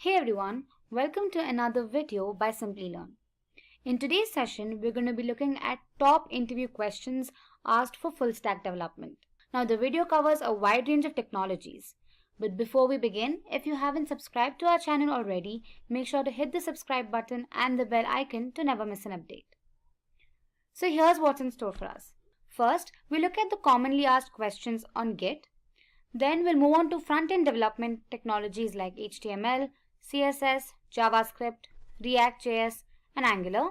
Hey everyone, welcome to another video by Simplilearn. In today's session, we're going to be looking at top interview questions asked for full stack development. Now the video covers a wide range of technologies. But before we begin, if you haven't subscribed to our channel already, make sure to hit the subscribe button and the bell icon to never miss an update. So here's what's in store for us. First, we look at the commonly asked questions on Git. Then we'll move on to front-end development technologies like HTML, CSS, JavaScript, React.js, and Angular.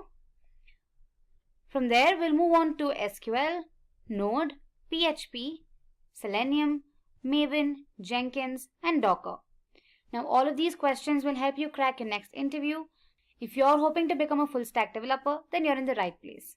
From there, we'll move on to SQL, Node, PHP, Selenium, Maven, Jenkins, and Docker. Now, all of these questions will help you crack your next interview. If you're hoping to become a full-stack developer, then you're in the right place.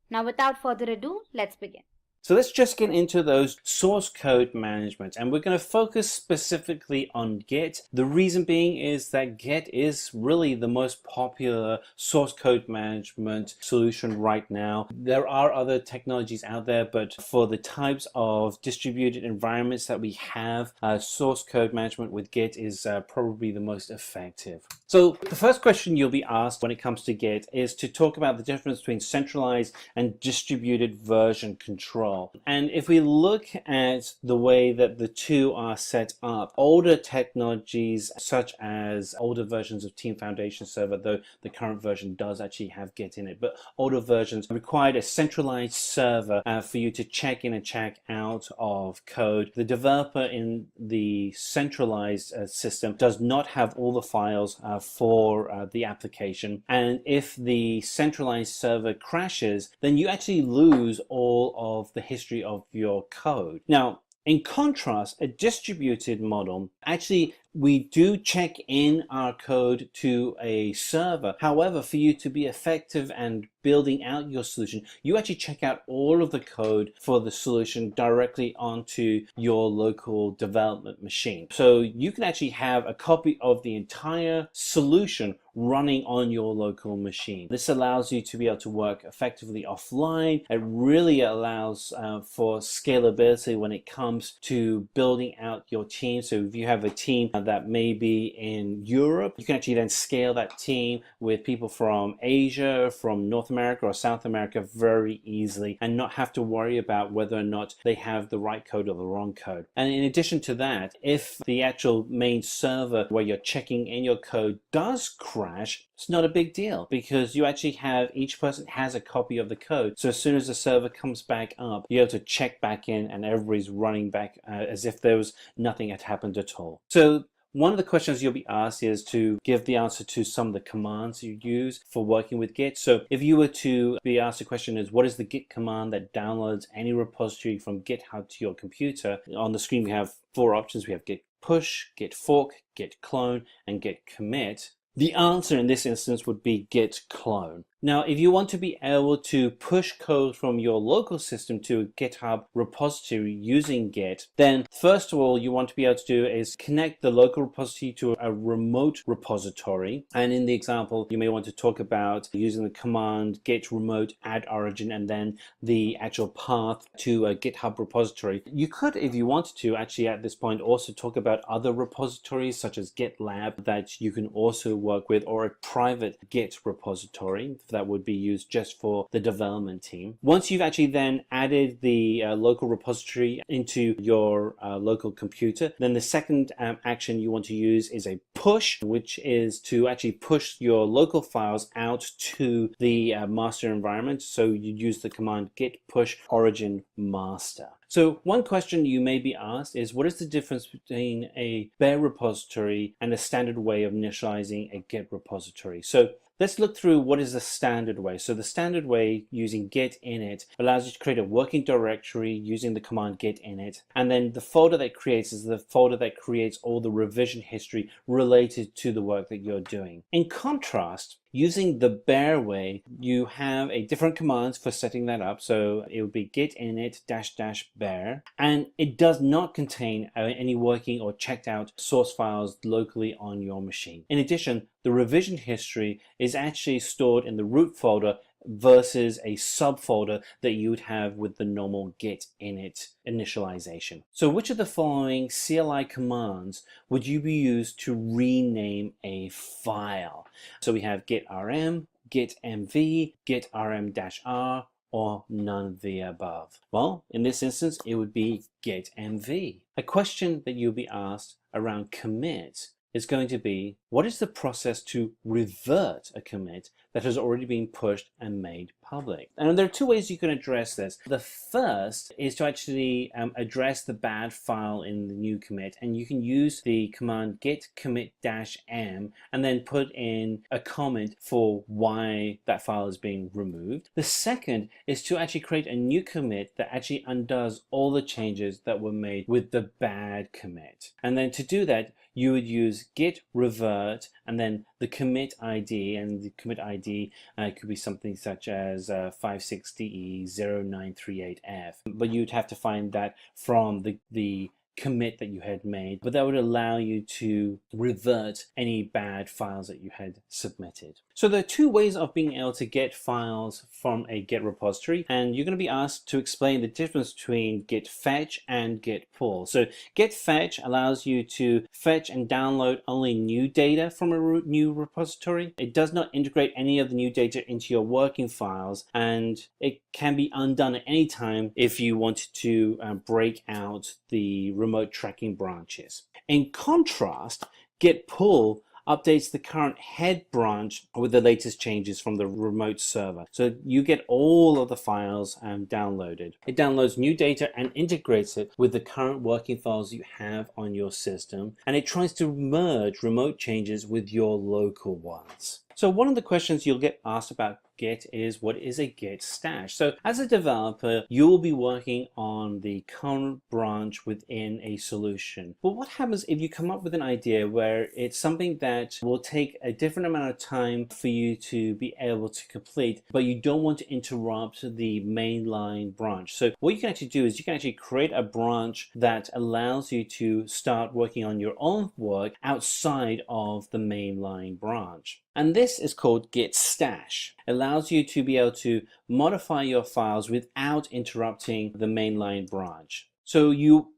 Now, without further ado, let's begin. So let's just get into those source code management, and we're going to focus specifically on Git. The reason being is that Git is really the most popular source code management solution right now. There are other technologies out there, but for the types of distributed environments that we have, source code management with Git is probably the most effective. So the first question you'll be asked when it comes to Git is to talk about the difference between centralized and distributed version control. And if we look at the way that the two are set up, older technologies such as older versions of Team Foundation Server, though the current version does actually have Git in it, but older versions required a centralized server for you to check in and check out of code. The developer in the centralized system does not have all the files for the application, and if the centralized server crashes, then you actually lose all of the history of your code. Now, in contrast, a distributed model, actually we do check in our code to a server. However, for you to be effective and building out your solution, you actually check out all of the code for the solution directly onto your local development machine. So you can actually have a copy of the entire solution running on your local machine. This allows you to be able to work effectively offline. It really allows for scalability when it comes to building out your team. So if you have a team that may be in Europe, you can actually then scale that team with people from Asia, from North America or South America very easily, and not have to worry about whether or not they have the right code or the wrong code. And in addition to that, if the actual main server where you're checking in your code does crash, it's not a big deal because you actually have, each person has a copy of the code. So as soon as the server comes back up, you're able to check back in and everybody's running back as if there was nothing had happened at all. So one of the questions you'll be asked is to give the answer to some of the commands you use for working with Git. So if you were to be asked a question is, what is the Git command that downloads any repository from GitHub to your computer? On the screen we have four options. We have git push, git fork, git clone, and git commit. The answer in this instance would be git clone. Now, if you want to be able to push code from your local system to a GitHub repository using Git, then first of all, you want to be able to do is connect the local repository to a remote repository. And in the example, you may want to talk about using the command git remote add origin and then the actual path to a GitHub repository. You could, if you wanted to, actually at this point also talk about other repositories such as GitLab that you can also work with, or a private Git repository that would be used just for the development team. Once you've actually then added the local repository into your local computer, then the second action you want to use is a push, which is to actually push your local files out to the master environment. So you use the command git push origin master. So one question you may be asked is, what is the difference between a bare repository and a standard way of initializing a Git repository? So let's look through what is the standard way. So the standard way using git init allows you to create a working directory using the command git init. And then the folder that creates is the folder that creates all the revision history related to the work that you're doing. In contrast, using the bare way, you have a different commands for setting that up. So it would be git init --bare, and it does not contain any working or checked out source files locally on your machine. In addition, the revision history is actually stored in the root folder versus a subfolder that you would have with the normal git init initialization. So which of the following CLI commands would you be used to rename a file? So we have git rm, git mv, git rm-r, or none of the above? Well, in this instance, it would be git mv. A question that you'll be asked around commit is going to be, what is the process to revert a commit that has already been pushed and made public? And there are two ways you can address this. The first is to actually address the bad file in the new commit, and you can use the command git commit -m and then put in a comment for why that file is being removed. The second is to actually create a new commit that actually undoes all the changes that were made with the bad commit. And then to do that, you would use git revert and then the commit ID, and the commit ID could be something such as 56DE0938F, but you'd have to find that from the commit that you had made, but that would allow you to revert any bad files that you had submitted. So there are two ways of being able to get files from a Git repository, and you're going to be asked to explain the difference between git fetch and git pull. So git fetch allows you to fetch and download only new data from a new repository. It does not integrate any of the new data into your working files, and it can be undone at any time if you wanted to break out the remote tracking branches. In contrast, git pull updates the current head branch with the latest changes from the remote server. So you get all of the files downloaded. It downloads new data and integrates it with the current working files you have on your system, and it tries to merge remote changes with your local ones. So one of the questions you'll get asked about Git is, what is a Git stash? So as a developer, you will be working on the current branch within a solution. But what happens if you come up with an idea where it's something that will take a different amount of time for you to be able to complete, but you don't want to interrupt the mainline branch? So what you can actually do is you can actually create a branch that allows you to start working on your own work outside of the mainline branch. And this is called Git stash. It allows you to be able to modify your files without interrupting the mainline branch. So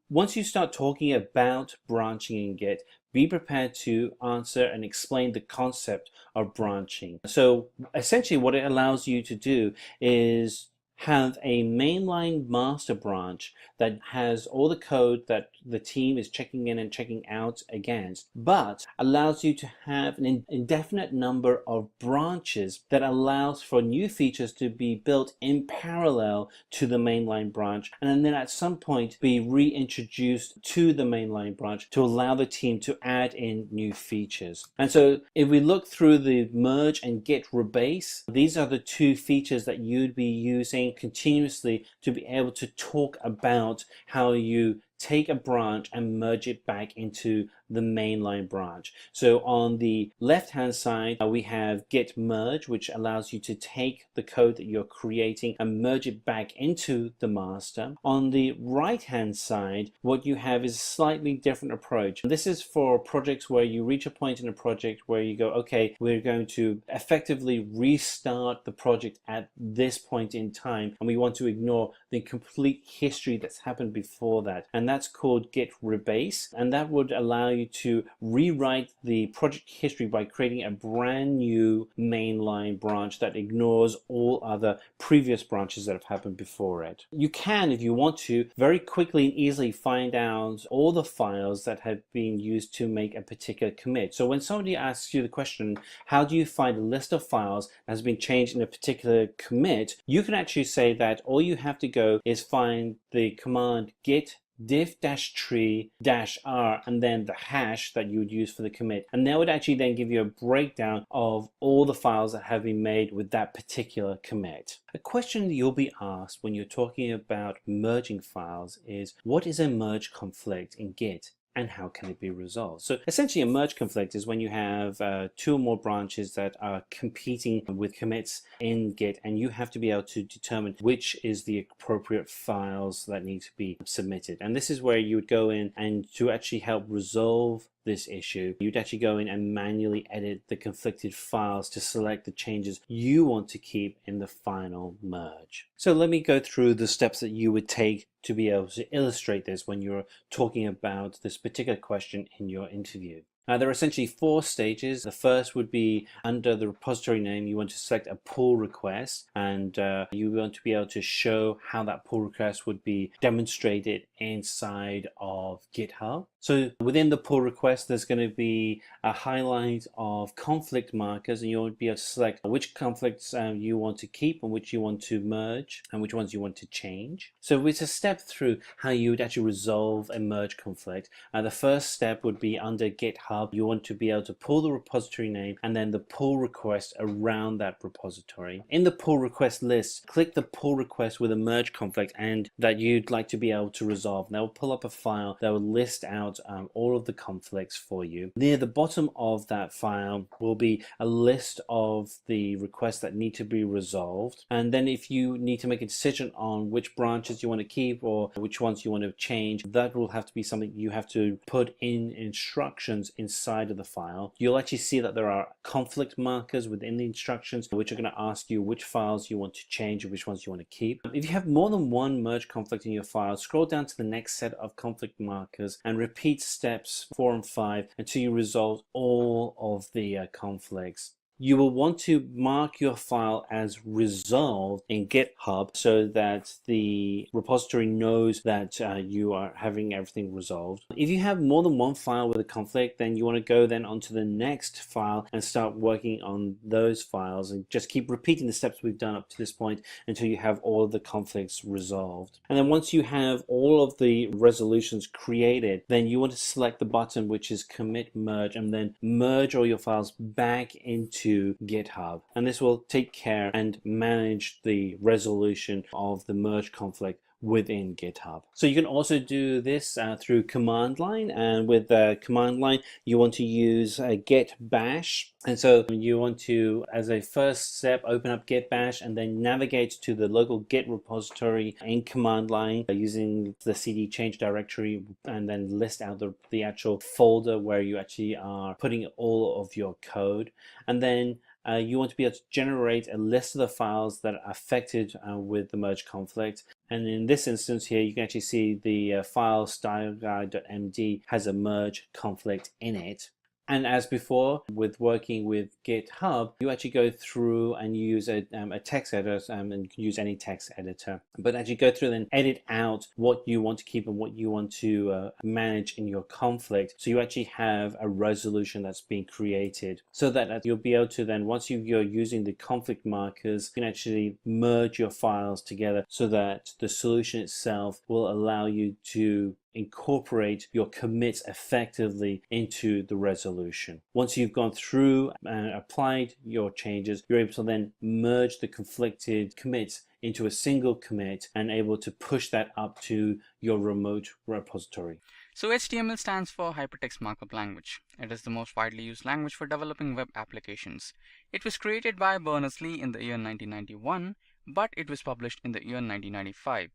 once you start talking about branching in Git, be prepared to answer and explain the concept of branching. So essentially what it allows you to do is have a mainline master branch that has all the code that the team is checking in and checking out against, but allows you to have an indefinite number of branches that allows for new features to be built in parallel to the mainline branch, and then at some point be reintroduced to the mainline branch to allow the team to add in new features. And so if we look through the merge and git rebase, these are the two features that you'd be using continuously to be able to talk about how you take a branch and merge it back into the mainline branch. So on the left hand side we have git merge, which allows you to take the code that you're creating and merge it back into the master. On the right hand side what you have is a slightly different approach. This is for projects where you reach a point in a project where you go, okay, we're going to effectively restart the project at this point in time, and we want to ignore the complete history that's happened before that, and that's called git rebase, and that would allow you to rewrite the project history by creating a brand new mainline branch that ignores all other previous branches that have happened before it. You can, if you want to, very quickly and easily find out all the files that have been used to make a particular commit. So when somebody asks you the question, how do you find a list of files that has been changed in a particular commit, you can actually say that all you have to go is find the command git diff-tree-r and then the hash that you would use for the commit, and that would actually then give you a breakdown of all the files that have been made with that particular commit. A question that you'll be asked when you're talking about merging files is, what is a merge conflict in Git and how can it be resolved? So essentially a merge conflict is when you have two or more branches that are competing with commits in Git, and you have to be able to determine which is the appropriate files that need to be submitted. And this is where you would go in and to actually help resolve this issue, you'd actually go in and manually edit the conflicted files to select the changes you want to keep in the final merge. So let me go through the steps that you would take to be able to illustrate this when you're talking about this particular question in your interview. There are essentially 4 stages. The first would be under the repository name, you want to select a pull request, and you want to be able to show how that pull request would be demonstrated inside of GitHub. So within the pull request, there's going to be a highlight of conflict markers, and you'll be able to select which conflicts you want to keep and which you want to merge and which ones you want to change. So it's a step through how you would actually resolve a merge conflict. The first step would be under GitHub. You want to be able to pull the repository name and then the pull request around that repository. In the pull request list, click the pull request with a merge conflict and that you'd like to be able to resolve. And that will pull up a file that will list out all of the conflicts for you. Near the bottom of that file will be a list of the requests that need to be resolved. And then if you need to make a decision on which branches you want to keep or which ones you want to change, that will have to be something you have to put in instructions inside of the file. You'll actually see that there are conflict markers within the instructions which are going to ask you which files you want to change and which ones you want to keep. If you have more than one merge conflict in your file, scroll down to the next set of conflict markers and repeat steps 4 and 5 until you resolve all of the conflicts. You will want to mark your file as resolved in GitHub so that the repository knows that you are having everything resolved. If you have more than one file with a conflict, then you want to go then onto the next file and start working on those files and just keep repeating the steps we've done up to this point until you have all of the conflicts resolved. And then once you have all of the resolutions created, then you want to select the button which is commit merge and then merge all your files back into GitHub, and this will take care and manage the resolution of the merge conflict within GitHub. So you can also do this through command line, and with the command line you want to use git bash, and so you want to, as a first step, open up git bash and then navigate to the local git repository in command line using the cd change directory and then list out the actual folder where you actually are putting all of your code, and then you want to be able to generate a list of the files that are affected with the merge conflict. And in this instance here, you can actually see the file styleguide.md has a merge conflict in it. And as before, with working with GitHub, you actually go through and you use a text editor, and you can use any text editor. But as you go through and edit out what you want to keep and what you want to manage in your conflict, so you actually have a resolution that's being created, so that you'll be able to then, once you're using the conflict markers, you can actually merge your files together so that the solution itself will allow you to incorporate your commits effectively into the resolution. Once you've gone through and applied your changes, you're able to then merge the conflicted commits into a single commit and able to push that up to your remote repository. So HTML stands for Hypertext Markup Language. It is the most widely used language for developing web applications. It was created by Berners-Lee in the year 1991, but it was published in the year 1995.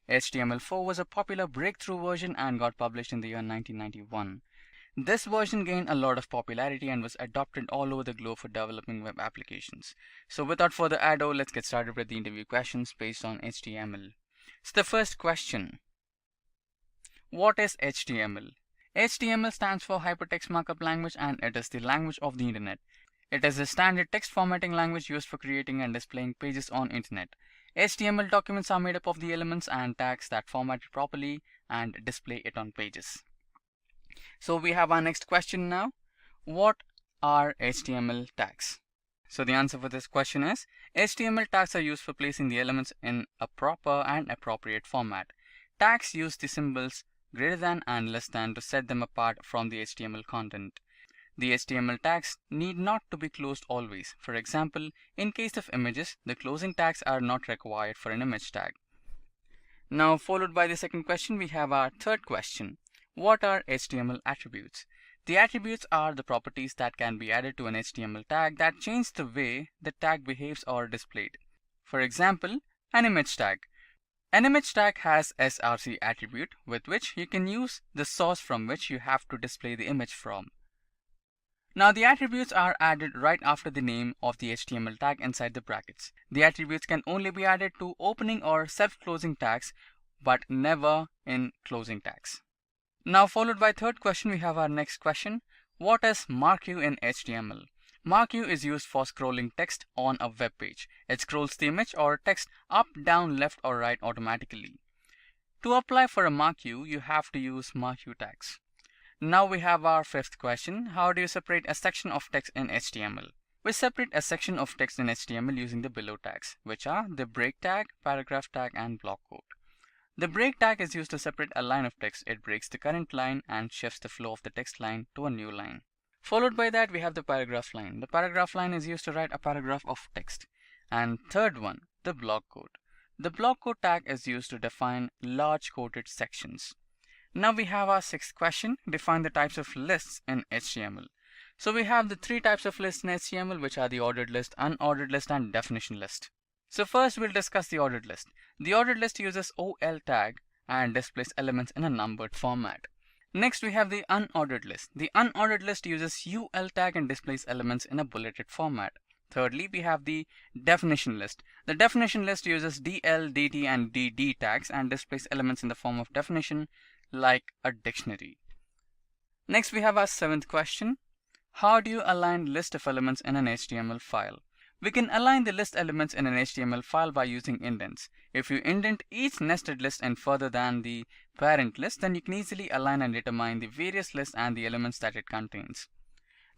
HTML4 was a popular breakthrough version and got published in the year 1991. This version gained a lot of popularity and was adopted all over the globe for developing web applications. So without further ado, let's get started with the interview questions based on HTML. So the first question: what is HTML? HTML stands for Hypertext Markup Language, and it is the language of the internet. It is a standard text formatting language used for creating and displaying pages on internet. HTML documents are made up of the elements and tags that format it properly and display it on pages. So we have our next question now. What are HTML tags? So the answer for this question is, HTML tags are used for placing the elements in a proper and appropriate format. Tags use the symbols greater than and less than to set them apart from the HTML content. The HTML tags need not to be closed always. For example, in case of images, the closing tags are not required for an image tag. Now, followed by the second question, we have our third question. What are HTML attributes? The attributes are the properties that can be added to an HTML tag that change the way the tag behaves or displayed. For example, an image tag. An image tag has src attribute with which you can use the source from which you have to display the image from. Now the attributes are added right after the name of the HTML tag inside the brackets. The attributes can only be added to opening or self-closing tags, but never in closing tags. Now followed by third question, we have our next question. What is marquee in HTML? Marquee is used for scrolling text on a web page. It scrolls the image or text up, down, left or right automatically. To apply for a marquee, you have to use marquee tags. Now we have our fifth question. How do you separate a section of text in HTML? We separate a section of text in HTML using the below tags, which are the break tag, paragraph tag and block quote. The break tag is used to separate a line of text. It breaks the current line and shifts the flow of the text line to a new line. Followed by that, we have the paragraph line. The paragraph line is used to write a paragraph of text. And third one, the block quote. The block quote tag is used to define large quoted sections. Now we have our sixth question. Define the types of lists in HTML. So we have the three types of lists in HTML, which are the ordered list, unordered list and definition list. So first we'll discuss the ordered list. The ordered list uses OL tag and displays elements in a numbered format. Next we have the unordered list. The unordered list uses UL tag and displays elements in a bulleted format. Thirdly, we have the definition list. The definition list uses DL, DT and DD tags and displays elements in the form of definition like a dictionary. Next we have our seventh question. How do you align list of elements in an HTML file? We can align the list elements in an HTML file by using indents. If you indent each nested list and further than the parent list, then you can easily align and determine the various lists and the elements that it contains.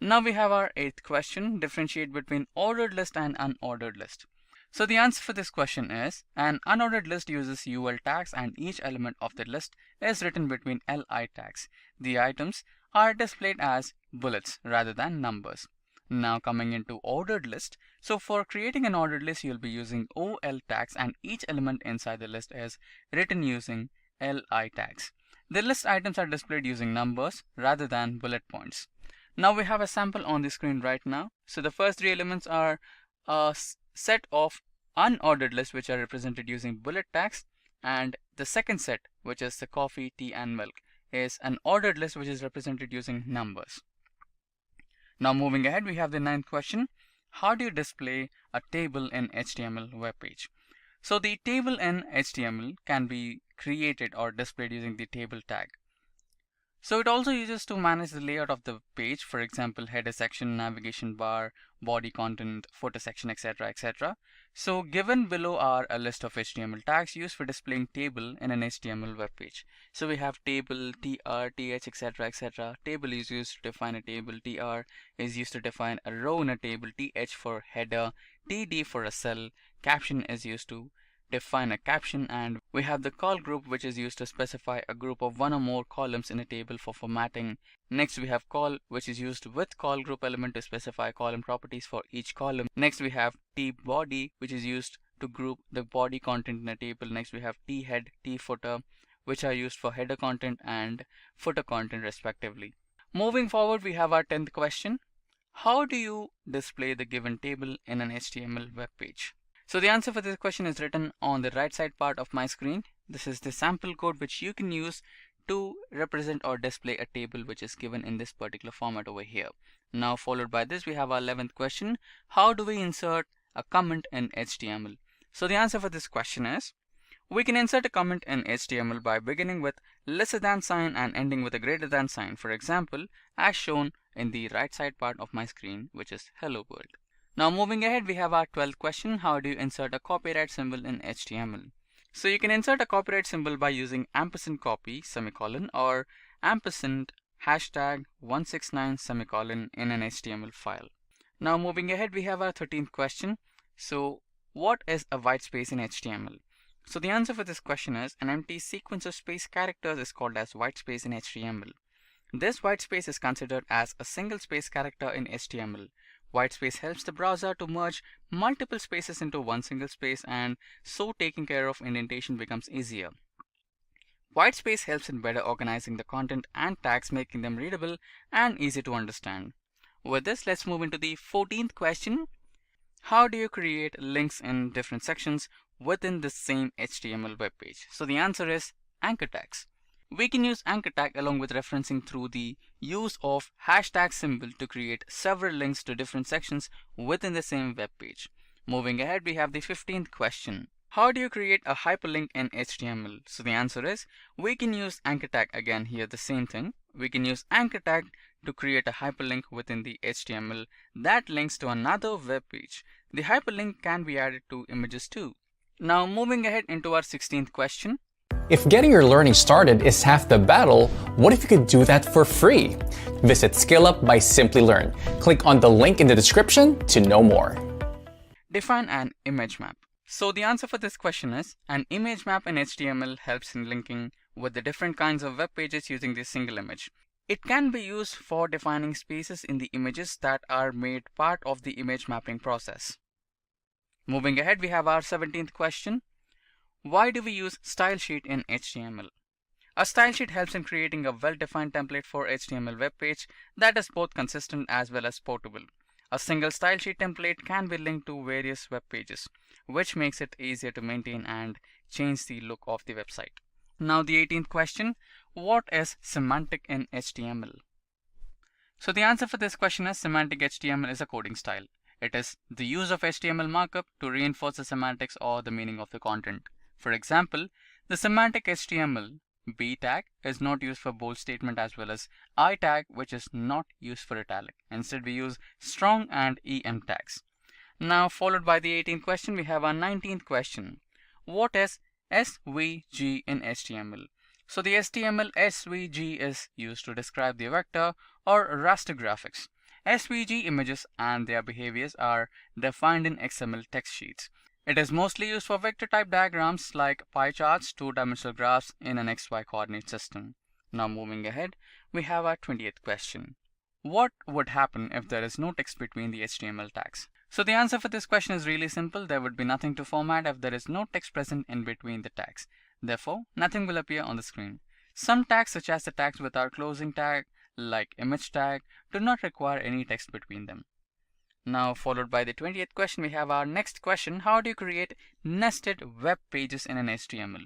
Now we have our eighth question. Differentiate between ordered list and unordered list. So the answer for this question is, an unordered list uses UL tags and each element of the list is written between LI tags. The items are displayed as bullets rather than numbers. Now coming into ordered list. So for creating an ordered list, you'll be using OL tags and each element inside the list is written using LI tags. The list items are displayed using numbers rather than bullet points. Now we have a sample on the screen right now. So the first three elements are a set of unordered lists which are represented using bullet tags, and the second set, which is the coffee, tea and milk, is an ordered list which is represented using numbers. Now moving ahead, we have the ninth question. How do you display a table in HTML web page? So the table in HTML can be created or displayed using the table tag. So it also uses to manage the layout of the page, for example, header section, navigation bar, body content, footer section, etc. etc. So given below are a list of HTML tags used for displaying table in an HTML web page. So we have table, tr, th, etc. etc. Table is used to define a table, tr is used to define a row in a table, th for header, td for a cell, caption is used to define a caption, and we have the col group which is used to specify a group of one or more columns in a table for formatting. Next we have col, which is used with col group element to specify column properties for each column. Next we have t body, which is used to group the body content in a table. Next we have t head, t footer, which are used for header content and footer content respectively. Moving forward, we have our 10th question. How do you display the given table in an HTML web page? So the answer for this question is written on the right side part of my screen. This is the sample code which you can use to represent or display a table which is given in this particular format over here. Now followed by this, we have our 11th question. How do we insert a comment in HTML? So the answer for this question is, we can insert a comment in HTML by beginning with lesser than sign and ending with a greater than sign. For example, as shown in the right side part of my screen, which is hello world. Now moving ahead, we have our 12th question. How do you insert a copyright symbol in HTML? So you can insert a copyright symbol by using ampersand copy semicolon or ampersand hashtag 169 semicolon in an HTML file. Now moving ahead, we have our 13th question. So what is a white space in HTML? So the answer for this question is, an empty sequence of space characters is called as white space in HTML. This white space is considered as a single space character in HTML. White space helps the browser to merge multiple spaces into one single space, and so taking care of indentation becomes easier. White space helps in better organizing the content and tags, making them readable and easy to understand. With this, let's move into the 14th question. How do you create links in different sections? within the same HTML web page? So the answer is anchor tags. We can use anchor tag along with referencing through the use of hashtag symbol to create several links to different sections within the same web page. Moving ahead, we have the 15th question. How do you create a hyperlink in HTML? So the answer is we can use anchor tag. Again, here the same thing. We can use anchor tag to create a hyperlink within the HTML that links to another web page. The hyperlink can be added to images too. Now moving ahead into our 16th question. If getting your learning started is half the battle, what if you could do that for free? Visit SkillUp by Simplilearn. Click on the link in the description to know more. Define an image map. So the answer for this question is an image map in HTML helps in linking with the different kinds of web pages using this single image. It can be used for defining spaces in the images that are made part of the image mapping process. Moving ahead, we have our 17th question. Why do we use style sheet in HTML? A style sheet helps in creating a well-defined template for HTML web page that is both consistent as well as portable. A single style sheet template can be linked to various web pages, which makes it easier to maintain and change the look of the website. Now the 18th question, what is semantic in HTML? So the answer for this question is semantic HTML is a coding style. It is the use of HTML markup to reinforce the semantics or the meaning of the content. For example, the semantic HTML B tag is not used for bold statement as well as I tag, which is not used for italic. Instead, we use strong and EM tags. Now, followed by the 18th question, we have our 19th question. What is SVG in HTML? So the HTML SVG is used to describe the vector or raster graphics. SVG images and their behaviors are defined in XML text sheets. It is mostly used for vector type diagrams like pie charts, two-dimensional graphs in an XY coordinate system. Now moving ahead, we have our 20th question. What would happen if there is no text between the HTML tags? So the answer for this question is really simple. There would be nothing to format if there is no text present in between the tags. Therefore, nothing will appear on the screen. Some tags, such as the tags without closing tag, like image tag, do not require any text between them. Now, followed by the 20th question, we have our next question. How do you create nested web pages in an HTML?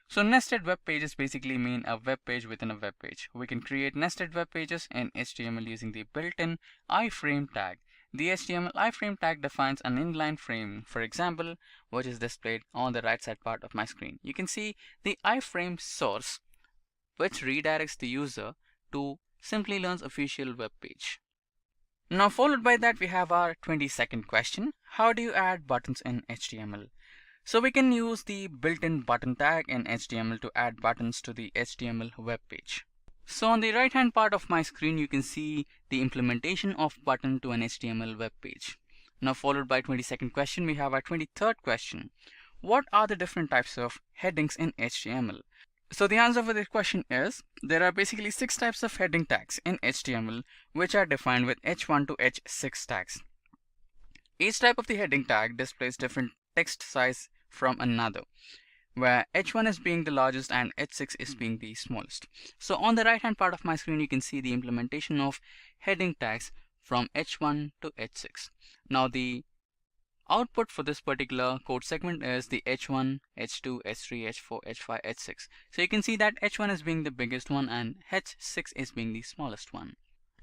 So nested web pages basically mean a web page within a web page. We can create nested web pages in HTML using the built-in iframe tag. The HTML iframe tag defines an inline frame, for example, which is displayed on the right side part of my screen. You can see the iframe source, which redirects the user to Simplilearn's official web page. Now, followed by that, we have our 22nd question. How do you add buttons in HTML? So we can use the built-in button tag in HTML to add buttons to the HTML web page. So on the right hand part of my screen, you can see the implementation of button to an HTML web page. Now, followed by 22nd question, we have our 23rd question. What are the different types of headings in HTML? So the answer for this question is there are basically 6 types of heading tags in HTML, which are defined with H1 to H6 tags. Each type of the heading tag displays different text size from another, where H1 is being the largest and H6 is being the smallest. So on the right hand part of my screen, you can see the implementation of heading tags from H1 to H6. Now the output for this particular code segment is the H1, H2, H3, H4, H5, H6. So you can see that H1 is being the biggest one and H6 is being the smallest one.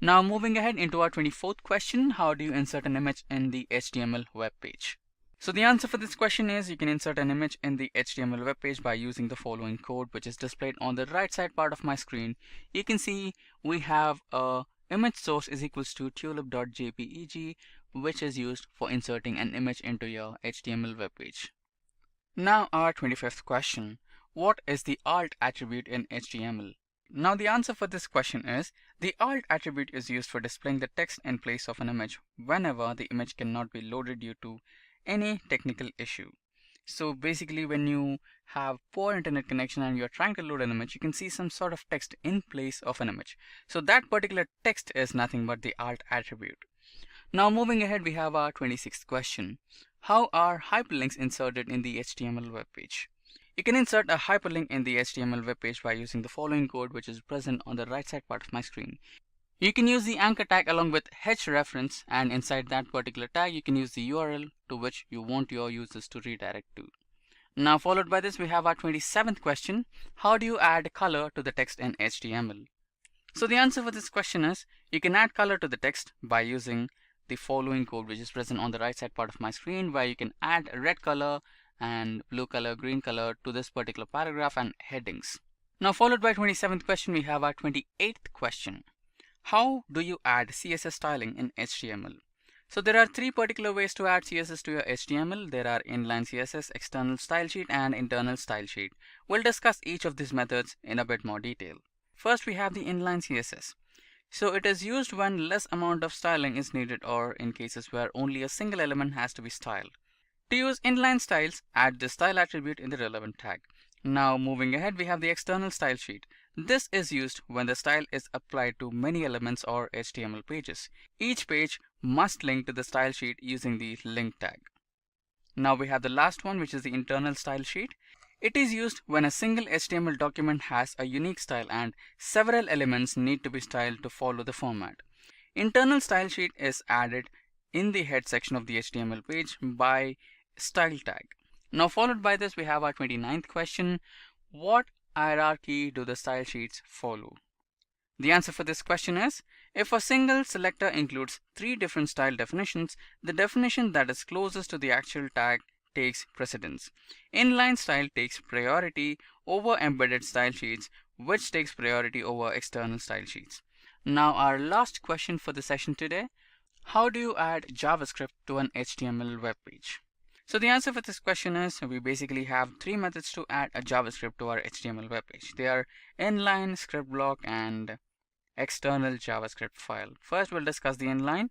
Now moving ahead into our 24th question, how do you insert an image in the HTML web page? So the answer for this question is you can insert an image in the HTML web page by using the following code, which is displayed on the right side part of my screen. You can see we have a image source is equals to tulip.jpeg, which is used for inserting an image into your HTML web page. Now our 25th question. What is the alt attribute in HTML? Now the answer for this question is the alt attribute is used for displaying the text in place of an image whenever the image cannot be loaded due to any technical issue. So basically, when you have poor internet connection and you're trying to load an image, you can see some sort of text in place of an image. So that particular text is nothing but the alt attribute. Now moving ahead, we have our 26th question. How are hyperlinks inserted in the HTML web page? You can insert a hyperlink in the HTML web page by using the following code, which is present on the right side part of my screen. You can use the anchor tag along with hrefs, and inside that particular tag you can use the URL to which you want your users to redirect to. Now followed by this we have our 27th question. How do you add color to the text in HTML? So the answer for this question is you can add color to the text by using the following code, which is present on the right side part of my screen, where you can add red color and blue color, green color to this particular paragraph and headings. Now followed by 27th question, we have our 28th question. How do you add CSS styling in HTML? So there are three particular ways to add CSS to your HTML. There are inline CSS, external style sheet, and internal style sheet. We'll discuss each of these methods in a bit more detail. First, we have the inline CSS. So it is used when less amount of styling is needed or in cases where only a single element has to be styled. To use inline styles, add the style attribute in the relevant tag. Now moving ahead, we have the external style sheet. This is used when the style is applied to many elements or HTML pages. Each page must link to the style sheet using the link tag. Now we have the last one, which is the internal style sheet. It is used when a single HTML document has a unique style and several elements need to be styled to follow the format. Internal style sheet is added in the head section of the HTML page by style tag. Now followed by this we have our 29th question. What hierarchy do the style sheets follow? The answer for this question is, if a single selector includes three different style definitions, the definition that is closest to the actual tag takes precedence. Inline style takes priority over embedded style sheets, which takes priority over external style sheets. Now our last question for the session today. How do you add JavaScript to an HTML web page? So the answer for this question is we basically have three methods to add a JavaScript to our HTML web page. They are inline, script block, and external JavaScript file. First we'll discuss the inline.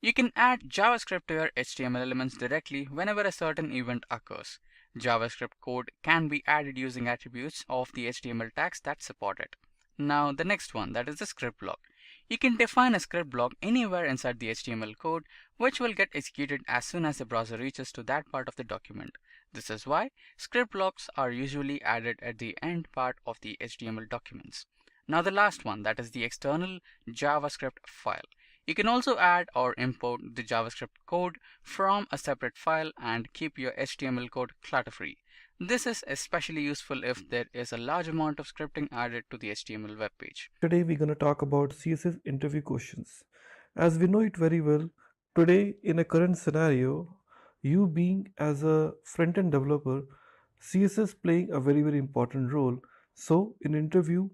You can add JavaScript to your HTML elements directly whenever a certain event occurs. JavaScript code can be added using attributes of the HTML tags that support it. Now the next one, that is the script block. You can define a script block anywhere inside the HTML code, which will get executed as soon as the browser reaches to that part of the document. This is why script blocks are usually added at the end part of the HTML documents. Now the last one, that is the external JavaScript file. You can also add or import the JavaScript code from a separate file and keep your HTML code clutter-free. This is especially useful if there is a large amount of scripting added to the HTML web page. Today we're going to talk about CSS interview questions. As we know it very well, today in a current scenario, you being as a front-end developer, CSS playing a very important role. So in interview,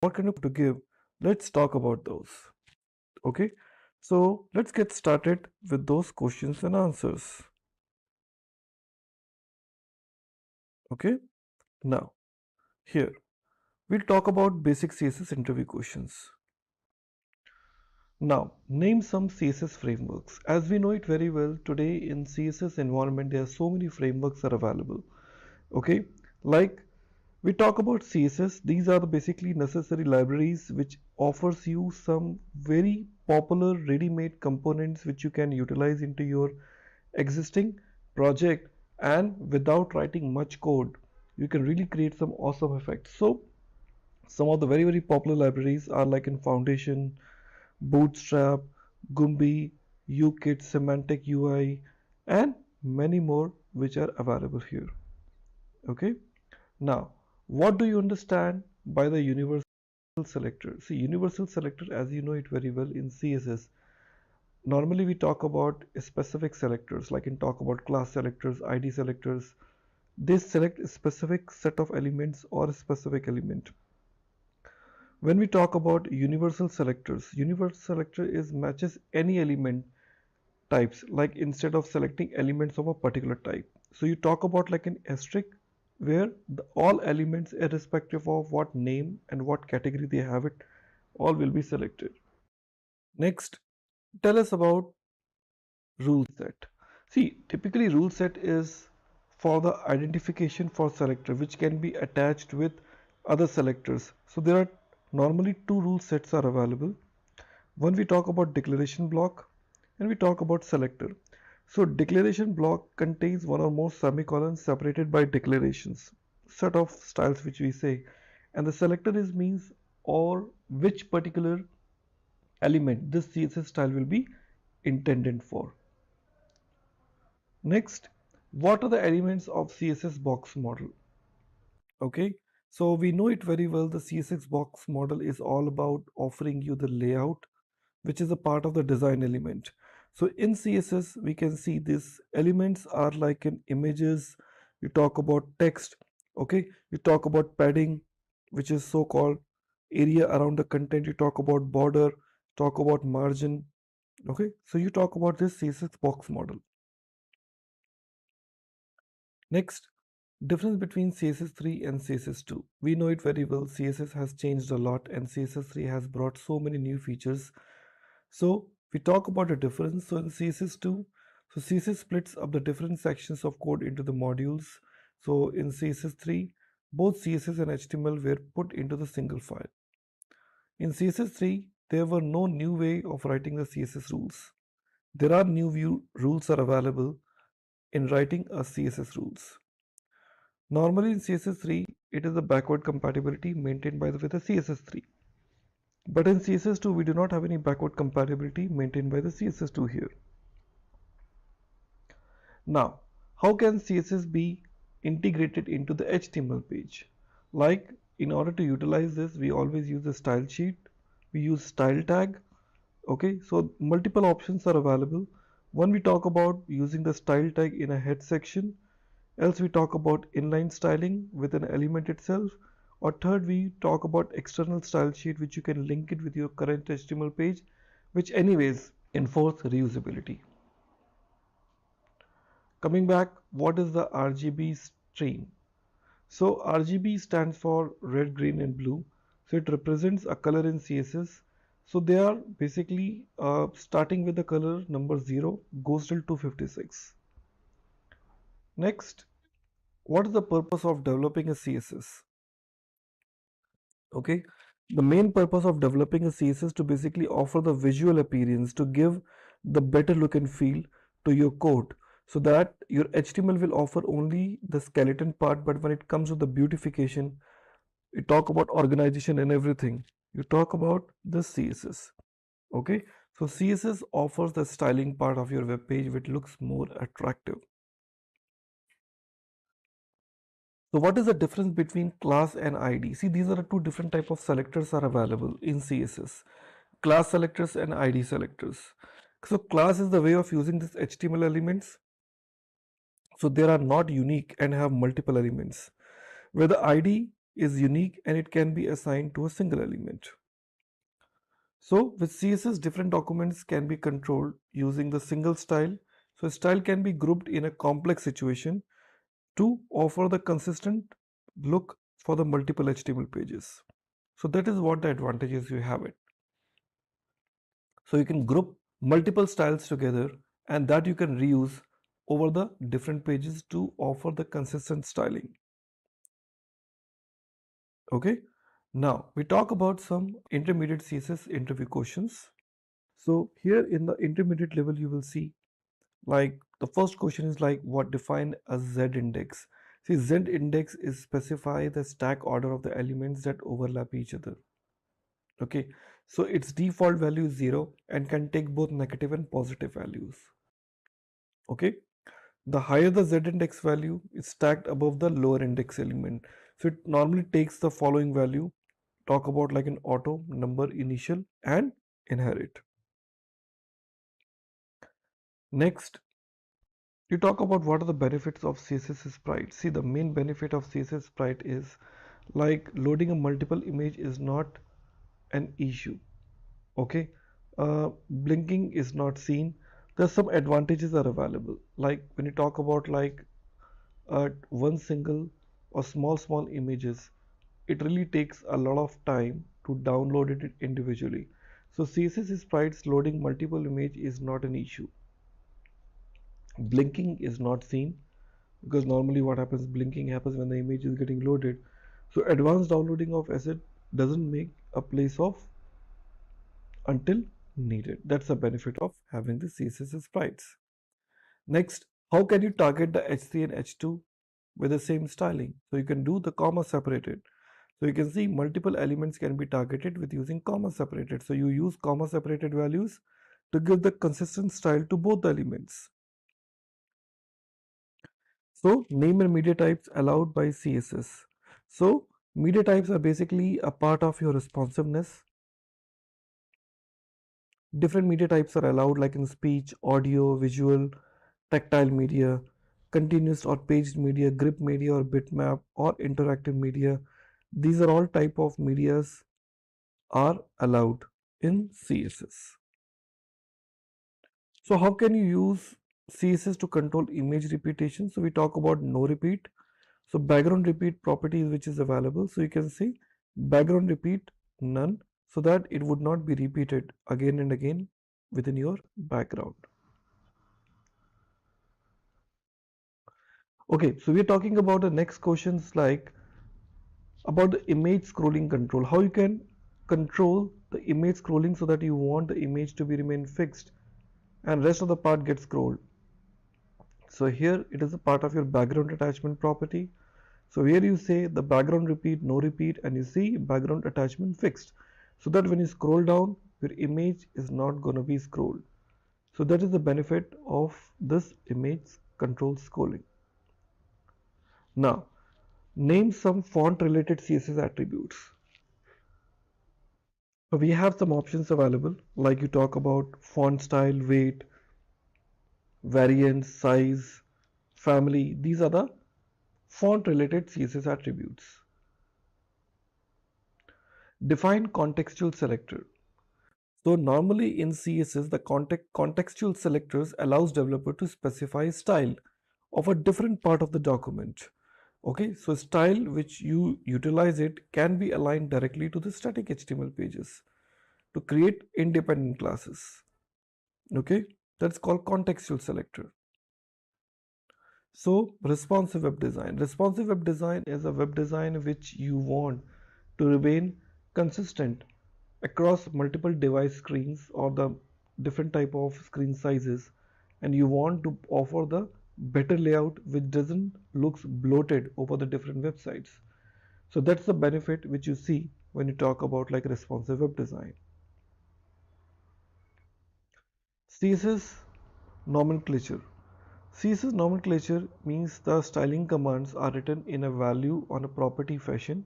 what kind of to give? Let's talk about those. Okay, so let's get started with those questions and answers. Okay, now here we'll talk about basic CSS interview questions. Now name some CSS frameworks. As we know it very well, today in CSS environment there are so many frameworks that are available. Okay, like we talk about CSS, these are the basically necessary libraries which offers you some very popular ready-made components which you can utilize into your existing project, and without writing much code you can really create some awesome effects. So some of the very popular libraries are like in Foundation, Bootstrap, Gumby, UKit, Semantic UI, and many more which are available here. Okay, now what do you understand by the universal selector? See, universal selector, as you know it very well in CSS, normally we talk about specific selectors, like in talk about class selectors, ID selectors. They select a specific set of elements or a specific element. When we talk about universal selectors, universal selector is matches any element types, like instead of selecting elements of a particular type. So you talk about like an asterisk, where all elements irrespective of what name and what category they have it, all will be selected. Next, tell us about rule set. See, typically rule set is for the identification for selector which can be attached with other selectors. So there are normally two rule sets are available. One we talk about declaration block and we talk about selector. So declaration block contains one or more semicolons separated by declarations, set of styles which we say, and the selector is means or which particular element this CSS style will be intended for. Next, what are the elements of CSS box model? Okay, so we know it very well. The CSS box model is all about offering you the layout, which is a part of the design element. So in CSS, we can see these elements are like in images. You talk about text, okay? You talk about padding, which is so-called area around the content. You talk about border, talk about margin, okay? So you talk about this CSS box model. Next, difference between CSS3 and CSS2. We know it very well. CSS has changed a lot and CSS3 has brought so many new features. So we talk about the difference. So in CSS2, so CSS splits up the different sections of code into the modules. So in CSS3, both CSS and HTML were put into the single file. In CSS3, there were no new way of writing the CSS rules. There are new view rules are available in writing a CSS rules. Normally in CSS3, it is a backward compatibility maintained by with the CSS3. But in CSS2, we do not have any backward compatibility maintained by the CSS2 here. Now, how can CSS be integrated into the HTML page? Like, in order to utilize this, we always use the style sheet. We use style tag. Okay, so multiple options are available. One, we talk about using the style tag in a head section. Else we talk about inline styling with an element itself. Or third, we talk about external style sheet, which you can link it with your current HTML page, which anyways enforce reusability. Coming back, what is the RGB stream? So RGB stands for red, green and blue. So it represents a color in CSS. So they are basically starting with the color number 0 goes till 256. Next, what is the purpose of developing a CSS? Okay, the main purpose of developing a CSS to basically offer the visual appearance to give the better look and feel to your code, so that your HTML will offer only the skeleton part, but when it comes to the beautification, you talk about organization and everything, you talk about the CSS. Okay, so CSS offers the styling part of your web page which looks more attractive. So what is the difference between class and ID? See, these are the two different type of selectors are available in CSS. Class selectors and ID selectors. So class is the way of using these HTML elements. So they are not unique and have multiple elements. Where the ID is unique and it can be assigned to a single element. So with CSS, different documents can be controlled using the single style. So style can be grouped in a complex situation to offer the consistent look for the multiple HTML pages. So that is what the advantages you have it. So you can group multiple styles together and that you can reuse over the different pages to offer the consistent styling. Okay, now we talk about some intermediate CSS interview questions. So here in the intermediate level you will see, like the first question is like, what define a Z index? See, Z index is specify the stack order of the elements that overlap each other. Okay, so its default value is 0 and can take both negative and positive values. Okay, the higher the Z index value is stacked above the lower index element. So it normally takes the following value, talk about like an auto, number, initial and inherit. Next, you talk about what are the benefits of CSS sprite. See, the main benefit of CSS sprite is like loading a multiple image is not an issue. Okay, blinking is not seen. There's some advantages are available. Like when you talk about like one single or small images, it really takes a lot of time to download it individually. So CSS sprites loading multiple image is not an issue. Blinking is not seen because normally what happens, blinking happens when the image is getting loaded. So advanced downloading of asset doesn't make a place of until needed. That's the benefit of having the CSS sprites. Next, how can you target the H3 and H2 with the same styling? So you can do the comma separated. So you can see multiple elements can be targeted with using comma separated. So you use comma separated values to give the consistent style to both the elements. So name and media types allowed by CSS. So media types are basically a part of your responsiveness. Different media types are allowed like in speech, audio, visual, tactile media, continuous or paged media, grip media or bitmap or interactive media. These are all type of medias are allowed in CSS. So how can you use CSS to control image repetition? So we talk about no repeat. So background repeat properties which is available. So you can see background repeat none, so that it would not be repeated again and again within your background. Okay, so we're talking about the next questions like about the image scrolling control. How you can control the image scrolling so that you want the image to be remain fixed and rest of the part gets scrolled. So here it is a part of your background attachment property. So here you say the background repeat, no repeat, and you see background attachment fixed. So that when you scroll down, your image is not going to be scrolled. So that is the benefit of this image control scrolling. Now, name some font related CSS attributes. So we have some options available, like you talk about font style, weight, variance, size, family. These are the font related CSS attributes. Define contextual selector. So normally in CSS, the contextual selectors allows developer to specify style of a different part of the document. Okay, so style which you utilize it can be aligned directly to the static HTML pages to create independent classes. Okay, that's called contextual selector. So responsive web design. Responsive web design is a web design which you want to remain consistent across multiple device screens or the different type of screen sizes, and you want to offer the better layout which doesn't looks bloated over the different websites. So that's the benefit which you see when you talk about like responsive web design. CSS nomenclature. CSS nomenclature means the styling commands are written in a value on a property fashion.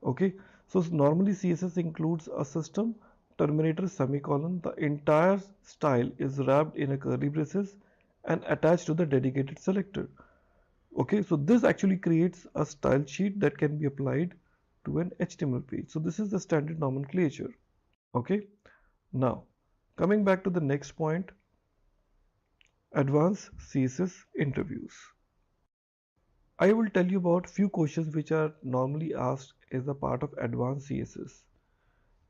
Okay, so normally CSS includes a system terminator semicolon. The entire style is wrapped in a curly braces and attached to the dedicated selector. Okay, so this actually creates a style sheet that can be applied to an HTML page. So this is the standard nomenclature. Okay, now coming back to the next point, advanced CSS interviews. I will tell you about few questions which are normally asked as a part of advanced CSS.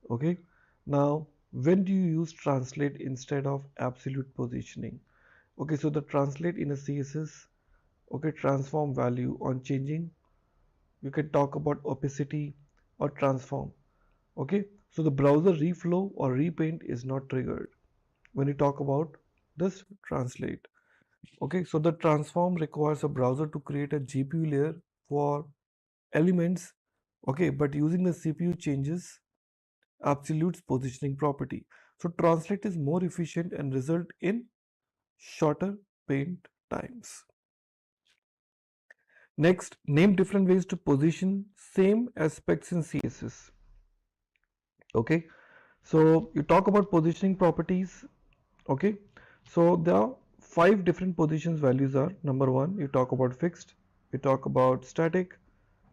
Okay, now when do you use translate instead of absolute positioning? Okay, so the translate in a CSS, okay, transform value on changing. You can talk about opacity or transform. Okay, so the browser reflow or repaint is not triggered when you talk about this translate. Okay, so the transform requires a browser to create a GPU layer for elements. Okay, but using the CPU changes absolute positioning property. So translate is more efficient and result in shorter paint times. Next, name different ways to position same aspects in CSS. Okay, so you talk about positioning properties. Okay, so there are 5 different positions values are. Number one, you talk about fixed, you talk about static,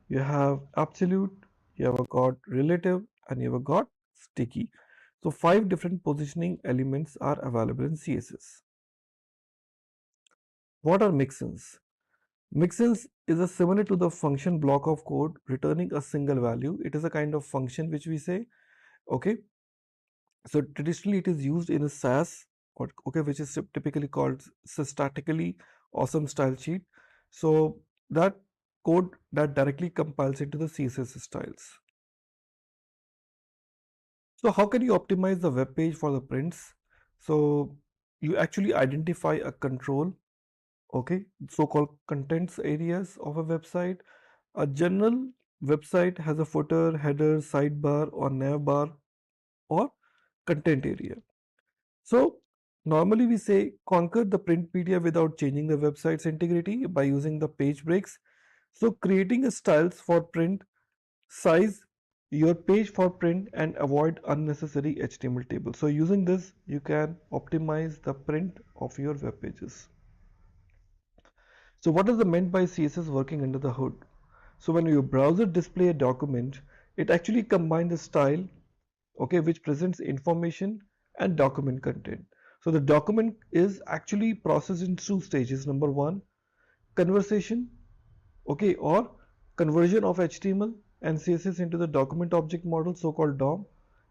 you have absolute, you have got relative, and you have got sticky. So 5 different positioning elements are available in CSS. What are mixins? Mixins is a similar to the function block of code returning a single value. It is a kind of function which we say, okay. So traditionally it is used in a SAS, or okay, which is typically called statically awesome style sheet. So that code that directly compiles into the CSS styles. So how can you optimize the web page for the prints? So you actually identify a control, okay, so-called contents areas of a website. A general website has a footer, header, sidebar, or nav bar, or content area. So Normally we say conquer the print media without changing the website's integrity by using the page breaks. So creating a styles for print, size your page for print and avoid unnecessary HTML tables. So using this you can optimize the print of your web pages. So what is the meant by CSS working under the hood? So when your browser display a document, it actually combines the style, okay, which presents information and document content. So the document is actually processed in two stages. Number one, conversation, okay, or conversion of HTML and CSS into the document object model, so-called DOM,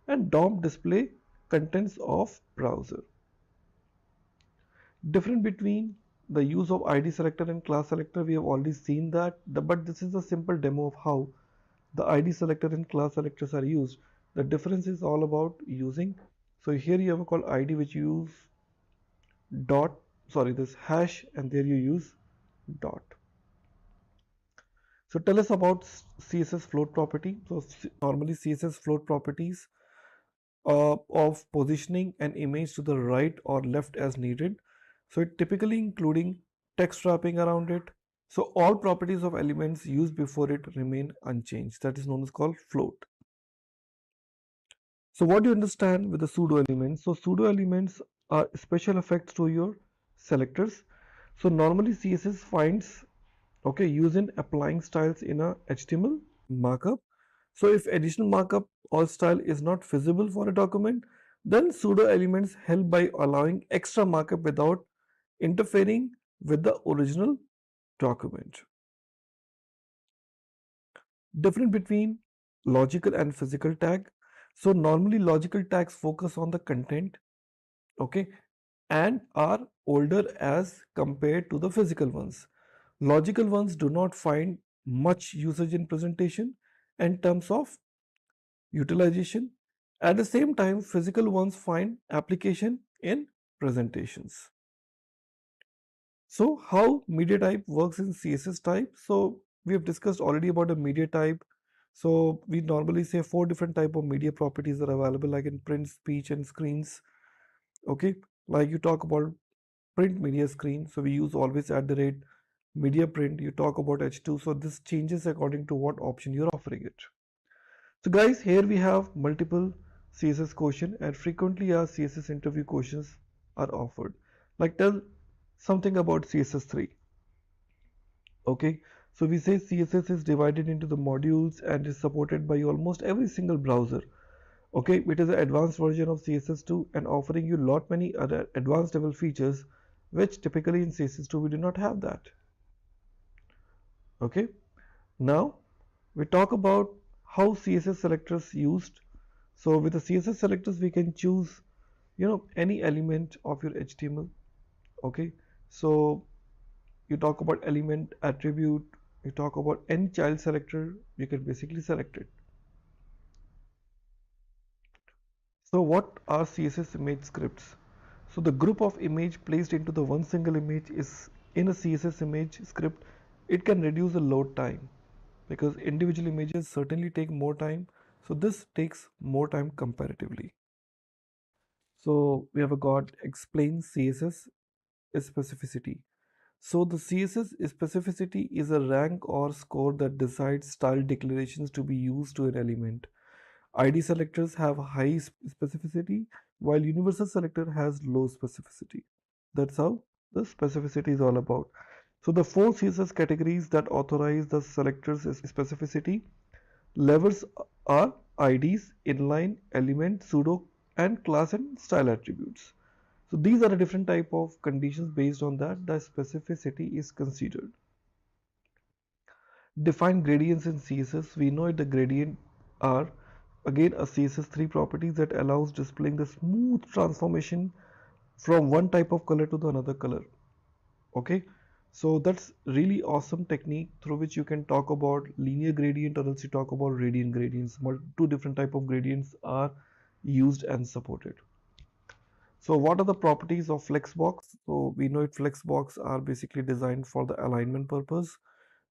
and DOM display contents of browser. Difference between the use of ID selector and class selector, we have already seen that, but this is a simple demo of how the ID selector and class selectors are used. The difference is all about using. So here you have a call ID which you use dot, sorry, this hash, and there you use dot. So tell us about CSS float property. So normally CSS float properties of positioning an image to the right or left as needed. So it typically including text wrapping around it. So all properties of elements used before it remain unchanged. That is known as called float. So what do you understand with the pseudo elements? So pseudo elements are special effects to your selectors. So normally CSS finds, okay, use in applying styles in a HTML markup. So if additional markup or style is not feasible for a document, then pseudo elements help by allowing extra markup without interfering with the original document. Difference between logical and physical tag. So normally logical tags focus on the content, okay, and are older as compared to the physical ones. Logical ones do not find much usage in presentation in terms of utilization. At the same time, physical ones find application in presentations. So how media type works in CSS type? So we have discussed already about the media type. So we normally say 4 different type of media properties are available, like in print, speech, and screens. Okay, like you talk about print media screen, so we use always at the rate media print. You talk about H2, so this changes according to what option you're offering it. So guys, here we have multiple CSS question, and frequently our CSS interview questions are offered. Like tell something about CSS3. Okay, so we say CSS is divided into the modules and is supported by almost every single browser. Okay, it is an advanced version of CSS2 and offering you lot many other advanced level features which typically in CSS2 we do not have that. Okay, now we talk about how CSS selectors used. So with the CSS selectors we can choose, any element of your HTML. Okay, so you talk about element attribute, you talk about any child selector, you can basically select it. So what are CSS image scripts? So the group of image placed into the one single image is in a CSS image script. It can reduce the load time because individual images certainly take more time. So this takes more time comparatively. So we have got explain CSS specificity. So the CSS specificity is a rank or score that decides style declarations to be used to an element. ID selectors have high specificity while universal selector has low specificity. That's how the specificity is all about. So the 4 CSS categories that authorize the selector's specificity levels are IDs, inline, element, pseudo, and class and style attributes. So these are the different type of conditions. Based on that the specificity is considered. Define gradients in CSS. We know the gradient are again a CSS3 property that allows displaying the smooth transformation from one type of color to the another color. Okay, so that's really awesome technique through which you can talk about linear gradient or else you talk about radiant gradients. Two different type of gradients are used and supported. So what are the properties of flexbox? So we know flexbox are basically designed for the alignment purpose.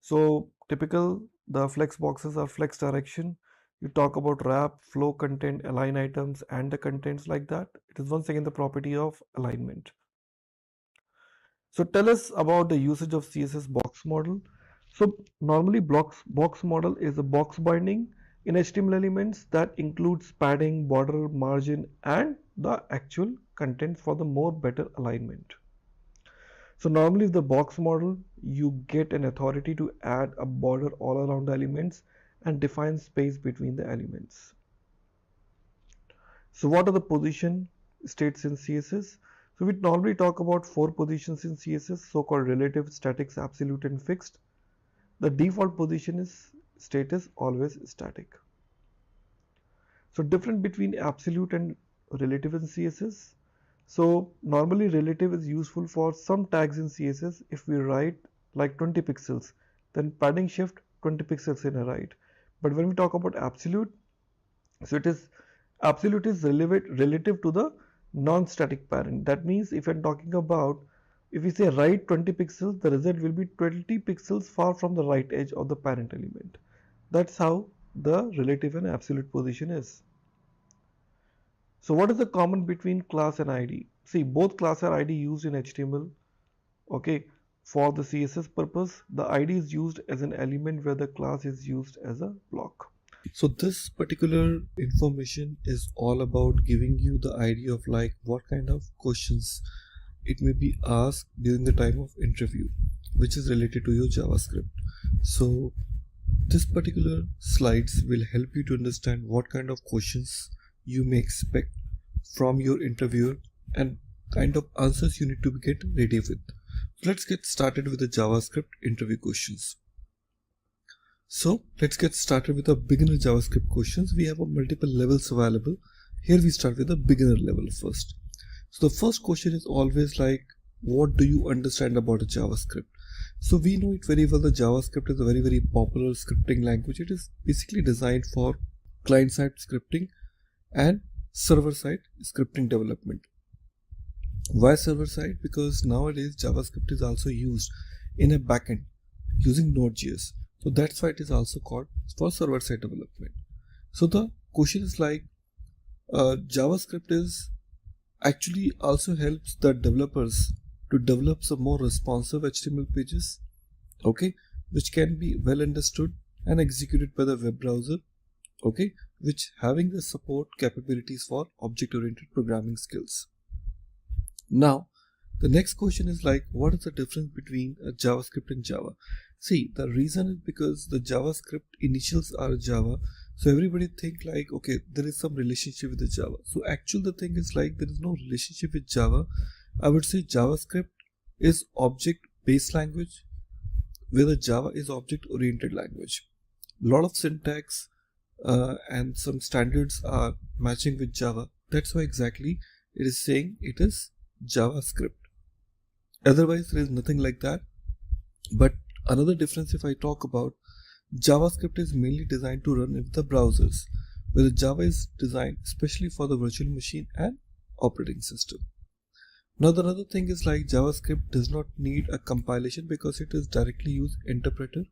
So typical the flex boxes are flex direction, You talk about wrap, flow content, align items, and the contents like that. It is once again the property of alignment. So tell us about the usage of CSS box model. So normally box model is a box binding in HTML elements that includes padding, border, margin, and the actual content for the more better alignment. So normally with the box model, you get an authority to add a border all around the elements and define space between the elements. So what are the position states in CSS? So we normally talk about 4 positions in CSS, so-called relative, statics, absolute, and fixed. The default position is state is always static. So difference between absolute and relative in CSS. So normally relative is useful for some tags in CSS. If we write like 20 pixels, then padding shift 20 pixels in a right. But when we talk about absolute, so it is absolute is relative to the non-static parent. That means if I'm talking about, if we say right 20 pixels, the result will be 20 pixels far from the right edge of the parent element. That's how the relative and absolute position is. So what is the common between class and ID? See, both class and ID used in HTML. Okay, for the CSS purpose, the ID is used as an element where the class is used as a block. So this particular information is all about giving you the idea of like what kind of questions it may be asked during the time of interview, which is related to your JavaScript. So this particular slides will help you to understand what kind of questions you may expect from your interviewer and kind of answers you need to get ready with. Let's get started with the JavaScript interview questions. So let's get started with the beginner JavaScript questions. We have multiple levels available. Here we start with the beginner level first. So the first question is always like, what do you understand about a JavaScript? So we know it very well. The JavaScript is a very popular scripting language. It is basically designed for client-side scripting and server-side scripting development. Why server-side? Because nowadays JavaScript is also used in a backend using Node.js. So that's why it is also called for server-side development. So the question is like, JavaScript is actually also helps the developers to develop some more responsive HTML pages, okay, which can be well understood and executed by the web browser, okay, which having the support capabilities for object-oriented programming skills. Now, the next question is like, what is the difference between a JavaScript and Java? See, the reason is because the JavaScript initials are Java. So everybody think like, okay, there is some relationship with the Java. So actually the thing is like, there is no relationship with Java. I would say JavaScript is object-based language, where the Java is object-oriented language. A lot of syntax and some standards are matching with Java. That's why exactly it is saying it is JavaScript. Otherwise, there is nothing like that. But another difference, if I talk about, JavaScript is mainly designed to run with the browsers, where the Java is designed especially for the virtual machine and operating system. Now the other thing is like JavaScript does not need a compilation because it is directly used interpreter.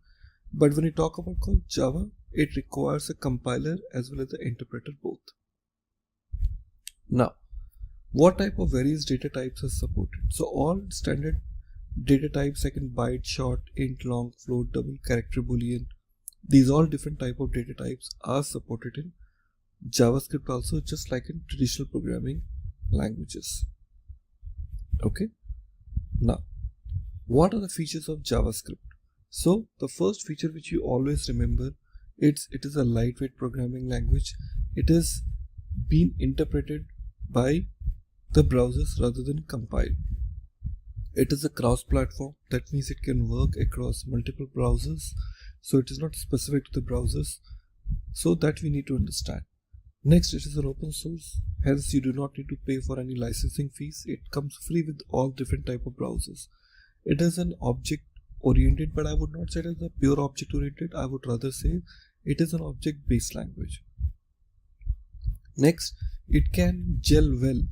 But when you talk about Java, it requires a compiler as well as the interpreter both. Now, what type of various data types are supported? So all standard data types like in byte, short, int, long, float, double, character, boolean, these all different type of data types are supported in JavaScript also, just like in traditional programming languages. Okay. Now, what are the features of JavaScript? So the first feature which you always remember, it is a lightweight programming language. It is being interpreted by the browsers rather than compiled. It is a cross-platform. That means it can work across multiple browsers. So it is not specific to the browsers. So that we need to understand. Next, it is an open source. Hence, you do not need to pay for any licensing fees. It comes free with all different type of browsers. It is an object-oriented, but I would not say it is a pure object-oriented. I would rather say it is an object-based language. Next, it can gel well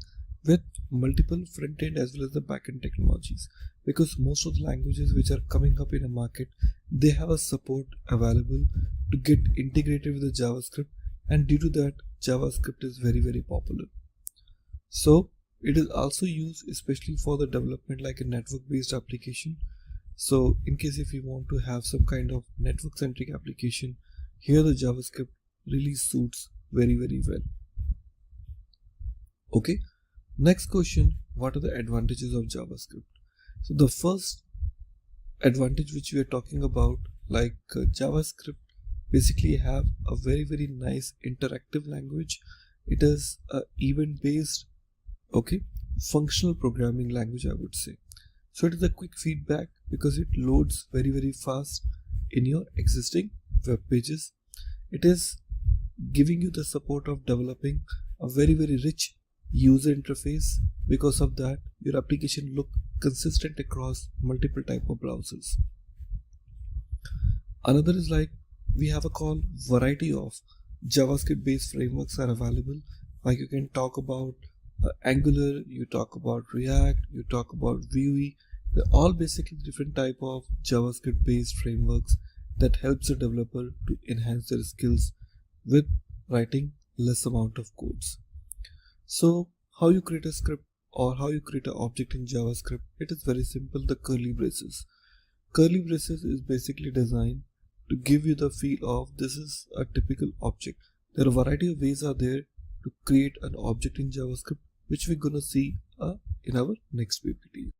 with multiple front-end as well as the back-end technologies, because most of the languages which are coming up in a market, they have a support available to get integrated with the JavaScript and due to that JavaScript is very popular. So it is also used especially for the development like a network based application. So in case if you want to have some kind of network centric application, here the JavaScript really suits very well. Okay, next question, what are the advantages of JavaScript? So the first advantage which we are talking about, like JavaScript basically have a very nice interactive language. It is a event based, okay, functional programming language, I would say. So it is a quick feedback because it loads very fast in your existing web pages. It is giving you the support of developing a very rich user interface. Because of that, your application look consistent across multiple type of browsers. Another is like we have a call variety of JavaScript based frameworks are available. Like you can talk about Angular, you talk about React, you talk about Vue. They're all basically different type of JavaScript based frameworks that helps the developer to enhance their skills with writing less amount of codes. So how you create a script or how you create an object in JavaScript, it is very simple. The curly braces. Curly braces is basically designed to give you the feel of this is a typical object. There are a variety of ways are there to create an object in JavaScript, which we're gonna see in our next PPT.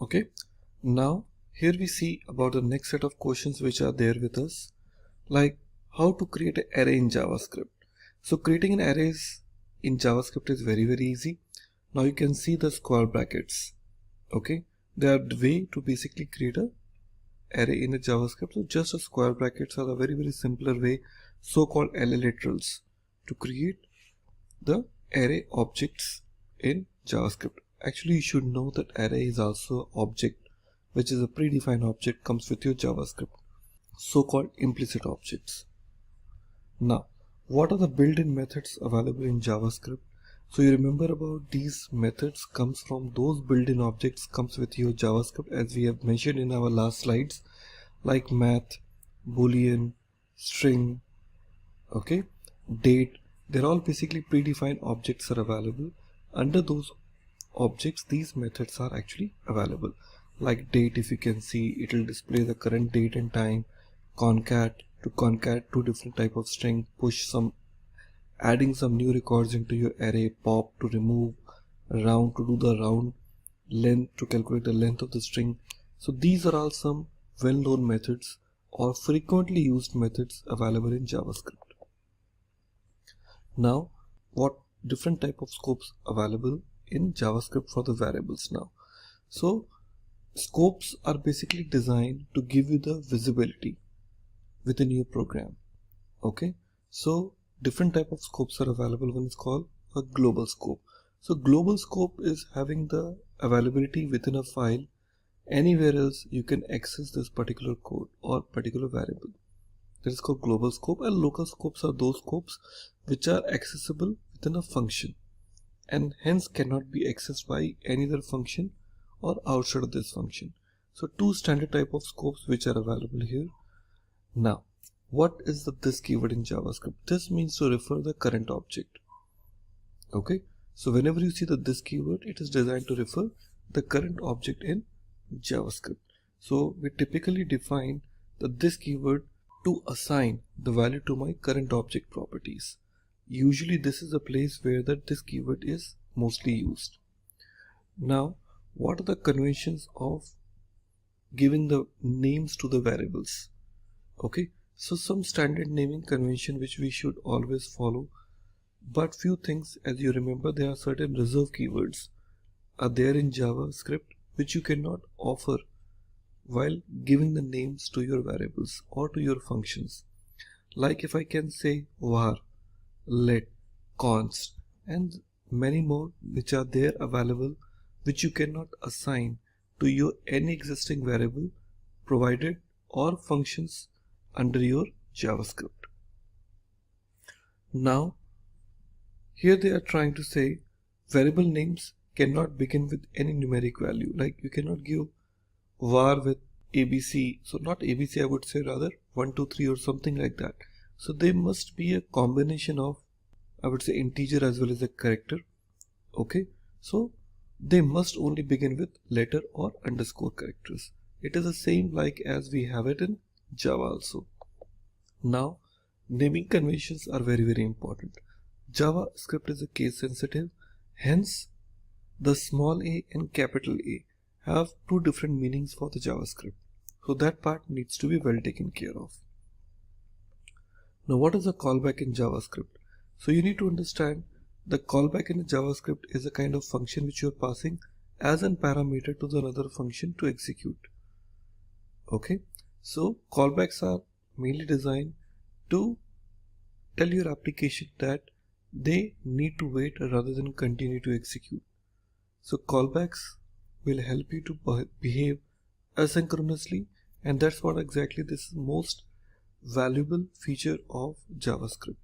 Okay, now here we see about the next set of questions which are there with us, like how to create an array in JavaScript. So creating an array in JavaScript is very easy. Now you can see the square brackets. Okay, they are the way to basically create a array in a JavaScript. So just a square brackets are a very simpler way, so-called literals, to create the array objects in JavaScript. Actually, you should know that array is also object, which is a predefined object comes with your JavaScript, so-called implicit objects. Now, what are the built-in methods available in JavaScript? So you remember about these methods comes from those built-in objects comes with your JavaScript, as we have mentioned in our last slides, like math, boolean, string, okay, date. They're all basically predefined objects are available. Under those objects, these methods are actually available. Like date, if you can see, it will display the current date and time. Concat, to concat two different type of string. Push, some adding some new records into your array. Pop, to remove. Round, to do the round. Length, to calculate the length of the string. So these are all some well-known methods or frequently used methods available in JavaScript. Now, what different type of scopes available in JavaScript for the variables now? So scopes are basically designed to give you the visibility within your program. Okay, so different type of scopes are available. One is called a global scope. So global scope is having the availability within a file. Anywhere else you can access this particular code or particular variable. That is called global scope, and local scopes are those scopes which are accessible within a function and hence cannot be accessed by any other function or outside of this function. So two standard type of scopes which are available here. Now, what is this keyword in JavaScript? This means to refer the current object. Okay, so whenever you see this keyword, it is designed to refer the current object in JavaScript. So we typically define this keyword to assign the value to my current object properties. Usually this is a place where this keyword is mostly used. Now, what are the conventions of giving the names to the variables? Okay, so some standard naming convention which we should always follow, but few things, as you remember, there are certain reserved keywords are there in JavaScript which you cannot offer while giving the names to your variables or to your functions. Like if I can say var, let, const, and many more which are there available, which you cannot assign to your any existing variable provided or functions under your JavaScript. Now, here they are trying to say variable names cannot begin with any numeric value. Like you cannot give var with ABC, so not ABC, I would say rather 1, 2, 3 or something like that. So they must be a combination of, I would say, integer as well as a character. Okay, so they must only begin with letter or underscore characters. It is the same like as we have it in Java also. Now, naming conventions are very important. JavaScript is a case sensitive, hence the small a and capital A have two different meanings for the JavaScript. So that part needs to be well taken care of. Now what is a callback in JavaScript? So you need to understand the callback in JavaScript is a kind of function which you are passing as a parameter to the another function to execute. Okay, so callbacks are mainly designed to tell your application that they need to wait rather than continue to execute. So callbacks will help you to behave asynchronously, and that's what exactly this most valuable feature of JavaScript.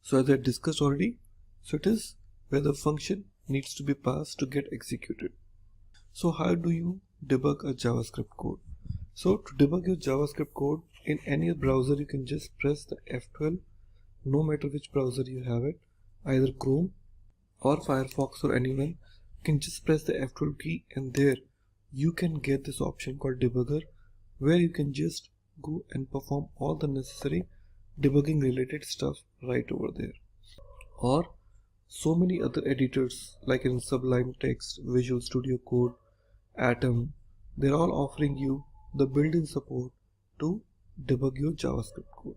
So as I discussed already, so it is where the function needs to be passed to get executed. So how do you debug a JavaScript code? So to debug your JavaScript code in any browser, you can just press the F12, no matter which browser you have it, either Chrome or Firefox or anyone. You can just press the F12 key and there you can get this option called debugger, where you can just go and perform all the necessary debugging related stuff right over there. Or so many other editors like in Sublime Text, Visual Studio Code, Atom, they're all offering you the built-in support to debug your JavaScript code.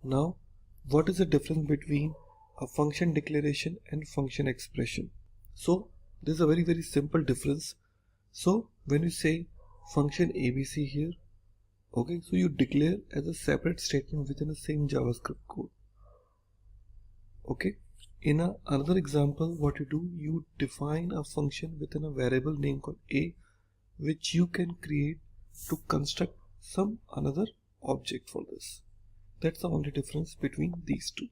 Now, what is the difference between a function declaration and function expression? So there's a very simple difference. So when you say function ABC here, okay, so you declare as a separate statement within the same JavaScript code. Okay, in another example, what you do, you define a function within a variable name called a, which you can create to construct some another object for this. That's the only difference between these two.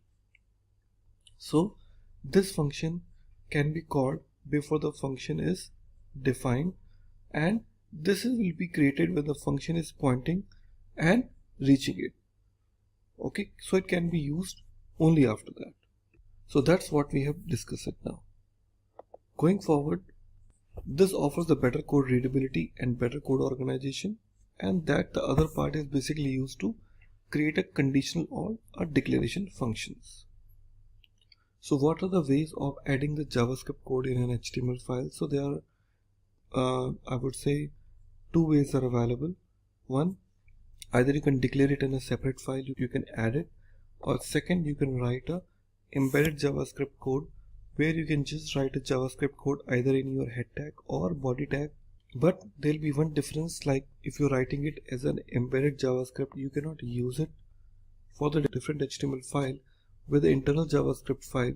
So this function can be called before the function is defined, and this will be created when the function is pointing and reaching it. Okay, so it can be used only after that. So that's what we have discussed it now. Going forward, this offers the better code readability and better code organization, and that the other part is basically used to create a conditional or a declaration functions. So what are the ways of adding the JavaScript code in an HTML file? So there are, I would say, two ways are available. One, either you can declare it in a separate file, you can add it, or second, you can write a embedded JavaScript code where you can just write a JavaScript code either in your head tag or body tag. But there'll be one difference, like if you're writing it as an embedded JavaScript, you cannot use it for the different HTML file, where the internal JavaScript file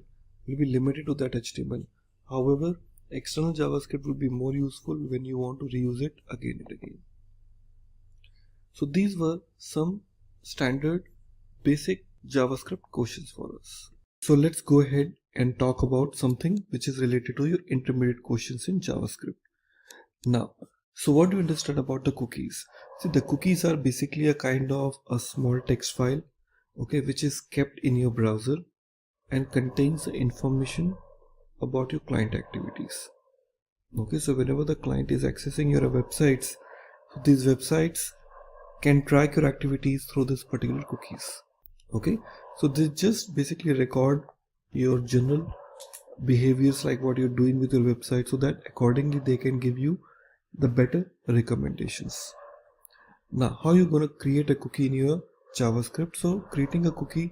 will be limited to that HTML. However, external JavaScript will be more useful when you want to reuse it again and again. So these were some standard basic JavaScript questions for us. So let's go ahead and talk about something which is related to your intermediate questions in JavaScript. Now, so what do you understand about the cookies? See, the cookies are basically a kind of a small text file, okay, which is kept in your browser and contains the information about your client activities. Okay, so whenever the client is accessing your websites, these websites can track your activities through this particular cookies. Okay, so they just basically record your general behaviors, like what you're doing with your website, so that accordingly they can give you the better recommendations. Now, how you're going to create a cookie in your JavaScript? So creating a cookie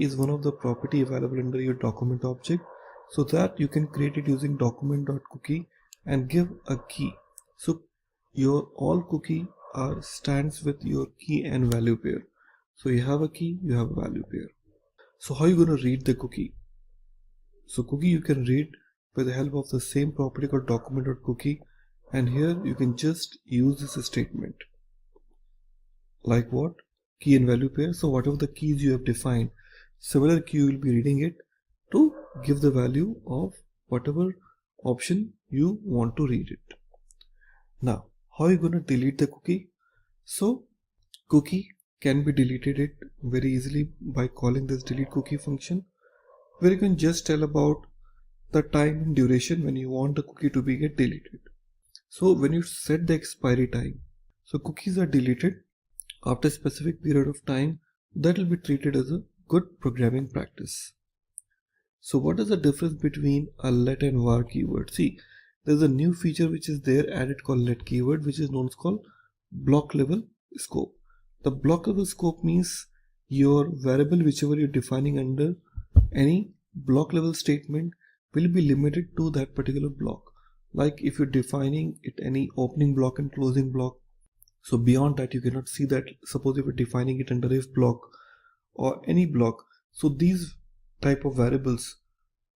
is one of the property available under your document object, so that you can create it using document.cookie and give a key. So your all cookie stands with your key and value pair. So you have a key, you have a value pair. So how are you going to read the cookie? So cookie you can read by the help of the same property called document.cookie, and here you can just use this statement. Like what? Key and value pair. So whatever the keys you have defined, similar key you will be reading it to give the value of whatever option you want to read it. Now, how are you going to delete the cookie? So cookie can be deleted it very easily by calling this delete cookie function, where you can just tell about the time and duration when you want the cookie to be get deleted. So when you set the expiry time, so cookies are deleted after a specific period of time, that will be treated as a good programming practice. So what is the difference between a let and var keyword? See, there's a new feature which is there added called let keyword, which is known as called block level scope. The block level scope means your variable whichever you're defining under any block level statement will be limited to that particular block. Like if you're defining it any opening block and closing block, so beyond that you cannot see that. Suppose if you're defining it under if block or any block, so these type of variables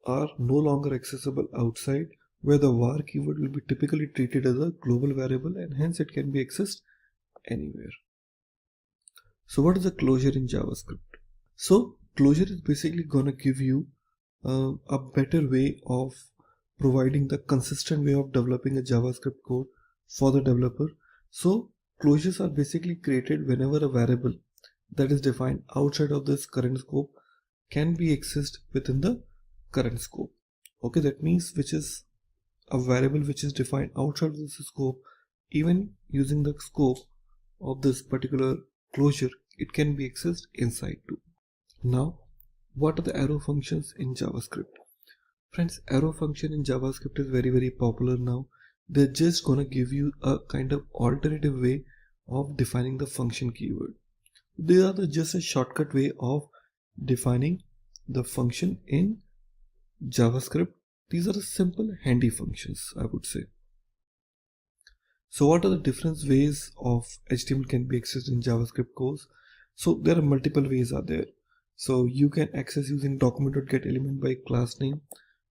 are no longer accessible outside, where the var keyword will be typically treated as a global variable and hence it can be accessed anywhere. So what is a closure in JavaScript? So closure is basically gonna give you a better way of providing the consistent way of developing a JavaScript code for the developer. So closures are basically created whenever a variable that is defined outside of this current scope can be accessed within the current scope. Okay, that means which is a variable which is defined outside of this scope, even using the scope of this particular closure, it can be accessed inside too. Now, what are the arrow functions in JavaScript? Friends, arrow function in JavaScript is very popular now. They're just gonna give you a kind of alternative way of defining the function keyword. They are just a shortcut way of defining the function in JavaScript. These are the simple handy functions, I would say. So what are the different ways of HTML can be accessed in JavaScript codes? So there are multiple ways are there. So you can access using document.getElement by class name.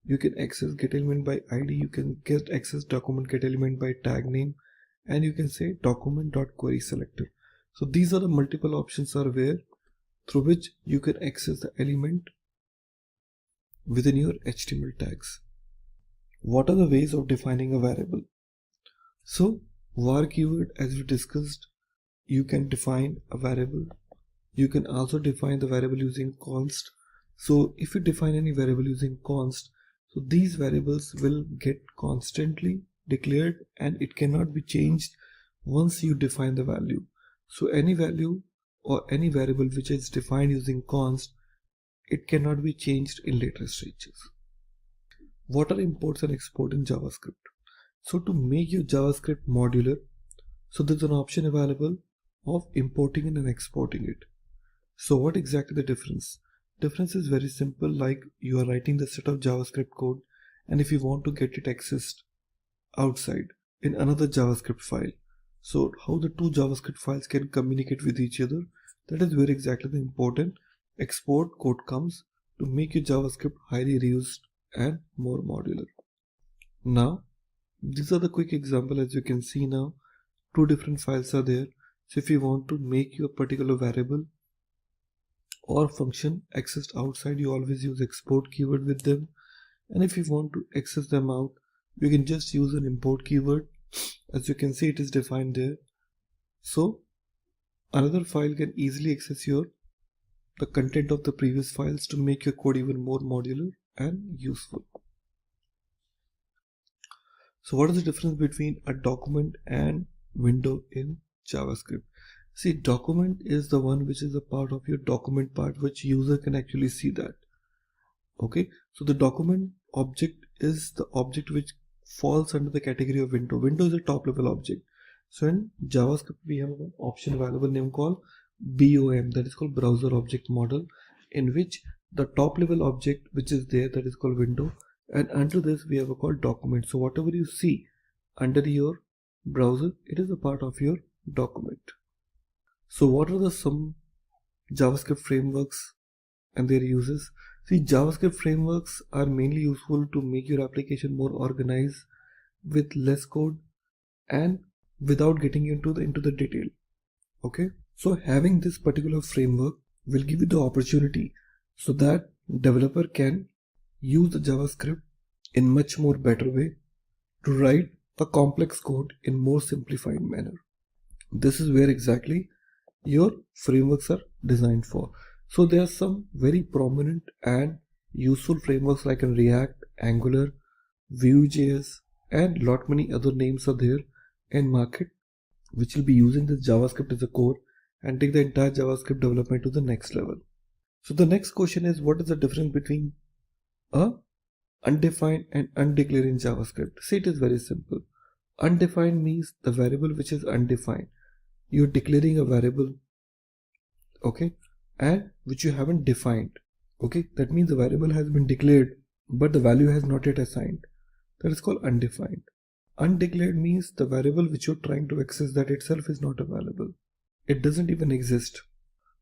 You can access getElement by ID. You can get access document getElement by tag name, and you can say document.querySelector. So these are the multiple options are where through which you can access the element within your HTML tags. What are the ways of defining a variable? So var keyword, as we discussed, you can define a variable. You can also define the variable using const. So if you define any variable using const, so these variables will get constantly declared and it cannot be changed once you define the value. So any value or any variable which is defined using const, it cannot be changed in later stages. What are imports and exports in JavaScript? So to make your JavaScript modular, so there's an option available of importing and exporting it. So what exactly the difference? Difference is very simple, like you are writing the set of JavaScript code, and if you want to get it accessed outside in another JavaScript file, so how the two JavaScript files can communicate with each other, that is where exactly the important export code comes to make your JavaScript highly reused and more modular. Now, these are the quick example. As you can see now, two different files are there. So if you want to make your particular variable or function accessed outside, you always use export keyword with them, and if you want to access them out, you can just use an import keyword. As you can see, it is defined there. So another file can easily access the content of the previous files to make your code even more modular and useful. So what is the difference between a document and window in JavaScript? See, document is the one which is a part of your document part, which user can actually see that. Okay, so the document object is the object which falls under the category of window. Window is a top level object. So in JavaScript we have an option available name called BOM, that is called browser object model, in which the top level object which is there, that is called window, and under this we have a called document. So whatever you see under your browser, it is a part of your document. So what are the some JavaScript frameworks and their uses? See, JavaScript frameworks are mainly useful to make your application more organized with less code and without getting into the detail. Okay, so having this particular framework will give you the opportunity so that developer can use the JavaScript in much more better way to write a complex code in more simplified manner. This is where exactly your frameworks are designed for. So there are some very prominent and useful frameworks like in React, Angular, Vue.js, and lot many other names are there in market, which will be using this JavaScript as a core and take the entire JavaScript development to the next level. So the next question is, what is the difference between a undefined and undeclared in JavaScript? See, it is very simple. Undefined means the variable which is undefined. You're declaring a variable, okay, and which you haven't defined. Okay, that means the variable has been declared, but the value has not yet assigned. That is called undefined. Undeclared means the variable which you're trying to access, that itself is not available. It doesn't even exist.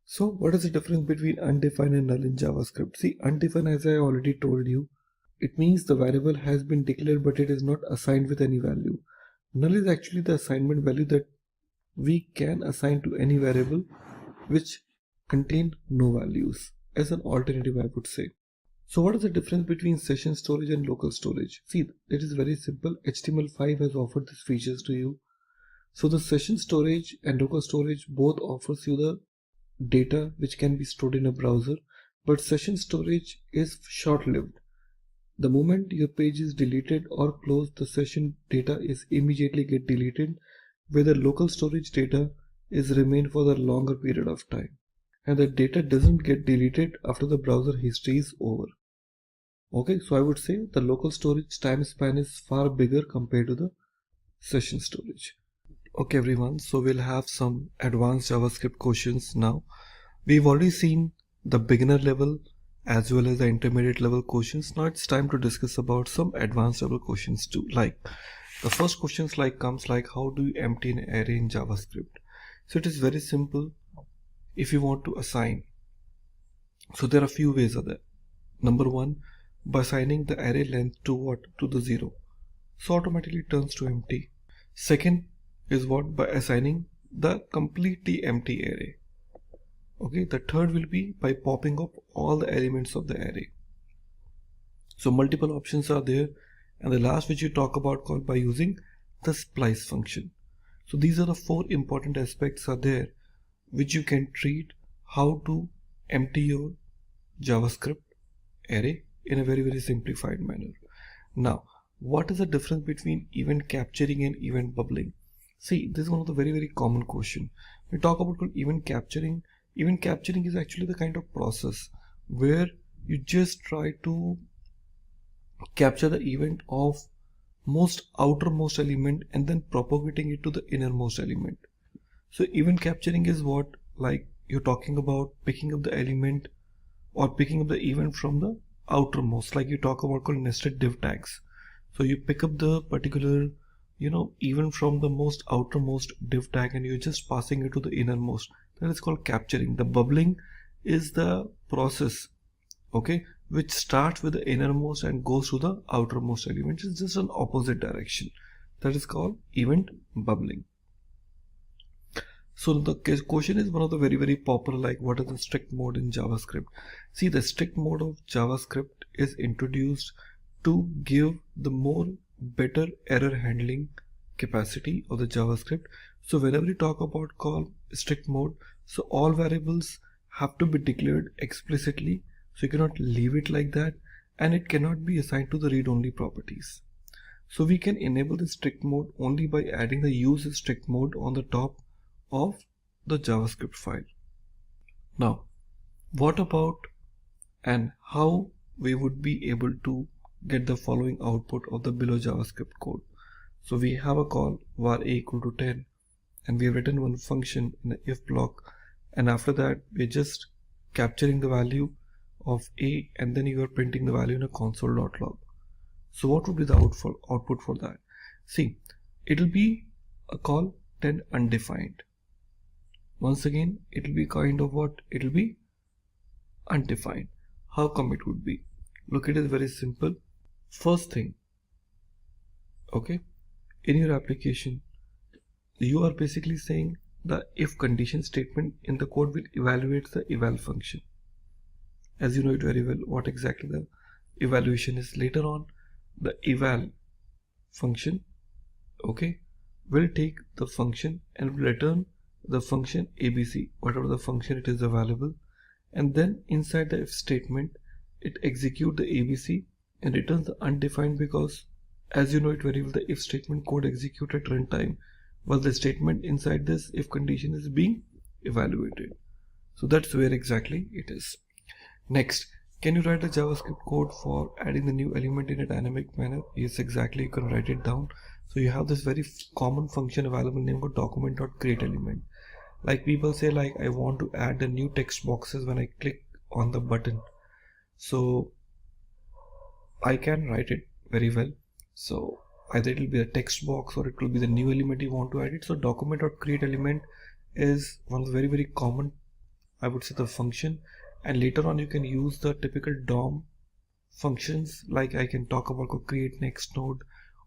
So what is the difference between undefined and null in JavaScript? See, undefined, as I already told you, it means the variable has been declared but it is not assigned with any value. Null is actually the assignment value that we can assign to any variable which contain no values, as an alternative I would say. So what is the difference between session storage and local storage? See, it is very simple. HTML5 has offered these features to you. So the session storage and local storage both offers you the data which can be stored in a browser, but session storage is short-lived. The moment your page is deleted or closed, the session data is immediately get deleted, where the local storage data is remain for the longer period of time, and the data doesn't get deleted after the browser history is over. Okay, so I would say the local storage time span is far bigger compared to the session storage. Okay everyone, so we'll have some advanced JavaScript questions now. We've already seen the beginner level as well as the intermediate level questions. Now it's time to discuss about some advanced level questions too. Like the first questions comes like, how do you empty an array in JavaScript? So it is very simple. If you want to assign, so there are a few ways of that. Number one, by assigning the array length to what? To the 0. So automatically it turns to empty. Second is what? By assigning the completely empty array. Okay, the third will be by popping up all the elements of the array. So multiple options are there, and the last which you talk about called by using the splice function. So these are the 4 important aspects are there which you can treat how to empty your JavaScript array in a very simplified manner. Now, what is the difference between event capturing and event bubbling? See, this is one of the very common question. We talk about event capturing. Event capturing is actually the kind of process where you just try to capture the event of most outermost element and then propagating it to the innermost element. So event capturing is what, like you're talking about picking up the element or picking up the event from the outermost, like you talk about called nested div tags. So you pick up the particular event from the most outermost div tag and you're just passing it to the innermost. That is called capturing. The bubbling is the process, okay, which starts with the innermost and goes to the outermost element. It's just an opposite direction. That is called event bubbling. So the question is one of the very popular, like what is the strict mode in JavaScript? See, the strict mode of JavaScript is introduced to give the more better error handling capacity of the JavaScript. So whenever you talk about call strict mode, so all variables have to be declared explicitly. So you cannot leave it like that, and it cannot be assigned to the read-only properties. So we can enable the strict mode only by adding the use strict mode on the top of the JavaScript file. Now, what about and how we would be able to get the following output of the below JavaScript code? So we have a call var a equal to 10, and we have written one function in the if block, and after that we're just capturing the value of a, and then you are printing the value in a console.log. So what would be the output for that? See, it will be a call 10 undefined. Once again, it will be kind of what? It will be undefined. How come it would be? Look, it is very simple. First thing, okay, in your application, you are basically saying the if condition statement in the code will evaluate the eval function. As you know it very well what exactly the evaluation is. Later on, the eval function, okay, will take the function and return the function ABC, whatever the function it is available, and then inside the if statement it executes the ABC and returns the undefined, because as you know it very well, the if statement code executes at runtime while the statement inside this if condition is being evaluated. So that's where exactly it is. Next, can you write the JavaScript code for adding the new element in a dynamic manner? Yes, exactly, you can write it down. So you have this very common function available named called document.createElement. Like people say like I want to add the new text boxes when I click on the button. So I can write it very well. So either it will be a text box or it will be the new element you want to add it. So document.createElement is one of the very common, I would say, the function, and later on you can use the typical DOM functions, like I can talk about create next node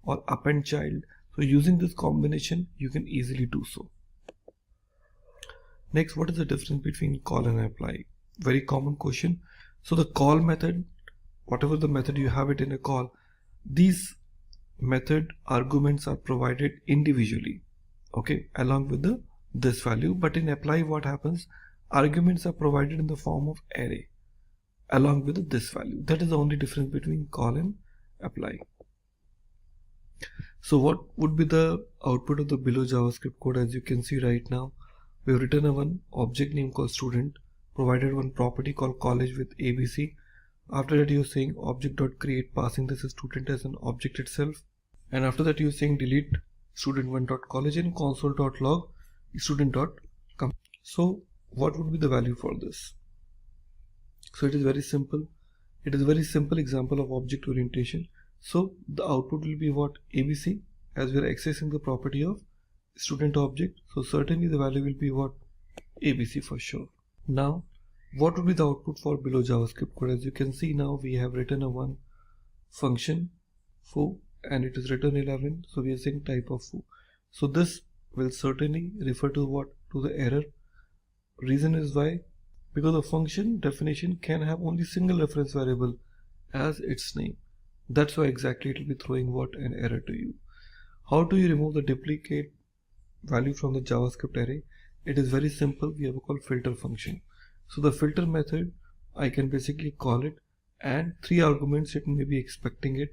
or append child. So using this combination you can easily do so. Next, what is the difference between call and apply? Very common question. So the call method, whatever the method you have it in a call, these method arguments are provided individually, okay, along with this value. But in apply what happens, arguments are provided in the form of array along with this value. That is the only difference between call and apply. So what would be the output of the below JavaScript code? As you can see right now, we have written one object name called student, provided one property called college with ABC. After that you're saying object.create, passing this student as an object itself, and after that you're saying delete student1.college and console.log student.come. So what would be the value for this? So it is very simple. It is a very simple example of object orientation. So the output will be what? ABC, as we are accessing the property of student object. So certainly the value will be what? ABC for sure. Now what would be the output for below JavaScript code? As you can see now we have written a one function foo and it is return 11. So we are saying type of foo. So this will certainly refer to what? To the error. Reason is why? Because the function definition can have only single reference variable as its name. That's why exactly it will be throwing what? An error to you. How do you remove the duplicate value from the JavaScript array? It is very simple. We have a called filter function. So the filter method, I can basically call it, and three arguments it may be expecting it: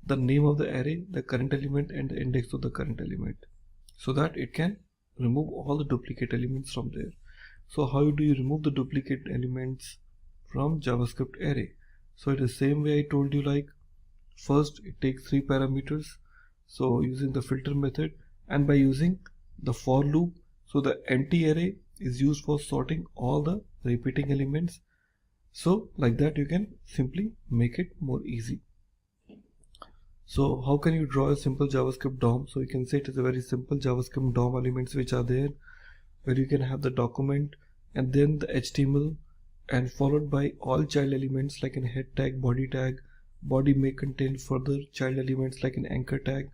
the name of the array, the current element, and the index of the current element, so that it can remove all the duplicate elements from there. So how do you remove the duplicate elements from JavaScript array? So it is the same way I told you, like first it takes three parameters. So using the filter method and by using the for loop, so the empty array is used for sorting all the repeating elements. So like that you can simply make it more easy. So how can you draw a simple JavaScript DOM? So you can say it is a very simple JavaScript DOM elements which are there, where you can have the document and then the HTML and followed by all child elements like an head tag, body tag. Body may contain further child elements like an anchor tag.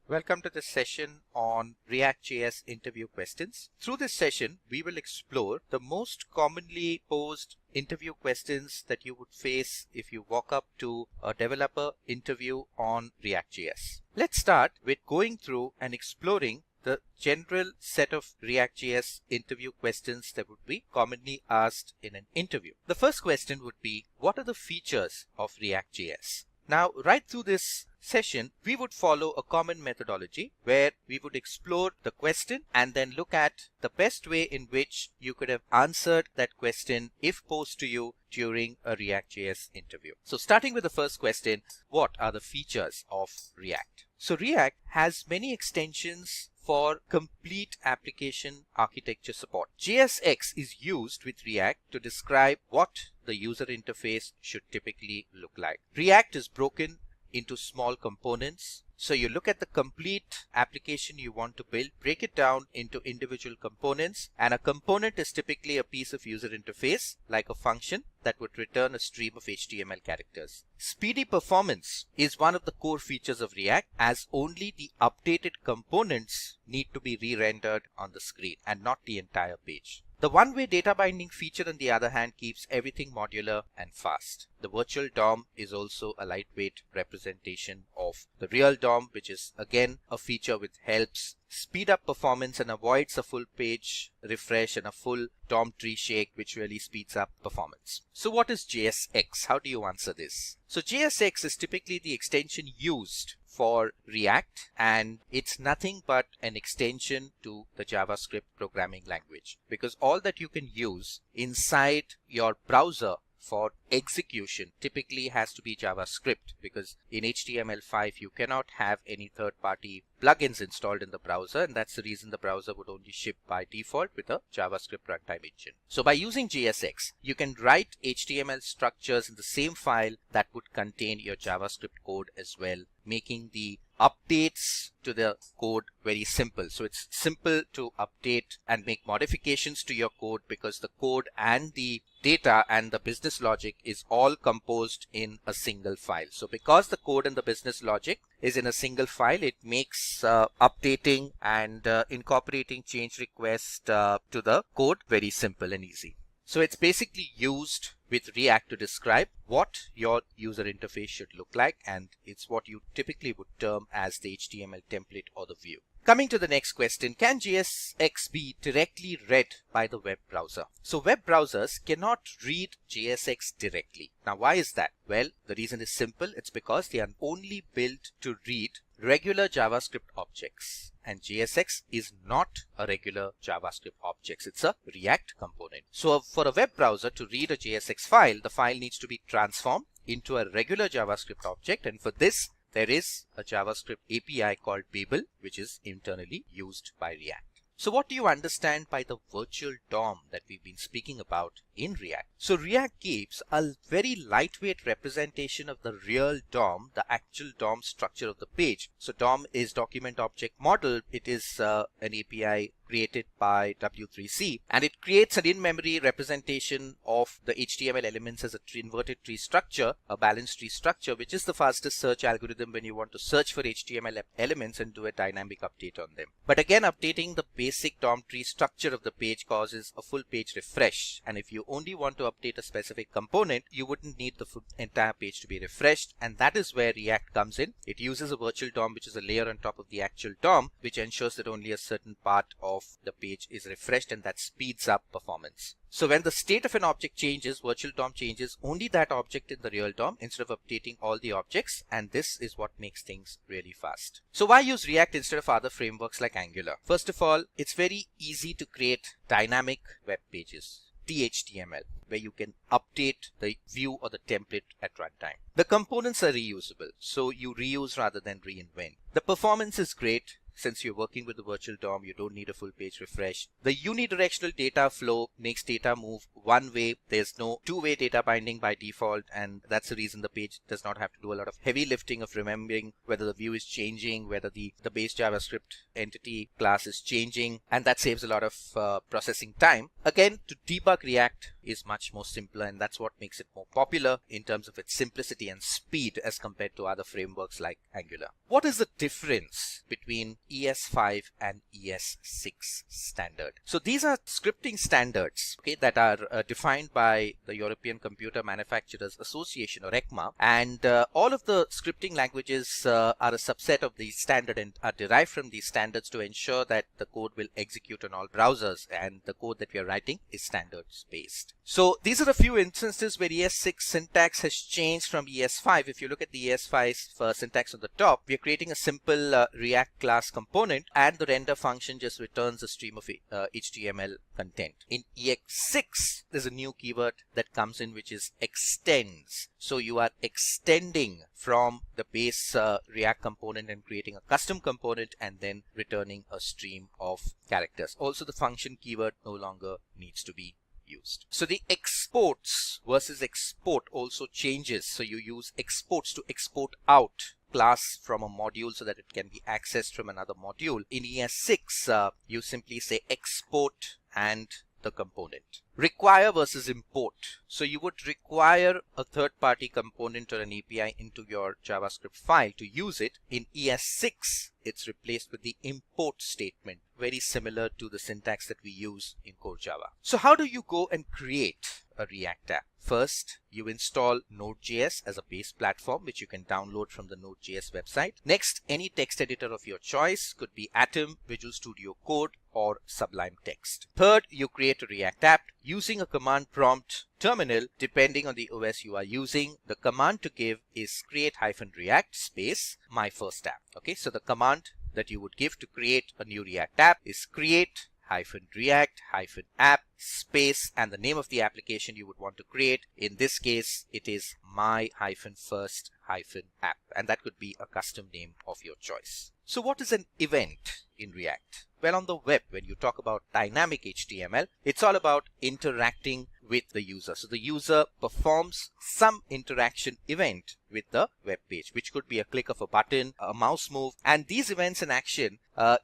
Welcome to this session on React.js interview questions. Through this session, we will explore the most commonly posed interview questions that you would face if you walk up to a developer interview on React.js. Let's start with going through and exploring the general set of React.js interview questions that would be commonly asked in an interview. The first question would be, what are the features of React.js? Now, right through this session, we would follow a common methodology where we would explore the question and then look at the best way in which you could have answered that question if posed to you during a React.js interview. So starting with the first question, what are the features of React? So React has many extensions for complete application architecture support. JSX is used with React to describe what the user interface should typically look like. React is broken into small components. So you look at the complete application you want to build, break it down into individual components, and a component is typically a piece of user interface like a function that would return a stream of HTML characters. Speedy performance is one of the core features of React, as only the updated components need to be re-rendered on the screen and not the entire page. The one-way data binding feature, on the other hand, keeps everything modular and fast. The virtual DOM is also a lightweight representation of the real DOM, which is again a feature which helps speed up performance and avoids a full page refresh and a full DOM tree shake, which really speeds up performance. So what is JSX? How do you answer this? So JSX is typically the extension used for React, and it's nothing but an extension to the JavaScript programming language, because all that you can use inside your browser for execution typically has to be JavaScript, because in HTML5 you cannot have any third-party plugins installed in the browser, and that's the reason the browser would only ship by default with a JavaScript runtime engine. So by using JSX, you can write HTML structures in the same file that would contain your JavaScript code as well, making the updates to the code very simple. So it's simple to update and make modifications to your code, because the code and the data and the business logic is all composed in a single file. So because the code and the business logic is in a single file, it makes updating and incorporating change requests to the code very simple and easy. So it's basically used with React to describe what your user interface should look like, and it's what you typically would term as the HTML template or the view. Coming to the next question, can JSX be directly read by the web browser? So web browsers cannot read JSX directly. Now why is that? Well, the reason is simple. It's because they are only built to read regular JavaScript objects, and JSX is not a regular JavaScript object. It's a React component. So for a web browser to read a JSX file, the file needs to be transformed into a regular JavaScript object, and for this there is a JavaScript API called Babel, which is internally used by React. So what do you understand by the virtual DOM that we've been speaking about in React? So React gives a very lightweight representation of the real DOM, the actual DOM structure of the page. So DOM is Document Object Model. It is an API created by W3C, and it creates an in-memory representation of the HTML elements as a inverted tree structure, a balanced tree structure, which is the fastest search algorithm when you want to search for HTML elements and do a dynamic update on them. But again, updating the basic DOM tree structure of the page causes a full page refresh, and if you only want to update a specific component, you wouldn't need the entire page to be refreshed, and that is where React comes in. It uses a virtual DOM, which is a layer on top of the actual DOM, which ensures that only a certain part of the page is refreshed, and that speeds up performance. So when the state of an object changes, virtual DOM changes only that object in the real DOM instead of updating all the objects, and this is what makes things really fast. So why use React instead of other frameworks like Angular? First of all, it's very easy to create dynamic web pages, DHTML, where you can update the view or the template at runtime. The components are reusable, so you reuse rather than reinvent. The performance is great. Since you're working with the virtual DOM, you don't need a full page refresh. The unidirectional data flow makes data move one way. There's no two-way data binding by default, and that's the reason the page does not have to do a lot of heavy lifting of remembering whether the view is changing, whether the base JavaScript entity class is changing, and that saves a lot of processing time. Again, to debug React is much more simpler, and that's what makes it more popular in terms of its simplicity and speed as compared to other frameworks like Angular. What is the difference between ES5 and ES6 standard? So these are scripting standards, okay, that are defined by the European Computer Manufacturers Association, or ECMA, and all of the scripting languages are a subset of the standard and are derived from these standards to ensure that the code will execute on all browsers, and the code that we are writing is standards based. So these are a few instances where ES6 syntax has changed from ES5. If you look at the ES5 syntax on the top, we are creating a simple React class component, and the render function just returns a stream of HTML content. In ES6, there's a new keyword that comes in, which is extends. So you are extending from the base React component and creating a custom component and then returning a stream of characters. Also, the function keyword no longer needs to be used. So the exports versus export also changes. So you use exports to export out class from a module so that it can be accessed from another module. In ES6, you simply say export and the component. Require versus import. So you would require a third-party component or an API into your JavaScript file to use it. In ES6, it's replaced with the import statement, very similar to the syntax that we use in core Java. So how do you go and create a React app? First, you install Node.js as a base platform, which you can download from the Node.js website. Next, any text editor of your choice, could be Atom, Visual Studio Code, or Sublime Text. Third, you create a React app using a command prompt terminal. Depending on the OS you are using, the command to give is create-react space my first app. Okay, so the command that you would give to create a new React app is create-react-app space and the name of the application you would want to create. In this case, it is my-first-app, and that could be a custom name of your choice. So what is an event in React? Well, on the web, when you talk about dynamic HTML, it's all about interacting with the user. So the user performs some interaction event with the web page, which could be a click of a button, a mouse move, and these events in action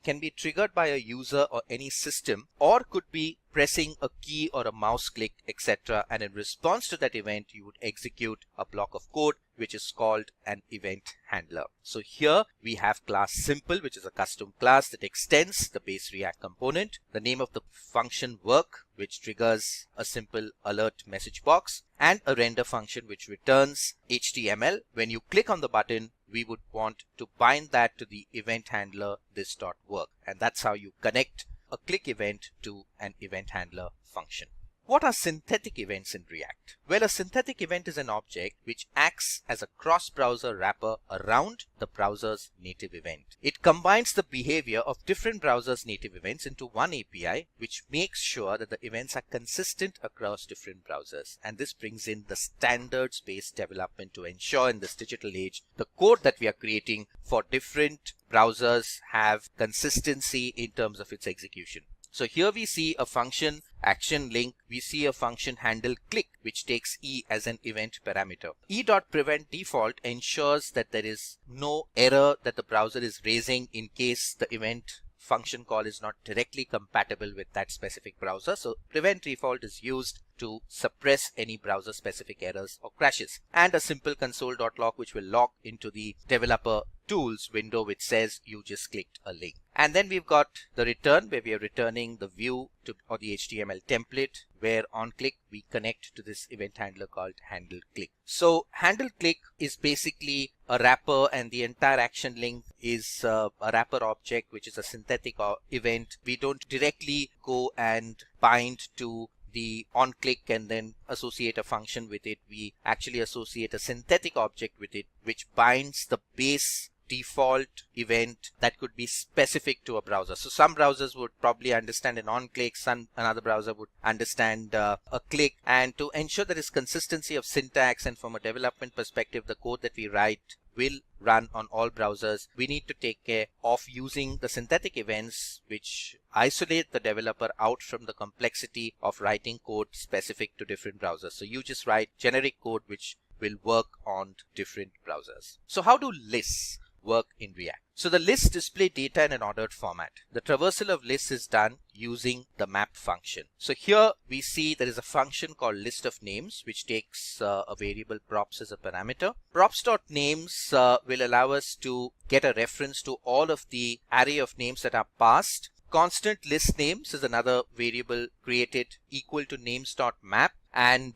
can be triggered by a user or any system, or could be pressing a key or a mouse click, etc. And in response to that event, you would execute a block of code, which is called an event handler. So here we have class simple, which is a custom class that extends the base React component, the name of the function work, which triggers a simple alert message box, and a render function which returns HTML. When you click on the button, we would want to bind that to the event handler this.work, and that's how you connect a click event to an event handler function. What are synthetic events in React? Well, a synthetic event is an object which acts as a cross-browser wrapper around the browser's native event. It combines the behavior of different browsers' native events into one API, which makes sure that the events are consistent across different browsers. And this brings in the standards-based development to ensure in this digital age, the code that we are creating for different browsers have consistency in terms of its execution. So here we see a function action link, we see a function handle click, which takes E as an event parameter. E.prevent default ensures that there is no error that the browser is raising in case the event function call is not directly compatible with that specific browser. So prevent default is used to suppress any browser specific errors or crashes, and a simple console.log which will log into the developer tools window which says you just clicked a link. And then we've got the return, where we are returning the view to or the HTML template, where on click we connect to this event handler called handle click. So handle click is basically a wrapper, and the entire action link is a wrapper object which is a synthetic event. We don't directly go and bind to the on click and then associate a function with it. We actually associate a synthetic object with it, which binds the base default event that could be specific to a browser. So some browsers would probably understand an on click, another browser would understand a click, and to ensure there is consistency of syntax and from a development perspective, the code that we write will run on all browsers, we need to take care of using the synthetic events which isolate the developer out from the complexity of writing code specific to different browsers. So you just write generic code which will work on different browsers. So how do lists work in React? So the lists display data in an ordered format. The traversal of lists is done using the map function. So here we see there is a function called list of names which takes a variable props as a parameter. Props.names will allow us to get a reference to all of the array of names that are passed. Constant list names is another variable created equal to names.map, and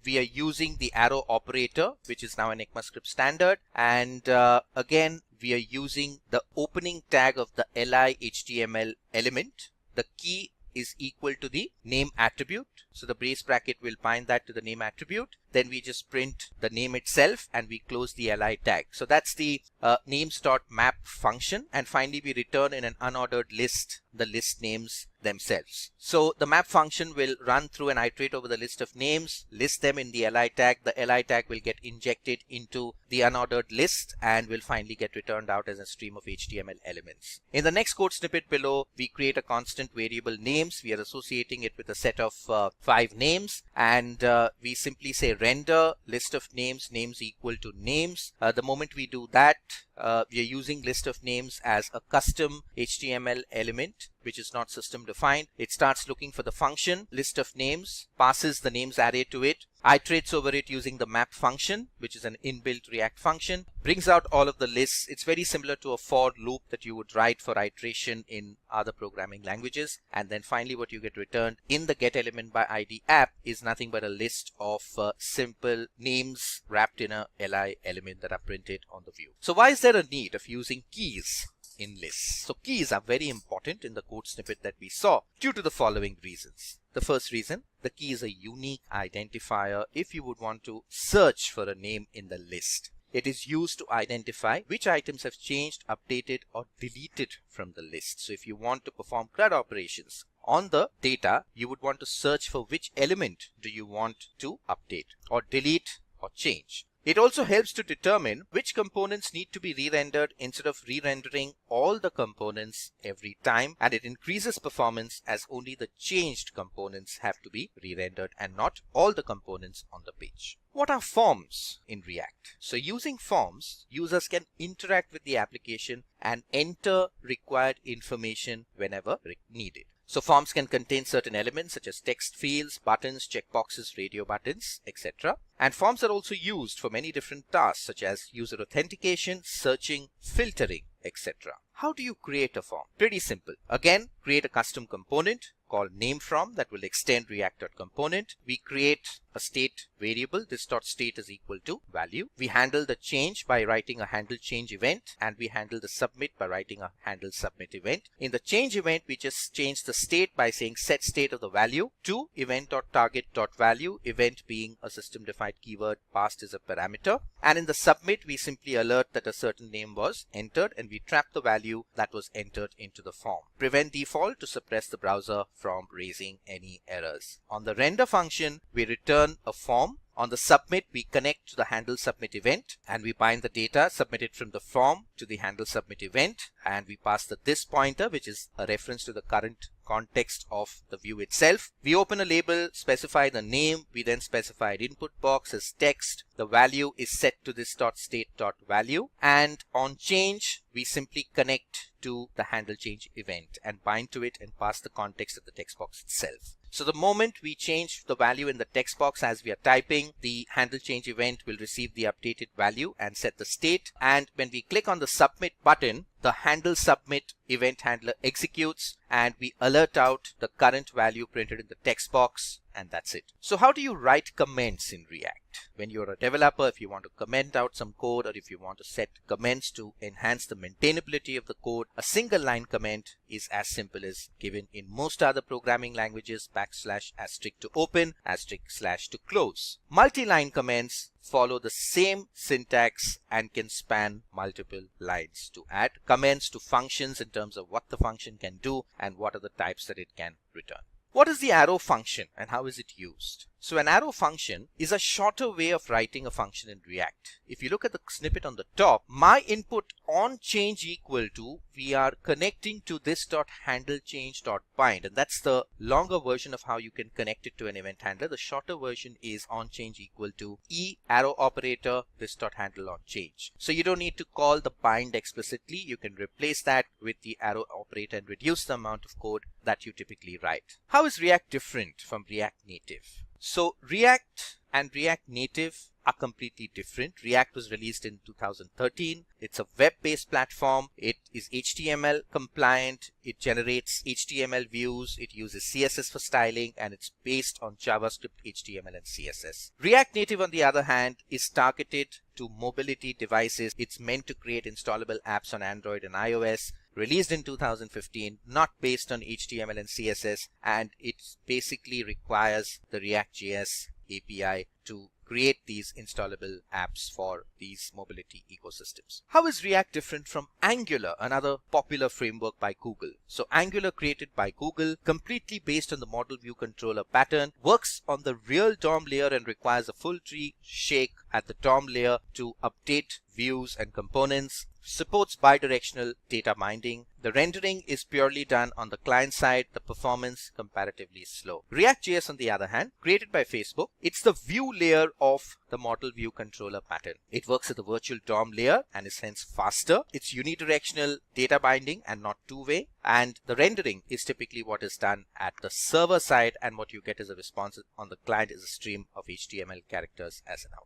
we are using the arrow operator, which is now an ECMAScript standard, and again we are using the opening tag of the li HTML element. The key is equal to the name attribute, so the brace bracket will bind that to the name attribute. Then we just print the name itself and we close the li tag. So that's the names.map function, and finally we return in an unordered list the list names themselves. So the map function will run through and iterate over the list of names, list them in the li tag. The li tag will get injected into the unordered list and will finally get returned out as a stream of HTML elements. In the next code snippet below, we create a constant variable names. We are associating it with a set of 5 names, and we simply say render list of names, names equal to names. The moment we do that, we are using list of names as a custom HTML element which is not system defined. It starts looking for the function, list of names, passes the names array to it, iterates over it using the map function, which is an inbuilt React function, brings out all of the lists. It's very similar to a for loop that you would write for iteration in other programming languages. And then finally what you get returned in the getElementById app is nothing but a list of simple names wrapped in a li element that are printed on the view. So why is there a need of using keys in lists? So keys are very important in the code snippet that we saw due to the following reasons. The first reason, the key is a unique identifier if you would want to search for a name in the list. It is used to identify which items have changed, updated, or deleted from the list. So if you want to perform CRUD operations on the data, you would want to search for which element do you want to update or delete or change. It also helps to determine which components need to be re-rendered instead of re-rendering all the components every time, and it increases performance as only the changed components have to be re-rendered and not all the components on the page. What are forms in React? So using forms, users can interact with the application and enter required information whenever needed. So forms can contain certain elements such as text fields, buttons, checkboxes, radio buttons, etc. And forms are also used for many different tasks such as user authentication, searching, filtering, etc. How do you create a form? Pretty simple. Again, create a custom component called nameFrom that will extend React.component. We create a state variable. This .state is equal to value. We handle the change by writing a handle change event, and we handle the submit by writing a handle submit event. In the change event, we just change the state by saying set state of the value to event.target.value, event being a system defined keyword passed as a parameter. And in the submit, we simply alert that a certain name was entered, and we trap the value that was entered into the form. Prevent default to suppress the browser from raising any errors. On the render function, we return a form. On the submit, we connect to the handle submit event and we bind the data submitted from the form to the handle submit event, and we pass the this pointer, which is a reference to the current context of the view itself. We open a label, specify the name, we then specify an input box as text. The value is set to this .state.value, and on change, we simply connect to the handle change event and bind to it and pass the context of the text box itself. So the moment we change the value in the text box as we are typing, the handle change event will receive the updated value and set the state. And when we click on the submit button, the handle submit event handler executes and we alert out the current value printed in the text box, and that's it. So how do you write comments in React? When you're a developer, if you want to comment out some code or if you want to set comments to enhance the maintainability of the code, a single line comment is as simple as given in most other programming languages: \* to open, * to close. Multi-line comments follow the same syntax and can span multiple lines to add comments to functions in terms of what the function can do and what are the types that it can return. What is the arrow function and how is it used? So an arrow function is a shorter way of writing a function in React. If you look at the snippet on the top, my input on change equal to, we are connecting to this .handleChange.bind, and that's the longer version of how you can connect it to an event handler. The shorter version is on change equal to e arrow operator this .handle on change. So you don't need to call the bind explicitly. You can replace that with the arrow operator and reduce the amount of code that you typically write. How is React different from React Native? So React and React Native are completely different. React was released in 2013. It's a web-based platform. It is HTML compliant. It generates HTML views. It uses CSS for styling, and it's based on JavaScript, HTML, and CSS. React Native, on the other hand, is targeted to mobility devices. It's meant to create installable apps on Android and iOS. Released in 2015, not based on HTML and CSS, and it basically requires the React.js API to create these installable apps for these mobility ecosystems. How is React different from Angular, another popular framework by Google? So Angular, created by Google, completely based on the model view controller pattern, works on the real DOM layer and requires a full tree shake at the DOM layer to update views and components. supports bidirectional data binding. The rendering is purely done on the client side, the performance comparatively slow. React.js, on the other hand, created by Facebook, it's the view layer of the model view controller pattern. It works at the virtual DOM layer and is hence faster. It's unidirectional data binding and not two-way. And the rendering is typically what is done at the server side, and what you get as a response on the client is a stream of HTML characters as an output.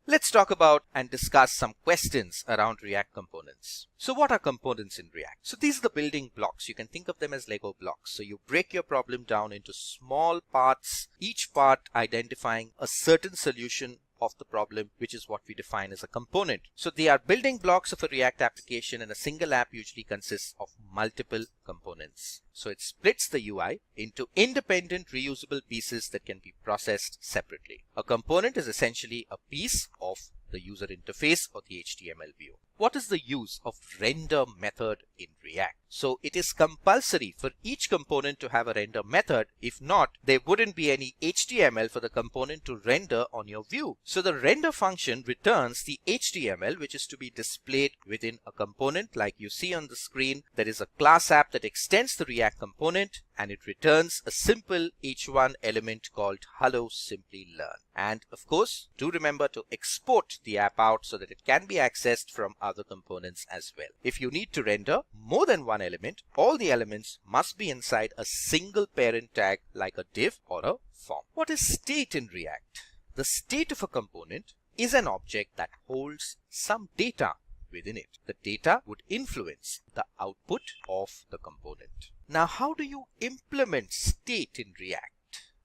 Let's talk about and discuss some questions around React components. So what are components in React? So these are the building blocks. You can think of them as Lego blocks. So you break your problem down into small parts, each part identifying a certain solution of the problem, which is what we define as a component. So they are building blocks of a React application, and a single app usually consists of multiple components. So it splits the UI into independent reusable pieces that can be processed separately. A component is essentially a piece of the user interface or the HTML view. What is the use of render method in React? So it is compulsory for each component to have a render method. If not, there wouldn't be any HTML for the component to render on your view. So the render function returns the HTML which is to be displayed within a component. Like you see on the screen, there is a class app that extends the React component, and it returns a simple h1 element called hello Simplilearn. And of course, do remember to export the app out so that it can be accessed from other components as well. If you need to render more than one element, all the elements must be inside a single parent tag like a div or a form. What is state in React? The state of a component is an object that holds some data within it. The data would influence the output of the component. Now, how do you implement state in React?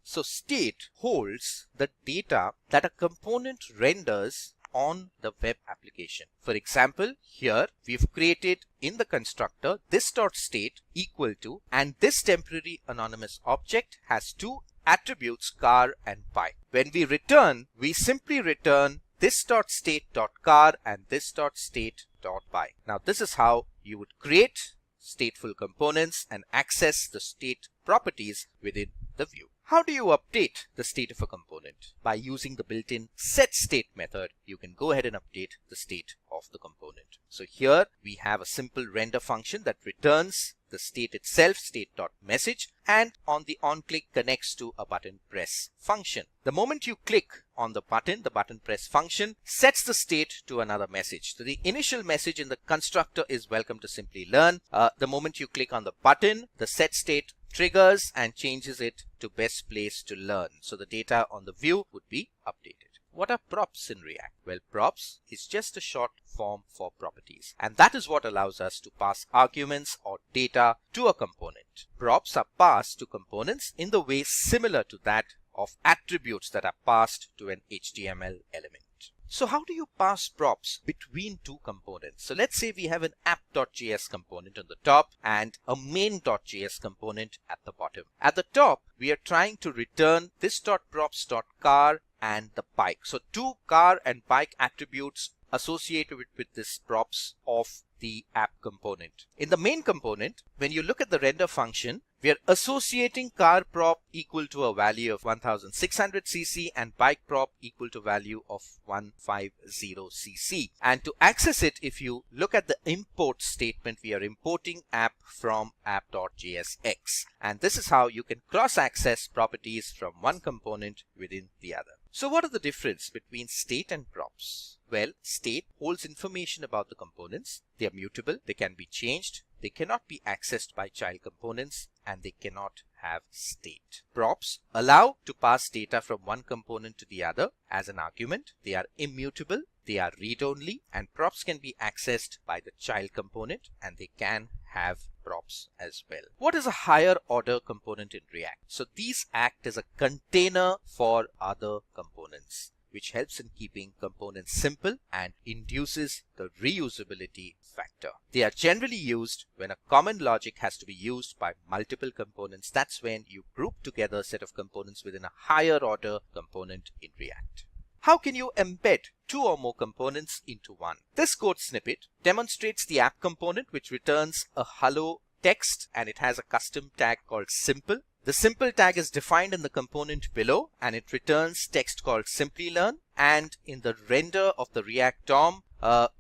So state holds the data that a component renders on the web application. For example, here we've created in the constructor this.state equal to, and this temporary anonymous object has two attributes, car and bike. When we return, we simply return this.state.car and this.state.bike. Now this is how you would create stateful components and access the state properties within the view. How do you update the state of a component? By using the built-in setState method, you can go ahead and update the state of the component. So here we have a simple render function that returns the state itself, state.message, and on the onClick connects to a button press function. The moment you click on the button press function sets the state to another message. So the initial message in the constructor is welcome to Simplilearn. The moment you click on the button, the setState triggers and changes it to best place to learn. So the data on the view would be updated. What are props in React? Well, props is just a short form for properties, and that is what allows us to pass arguments or data to a component. Props are passed to components in the way similar to that of attributes that are passed to an HTML element. So how do you pass props between two components? So let's say we have an app.js component on the top and a main.js component at the bottom. At the top, we are trying to return this.props.car and the bike. So two car and bike attributes associated with this props of the app component. In the main component, when you look at the render function, we are associating car prop equal to a value of 1600 cc and bike prop equal to value of 150 cc. And to access it, if you look at the import statement, we are importing app from app.jsx. And this is how you can cross-access properties from one component within the other. So what are the difference between state and props? Well, state holds information about the components. They are mutable, they can be changed, they cannot be accessed by child components, and they cannot have state. Props allow to pass data from one component to the other as an argument. They are immutable, they are read-only, and props can be accessed by the child component, and they can have props as well. What is a higher order component in React? So these act as a container for other components, which helps in keeping components simple and induces the reusability factor. They are generally used when a common logic has to be used by multiple components. That's when you group together a set of components within a higher order component in React. How can you embed two or more components into one? This code snippet demonstrates the app component, which returns a hello text, and it has a custom tag called simple. The simple tag is defined in the component below, and it returns text called Simplilearn. And in the render of the React DOM,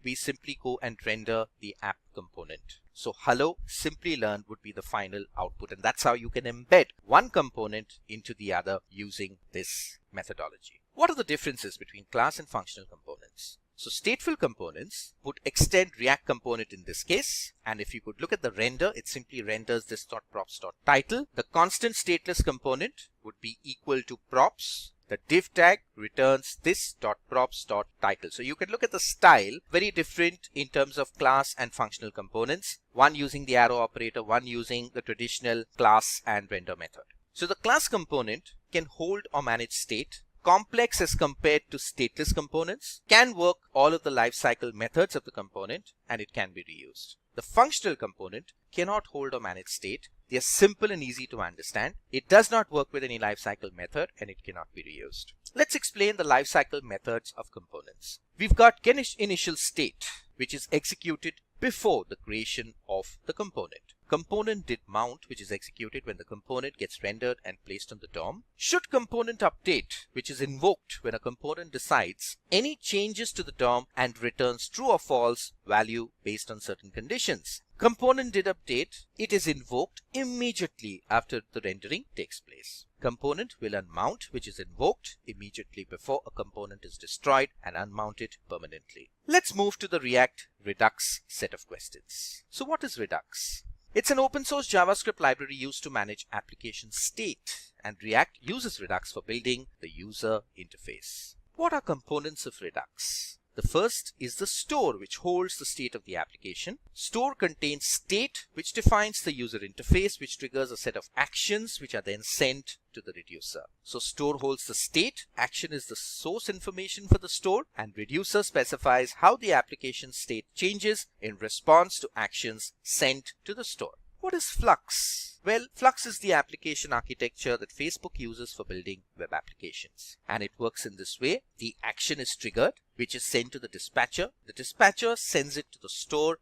we simply go and render the app component. So hello Simplilearn would be the final output, and that's how you can embed one component into the other using this methodology. What are the differences between class and functional components? So stateful components would extend React component in this case, and if you could look at the render, it simply renders this .props.title. The constant stateless component would be equal to props. The div tag returns this .props.title. So you can look at the style, very different in terms of class and functional components. One using the arrow operator, one using the traditional class and render method. So the class component can hold or manage state. Complex as compared to stateless components, can work all of the lifecycle methods of the component, and it can be reused. The functional component cannot hold or manage state. They are simple and easy to understand. It does not work with any lifecycle method, and it cannot be reused. Let's explain the lifecycle methods of components. We've got getInitial state, which is executed before the creation of the component. Component did mount, which is executed when the component gets rendered and placed on the DOM. Should component update, which is invoked when a component decides any changes to the DOM and returns true or false value based on certain conditions. Component did update, it is invoked immediately after the rendering takes place. Component will unmount, which is invoked immediately before a component is destroyed and unmounted permanently. Let's move to the React Redux set of questions. So what is Redux? It's an open source JavaScript library used to manage application state, and React uses Redux for building the user interface. What are components of Redux? The first is the store, which holds the state of the application. Store contains state, which defines the user interface, which triggers a set of actions which are then sent to the reducer. So store holds the state, action is the source information for the store, and reducer specifies how the application state changes in response to actions sent to the store. What is Flux? Well, Flux is the application architecture that Facebook uses for building web applications. And it works in this way. The action is triggered, which is sent to the dispatcher. The dispatcher sends it to the store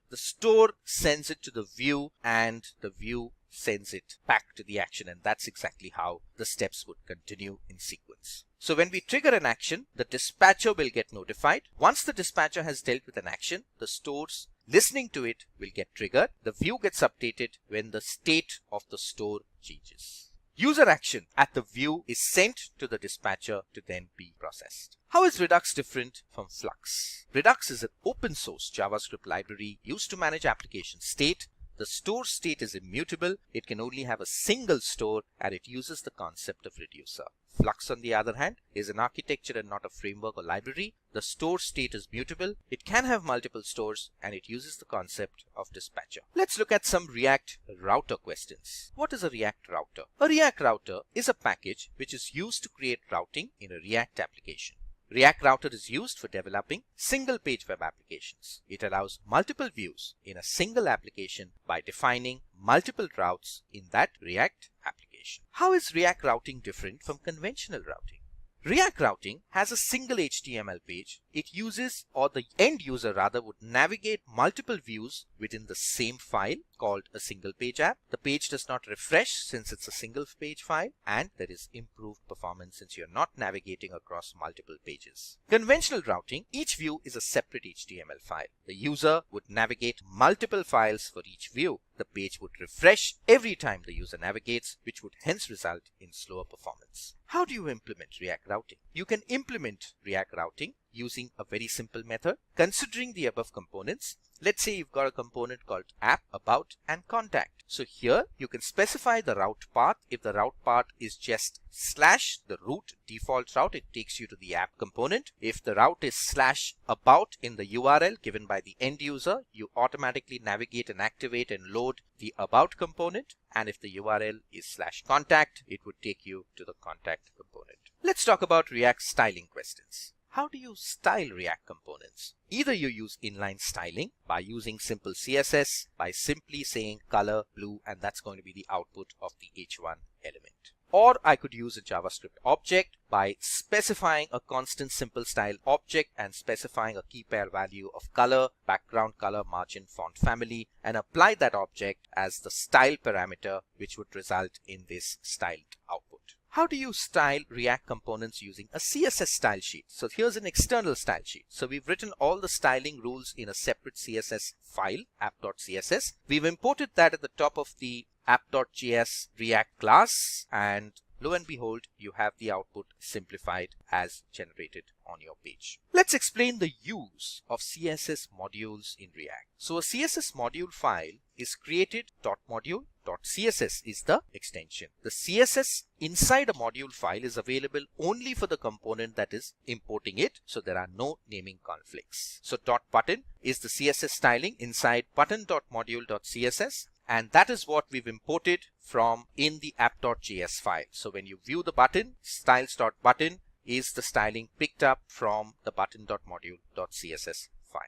sends it to the view, and the view sends it back to the action. And that's exactly how the steps would continue in sequence. So when we trigger an action, the dispatcher will get notified. Once the dispatcher has dealt with an action, the store's listening to it will get triggered. The view gets updated when the state of the store changes. User action at the view is sent to the dispatcher to then be processed. How is Redux different from Flux? Redux is an open source JavaScript library used to manage application state. The store state is immutable. It can only have a single store, and it uses the concept of reducer. Flux, on the other hand, is an architecture and not a framework or library. The store state is mutable. It can have multiple stores, and it uses the concept of dispatcher. Let's look at some React router questions. What is a React router? A React router is a package which is used to create routing in a React application. React Router is used for developing single-page web applications. It allows multiple views in a single application by defining multiple routes in that React application. How is React routing different from conventional routing? React routing has a single HTML page. It uses, or the end user rather, would navigate multiple views within the same file called a single page app. The page does not refresh since it's a single page file, and there is improved performance since you're not navigating across multiple pages. Conventional routing, each view is a separate HTML file. The user would navigate multiple files for each view. The page would refresh every time the user navigates, which would hence result in slower performance. How do you implement React routing? You can implement React routing using a very simple method. Considering the above components, let's say you've got a component called app, about, and contact. So here you can specify the route path. If the route path is just / the root default route, it takes you to the app component. If the route is / about in the URL given by the end user, you automatically navigate and activate and load the about component. And if the URL is / contact, it would take you to the contact component. Let's talk about React styling questions. How do you style React components? Either you use inline styling by using simple CSS, by simply saying color blue, and that's going to be the output of the H1 element. Or I could use a JavaScript object by specifying a constant simple style object and specifying a key pair value of color, background color, margin, font family, and apply that object as the style parameter, which would result in this styled output. how do you style React components using a CSS style sheet? So here's an external style sheet. So we've written all the styling rules in a separate CSS file, app.css. We've imported that at the top of the app.js React class, and lo and behold, you have the output simplified as generated on your page. Let's explain the use of CSS modules in React. So a CSS module file is created. .module.css is the extension. The CSS inside a module file is available only for the component that is importing it, so there are no naming conflicts. So .button is the CSS styling inside button.module.css, and that is what we've imported from in the app.js file. So when you view the button, styles.button is the styling picked up from the button.module.css file.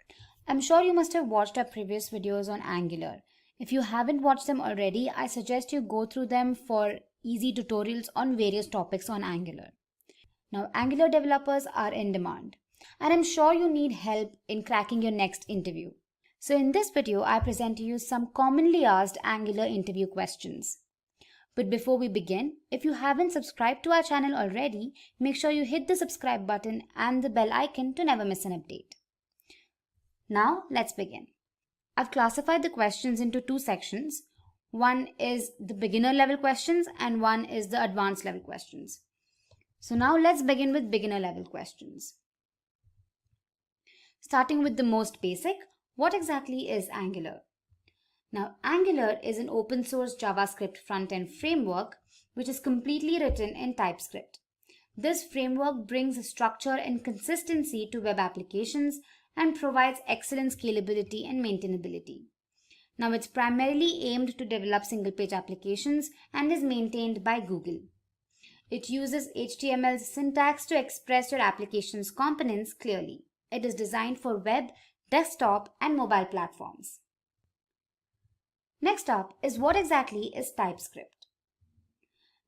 I'm sure you must have watched our previous videos on Angular. If you haven't watched them already, I suggest you go through them for easy tutorials on various topics on Angular. Now, Angular developers are in demand, and I'm sure you need help in cracking your next interview. So in this video, I present to you some commonly asked Angular interview questions. But before we begin, if you haven't subscribed to our channel already, make sure you hit the subscribe button and the bell icon to never miss an update. Now, let's begin. I've classified the questions into two sections. One is the beginner level questions and one is the advanced level questions. So now let's begin with beginner level questions. Starting with the most basic, what exactly is Angular? Now, Angular is an open source JavaScript front-end framework which is completely written in TypeScript. This framework brings structure and consistency to web applications and provides excellent scalability and maintainability. Now, it's primarily aimed to develop single-page applications and is maintained by Google. It uses HTML's syntax to express your application's components clearly. It is designed for web, desktop, and mobile platforms. Next up is what exactly is TypeScript.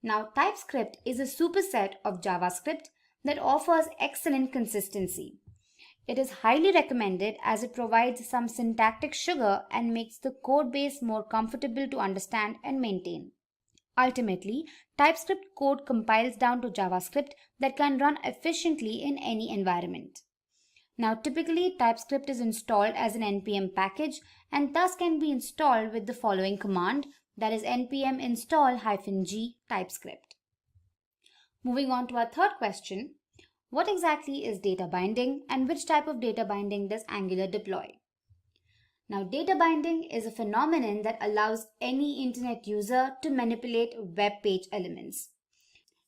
Now, TypeScript is a superset of JavaScript that offers excellent consistency. It is highly recommended as it provides some syntactic sugar and makes the code base more comfortable to understand and maintain. Ultimately, TypeScript code compiles down to JavaScript that can run efficiently in any environment. Now, typically, TypeScript is installed as an npm package and thus can be installed with the following command, that is npm install -g TypeScript. Moving on to our third question. What exactly is data binding and which type of data binding does Angular deploy? Now, data binding is a phenomenon that allows any internet user to manipulate web page elements.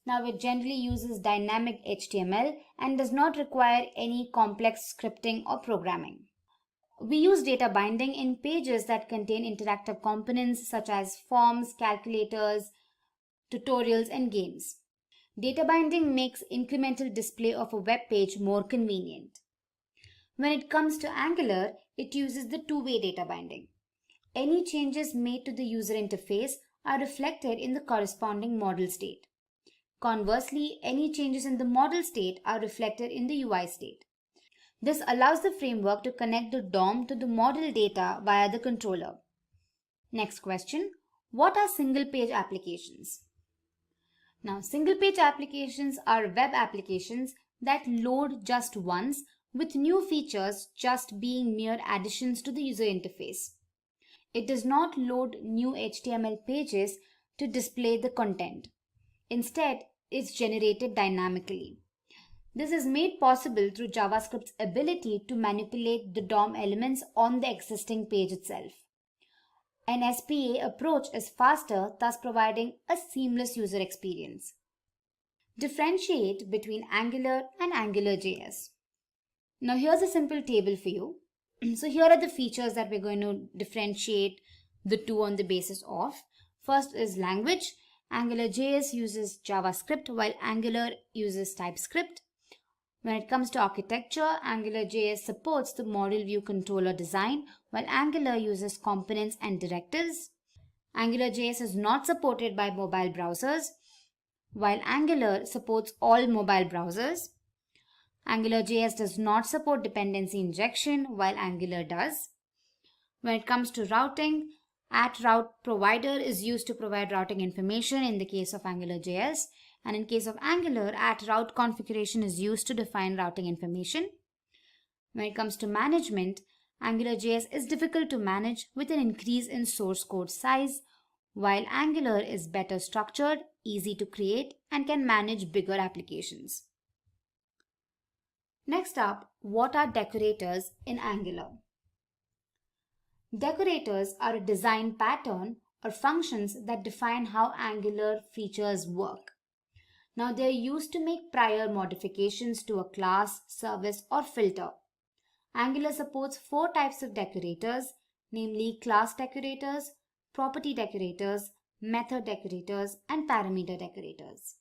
Now, it generally uses dynamic HTML and does not require any complex scripting or programming. We use data binding in pages that contain interactive components such as forms, calculators, tutorials, and games. Data binding makes incremental display of a web page more convenient. When it comes to Angular, it uses the two-way data binding. Any changes made to the user interface are reflected in the corresponding model state. Conversely, any changes in the model state are reflected in the UI state. This allows the framework to connect the DOM to the model data via the controller. Next question, what are single-page applications? Now, single-page applications are web applications that load just once, with new features just being mere additions to the user interface. It does not load new HTML pages to display the content. Instead, it's generated dynamically. This is made possible through JavaScript's ability to manipulate the DOM elements on the existing page itself. An SPA approach is faster, thus providing a seamless user experience. Differentiate between Angular and AngularJS. Now, here's a simple table for you. So here are the features that we're going to differentiate the two on the basis of. First is language. AngularJS uses JavaScript while Angular uses TypeScript. When it comes to architecture, AngularJS supports the model view controller design while Angular uses components and directives. AngularJS is not supported by mobile browsers while Angular supports all mobile browsers. AngularJS does not support dependency injection while Angular does. When it comes to routing, @route provider is used to provide routing information in the case of AngularJS, And in case of Angular, @route configuration is used to define routing information. When it comes to management, AngularJS is difficult to manage with an increase in source code size, while Angular is better structured, easy to create, and can manage bigger applications. Next up, what are decorators in Angular? Decorators are a design pattern or functions that define how Angular features work. Now, they are used to make prior modifications to a class, service, or filter. Angular supports 4 types of decorators, namely class decorators, property decorators, method decorators, and parameter decorators.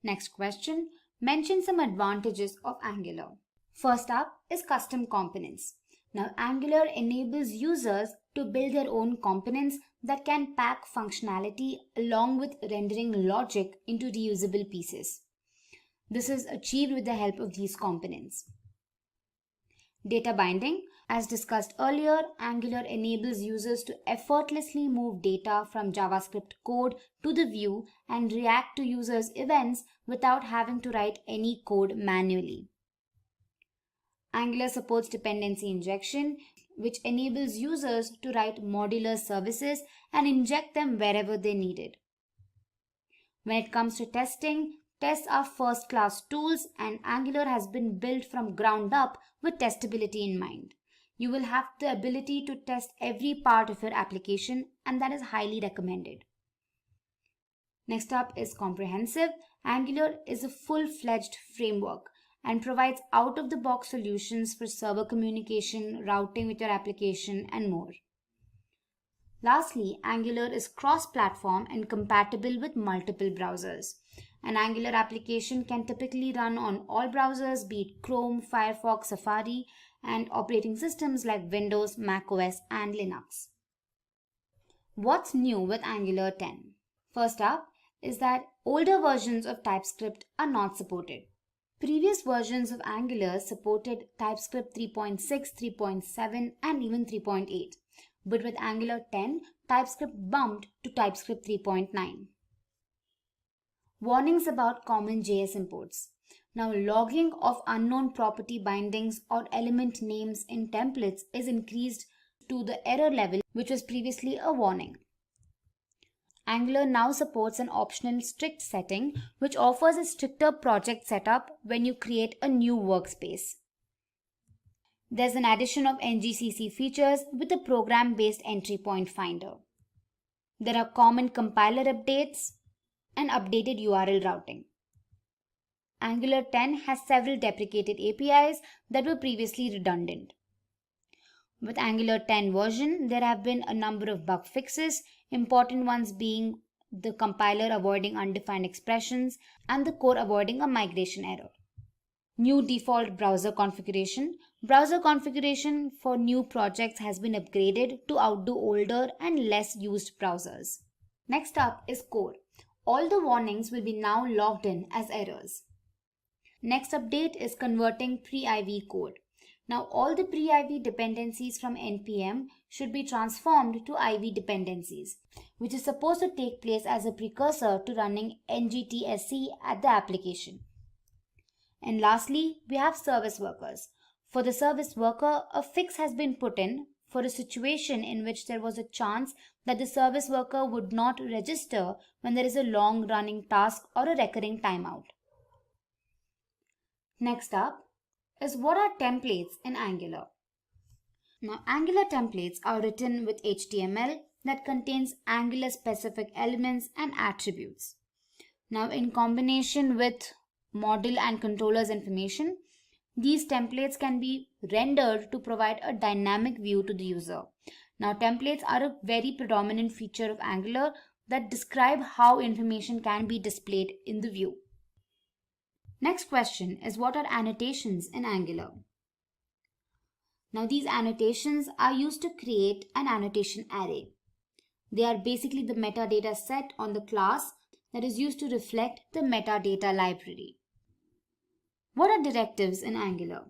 Next question, mention some advantages of Angular. First up is custom components. Now, Angular enables users to build their own components that can pack functionality along with rendering logic into reusable pieces. This is achieved with the help of these components. Data binding. As discussed earlier, Angular enables users to effortlessly move data from JavaScript code to the view and react to users' events without having to write any code manually. Angular supports dependency injection, which enables users to write modular services and inject them wherever they need it. When it comes to testing, tests are first-class tools, and Angular has been built from ground up with testability in mind. You will have the ability to test every part of your application, and that is highly recommended. Next up is comprehensive. Angular is a full-fledged framework and provides out-of-the-box solutions for server communication, routing with your application, and more. Lastly, Angular is cross-platform and compatible with multiple browsers. An Angular application can typically run on all browsers, be it Chrome, Firefox, Safari, and operating systems like Windows, macOS, and Linux. What's new with Angular 10? First up is that older versions of TypeScript are not supported. Previous versions of Angular supported TypeScript 3.6, 3.7, and even 3.8. But with Angular 10, TypeScript bumped to TypeScript 3.9. Warnings about common JS imports. Now, logging of unknown property bindings or element names in templates is increased to the error level, which was previously a warning. Angular now supports an optional strict setting, which offers a stricter project setup when you create a new workspace. There's an addition of ngCC features with a program-based entry point finder. There are common compiler updates and updated URL routing. Angular 10 has several deprecated APIs that were previously redundant. With Angular 10 version, there have been a number of bug fixes, important ones being the compiler avoiding undefined expressions and the core avoiding a migration error. New default browser configuration. Browser configuration for new projects has been upgraded to outdo older and less used browsers. Next up is core. All the warnings will be now logged in as errors. Next update is converting pre-IV code. Now all the pre-IV dependencies from NPM should be transformed to IV dependencies, which is supposed to take place as a precursor to running ngtsc at the application. And lastly, we have service workers. For the service worker, a fix has been put in for a situation in which there was a chance that the service worker would not register when there is a long-running task or a recurring timeout. Next up is what are templates in Angular. Now, Angular templates are written with HTML that contains Angular-specific elements and attributes. Now, in combination with model and controllers information, these templates can be rendered to provide a dynamic view to the user. Now, templates are a very predominant feature of Angular that describe how information can be displayed in the view. Next question is what are annotations in Angular? Now, these annotations are used to create an annotation array. They are basically the metadata set on the class that is used to reflect the metadata library. What are directives in Angular?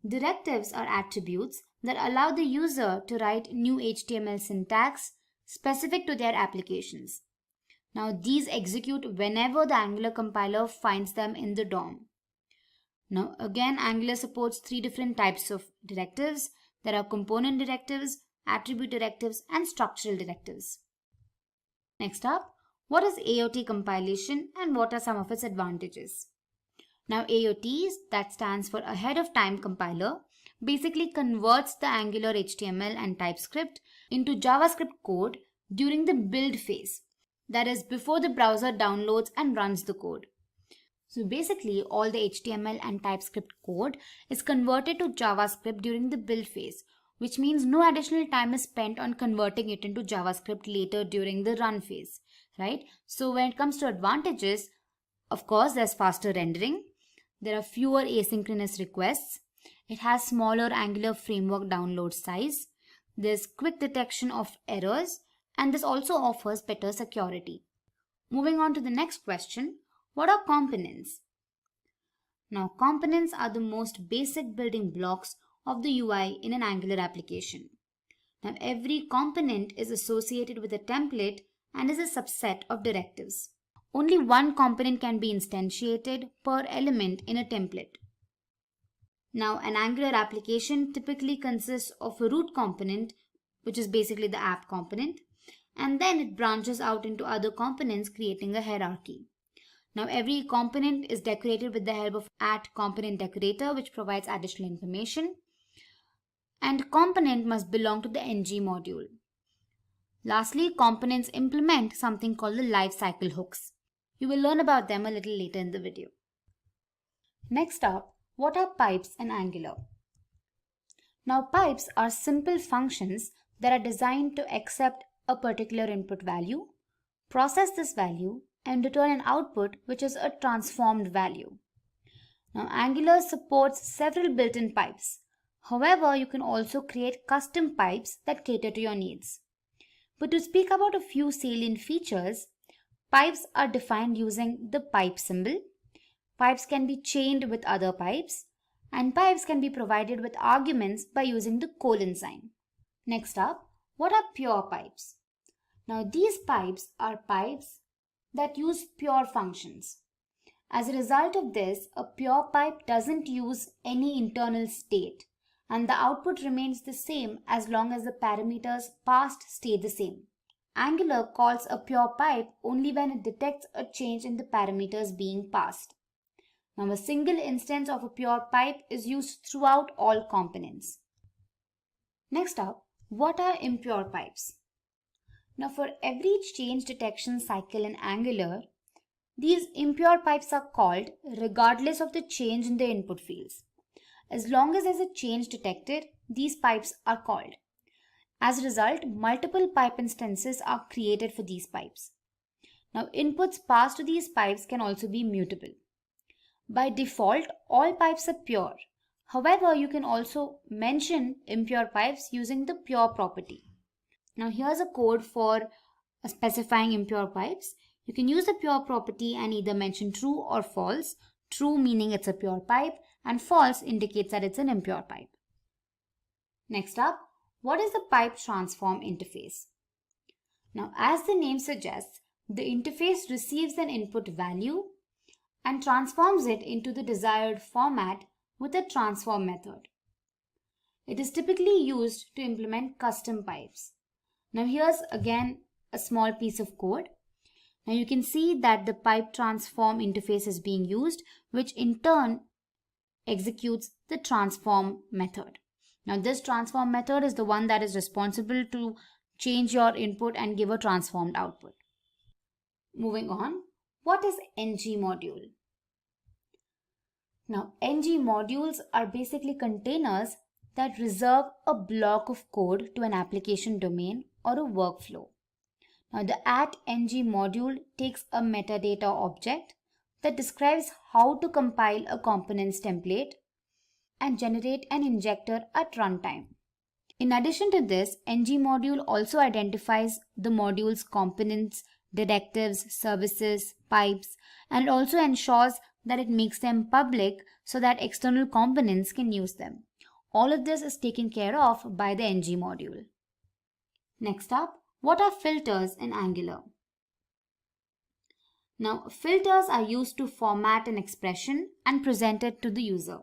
Directives are attributes that allow the user to write new HTML syntax specific to their applications. Now these execute whenever the Angular compiler finds them in the DOM. Now again, Angular supports 3 different types of directives. There are component directives, attribute directives, and structural directives. Next up, what is AOT compilation and what are some of its advantages? Now AOT, that stands for Ahead of Time Compiler, basically converts the Angular HTML and TypeScript into JavaScript code during the build phase. That is before the browser downloads and runs the code. So basically all the HTML and TypeScript code is converted to JavaScript during the build phase, which means no additional time is spent on converting it into JavaScript later during the run phase, right? So when it comes to advantages, of course, there's faster rendering. There are fewer asynchronous requests. It has smaller Angular framework download size. There's quick detection of errors, and this also offers better security. Moving on to the next question, what are components? Now, components are the most basic building blocks of the UI in an Angular application. Now, every component is associated with a template and is a subset of directives. Only one component can be instantiated per element in a template. Now, an Angular application typically consists of a root component, which is basically the app component, and then it branches out into other components, creating a hierarchy. Now, every component is decorated with the help of @component_decorator, which provides additional information. And component must belong to the ng module. Lastly, components implement something called the lifecycle hooks. You will learn about them a little later in the video. Next up, what are pipes in Angular? Now, pipes are simple functions that are designed to accept a particular input value, process this value, and return an output which is a transformed value. Now, Angular supports several built-in pipes. However, you can also create custom pipes that cater to your needs. But to speak about a few salient features, pipes are defined using the pipe symbol. Pipes can be chained with other pipes, and pipes can be provided with arguments by using the colon sign. Next up, what are pure pipes? Now, these pipes are pipes that use pure functions. As a result of this, a pure pipe doesn't use any internal state, and the output remains the same as long as the parameters passed stay the same. Angular calls a pure pipe only when it detects a change in the parameters being passed. Now, a single instance of a pure pipe is used throughout all components. Next up, what are impure pipes? Now, for every change detection cycle in Angular, these impure pipes are called regardless of the change in the input fields. As long as there's a change detected, these pipes are called. As a result, multiple pipe instances are created for these pipes. Now, inputs passed to these pipes can also be mutable. By default, all pipes are pure. However, you can also mention impure pipes using the pure property. Now, here's a code for specifying impure pipes. You can use the pure property and either mention true or false. True meaning it's a pure pipe, and false indicates that it's an impure pipe. Next up, what is the pipe transform interface? Now, as the name suggests, the interface receives an input value and transforms it into the desired format with a transform method. It is typically used to implement custom pipes. Now, here's again a small piece of code. Now, you can see that the pipe transform interface is being used, which in turn executes the transform method. Now, this transform method is the one that is responsible to change your input and give a transformed output. Moving on, what is ng module? Now, ng modules are basically containers that reserve a block of code to an application domain or a workflow. Now, the @ng module takes a metadata object that describes how to compile a components template and generate an injector at runtime. In addition to this, ng module also identifies the module's components, directives, services, pipes, and it also ensures that it makes them public so that external components can use them. All of this is taken care of by the ng module. Next up, what are filters in Angular? Now, filters are used to format an expression and present it to the user.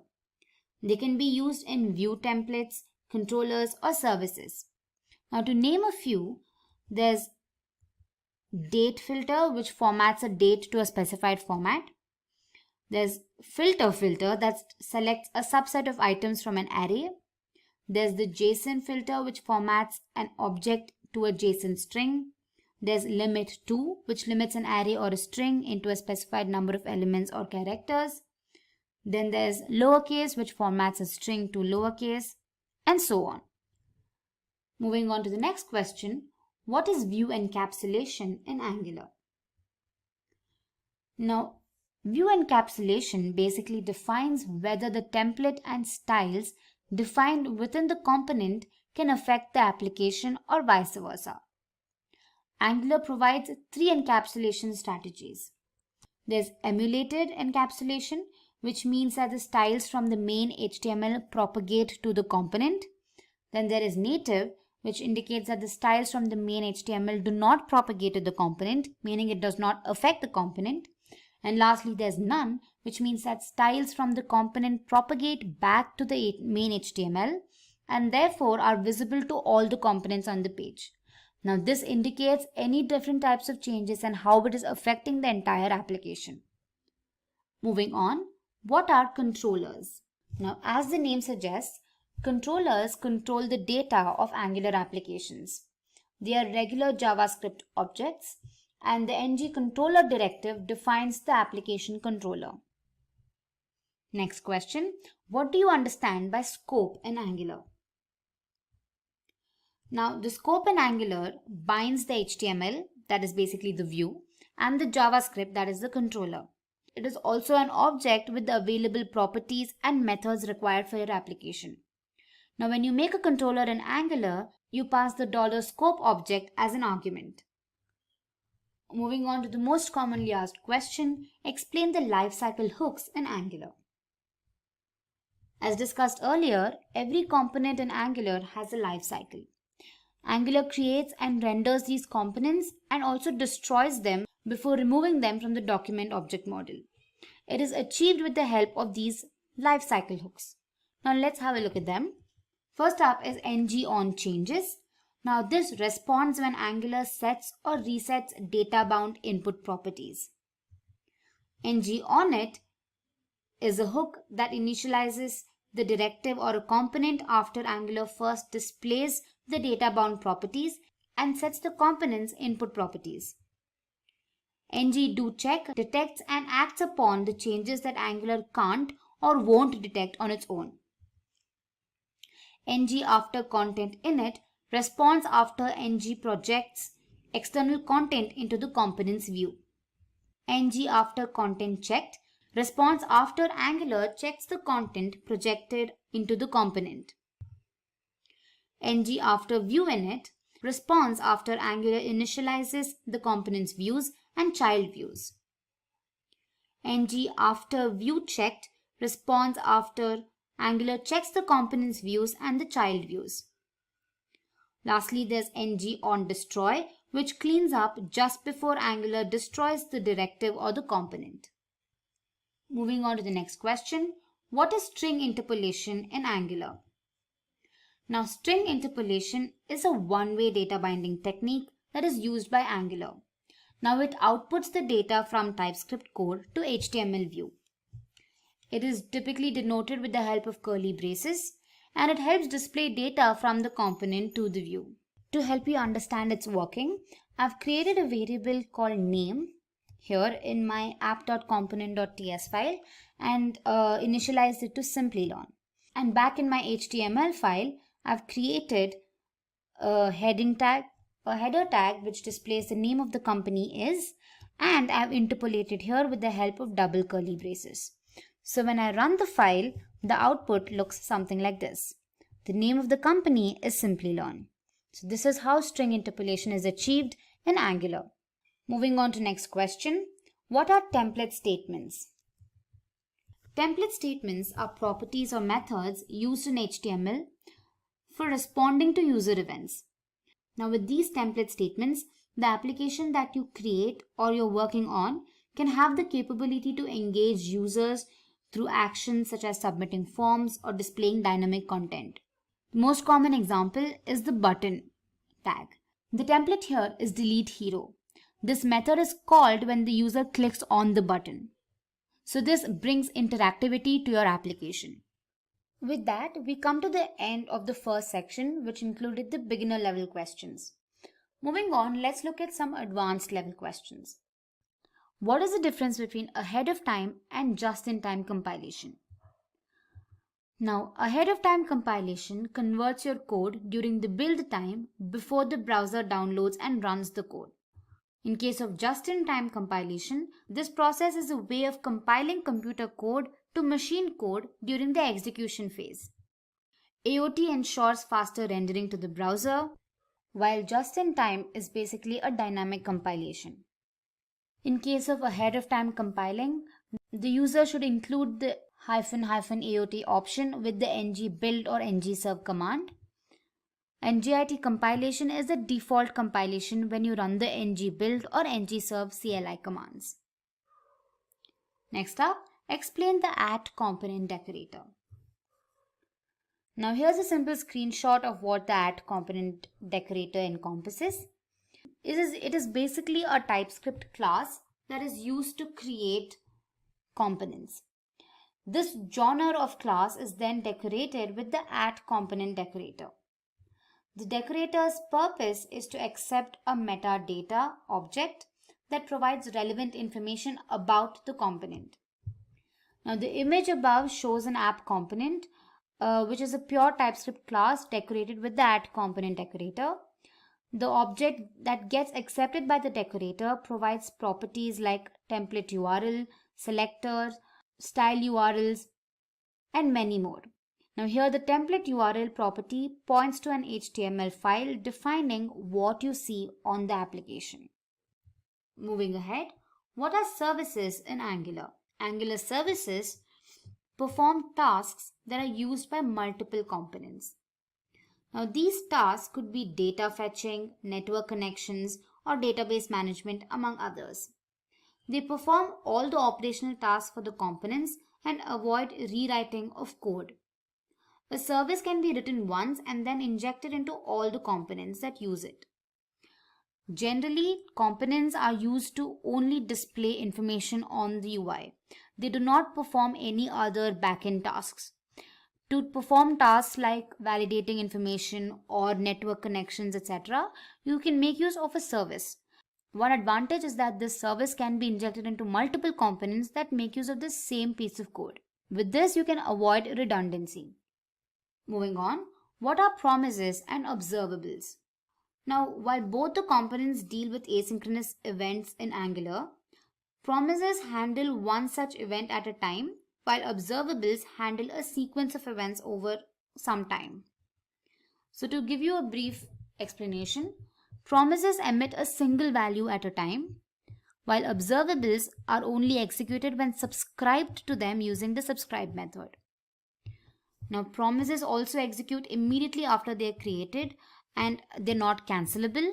They can be used in view templates, controllers, or services. Now, to name a few, there's date filter, which formats a date to a specified format. There's filter that selects a subset of items from an array. There's the JSON filter, which formats an object to a JSON string. There's limit to, which limits an array or a string into a specified number of elements or characters. Then there's lowercase, which formats a string to lowercase, and so on. Moving on to the next question, what is view encapsulation in Angular? Now, view encapsulation basically defines whether the template and styles defined within the component can affect the application or vice versa. Angular provides 3 encapsulation strategies. There's emulated encapsulation, which means that the styles from the main HTML propagate to the component. Then there is native, which indicates that the styles from the main HTML do not propagate to the component, meaning it does not affect the component. And lastly, there's none, which means that styles from the component propagate back to the main HTML and therefore are visible to all the components on the page. Now, this indicates any different types of changes and how it is affecting the entire application. Moving on, what are controllers? Now, as the name suggests, controllers control the data of Angular applications. They are regular JavaScript objects, and the ng controller directive defines the application controller. Next question, what do you understand by scope in Angular? Now, the scope in Angular binds the HTML, that is basically the view, and the JavaScript, that is the controller. It is also an object with the available properties and methods required for your application. Now, when you make a controller in Angular, you pass the $scope object as an argument. Moving on to the most commonly asked question, explain the lifecycle hooks in Angular. As discussed earlier, every component in Angular has a lifecycle. Angular creates and renders these components and also destroys them before removing them from the document object model. It is achieved with the help of these lifecycle hooks. Now let's have a look at them. First up is ng on changes. Now this responds when Angular sets or resets data-bound input properties. Ng on it is a hook that initializes the directive or a component after Angular first displays the data-bound properties and sets the component's input properties. Ng do check detects and acts upon the changes that Angular can't or won't detect on its own. Ng after content init responds after ng projects external content into the component's view. Ng after content checked responds after Angular checks the content projected into the component. Ng after view init responds after Angular initializes the component's views and child views. Ng after view checked responds after Angular checks the component's views and the child views. Lastly, there's ng on destroy, which cleans up just before Angular destroys the directive or the component. Moving on to the next question, what is string interpolation in Angular? Now, string interpolation is a one-way data binding technique that is used by Angular. Now, it outputs the data from TypeScript code to HTML view. It is typically denoted with the help of curly braces, and it helps display data from the component to the view. To help you understand its working, I've created a variable called name here in my app.component.ts file and initialized it to Simplilearn. And back in my HTML file, I've created a header tag which displays the name of the company is, and I've interpolated here with the help of double curly braces. So when I run the file, the output looks something like this. The name of the company is Simplilearn. So this is how string interpolation is achieved in Angular. Moving on to next question. What are template statements? Template statements are properties or methods used in HTML for responding to user events. Now with these template statements, the application that you create or you're working on can have the capability to engage users through actions such as submitting forms or displaying dynamic content. The most common example is the button tag. The template here is delete hero. This method is called when the user clicks on the button. So this brings interactivity to your application. With that, we come to the end of the first section, which included the beginner level questions. Moving on, let's look at some advanced level questions. What is the difference between ahead of time and just-in-time compilation? Now, ahead of time compilation converts your code during the build time before the browser downloads and runs the code. In case of just-in-time compilation, this process is a way of compiling computer code to machine code during the execution phase. AOT ensures faster rendering to the browser, while just-in-time is basically a dynamic compilation. In case of ahead of time compiling, the user should include the --AOT option with the ng build or ng serve command. NGIT compilation is the default compilation when you run the ng build or ng serve CLI commands. Next up, explain the @component decorator. Now here's a simple screenshot of what the @component decorator encompasses. It is basically a TypeScript class that is used to create components. This genre of class is then decorated with the @component decorator. The decorator's purpose is to accept a metadata object that provides relevant information about the component. Now the image above shows an app component, which is a pure TypeScript class decorated with the @component decorator. The object that gets accepted by the decorator provides properties like template URL, selectors, style URLs, and many more. Now here the template URL property points to an HTML file defining what you see on the application. Moving ahead, what are services in Angular? Angular services perform tasks that are used by multiple components. Now these tasks could be data fetching, network connections, or database management, among others. They perform all the operational tasks for the components and avoid rewriting of code. A service can be written once and then injected into all the components that use it. Generally, components are used to only display information on the UI. They do not perform any other backend tasks. To perform tasks like validating information or network connections, etc., you can make use of a service. One advantage is that this service can be injected into multiple components that make use of the same piece of code. With this, you can avoid redundancy. Moving on, what are promises and observables? Now, while both the components deal with asynchronous events in Angular, promises handle one such event at a time, while observables handle a sequence of events over some time. So to give you a brief explanation, promises emit a single value at a time, while observables are only executed when subscribed to them using the subscribe method. Now promises also execute immediately after they are created and they're not cancelable,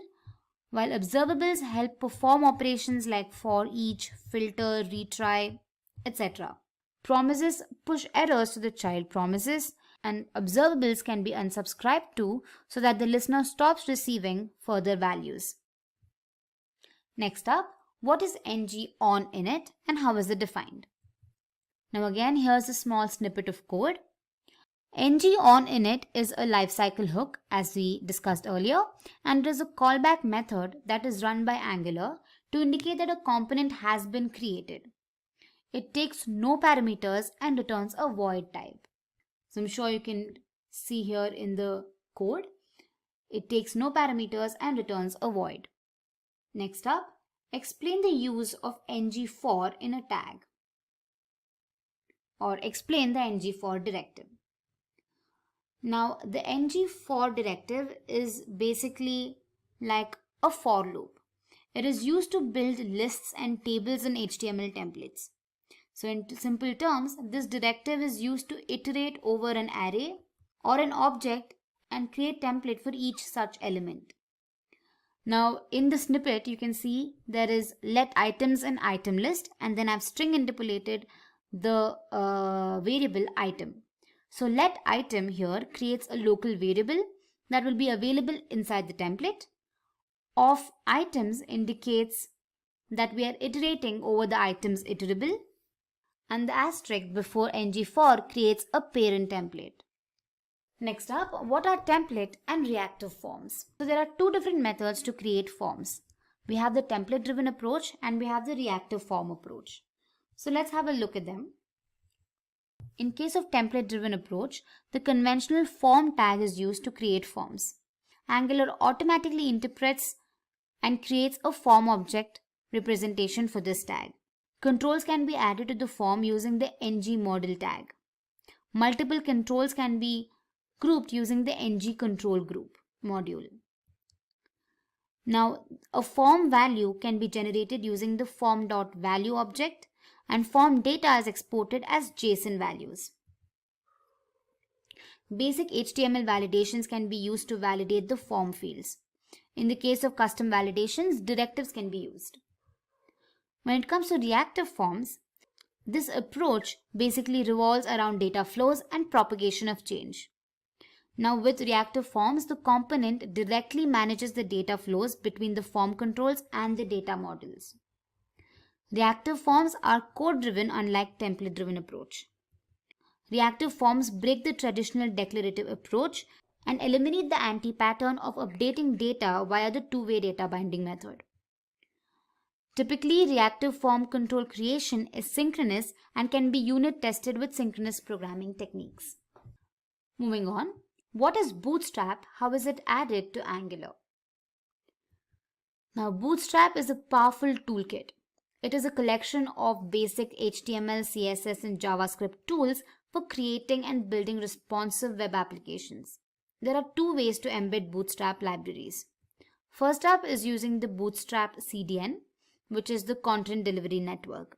while observables help perform operations like for each, filter, retry, etc. Promises push errors to the child promises, and observables can be unsubscribed to so that the listener stops receiving further values. Next up, what is ng on init and how is it defined? Now again, here's a small snippet of code. ng on init is a lifecycle hook, as we discussed earlier, and it is a callback method that is run by Angular to indicate that a component has been created. It takes no parameters and returns a void type. So I'm sure you can see here in the code, it takes no parameters and returns a void. Next up, explain the use of ng for in a tag, or explain the ng for directive. Now the ng for directive is basically like a for loop. It is used to build lists and tables in HTML templates. So in simple terms, this directive is used to iterate over an array or an object and create template for each such element. Now in the snippet you can see there is let items in item list, and then I've string interpolated the variable item. So let item here creates a local variable that will be available inside the template. Of items indicates that we are iterating over the items iterable, and the asterisk before ng4 creates a parent template. Next up, what are template and reactive forms? So there are two different methods to create forms. We have the template driven approach and we have the reactive form approach. So let's have a look at them. In case of template driven approach, the conventional form tag is used to create forms. Angular automatically interprets and creates a form object representation for this tag. Controls can be added to the form using the ng model tag. Multiple controls can be grouped using the ng control group module. Now, a form value can be generated using the form.value object, and form data is exported as JSON values. Basic HTML validations can be used to validate the form fields. In the case of custom validations, directives can be used. When it comes to reactive forms, this approach basically revolves around data flows and propagation of change. Now with reactive forms, the component directly manages the data flows between the form controls and the data models. Reactive forms are code-driven unlike template-driven approach. Reactive forms break the traditional declarative approach and eliminate the anti-pattern of updating data via the two-way data binding method. Typically, reactive form control creation is synchronous and can be unit tested with synchronous programming techniques. Moving on, what is Bootstrap? How is it added to Angular? Now, Bootstrap is a powerful toolkit. It is a collection of basic HTML, CSS, and JavaScript tools for creating and building responsive web applications. There are two ways to embed Bootstrap libraries. First up is using the Bootstrap CDN, which is the Content Delivery Network.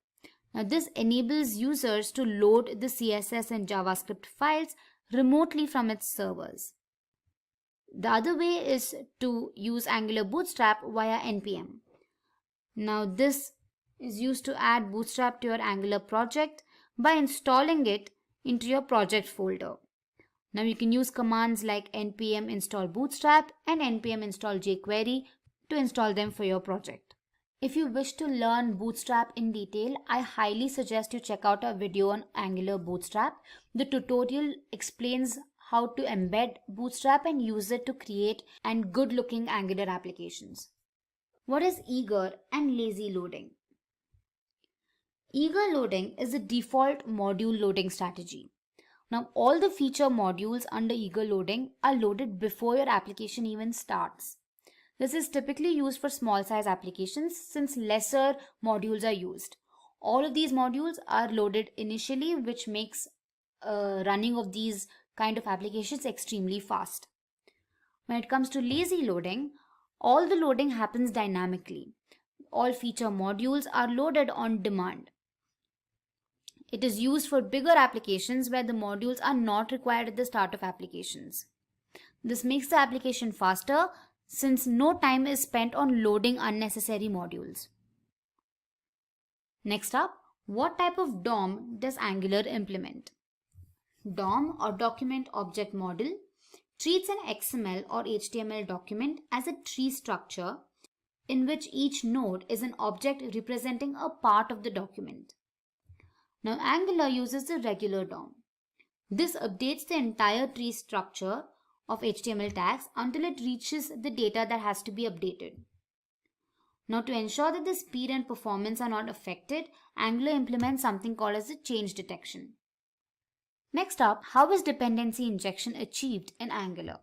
Now, this enables users to load the CSS and JavaScript files remotely from its servers. The other way is to use Angular Bootstrap via NPM. Now, this is used to add Bootstrap to your Angular project by installing it into your project folder. Now, you can use commands like npm install bootstrap and npm install jQuery to install them for your project. If you wish to learn Bootstrap in detail, I highly suggest you check out our video on Angular Bootstrap. The tutorial explains how to embed Bootstrap and use it to create and good-looking Angular applications. What is eager and lazy loading? Eager loading is the default module loading strategy. Now, all the feature modules under eager loading are loaded before your application even starts. This is typically used for small size applications since lesser modules are used. All of these modules are loaded initially, which makes running of these kind of applications extremely fast. When it comes to lazy loading, all the loading happens dynamically. All feature modules are loaded on demand. It is used for bigger applications where the modules are not required at the start of applications. This makes the application faster since no time is spent on loading unnecessary modules. Next up, what type of DOM does Angular implement? DOM, or Document Object Model, treats an XML or HTML document as a tree structure in which each node is an object representing a part of the document. Now, Angular uses the regular DOM. This updates the entire tree structure of HTML tags until it reaches the data that has to be updated. Now, to ensure that the speed and performance are not affected, Angular implements something called as the change detection. Next up, how is dependency injection achieved in Angular?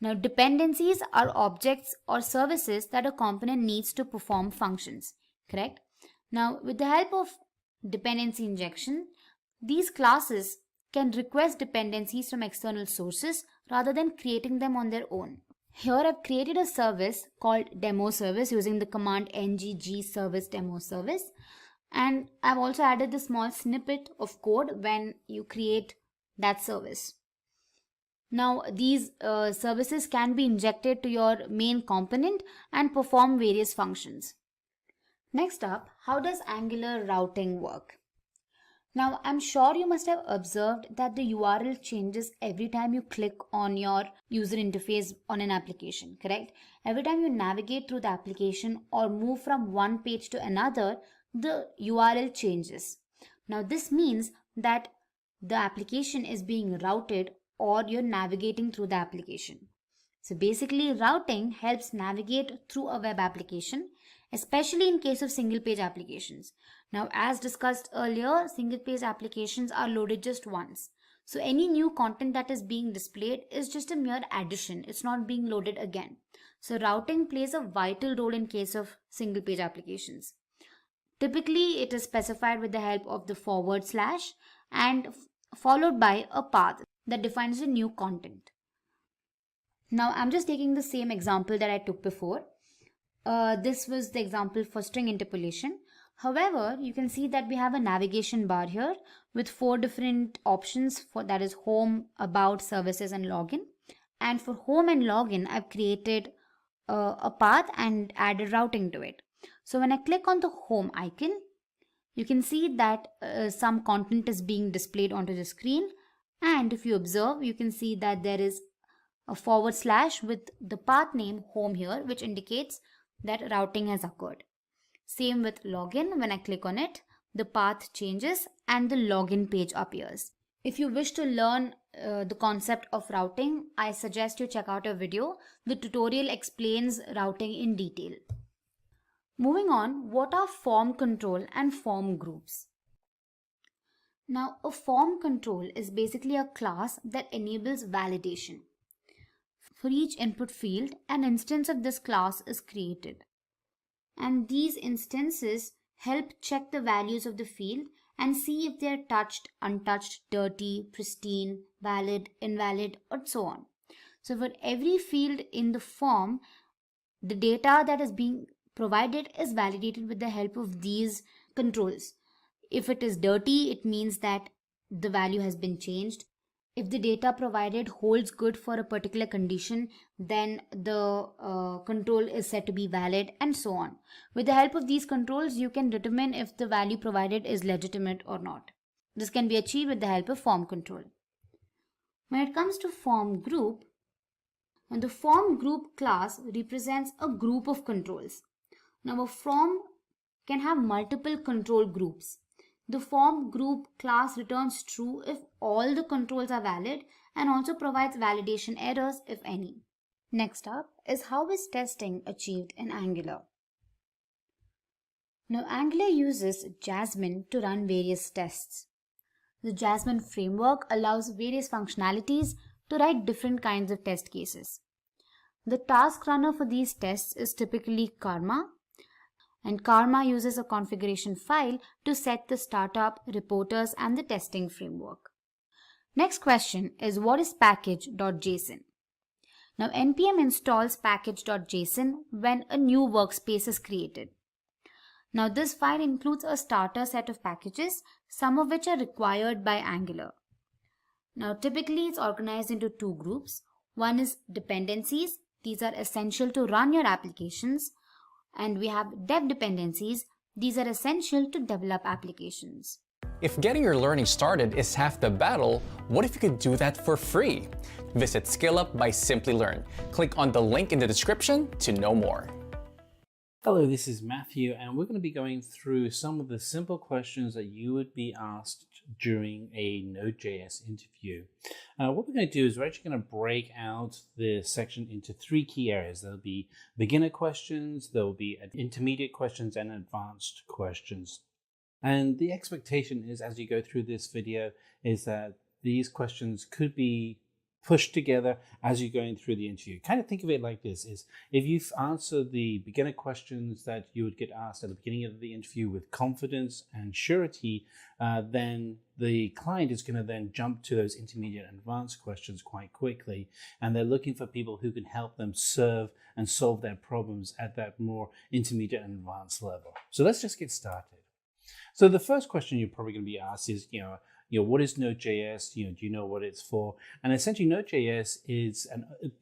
Now, dependencies are objects or services that a component needs to perform functions, correct? Now, with the help of dependency injection, these classes can request dependencies from external sources rather than creating them on their own. Here I've created a service called demo service using the command ng service demo service, and I've also added the small snippet of code when you create that service. Now, these services can be injected to your main component and perform various functions. Next up, how does Angular routing work? Now, I'm sure you must have observed that the URL changes every time you click on your user interface on an application, correct? Every time you navigate through the application or move from one page to another, the URL changes. Now, this means that the application is being routed or you're navigating through the application. So basically, routing helps navigate through a web application, especially in case of single page applications. Now, as discussed earlier, single page applications are loaded just once. So any new content that is being displayed is just a mere addition. It's not being loaded again. So routing plays a vital role in case of single page applications. Typically, it is specified with the help of the forward slash and followed by a path that defines the new content. Now, I'm just taking the same example that I took before. This was the example for string interpolation. However, you can see that we have a navigation bar here with 4 different options for that is home, about, services and login. And for home and login, I've created a path and added routing to it. So when I click on the home icon, you can see that some content is being displayed onto the screen. And if you observe, you can see that there is a forward slash with the path name home here, which indicates that routing has occurred. Same with login. When I click on it, the path changes and the login page appears. If you wish to learn the concept of routing, I suggest you check out a video. The tutorial explains routing in detail. Moving on, what are form control and form groups? Now, a form control is basically a class that enables validation. For each input field, an instance of this class is created. And these instances help check the values of the field and see if they are touched, untouched, dirty, pristine, valid, invalid, or so on. So for every field in the form, the data that is being provided is validated with the help of these controls. If it is dirty, it means that the value has been changed. If the data provided holds good for a particular condition, then the control is said to be valid, and so on. With the help of these controls, you can determine if the value provided is legitimate or not. This can be achieved with the help of form control. When it comes to form group, and the form group class represents a group of controls. Now, a form can have multiple control groups. The form group class returns true if all the controls are valid and also provides validation errors if any. Next up is how is testing achieved in Angular. Now, Angular uses Jasmine to run various tests. The Jasmine framework allows various functionalities to write different kinds of test cases. The task runner for these tests is typically Karma, and Karma uses a configuration file to set the startup, reporters, and the testing framework. Next question is what is package.json? Now, npm installs package.json when a new workspace is created. Now, this file includes a starter set of packages, some of which are required by Angular. Now, typically it's organized into 2 groups. One is dependencies. These are essential to run your applications. And we have dev dependencies. These are essential to develop applications. If getting your learning started is half the battle, what if you could do that for free? Visit SkillUp by Simplilearn. Click on the link in the description to know more. Hello, this is Matthew, and we're going to be going through some of the simple questions that you would be asked during a Node.js interview. What we're going to do is we're actually going to break out the section into 3 key areas. There'll be beginner questions, there'll be intermediate questions, and advanced questions. And the expectation is, as you go through this video, is that these questions could be pushed together as you're going through the interview. Kind of think of it like this, is if you answer the beginner questions that you would get asked at the beginning of the interview with confidence and surety, then the client is going to then jump to those intermediate and advanced questions quite quickly. And they're looking for people who can help them serve and solve their problems at that more intermediate and advanced level. So let's just get started. So the first question you're probably going to be asked is, what is Node.js? Do you know what it's for? And essentially, Node.js is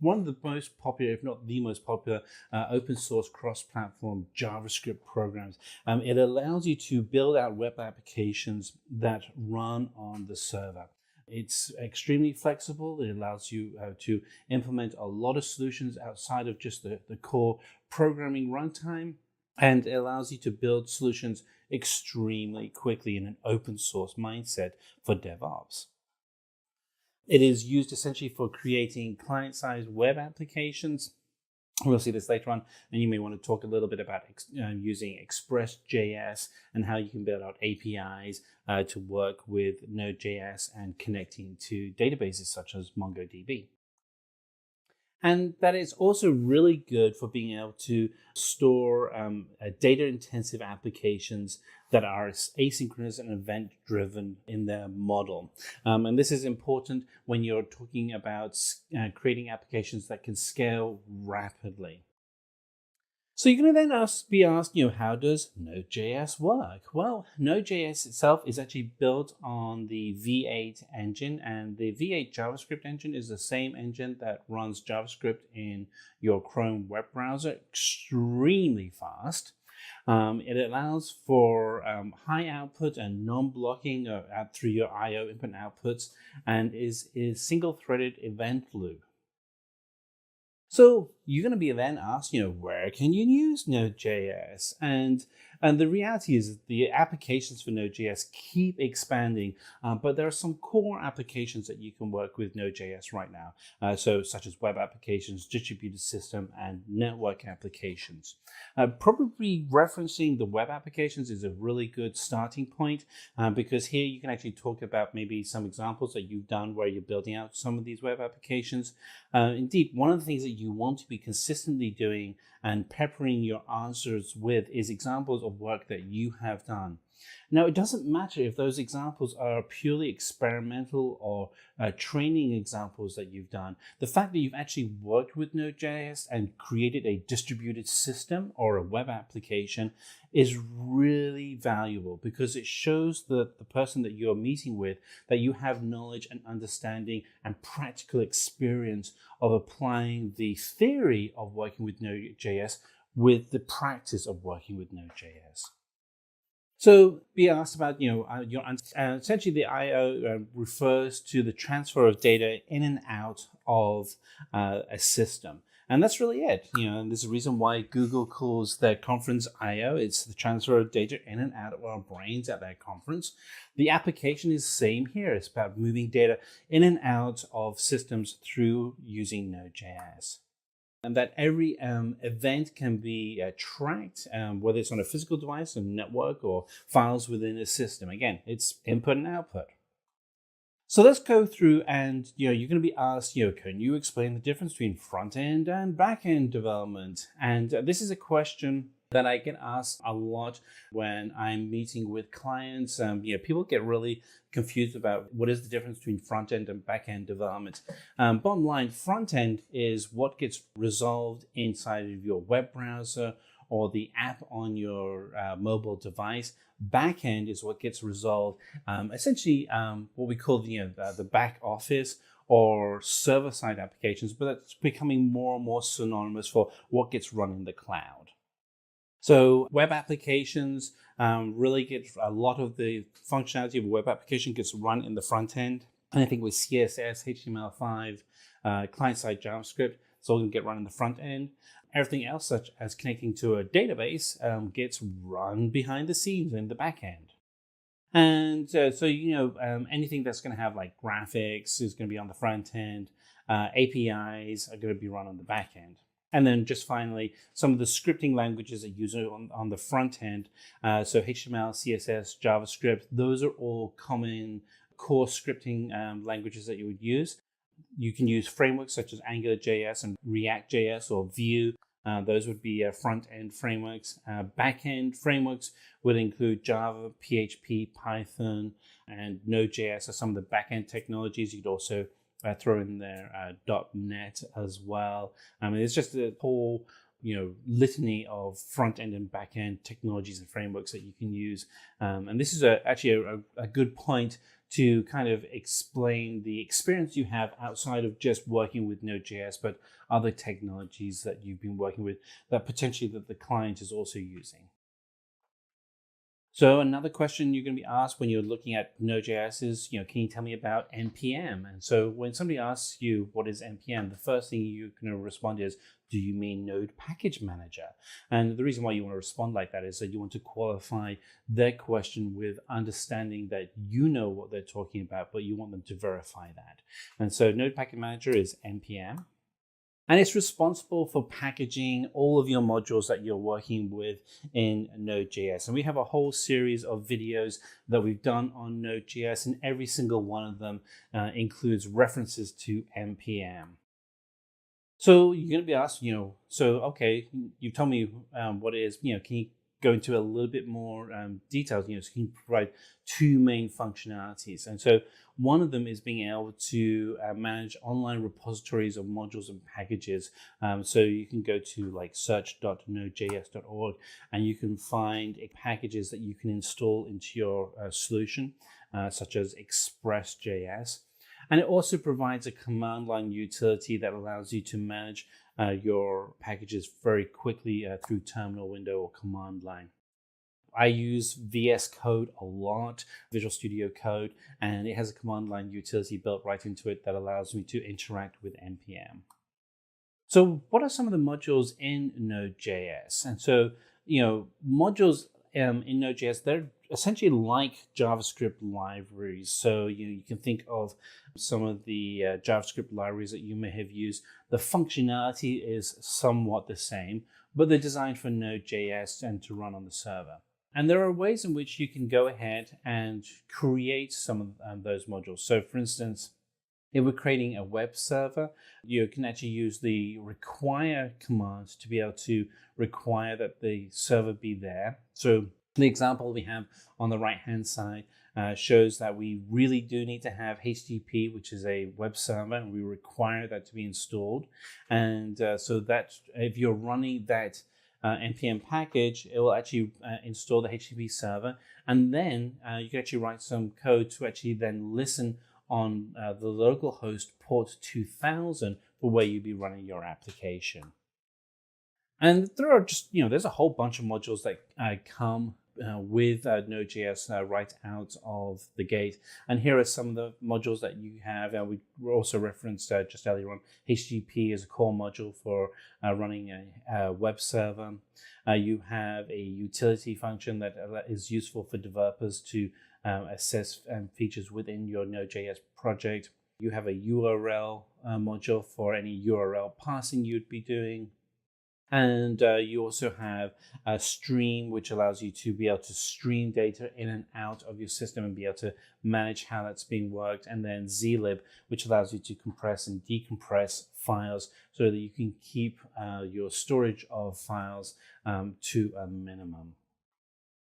one of the most popular, if not the most popular, open source cross-platform JavaScript programs. It allows you to build out web applications that run on the server. It's extremely flexible. It allows you to implement a lot of solutions outside of just the core programming runtime, and it allows you to build solutions extremely quickly in an open source mindset for DevOps. It is used essentially for creating client-side web applications. We'll see this later on, and you may want to talk a little bit about using Express.js and how you can build out APIs to work with Node.js and connecting to databases such as MongoDB. And that is also really good for being able to store data-intensive applications that are asynchronous and event-driven in their model. And this is important when you're talking about creating applications that can scale rapidly. So you're going to then be asked, how does Node.js work? Well, Node.js itself is actually built on the V8 engine, and the V8 JavaScript engine is the same engine that runs JavaScript in your Chrome web browser extremely fast. It allows for high output and non-blocking through your I/O input and outputs, and is single-threaded event loop. So you're going to be then asked, where can you use Node.js? And the reality is that the applications for Node.js keep expanding, but there are some core applications that you can work with Node.js right now, such as web applications, distributed system, and network applications. Probably referencing the web applications is a really good starting point, because here you can actually talk about maybe some examples that you've done where you're building out some of these web applications. Indeed, one of the things that you want to be consistently doing and peppering your answers with is examples of work that you have done. Now, it doesn't matter if those examples are purely experimental or training examples that you've done. The fact that you've actually worked with Node.js and created a distributed system or a web application is really valuable, because it shows the person that you're meeting with that you have knowledge and understanding and practical experience of applying the theory of working with Node.js with the practice of working with Node.js. So be asked about, essentially the I/O refers to the transfer of data in and out of a system. And that's really it. And there's a reason why Google calls their conference I/O. It's the transfer of data in and out of our brains at their conference. The application is the same here. It's about moving data in and out of systems through using Node.js. And that every event can be tracked, whether it's on a physical device, a network, or files within a system. Again, it's input and output. So let's go through, and you're going to be asked, can you explain the difference between front-end and back-end development? And this is a question that I get asked a lot when I'm meeting with clients. People get really confused about what is the difference between front-end and back-end development. Bottom line, front-end is what gets resolved inside of your web browser or the app on your mobile device. Back-end is what gets resolved, essentially what we call the back office or server-side applications, but that's becoming more and more synonymous for what gets run in the cloud. So web applications really get a lot of the functionality of a web application gets run in the front end. And I think with CSS, HTML5, client-side JavaScript, it's all going to get run in the front end. Everything else, such as connecting to a database, gets run behind the scenes in the back end. And anything that's going to have like graphics is going to be on the front end. APIs are going to be run on the back end. And then just finally, some of the scripting languages that use it on the front end. So HTML, CSS, JavaScript, those are all common core scripting languages that you would use. You can use frameworks such as AngularJS and React.js or Vue. Those would be front-end frameworks. Back-end frameworks would include Java, PHP, Python, and Node.js are some of the back-end technologies. You'd also throw in there .NET as well. It's just a whole litany of front-end and back-end technologies and frameworks that you can use. And this is actually a good point to kind of explain the experience you have outside of just working with Node.js, but other technologies that you've been working with that potentially that the client is also using. So another question you're going to be asked when you're looking at Node.js is, can you tell me about NPM? And so when somebody asks you what is NPM, the first thing you're going to respond is, do you mean Node Package Manager? And the reason why you want to respond like that is that you want to qualify their question with understanding that you know what they're talking about, but you want them to verify that. And so Node Package Manager is NPM. And it's responsible for packaging all of your modules that you're working with in Node.js. And we have a whole series of videos that we've done on Node.js, and every single one of them includes references to NPM. So you're going to be asked, okay, you told me what it is, can you go into a little bit more details, so can you provide two main functionalities? And so one of them is being able to manage online repositories of modules and packages. So you can go to like search.nodejs.org and you can find packages that you can install into your solution, such as Express.js. And it also provides a command line utility that allows you to manage your packages very quickly through terminal window or command line. I use VS Code a lot, Visual Studio Code, and it has a command line utility built right into it that allows me to interact with NPM. So what are some of the modules in Node.js? And so, modules in Node.js, they're essentially like JavaScript libraries. So you can think of some of the JavaScript libraries that you may have used. The functionality is somewhat the same, but they're designed for Node.js and to run on the server. And there are ways in which you can go ahead and create some of those modules. So for instance, if we're creating a web server, you can actually use the require command to be able to require that the server be there. So the example we have on the right-hand side shows that we really do need to have HTTP, which is a web server, and we require that to be installed. And so that if you're running that NPM package, it will actually install the HTTP server, and then you can actually write some code to actually then listen on the local host port 2000 for where you'd be running your application. And there are just, there's a whole bunch of modules that come with Node.js right out of the gate. And here are some of the modules that you have. We also referenced just earlier on, HTTP is a core module for running a web server. You have a utility function that is useful for developers to assess features within your Node.js project. You have a URL module for any URL parsing you'd be doing. And you also have a stream, which allows you to be able to stream data in and out of your system and be able to manage how that's being worked. And then zlib, which allows you to compress and decompress files so that you can keep your storage of files to a minimum.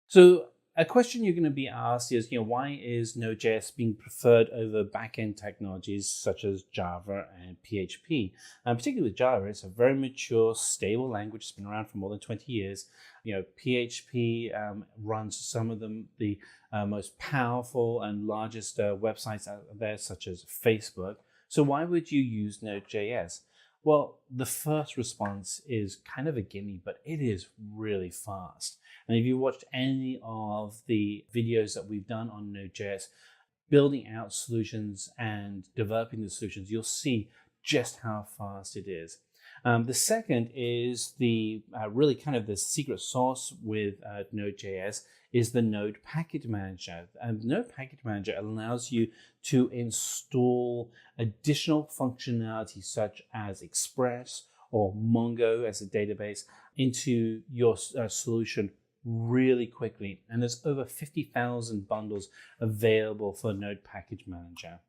So a question you're going to be asked is, why is Node.js being preferred over backend technologies such as Java and PHP? Particularly with Java, it's a very mature, stable language. It's been around for more than 20 years. PHP runs some of the most powerful and largest websites out there, such as Facebook. So why would you use Node.js? Well, the first response is kind of a gimme, but it is really fast. And if you watched any of the videos that we've done on Node.js, building out solutions and developing the solutions, you'll see just how fast it is. The second is the really kind of the secret sauce with Node.js is the Node Package Manager. And Node Package Manager allows you to install additional functionality such as Express or Mongo as a database into your solution really quickly. And there's over 50,000 bundles available for Node Package Manager.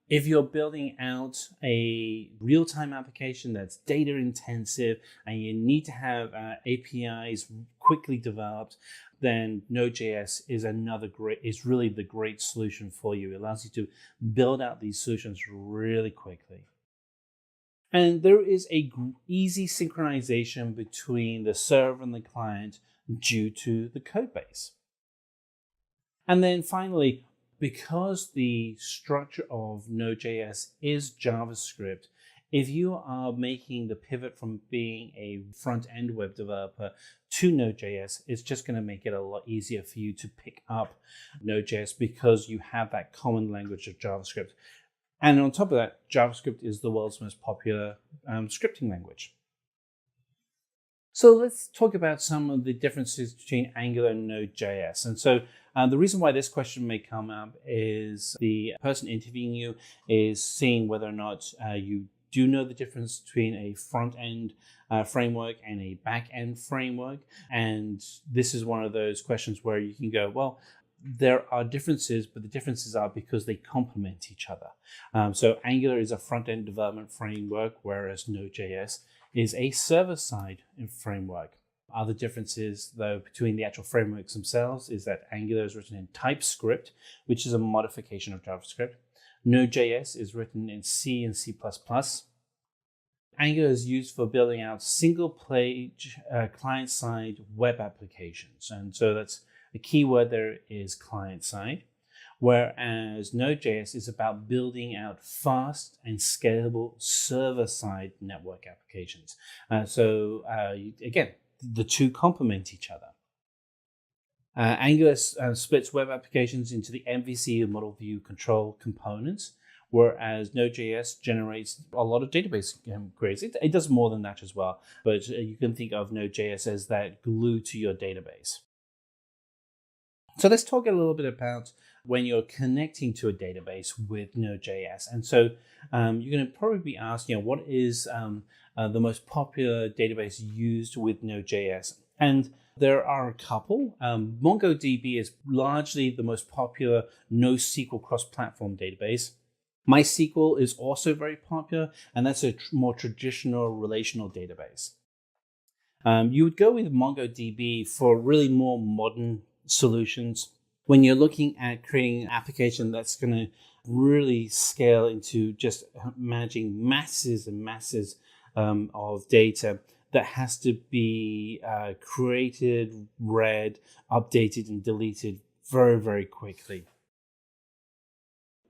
If you're building out a real-time application that's data intensive and you need to have APIs quickly developed, then Node.js is really the great solution for you. It allows you to build out these solutions really quickly. And there is a easy synchronization between the server and the client due to the code base. And then finally, because the structure of Node.js is JavaScript, if you are making the pivot from being a front-end web developer to Node.js, it's just going to make it a lot easier for you to pick up Node.js because you have that common language of JavaScript. And on top of that, JavaScript is the world's most popular scripting language. So let's talk about some of the differences between Angular and Node.js. And so the reason why this question may come up is the person interviewing you is seeing whether or not you do know the difference between a front-end framework and a back-end framework. And this is one of those questions where you can go, well, there are differences, but the differences are because they complement each other. So Angular is a front-end development framework, whereas Node.js is a server-side framework. Other differences, though, between the actual frameworks themselves is that Angular is written in TypeScript, which is a modification of JavaScript. Node.js is written in C and C++. Angular is used for building out single-page client-side web applications. And so that's the key word there is client-side, whereas Node.js is about building out fast and scalable server-side network applications. Again, the two complement each other. Angular splits web applications into the MVC and model view control components, whereas Node.js generates a lot of database queries. It does more than that as well, but you can think of Node.js as that glue to your database. So let's talk a little bit about when you're connecting to a database with Node.js. And so you're going to probably be asked, what is the most popular database used with Node.js? And there are a couple. MongoDB is largely the most popular NoSQL cross-platform database. MySQL is also very popular, and that's a more traditional relational database. You would go with MongoDB for really more modern solutions. When you're looking at creating an application that's going to really scale into just managing masses and masses of data that has to be created, read, updated, and deleted very, very quickly.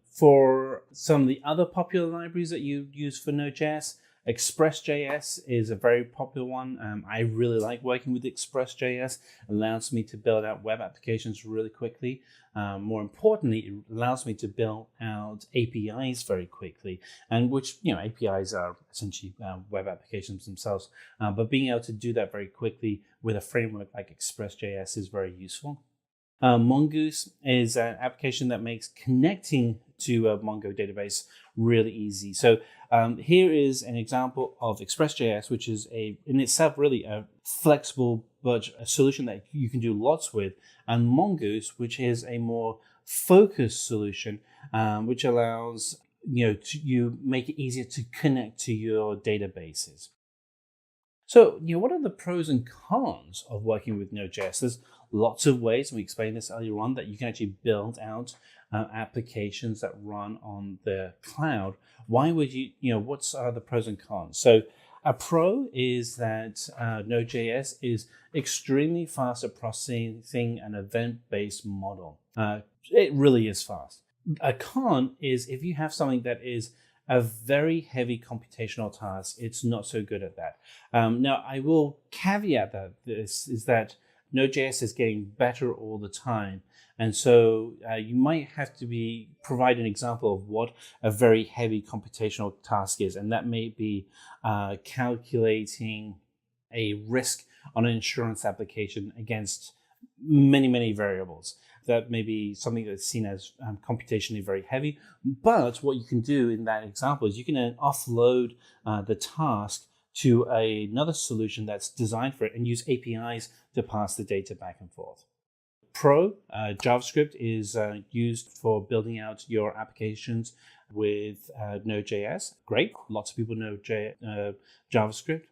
For some of the other popular libraries that you use for Node.js, Express.js is a very popular one. I really like working with Express.js. It allows me to build out web applications really quickly. More importantly, it allows me to build out APIs very quickly, and which, APIs are essentially web applications themselves. But being able to do that very quickly with a framework like Express.js is very useful. Mongoose is an application that makes connecting to a Mongo database really easy. So here is an example of Express.js, which is in itself really a flexible but a solution that you can do lots with, and Mongoose, which is a more focused solution, which allows you make it easier to connect to your databases. So, what are the pros and cons of working with Node.js? There's lots of ways, and we explained this earlier on, that you can actually build out applications that run on the cloud. Why would what are the pros and cons? So a pro is that Node.js is extremely fast at processing an event-based model. It really is fast. A con is if you have something that is a very heavy computational task, it's not so good at that. Now, I will caveat that this is that Node.js is getting better all the time. And so you might have to provide an example of what a very heavy computational task is. And that may be calculating a risk on an insurance application against many, many variables. That may be something that's seen as computationally very heavy. But what you can do in that example is you can then offload the task to another solution that's designed for it and use APIs to pass the data back and forth. Pro, JavaScript is used for building out your applications with Node.js. Great, lots of people know JavaScript.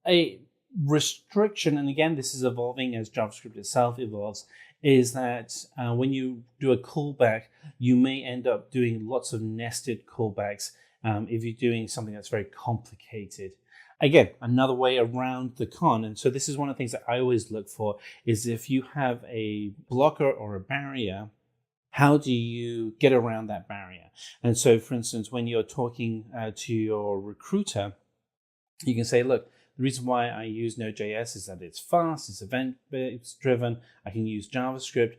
A restriction, and again, this is evolving as JavaScript itself evolves, is that when you do a callback, you may end up doing lots of nested callbacks if you're doing something that's very complicated. Again, another way around the con, and so this is one of the things that I always look for, is if you have a blocker or a barrier, How do you get around that barrier? And so, for instance, when you're talking to your recruiter, you can say, look, the reason why I use Node.js is that it's fast, it's event-based driven, I can use JavaScript.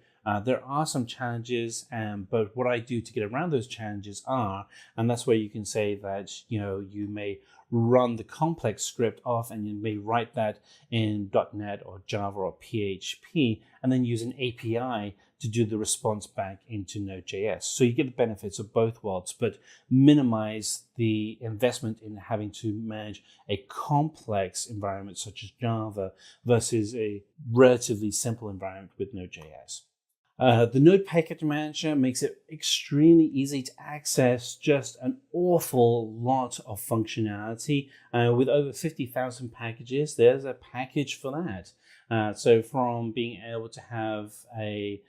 There are some challenges, but what I do to get around those challenges are, and that's where you can say that, you may run the complex script off and you may write that in .NET or Java or PHP, and then use an API to do the response back into Node.js. So you get the benefits of both worlds, but minimize the investment in having to manage a complex environment such as Java versus a relatively simple environment with Node.js. The Node Package Manager makes it extremely easy to access just an awful lot of functionality. With over 50,000 packages, there's a package for that. So from being able to have a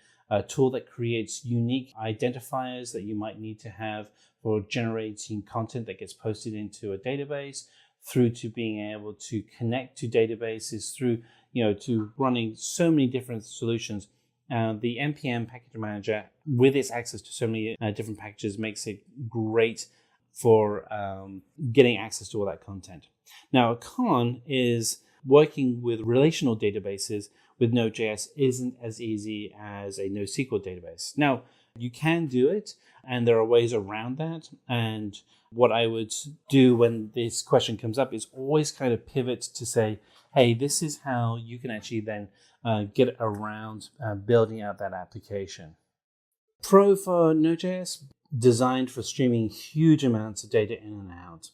tool that creates unique identifiers that you might need to have for generating content that gets posted into a database, through to being able to connect to databases, through to running so many different solutions. The NPM Package Manager, with its access to so many different packages, makes it great for getting access to all that content. Now, a con is working with relational databases with Node.js isn't as easy as a NoSQL database. Now, you can do it, and there are ways around that. And what I would do when this question comes up is always kind of pivot to say, hey, this is how you can actually then get around building out that application. Pro for Node.js, designed for streaming huge amounts of data in and out.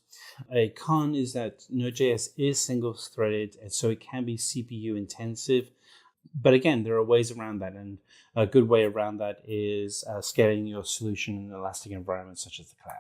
A con is that Node.js is single-threaded, and so it can be CPU intensive. But again, there are ways around that, and a good way around that is scaling your solution in an elastic environment such as the cloud.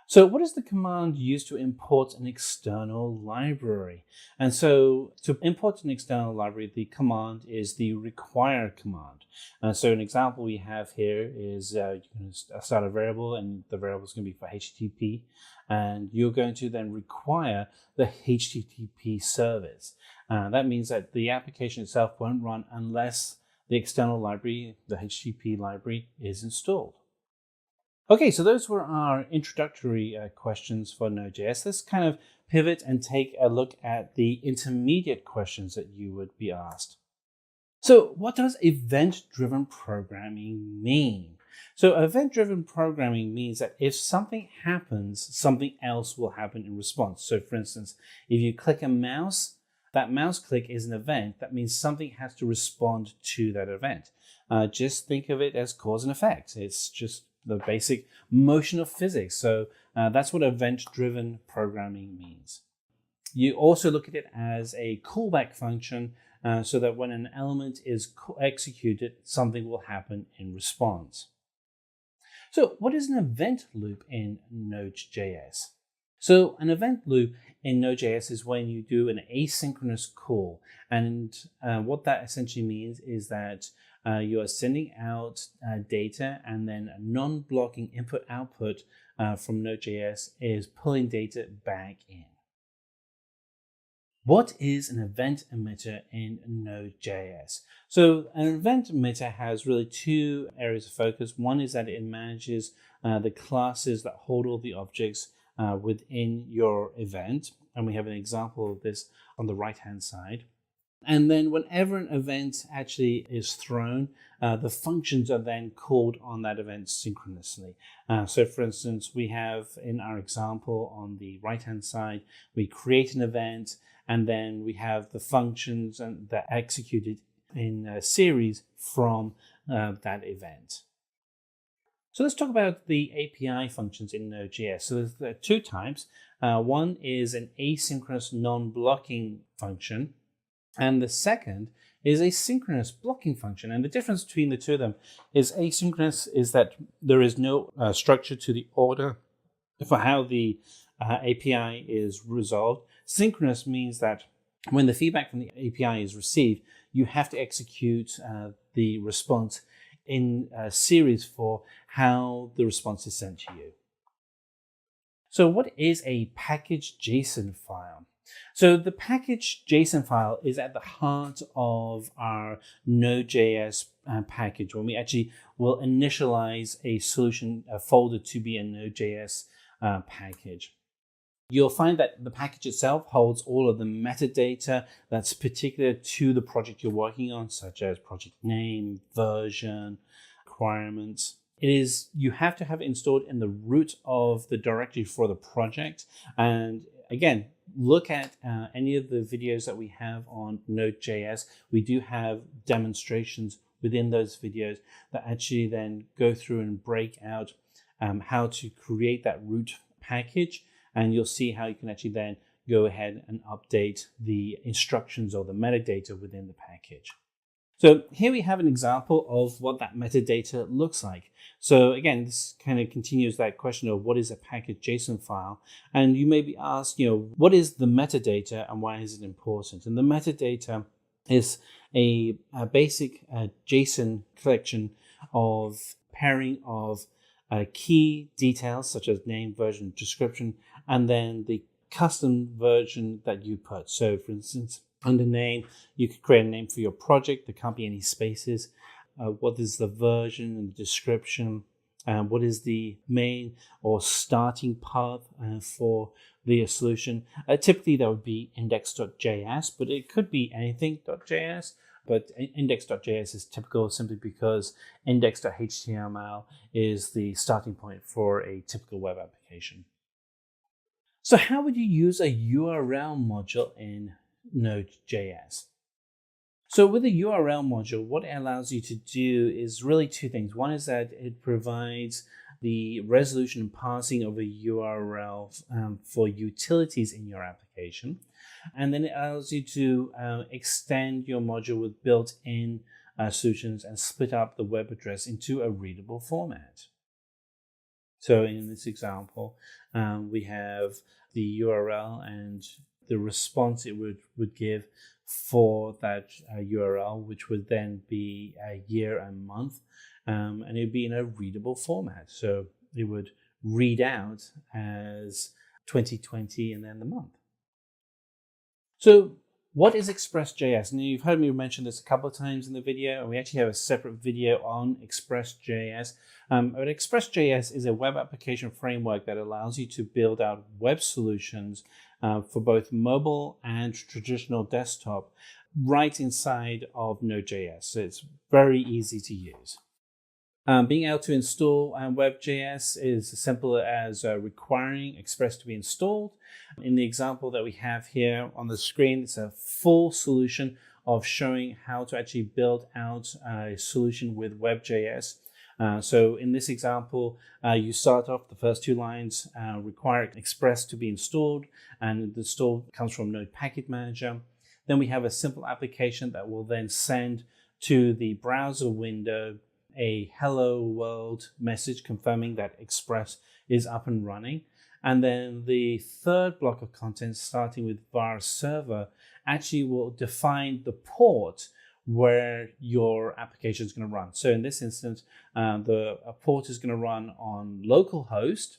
So what is the command used to import an external library? And so to import an external library, the command is the require command. So an example we have here is you can start a variable, and the variable is going to be for HTTP, and you're going to then require the HTTP service. That means that the application itself won't run unless the external library, the HTTP library, is installed. Okay, so those were our introductory questions for Node.js. Let's kind of pivot and take a look at the intermediate questions that you would be asked. So what does event-driven programming mean? So event-driven programming means that if something happens, something else will happen in response. So for instance, if you click a mouse, that mouse click is an event. That means something has to respond to that event. Just think of it as cause and effect. It's just the basic motion of physics. So that's what event-driven programming means. You also look at it as a callback function so that when an element is executed, something will happen in response. So what is an event loop in Node.js? So an event loop in Node.js is when you do an asynchronous call. And what that essentially means is that you are sending out data, and then a non-blocking input-output from Node.js is pulling data back in. What is an event emitter in Node.js? So an event emitter has really two areas of focus. One is that it manages the classes that hold all the objects within your event. And we have an example of this on the right-hand side. And then whenever an event actually is thrown, the functions are then called on that event synchronously. So for instance, we have in our example on the right-hand side, we create an event, and then we have the functions that are executed in a series from that event. So let's talk about the API functions in Node.js. So there are two types. One is an asynchronous non-blocking function, and the second is a synchronous blocking function. And the difference between the two of them is asynchronous is that there is no structure to the order for how the API is resolved. Synchronous means that when the feedback from the API is received, you have to execute the response in a series for how the response is sent to you. So what is a package JSON file? So the package JSON file is at the heart of our Node.js package when we actually will initialize a solution folder to be a Node.js package. You'll find that the package itself holds all of the metadata that's particular to the project you're working on, such as project name, version, requirements. You have to have it installed in the root of the directory for the project. And again, look at any of the videos that we have on Node.js. We do have demonstrations within those videos that actually then go through and break out how to create that root package. And you'll see how you can actually then go ahead and update the instructions or the metadata within the package. So here we have an example of what that metadata looks like. So again, this kind of continues that question of what is a package JSON file? And you may be asked, what is the metadata and why is it important? And the metadata is a basic JSON collection of pairing of key details such as name, version, description, and then the custom version that you put. So for instance, under name, you could create a name for your project. There can't be any spaces. What is the version and description? What is the main or starting path for the solution? Typically, that would be index.js, but it could be anything.js. But index.js is typical simply because index.html is the starting point for a typical web application. So how would you use a URL module in Node.js? So with the URL module, what it allows you to do is really two things. One is that it provides the resolution and parsing of a URL for utilities in your application. And then it allows you to extend your module with built-in solutions and split up the web address into a readable format. So in this example, we have the URL and the response it would give for that URL, which would then be a year and month, and it would be in a readable format. So it would read out as 2020 and then the month. So what is Express.js? Now you've heard me mention this a couple of times in the video, and we actually have a separate video on Express.js. But Express.js is a web application framework that allows you to build out web solutions for both mobile and traditional desktop right inside of Node.js. So it's very easy to use. Being able to install Web.js is as simple as requiring Express to be installed. In the example that we have here on the screen, it's a full solution of showing how to actually build out a solution with Web.js. So in this example, you start off the first two lines, require Express to be installed, and the install comes from Node Package Manager. Then we have a simple application that will then send to the browser window a hello world message confirming that Express is up and running. And then the third block of content, starting with var server, actually will define the port where your application is going to run. So in this instance, the port is going to run on localhost,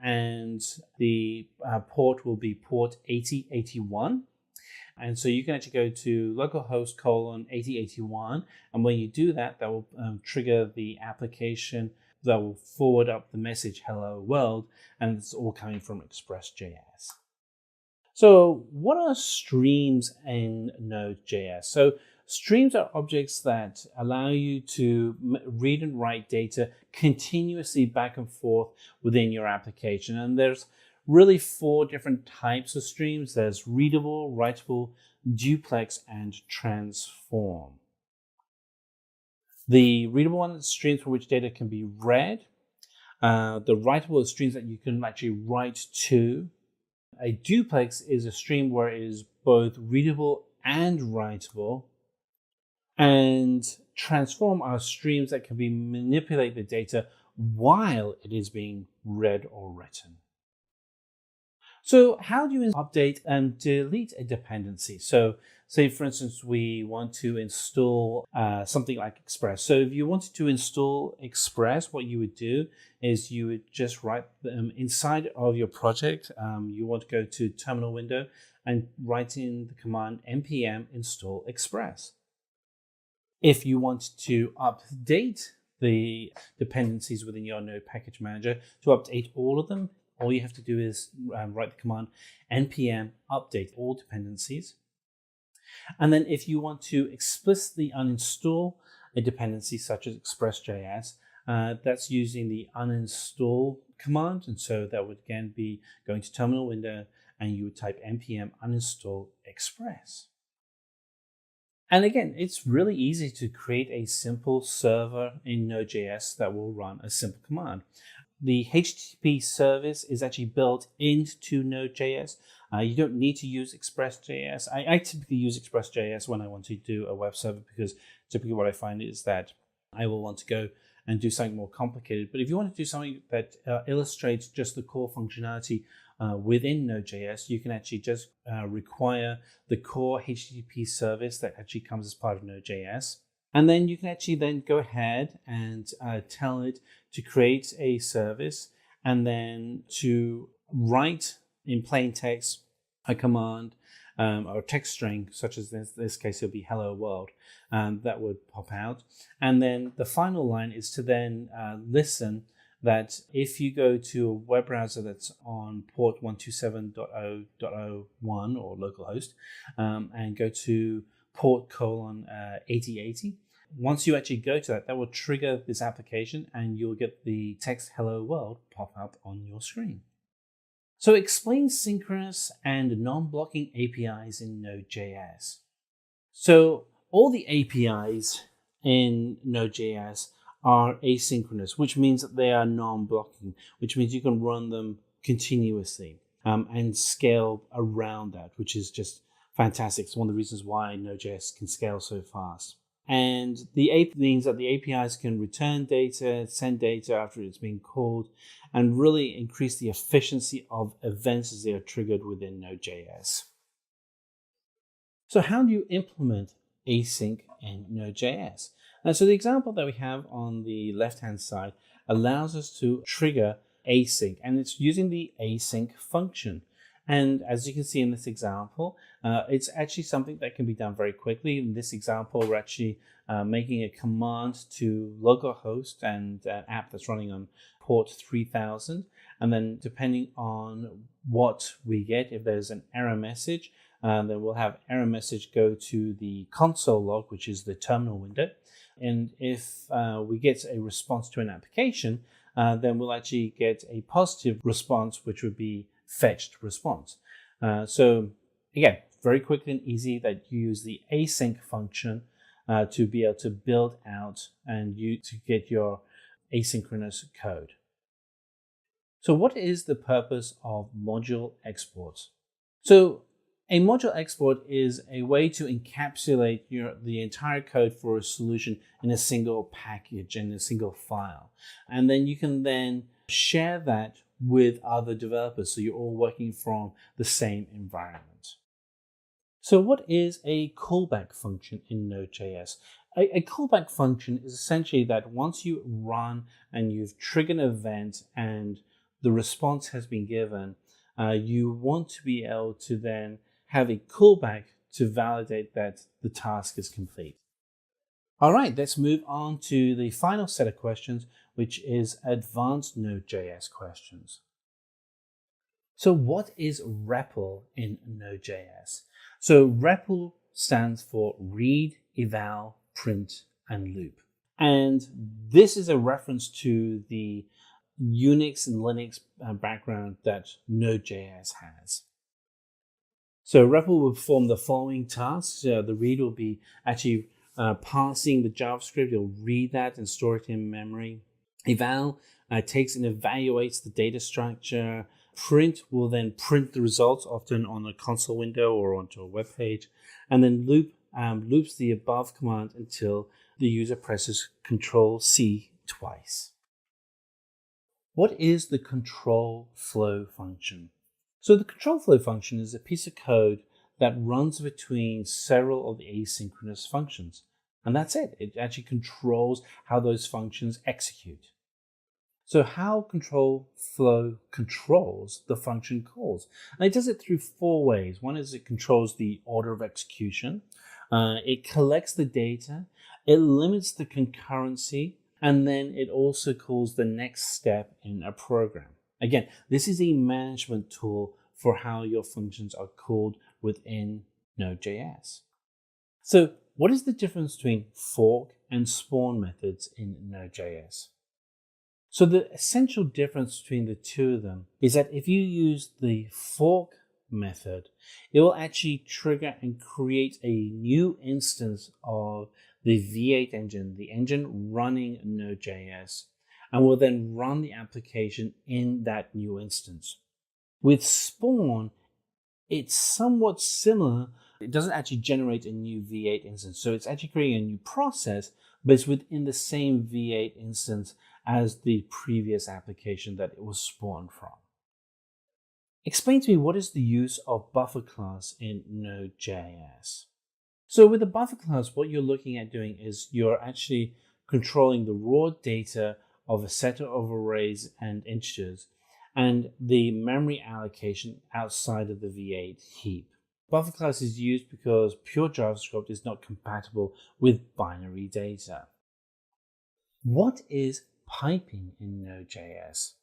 and the port will be port 8081. And so you can actually go to localhost 8081. And when you do that, that will trigger the application that will forward up the message, hello world, and it's all coming from Express.js. So what are streams in Node.js? So streams are objects that allow you to read and write data continuously back and forth within your application. And there's really four different types of streams. There's readable, writable, duplex, and transform. The readable one is streams for which data can be read. The writable is streams that you can actually write to. A duplex is a stream where it is both readable and writable. And transform are streams that can be manipulate the data while it is being read or written. So how do you update and delete a dependency? So say, for instance, we want to install something like Express. So if you wanted to install Express, what you would do is you would just write inside of your project. You want to go to terminal window and write in the command npm install express. If you want to update the dependencies within your Node package manager, to update all of them, all you have to do is write the command npm update all dependencies. And then if you want to explicitly uninstall a dependency such as express.js, that's using the uninstall command. And so that would again be going to terminal window and you would type npm uninstall express. And again, it's really easy to create a simple server in Node.js that will run a simple command. The HTTP service is actually built into Node.js. You don't need to use Express.js. I typically use Express.js when I want to do a web server, because typically what I find is that I will want to go and do something more complicated. But if you want to do something that illustrates just the core functionality within Node.js, you can actually just require the core HTTP service that actually comes as part of Node.js. And then you can actually then go ahead and tell it to create a service and then to write in plain text a command or a text string, such as this case, it'll be hello world, that would pop out. And then the final line is to then listen that if you go to a web browser that's on port 127.0.01 or localhost and go to port 8080, once you actually go to that, that will trigger this application and you'll get the text hello world pop up on your screen. So explain synchronous and non-blocking APIs in Node.js. So all the APIs in Node.js are asynchronous, which means that they are non-blocking, which means you can run them continuously and scale around that, which is just fantastic. It's one of the reasons why Node.js can scale so fast. And the API means that the APIs can return data, send data after it's been called, and really increase the efficiency of events as they are triggered within Node.js. So how do you implement async in Node.js? And so the example that we have on the left-hand side allows us to trigger async, and it's using the async function. And as you can see in this example, it's actually something that can be done very quickly. In this example, we're actually making a command to localhost and an app that's running on port 3000. And then depending on what we get, if there's an error message, then we'll have error message go to the console log, which is the terminal window. And if we get a response to an application, then we'll actually get a positive response, which would be fetched response. So again, very quick and easy that you use the async function to be able to build out and to get your asynchronous code. So what is the purpose of module exports? So a module export is a way to encapsulate the entire code for a solution in a single package, in a single file. And then you can then share that with other developers, so you're all working from the same environment. So what is a callback function in Node.js? A callback function is essentially that once you run and you've triggered an event and the response has been given, you want to be able to then have a callback to validate that the task is complete. All right, let's move on to the final set of questions, which is advanced Node.js questions. So what is REPL in Node.js? So REPL stands for read, eval, print, and loop. And this is a reference to the Unix and Linux background that Node.js has. So REPL will perform the following tasks. The read will be actually parsing the JavaScript. It'll read that and store it in memory. Eval takes and evaluates the data structure. Print will then print the results, often on a console window or onto a web page. And then loop loops the above command until the user presses Control-C twice. What is the control flow function? So the control flow function is a piece of code that runs between several of the asynchronous functions. And that's it. It actually controls how those functions execute. So how control flow controls the function calls? And it does it through four ways. One is it controls the order of execution. It collects the data. It limits the concurrency. And then it also calls the next step in a program. Again, this is a management tool for how your functions are called within Node.js. So what is the difference between fork and spawn methods in Node.js? So the essential difference between the two of them is that if you use the fork method, it will actually trigger and create a new instance of the V8 engine, the engine running Node.js, and will then run the application in that new instance. With Spawn, it's somewhat similar. It doesn't actually generate a new V8 instance, so it's actually creating a new process, but it's within the same V8 instance as the previous application that it was spawned from. Explain to me, what is the use of buffer class in Node.js? So with the buffer class, what you're looking at doing is you're actually controlling the raw data of a set of arrays and integers and the memory allocation outside of the V8 heap. Buffer class is used because pure JavaScript is not compatible with binary data. What is piping in Node.js?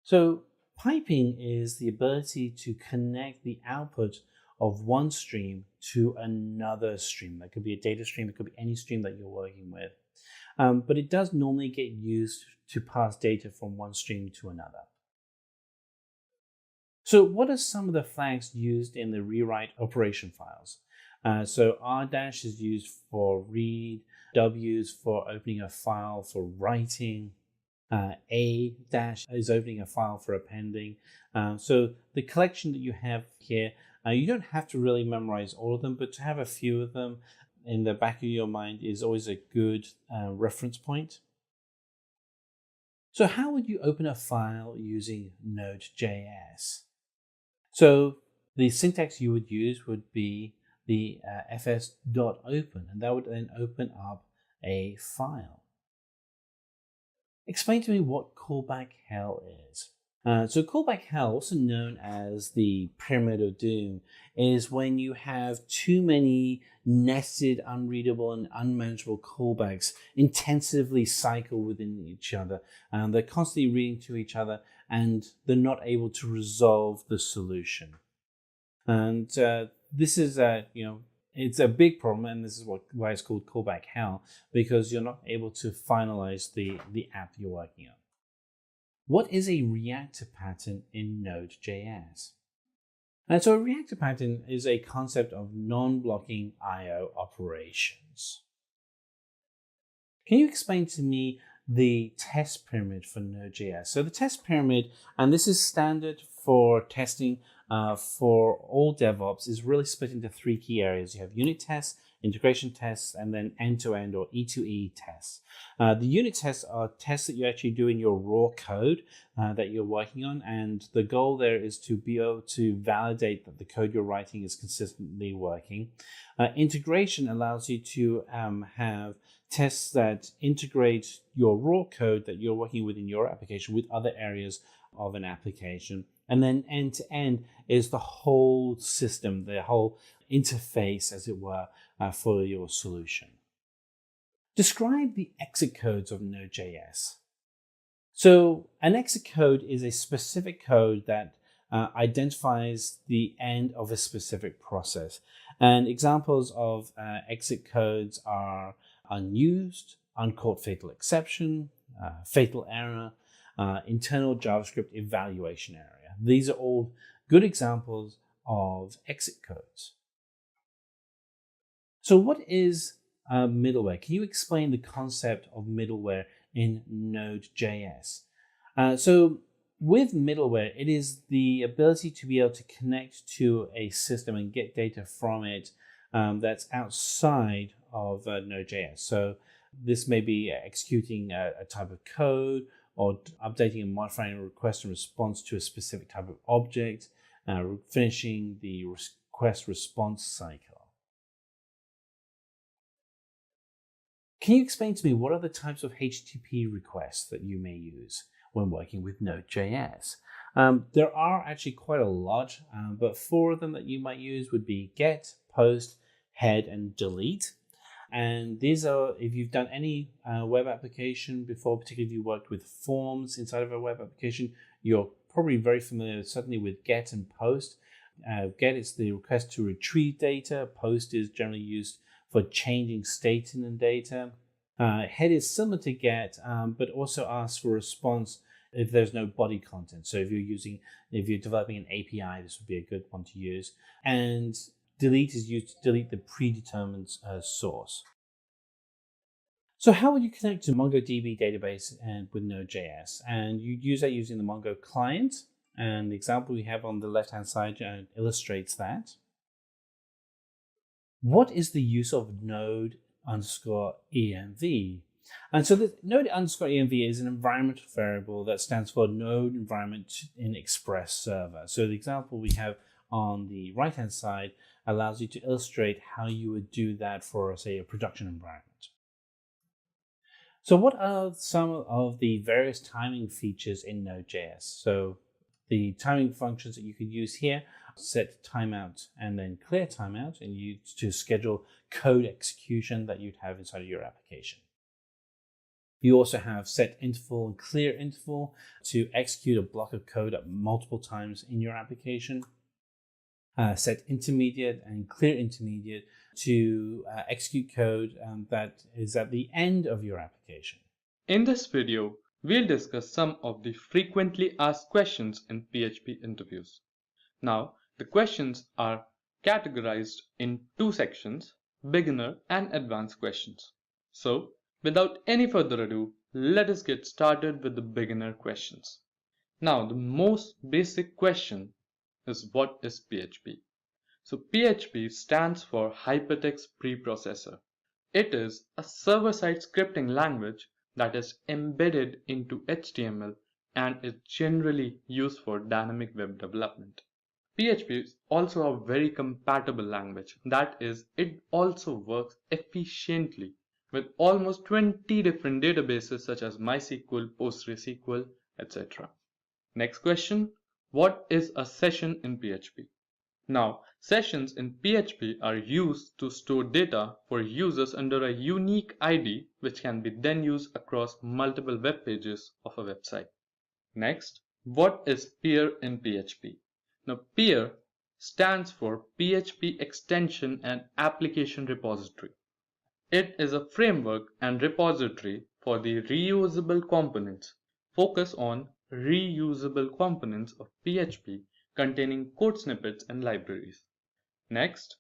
So piping is the ability to connect the output of one stream to another stream. That could be a data stream, it could be any stream that you're working with. But it does normally get used to pass data from one stream to another. So what are some of the flags used in the rewrite operation files? So R- is used for read, W is for opening a file for writing, A- is opening a file for appending. So the collection that you have here, you don't have to really memorize all of them, but to have a few of them in the back of your mind is always a good reference point. So how would you open a file using Node.js? So the syntax you would use would be the fs.open, and that would then open up a file. Explain to me what callback hell is. So callback hell, also known as the pyramid of doom, is when you have too many nested, unreadable, and unmanageable callbacks intensively cycle within each other. They're constantly reading to each other, and they're not able to resolve the solution. And this is it's a big problem, and this is why it's called callback hell, because you're not able to finalize the app you're working on. What is a reactor pattern in Node.js? And so a reactor pattern is a concept of non-blocking I/O operations. Can you explain to me the test pyramid for Node.js? So the test pyramid, and this is standard for testing for all DevOps, is really split into three key areas. You have unit tests, integration tests, and then end-to-end or E2E tests. The unit tests are tests that you actually do in your raw code that you're working on, and the goal there is to be able to validate that the code you're writing is consistently working. Integration allows you to have tests that integrate your raw code that you're working with in your application with other areas of an application. And then end-to-end is the whole system, the whole interface, as it were, for your solution. Describe the exit codes of Node.js. So an exit code is a specific code that identifies the end of a specific process. And examples of exit codes are unused, uncaught fatal exception, fatal error, internal JavaScript evaluation area. These are all good examples of exit codes. So what is middleware? Can you explain the concept of middleware in Node.js? So with middleware, it is the ability to be able to connect to a system and get data from it that's outside of Node.js. So this may be executing a type of code, or updating and modifying a request and response to a specific type of object, finishing the request response cycle. Can you explain to me what are the types of HTTP requests that you may use? when working with Node.js. There are actually quite a lot, but 4 of them that you might use would be get, post, head, and delete. And these are, if you've done any web application before, particularly if you worked with forms inside of a web application, you're probably very familiar certainly with get and post. Get is the request to retrieve data. Post is generally used for changing state in the data. Head is similar to get, but also asks for a response if there's no body content. So if you're developing an API, this would be a good one to use. And delete is used to delete the predetermined source. So how would you connect to MongoDB database and with Node.js? And you'd use that using the Mongo client. And the example we have on the left-hand side illustrates that. What is the use of node_env? And so the node_env is an environmental variable that stands for node environment in express server. So the example we have on the right-hand side allows you to illustrate how you would do that for, say, a production environment. So what are some of the various timing features in Node.js? So the timing functions that you could use here, set timeout and then clear timeout, and use to schedule code execution that you'd have inside of your application. You also have set interval and clear interval to execute a block of code at multiple times in your application. Set intermediate and clear intermediate to execute code that is at the end of your application. In this video, we'll discuss some of the frequently asked questions in PHP interviews. Now, the questions are categorized in 2 sections, beginner and advanced questions. So, without any further ado, let us get started with the beginner questions. Now, the most basic question is, what is PHP? So PHP stands for Hypertext Preprocessor. It is a server-side scripting language that is embedded into HTML and is generally used for dynamic web development. PHP is also a very compatible language. That is, it also works efficiently with almost 20 different databases such as MySQL, PostgreSQL, etc. Next question, what is a session in PHP? Now, sessions in PHP are used to store data for users under a unique ID, which can be then used across multiple web pages of a website. Next, what is peer in PHP? Now, peer stands for PHP Extension and Application Repository. It is a framework and repository for the reusable components. Focus on reusable components of PHP containing code snippets and libraries. Next,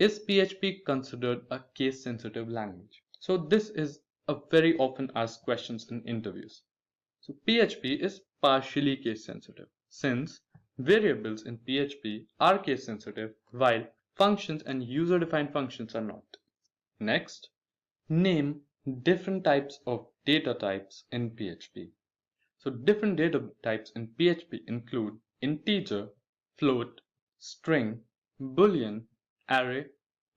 is PHP considered a case-sensitive language? So this is a very often asked questions in interviews. So PHP is partially case-sensitive since variables in PHP are case-sensitive while functions and user-defined functions are not. Next, name different types of data types in PHP. So different data types in PHP include integer, float, string, boolean, array,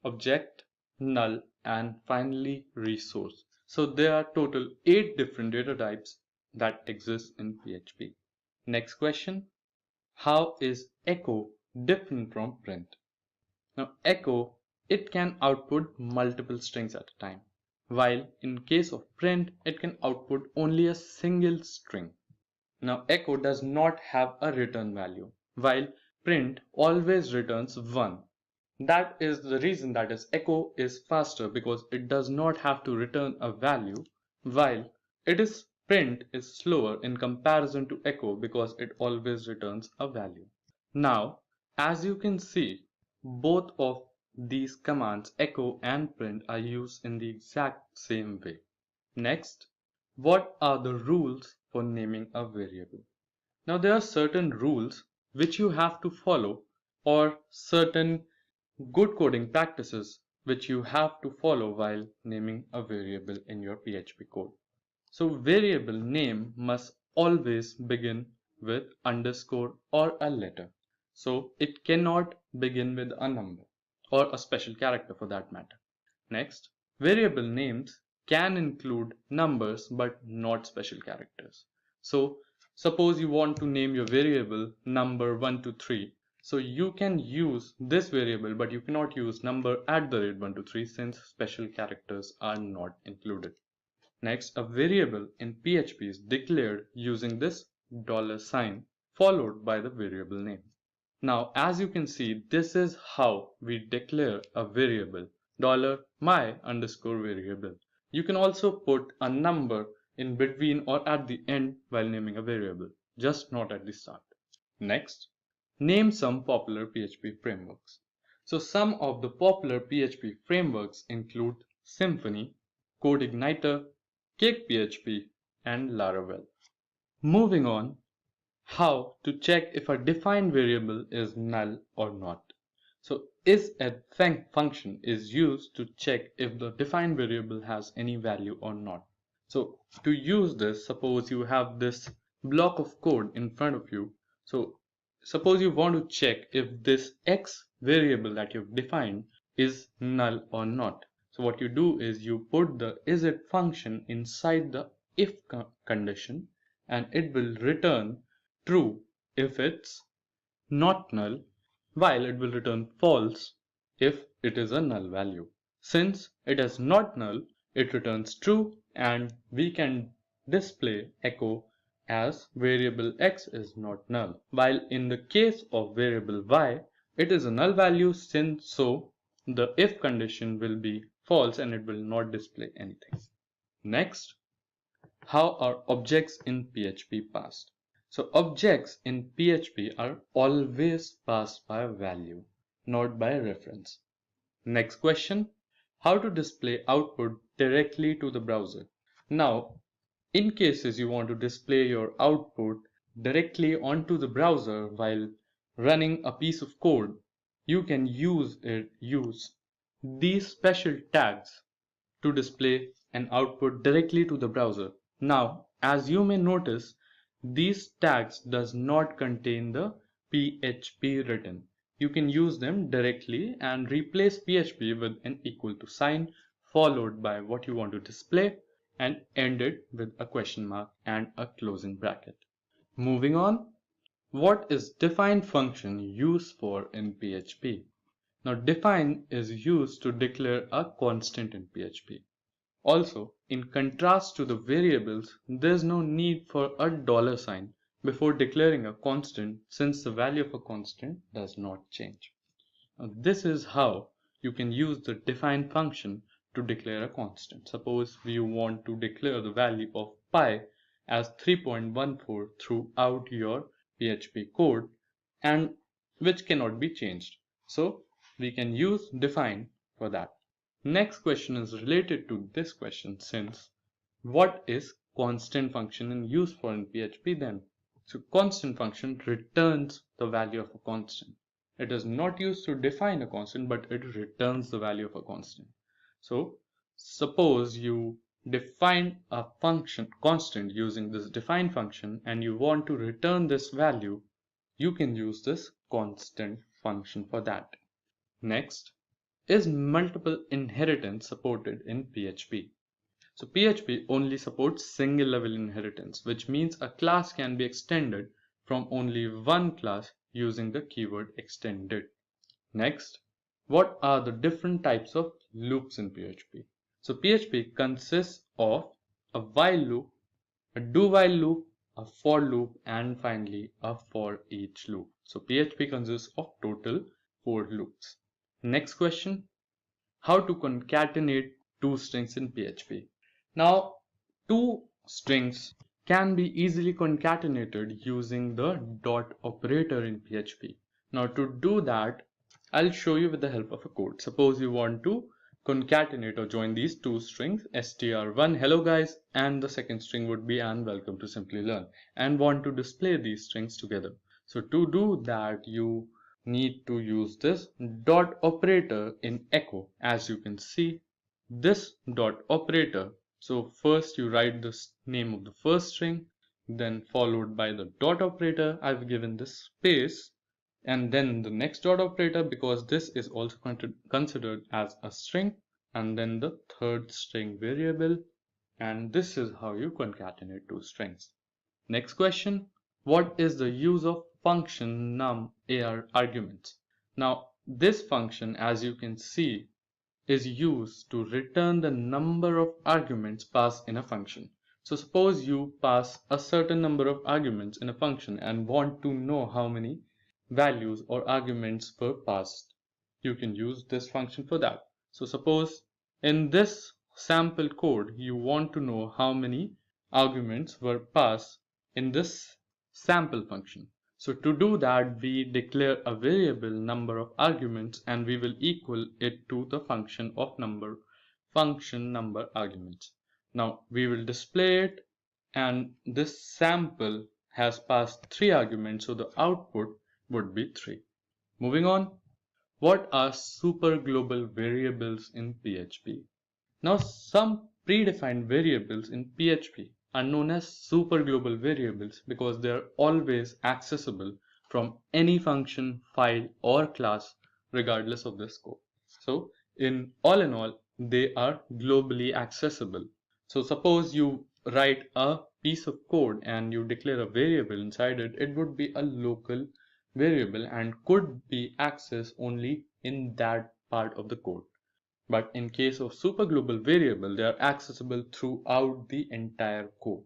object, null, and finally resource. So there are total 8 different data types that exist in PHP. Next question, how is echo different from print? Now echo, it can output multiple strings at a time, while in case of print, it can output only a single string. Now echo does not have a return value, while print always returns 1. That is the reason that is echo is faster, because it does not have to return a value, while print is slower in comparison to echo because it always returns a value. Now, as you can see, both of these commands, echo and print, are used in the exact same way. Next, what are the rules for naming a variable? Now there are certain rules which you have to follow, or certain good coding practices which you have to follow while naming a variable in your PHP code. So variable name must always begin with underscore or a letter. So it cannot begin with a number or a special character for that matter. Next, variable names can include numbers but not special characters. So suppose you want to name your variable number 1 to 3. So you can use this variable, but you cannot use number @ 1 to 3 since special characters are not included. Next, a variable in PHP is declared using this $sign followed by the variable name. Now, as you can see, this is how we declare a variable $my_variable. You can also put a number in between or at the end while naming a variable, just not at the start. Next, name some popular PHP frameworks. So some of the popular PHP frameworks include Symfony, CodeIgniter, CakePHP, and Laravel. Moving on, how to check if a defined variable is null or not. So isAdd function is used to check if the defined variable has any value or not. So to use this, suppose you have this block of code in front of you. So suppose you want to check if this x variable that you've defined is null or not. So what you do is you put the isAdd function inside the if condition, and it will return true if it's not null, while it will return false if it is a null value. Since it is not null, it returns true, and we can display echo as variable x is not null, while in the case of variable y, it is a null value, since so the if condition will be false and it will not display anything. Next, how are objects in PHP passed? So objects in PHP are always passed by a value, not by a reference. Next question, how to display output directly to the browser? Now, in cases you want to display your output directly onto the browser while running a piece of code, you can use these special tags to display an output directly to the browser. Now, as you may notice, these tags does not contain the PHP written. You can use them directly and replace PHP with an equal to sign followed by what you want to display and end it with a question mark and a closing bracket. Moving on, what is define function used for in PHP? Now define is used to declare a constant in PHP. Also, in contrast to the variables, there is no need for a $sign before declaring a constant, since the value of a constant does not change. Now, this is how you can use the define function to declare a constant. Suppose you want to declare the value of pi as 3.14 throughout your PHP code, and which cannot be changed. So we can use define for that. Next question is related to this question, since what is constant function in use for in PHP then? So constant function returns the value of a constant. It is not used to define a constant, but it returns the value of a constant. So suppose you define a function constant using this define function and you want to return this value, you can use this constant function for that. Next, is multiple inheritance supported in PHP? So PHP only supports single level inheritance, which means a class can be extended from only one class using the keyword extended. Next, what are the different types of loops in PHP? So PHP consists of a while loop, a do while loop, a for loop, and finally a for each loop. So PHP consists of total 4 loops. Next question, how to concatenate two strings in PHP. Now, two strings can be easily concatenated using the dot operator in PHP. Now to do that, I'll show you with the help of a code. Suppose you want to concatenate or join these two strings, str1 hello guys, and the second string would be and welcome to Simplilearn, and want to display these strings together. So to do that, you need to use this dot operator in echo. As you can see, this dot operator, so first you write the name of the first string, then followed by the dot operator. I've given this space, and then the next dot operator because this is also considered as a string, and then the third string variable, and this is how you concatenate two strings. Next question, what is the use of function num_ar arguments? Now this function, as you can see, is used to return the number of arguments passed in a function. So suppose you pass a certain number of arguments in a function and want to know how many values or arguments were passed. You can use this function for that. So suppose in this sample code you want to know how many arguments were passed in this sample function. So to do that, we declare a variable number of arguments and we will equal it to the function number arguments. Now we will display it, and this sample has passed 3 arguments, so the output would be 3. Moving on, what are super global variables in PHP? Now some predefined variables in PHP are known as super global variables because they are always accessible from any function, file or class regardless of the scope. So in all, they are globally accessible. So suppose you write a piece of code and you declare a variable inside it, it would be a local variable and could be accessed only in that part of the code. But in case of superglobal variable, they are accessible throughout the entire code.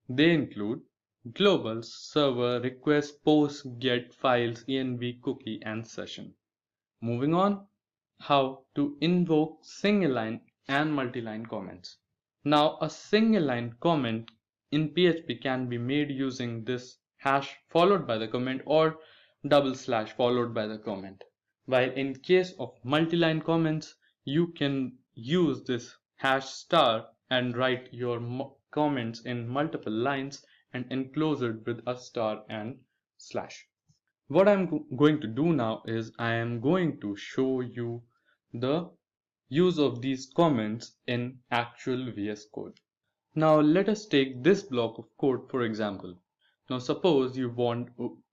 They include global, server, request, post, get, files, env, cookie, and session. Moving on, how to invoke single line and multi-line comments. Now a single line comment in PHP can be made using this hash followed by the comment or / followed by the comment. While in case of multi-line comments, you can use this hash star and write your comments in multiple lines and enclose it with a star and slash. What I'm going to do now is I am going to show you the use of these comments in actual VS Code. Now let us take this block of code for example. Now suppose you want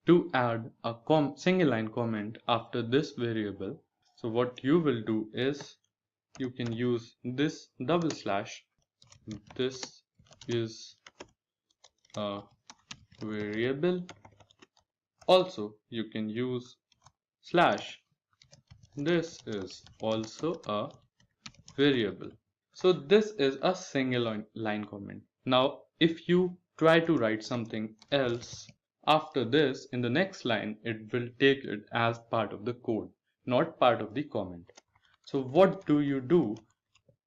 to add a single line comment after this variable. So what you will do is you can use this /. This is a variable. Also you can use slash. This is also a variable. So this is a single line comment. Now if you try to write something else after this, in the next line it will take it as part of the code, not part of the comment. So what do you do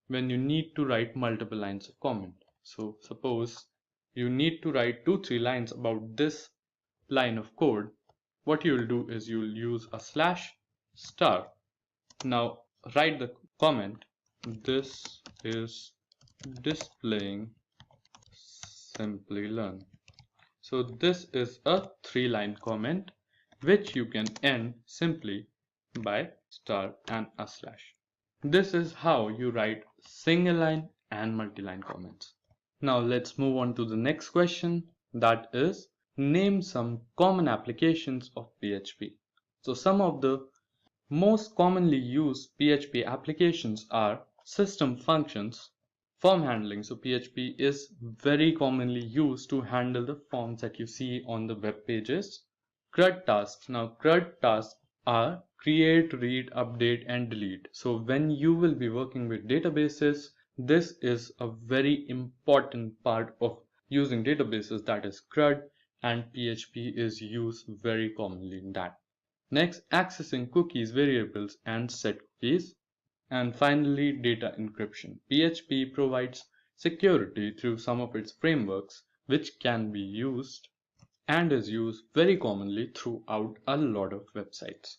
when you need to write multiple lines of comment? So suppose you need to write 2-3 lines about this line of code. What you will do is you will use a /*. Now write the comment, this is displaying Simplilearn. So this is a 3-line comment which you can end simply by star and a slash. This is how you write single line and multi-line comments. Now let's move on to the next question, that is name some common applications of PHP. So some of the most commonly used PHP applications are system functions, form handling. So PHP is very commonly used to handle the forms that you see on the web pages. CRUD tasks. Now CRUD tasks are create, read, update and delete. So when you will be working with databases, this is a very important part of using databases, that is CRUD, and PHP is used very commonly in that. Next, accessing cookies, variables and set cookies. And finally, data encryption. PHP provides security through some of its frameworks, which can be used and is used very commonly throughout a lot of websites.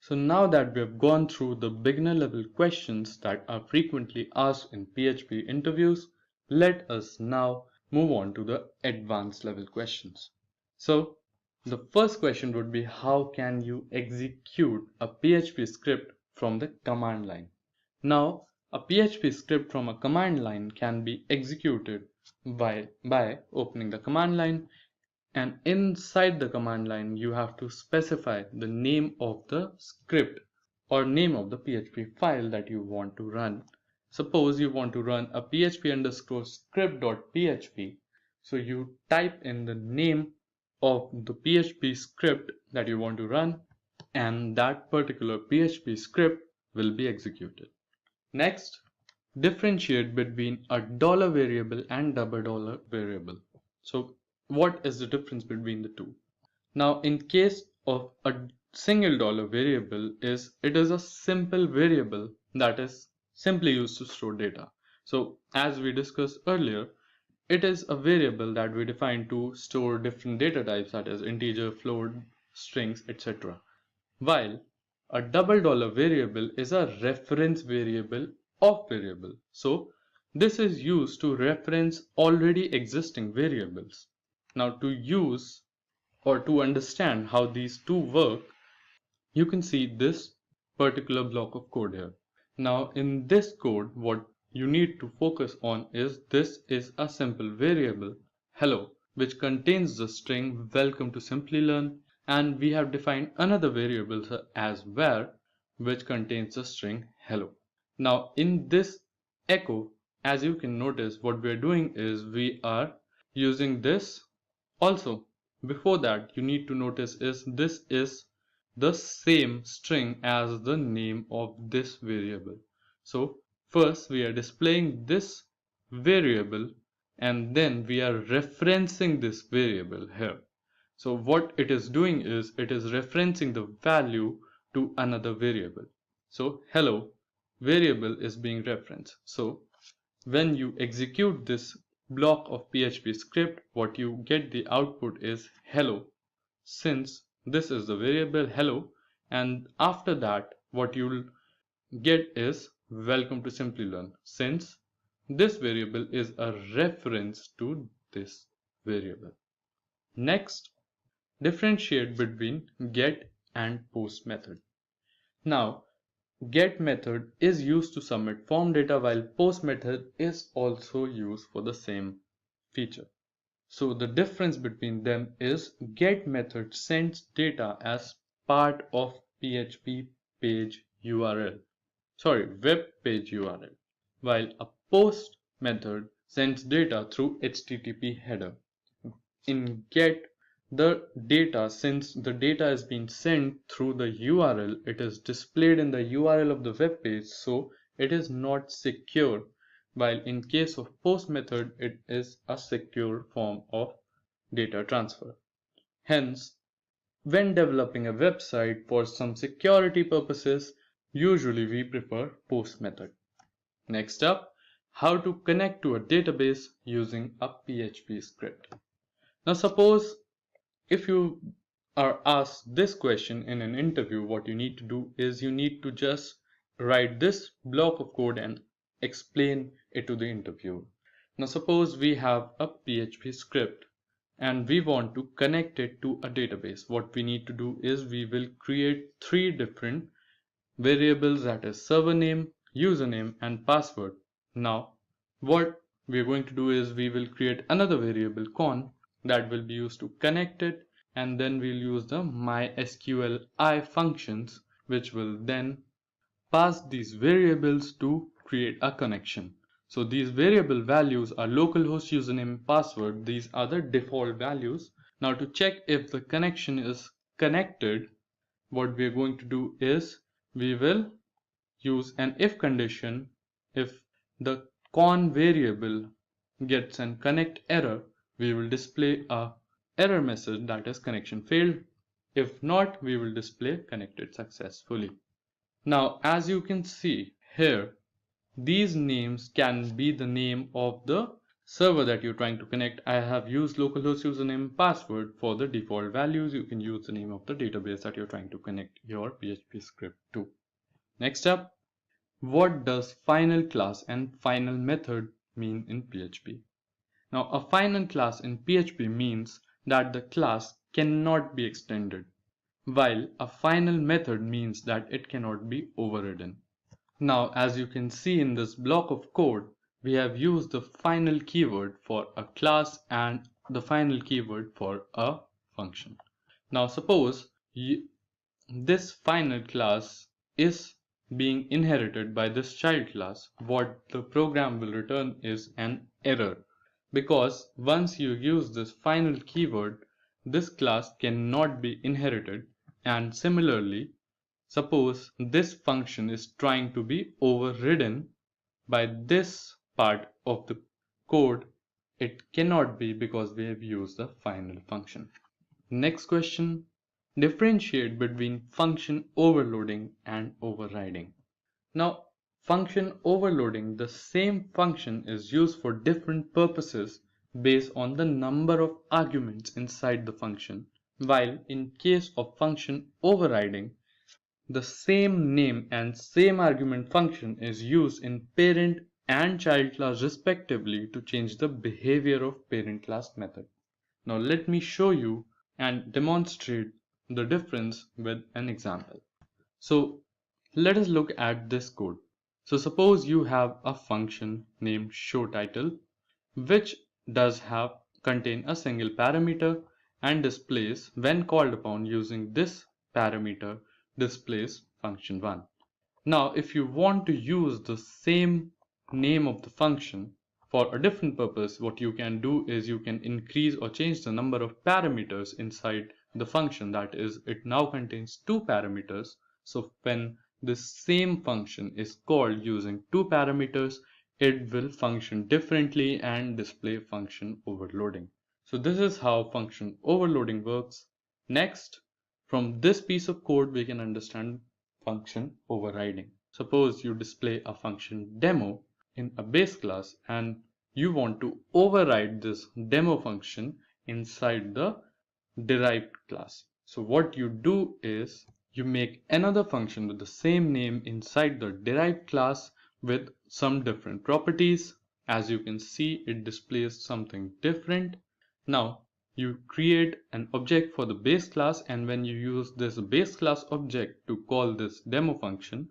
So now that we have gone through the beginner level questions that are frequently asked in PHP interviews, let us now move on to the advanced level questions. So the first question would be, how can you execute a PHP script from the command line? Now, a PHP script from a command line can be executed by opening the command line, and inside the command line you have to specify the name of the script or name of the PHP file that you want to run. Suppose you want to run a php_script.php. So you type in the name of the PHP script that you want to run, and that particular PHP script will be executed. Next, differentiate between a dollar variable and double dollar variable. So what is the difference between the two? Now, in case of a single dollar variable, it is a simple variable that is simply used to store data. So as we discussed earlier, it is a variable that we define to store different data types, that is integer, float, strings, etc. While a double dollar variable is a reference variable of variable. So this is used to reference already existing variables. Now to use or to understand how these two work, you can see this particular block of code here. Now in this code, what you need to focus on is this is a simple variable hello, which contains the string welcome to Simplilearn, and we have defined another variable as var, which contains the string hello. Now in this echo, as you can notice, what we are doing is we are using this. Also, before that, you need to notice is this is the same string as the name of this variable. So first we are displaying this variable, and then we are referencing this variable here. So what it is doing is it is referencing the value to another variable. So hello variable is being referenced. So when you execute this block of PHP script, what you get the output is hello, since this is the variable hello, and after that what you'll get is welcome to Simplilearn, since this variable is a reference to this variable. Next, differentiate between get and post method. Now get method is used to submit form data, while post method is also used for the same feature. So the difference between them is get method sends data as part of PHP page URL, web page URL, while a post method sends data through HTTP header. In get, the data, since the data is being sent through the URL, it is displayed in the URL of the web page, so it is not secure, while in case of post method, it is a secure form of data transfer. Hence, when developing a website for some security purposes, usually we prefer post method. Next up, how to connect to a database using a PHP script. Now suppose if you are asked this question in an interview, what you need to do is you need to just write this block of code and explain it to the interviewer. Now suppose we have a PHP script and we want to connect it to a database. What we need to do is we will create three different variables, that is server name, username and password. Now what we are going to do is we will create another variable con that will be used to connect it, and then we'll use the mysqli functions, which will then pass these variables to create a connection. So these variable values are localhost username, password. These are the default values. Now to check if the connection is connected, what we are going to do is we will use an if condition. If the con variable gets an connect error, we will display a error message that is connection failed. If not, we will display connected successfully. Now as you can see here, these names can be the name of the server that you're trying to connect. I have used localhost username password for the default values. You can use the name of the database that you're trying to connect your PHP script to. Next up, what does final class and final method mean in PHP? Now a final class in PHP means that the class cannot be extended, while a final method means that it cannot be overridden. Now as you can see in this block of code, we have used the final keyword for a class and the final keyword for a function. Now suppose this final class is being inherited by this child class, what the program will return is an error. because once you use this final keyword, this class cannot be inherited, and similarly, suppose this function is trying to be overridden by this part of the code, it cannot be because we have used the final function. Next question, differentiate between function overloading and overriding. Now, function overloading, the same function is used for different purposes based on the number of arguments inside the function, while in case of function overriding, the same name and same argument function is used in parent and child class respectively to change the behavior of parent class method. Now let me show you and demonstrate the difference with an example. So let us look at this code. So suppose you have a function named showTitle, which does contain a single parameter and displays, when called upon using this parameter, displays function 1. Now if you want to use the same name of the function for a different purpose, what you can do is you can increase or change the number of parameters inside the function. That is, it now contains 2 parameters. So when the same function is called using 2 parameters, it will function differently and display function overloading. So this is how function overloading works. Next, from this piece of code, we can understand function overriding. Suppose you display a function demo in a base class and you want to override this demo function inside the derived class. So what you do is you make another function with the same name inside the derived class with some different properties. As you can see, it displays something different. Now you create an object for the base class, and when you use this base class object to call this demo function,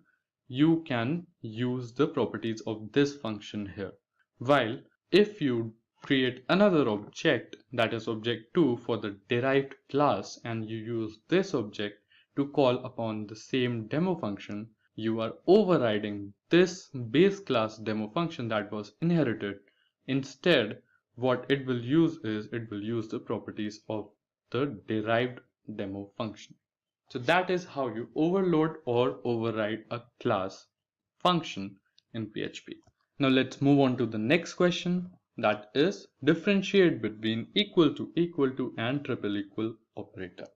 you can use the properties of this function here. While if you create another object, that is object 2 for the derived class, and you use this object to call upon the same demo function, you are overriding this base class demo function that was inherited. Instead, what it will use is it will use the properties of the derived demo function. So that is how you overload or override a class function in PHP. Now let's move on to the next question, that is differentiate between equal to and triple equal operator.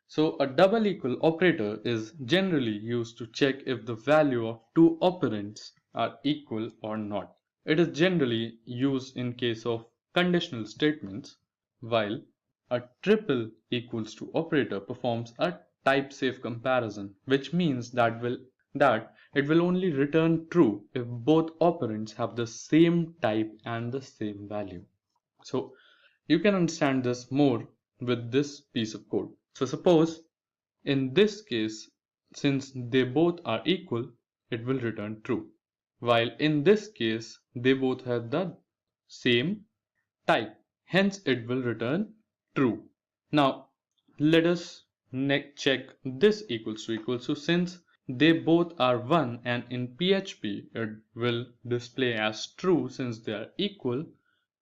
So a double equal operator is generally used to check if the value of 2 operands are equal or not. It is generally used in case of conditional statements, while a triple equals to operator performs a type safe comparison, which means that it will only return true if both operands have the same type and the same value. So you can understand this more with this piece of code. So suppose in this case, since they both are equal, it will return true. While in this case, they both have the same type, hence it will return true. Now let us check this equals to. Since they both are 1, and in PHP it will display as true since they are equal,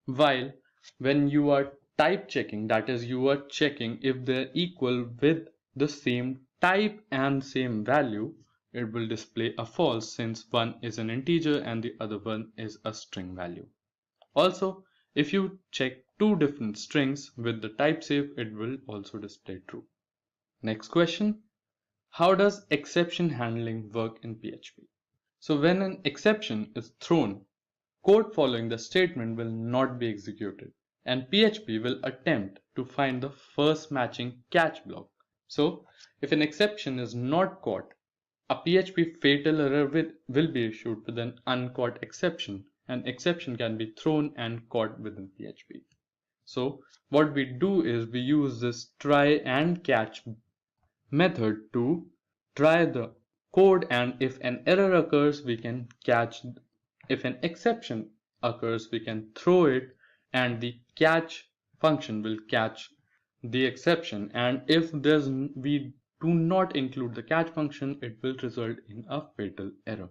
while when you are type checking, that is, you are checking if they're equal with the same type and same value, it will display a false since one is an integer and the other one is a string value. Also, if you check 2 different strings with the type safe, it will also display true. Next question, how does exception handling work in PHP? So when an exception is thrown, code following the statement will not be executed, and PHP will attempt to find the first matching catch block. So if an exception is not caught, a PHP fatal error will be issued with an uncaught exception. An exception can be thrown and caught within PHP. So what we do is we use this try and catch method to try the code, and if an error occurs, we can catch. If an exception occurs, we can throw it, and the catch function will catch the exception. And if we do not include the catch function, it will result in a fatal error.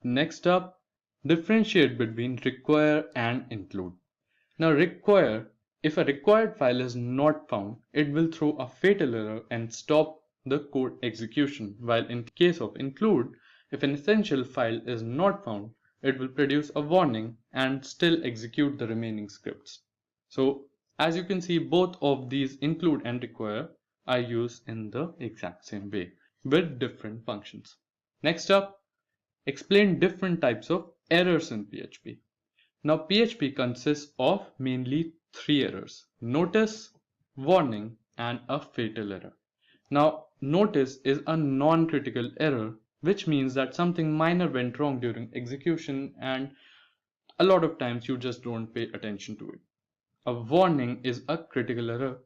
Next up, differentiate between require and include. Now if a required file is not found, it will throw a fatal error and stop the code execution, while in case of include, if an essential file is not found, it will produce a warning and still execute the remaining scripts. So as you can see, both of these include and require are used in the exact same way with different functions. Next up, explain different types of errors in PHP. Now PHP consists of mainly three errors: notice, warning, and a fatal error. Now notice is a non-critical error, which means that something minor went wrong during execution and a lot of times you just don't pay attention to it. A warning is a critical error.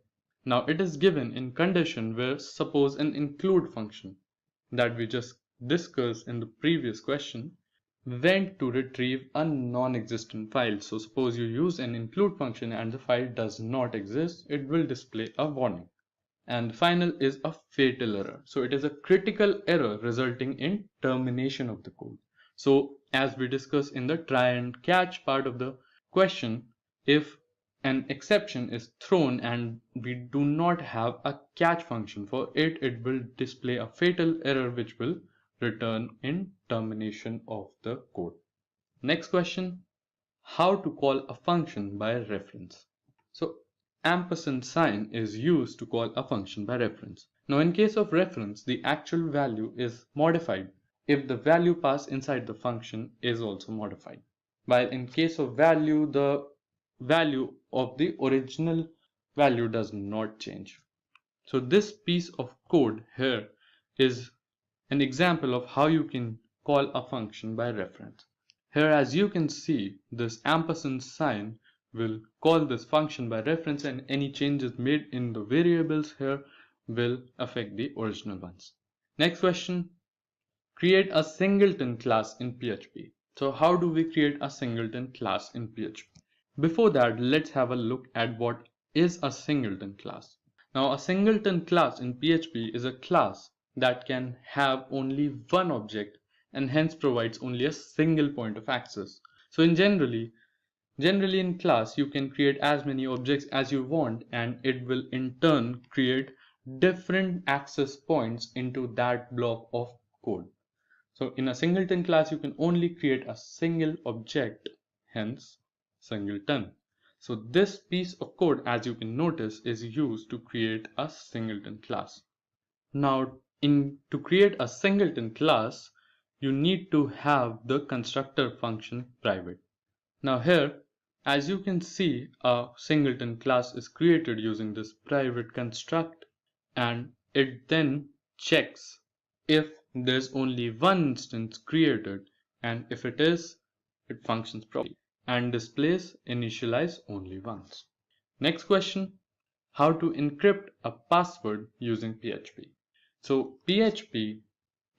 Now it is given in condition where suppose an include function that we just discussed in the previous question went to retrieve a non-existent file. So suppose you use an include function and the file does not exist, it will display a warning. And the final is a fatal error. So it is a critical error resulting in termination of the code. So as we discussed in the try and catch part of the question, if an exception is thrown and we do not have a catch function for it, it will display a fatal error which will return in termination of the code. Next question, how to call a function by reference. So ampersand sign is used to call a function by reference. Now in case of reference, the actual value is modified if the value passed inside the function is also modified. While in case of value, the value of the original value does not change. So this piece of code here is an example of how you can call a function by reference. Here, as you can see, this ampersand sign will call this function by reference, and any changes made in the variables here will affect the original ones. Next question, create a singleton class in PHP. So how do we create a singleton class in PHP? Before that, let's have a look at what is a singleton class. Now, a singleton class in PHP is a class that can have only one object and hence provides only a single point of access. So generally in class, you can create as many objects as you want, and it will in turn create different access points into that block of code. So in a singleton class, you can only create a single object, hence singleton. So this piece of code, as you can notice, is used to create a singleton class. Now, to create a singleton class, you need to have the constructor function private. Now here, as you can see, a singleton class is created using this private construct, and it then checks if there's only one instance created, and if it is, it functions properly and displays initialize only once. Next question, how to encrypt a password using PHP. So PHP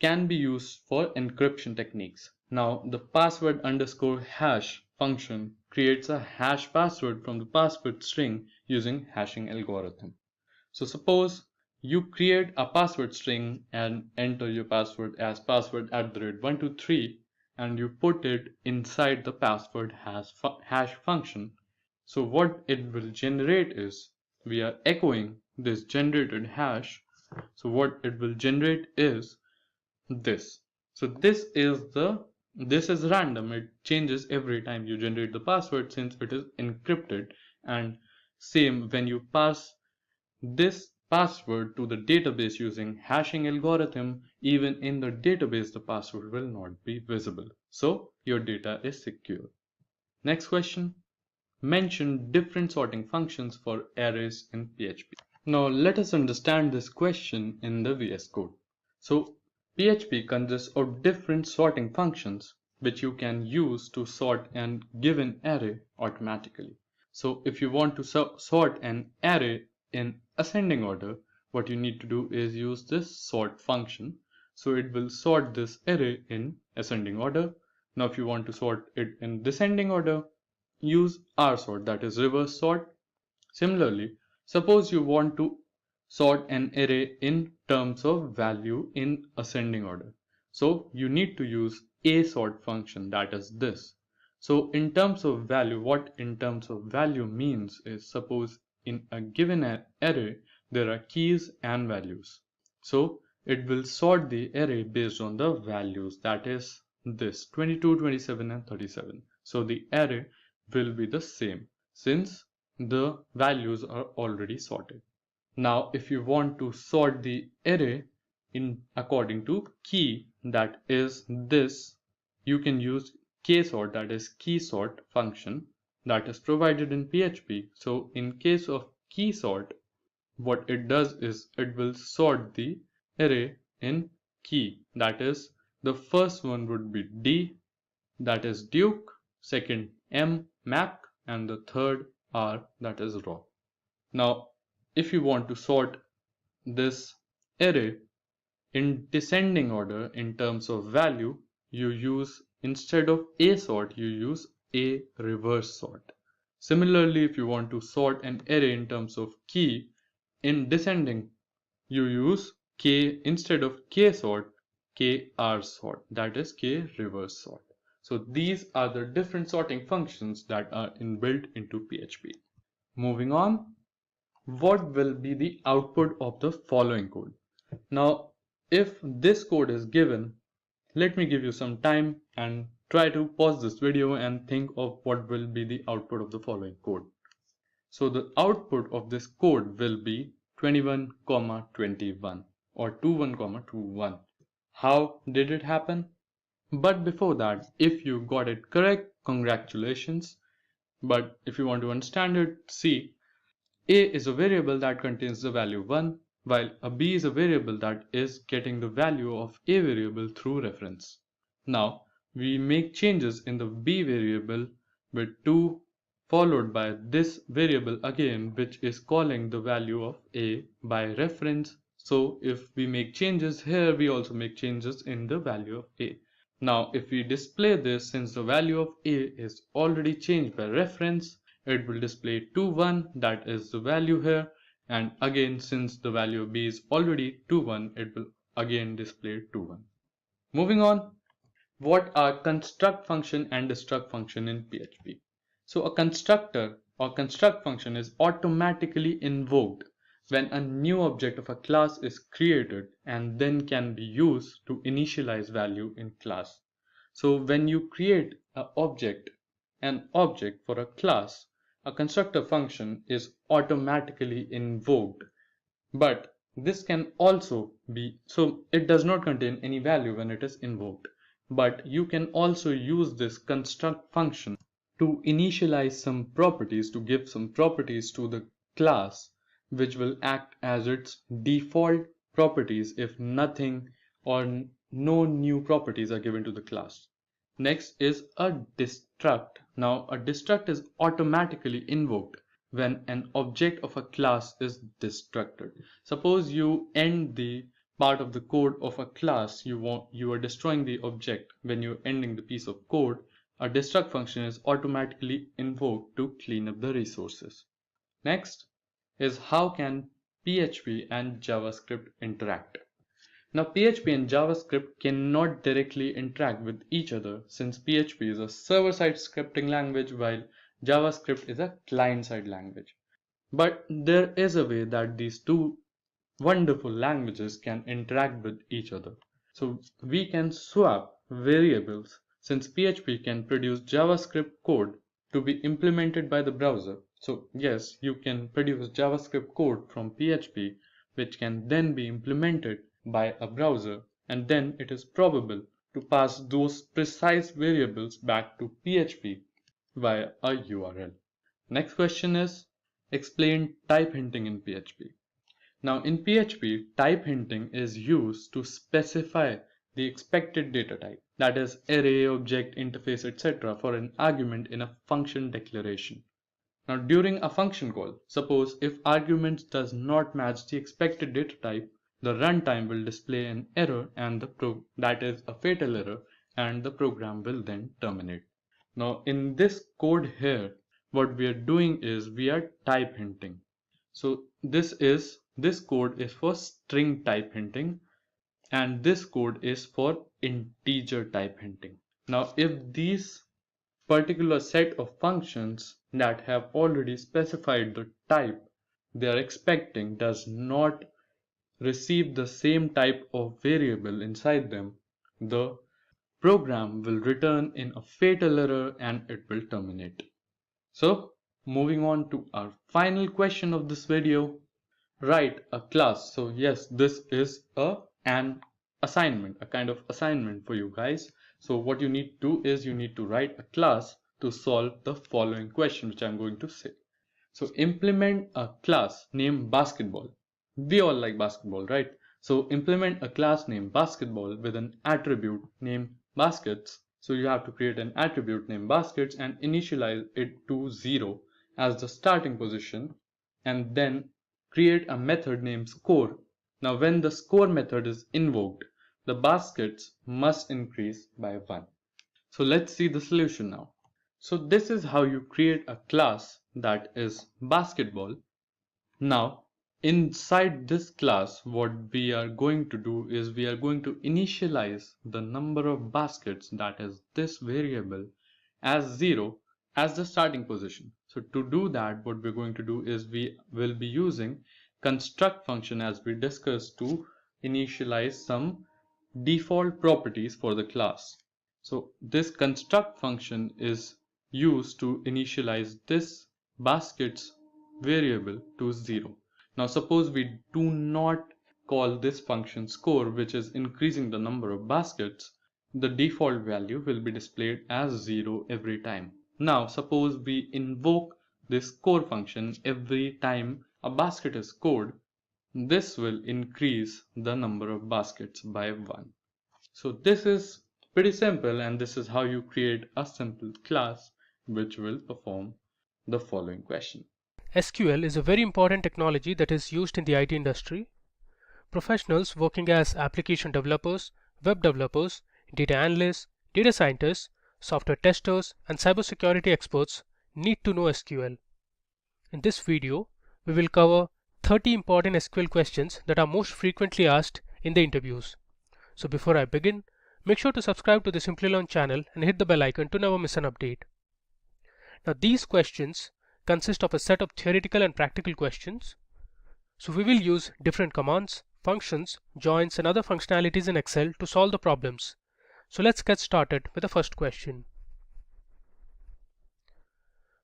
can be used for encryption techniques. Now the password underscore hash function creates a hash password from the password string using hashing algorithm. So suppose you create a password string and enter your password as password@123 and you put it inside the password hash function. So what it will generate is, we are echoing this generated hash. So what it will generate is this. So this is random. It changes every time you generate the password since it is encrypted, and same when you pass this password to the database using hashing algorithm, even in the database the password will not be visible. So your data is secure. Next question, mention different sorting functions for arrays in PHP. Now let us understand this question in the VS Code. So PHP consists of different sorting functions which you can use to sort a given array automatically. So if you want to sort an array in ascending order, what you need to do is use this sort function. So it will sort this array in ascending order. Now if you want to sort it in descending order, use rsort, that is reverse sort. Similarly, suppose you want to sort an array in terms of value in ascending order. So you need to use a sort function, that is this. So in terms of value, what in terms of value means is, suppose in a given array there are keys and values. So it will sort the array based on the values, that is this 22, 27 and 37. So the array will be the same since the values are already sorted. Now if you want to sort the array in according to key, that is this, you can use ksort, that is key sort function that is provided in PHP. So in case of key sort, what it does is it will sort the array in key, that is the first one would be D, that is Duke, second M, Mac, and the third R, that is Raw. Now if you want to sort this array in descending order in terms of value, you use, instead of a sort, you use a reverse sort. Similarly, if you want to sort an array in terms of key in descending, you use k, instead of k sort, kr sort, that is k reverse sort. So these are the different sorting functions that are inbuilt into PHP. Moving on, what will be the output of the following code? Now if this code is given, let me give you some time and try to pause this video and think of what will be the output of the following code. So the output of this code will be 21, 21 or 21, 21. How did it happen? But before that, if you got it correct, congratulations. But if you want to understand it, see, a is a variable that contains the value 1, while a b is a variable that is getting the value of a variable through reference. Now we make changes in the b variable with 2 followed by this variable again, which is calling the value of a by reference. So if we make changes here, we also make changes in the value of a. Now if we display this, since the value of a is already changed by reference, it will display 2, 1, that is the value here, and again since the value of b is already 2, 1, it will again display 2, 1. Moving on, what are construct function and destruct function in PHP? So a constructor or construct function is automatically invoked when a new object of a class is created and then can be used to initialize value in class. So when you create an object for a class, a constructor function is automatically invoked. But this can also be, so it does not contain any value when it is invoked. But you can also use this construct function to initialize some properties, to give some properties to the class, which will act as its default properties if nothing or no new properties are given to the class. Next is a destruct. Now a destruct is automatically invoked when an object of a class is destructed. Suppose you end the part of the code of a class, you are destroying the object. When you're ending the piece of code, a destruct function is automatically invoked to clean up the resources. Next is how can PHP and JavaScript interact. Now PHP and JavaScript cannot directly interact with each other since PHP is a server-side scripting language while JavaScript is a client-side language. But there is a way that these two wonderful languages can interact with each other. So we can swap variables since PHP can produce JavaScript code to be implemented by the browser. So yes, you can produce JavaScript code from PHP which can then be implemented by a browser, and then it is probable to pass those precise variables back to PHP via a URL. Next question is, explain type hinting in PHP. Now in PHP, type hinting is used to specify the expected data type, that is array, object, interface, etc. for an argument in a function declaration. Now during a function call, suppose if arguments does not match the expected data type, the runtime will display an error and that is a fatal error, and the program will then terminate. Now in this code here, what we are doing is we are type hinting. So this code is for string type hinting and this code is for integer type hinting. Now if these particular set of functions that have already specified the type they are expecting does not receive the same type of variable inside them, the program will return in a fatal error and it will terminate. So, moving on to our final question of this video, write a class. So yes, this is an assignment, a kind of assignment for you guys. So what you need to do is you need to write a class to solve the following question, which I'm going to say. So implement a class named basketball. We all like basketball, right? So implement a class named basketball with an attribute named baskets. So you have to create an attribute named baskets and initialize it to 0 as the starting position, and then create a method named score. Now when the score method is invoked, the baskets must increase by 1. So let's see the solution now. So this is how you create a class that is basketball. Now inside this class, what we are going to do is we are going to initialize the number of baskets, that is this variable, as 0 as the starting position. So to do that, what we're going to do is we will be using construct function as we discussed to initialize some default properties for the class. So this construct function is used to initialize this baskets variable to 0. Now suppose we do not call this function score, which is increasing the number of baskets, the default value will be displayed as 0 every time. Now suppose we invoke this score function every time a basket is scored, this will increase the number of baskets by 1. So this is pretty simple, and this is how you create a simple class which will perform the following question. SQL is a very important technology that is used in the IT industry. Professionals working as application developers, web developers, data analysts, data scientists, software testers, and cybersecurity experts need to know SQL. In this video, we will cover 30 important SQL questions that are most frequently asked in the interviews. So before I begin, make sure to subscribe to the Simplilearn channel and hit the bell icon to never miss an update. Now these questions consist of a set of theoretical and practical questions. So we will use different commands, functions, joins, and other functionalities in Excel to solve the problems. So let's get started with the first question.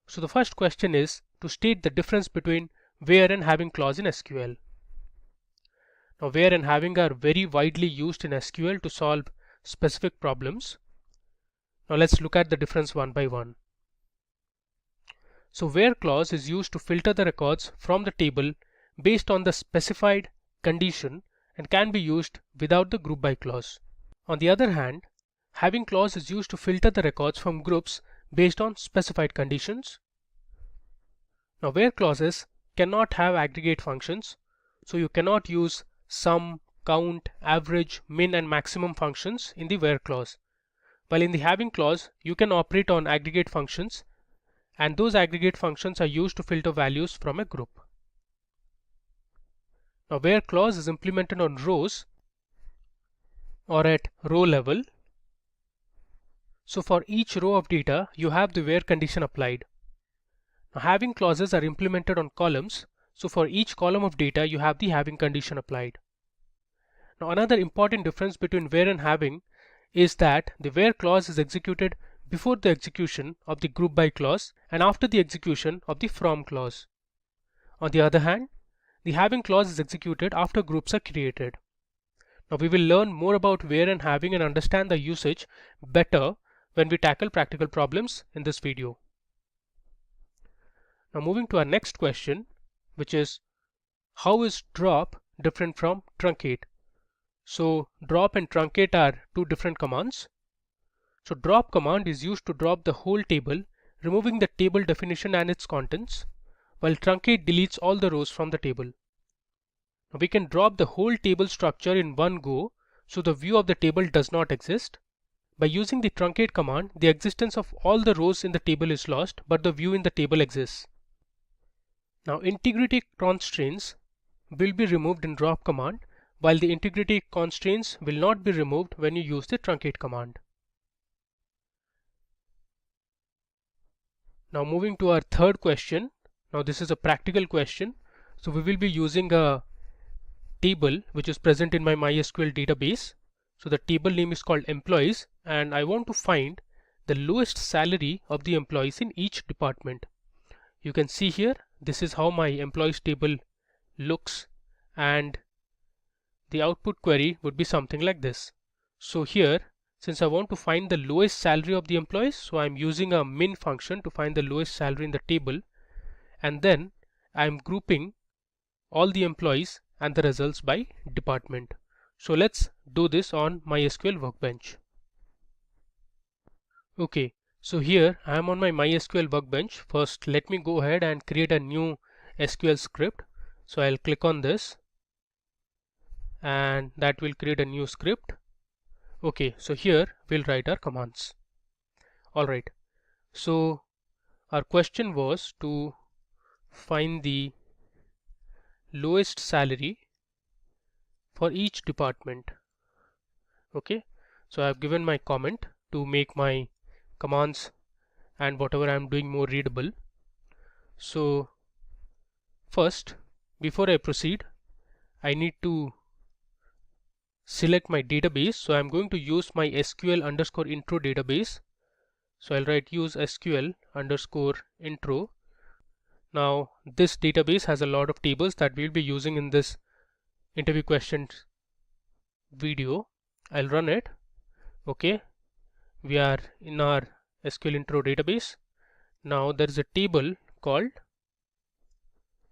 So the first question is to state the difference between where and having clause in SQL. Now where and having are very widely used in SQL to solve specific problems. Now let's look at the difference one by one. So where clause is used to filter the records from the table based on the specified condition and can be used without the group by clause. On the other hand, having clause is used to filter the records from groups based on specified conditions. Now where clauses cannot have aggregate functions, so you cannot use sum, count, average, min and maximum functions in the where clause. While in the having clause, you can operate on aggregate functions, and those aggregate functions are used to filter values from a group. Now where clause is implemented on rows or at row level. So for each row of data, you have the where condition applied. Now having clauses are implemented on columns. So for each column of data, you have the having condition applied. Now another important difference between where and having is that the where clause is executed before the execution of the group by clause and after the execution of the from clause. On the other hand, the having clause is executed after groups are created. Now we will learn more about where and having and understand the usage better when we tackle practical problems in this video. Now moving to our next question, which is how is drop different from truncate? So drop and truncate are two different commands. So drop command is used to drop the whole table, removing the table definition and its contents, while truncate deletes all the rows from the table. Now we can drop the whole table structure in one go, so the view of the table does not exist. By using the truncate command, the existence of all the rows in the table is lost, but the view in the table exists. Now integrity constraints will be removed in drop command, while the integrity constraints will not be removed when you use the truncate command. Now moving to our third question. Now this is a practical question. So we will be using a table which is present in my MySQL database. So the table name is called employees, and I want to find the lowest salary of the employees in each department. You can see here, this is how my employees table looks, and the output query would be something like this. So here, since I want to find the lowest salary of the employees, so I'm using a min function to find the lowest salary in the table, and then I'm grouping all the employees and the results by department. So let's do this on MySQL Workbench. Okay, so here I am on my MySQL Workbench. First, let me go ahead and create a new SQL script. So I'll click on this, and that will create a new script. Okay, so here we'll write our commands. Alright, so our question was to find the lowest salary for each department. Okay, so I've given my comment to make my commands and whatever I'm doing more readable. So first, before I proceed, I need to select my database. So I'm going to use my SQL_intro database. So I'll write use SQL_intro. Now this database has a lot of tables that we'll be using in this interview questions video. I'll run it. Okay, we are in our SQL_intro database. Now there is a table called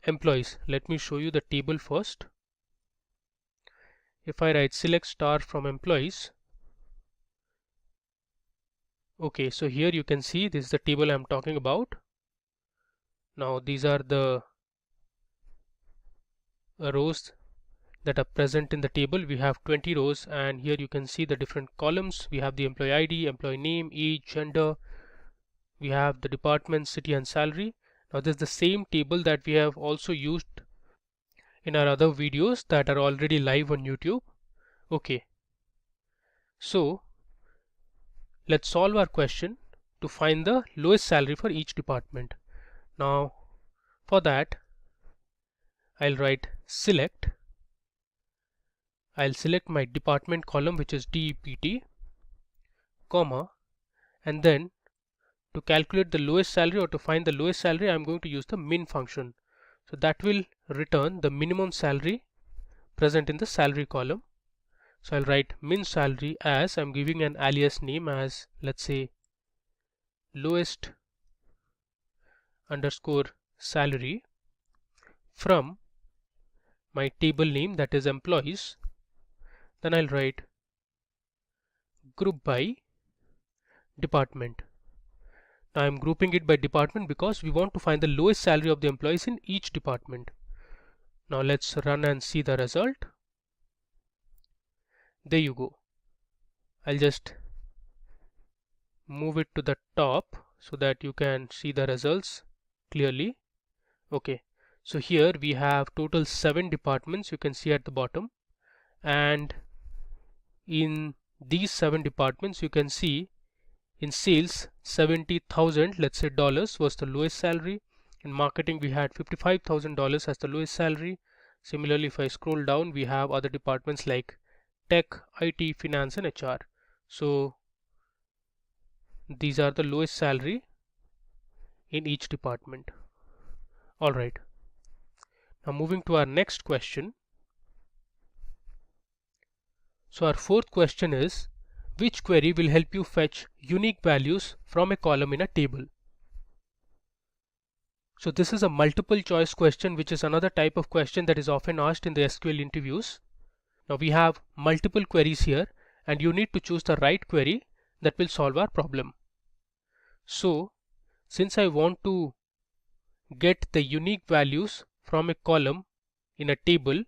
employees. Let me show you the table first. If I write select star from employees, okay, so here you can see this is the table I'm talking about. Now these are the rows that are present in the table. We have 20 rows, and here you can see the different columns. We have the employee ID, employee name, age, gender. We have the department, city, and salary. Now this is the same table that we have also used in our other videos that are already live on YouTube. Okay, so let's solve our question to find the lowest salary for each department. Now for that, I'll write select. I'll select my department column, which is DEPT, comma, and then to calculate the lowest salary or to find the lowest salary, I'm going to use the min function. So that will return the minimum salary present in the salary column. So I'll write min salary as, I'm giving an alias name as, let's say, lowest underscore salary from my table name, that is employees. Then I'll write group by department. Now I'm grouping it by department because we want to find the lowest salary of the employees in each department. Now let's run and see the result. There you go. I'll just move it to the top so that you can see the results clearly. Okay, so here we have total 7 departments, you can see at the bottom, and in these 7 departments you can see in sales 70,000, let's say, dollars was the lowest salary. In marketing we had $55,000 as the lowest salary. Similarly, if I scroll down, we have other departments like tech, IT, finance, and HR. So these are the lowest salary in each department. Alright, now moving to our next question. So our fourth question is, which query will help you fetch unique values from a column in a table? So this is a multiple choice question, which is another type of question that is often asked in the SQL interviews. Now we have multiple queries here, and you need to choose the right query that will solve our problem. So since I want to get the unique values from a column in a table,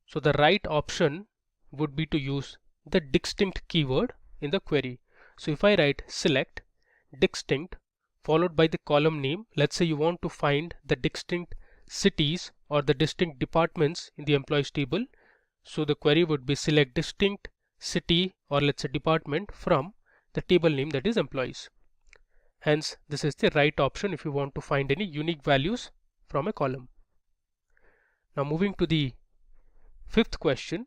so the right option would be to use the distinct keyword in the query. So if I write select distinct followed by the column name, let's say you want to find the distinct cities or the distinct departments in the employees table, so the query would be select distinct city or let's say department from the table name, that is employees. Hence, this is the right option if you want to find any unique values from a column. Now moving to the fifth question.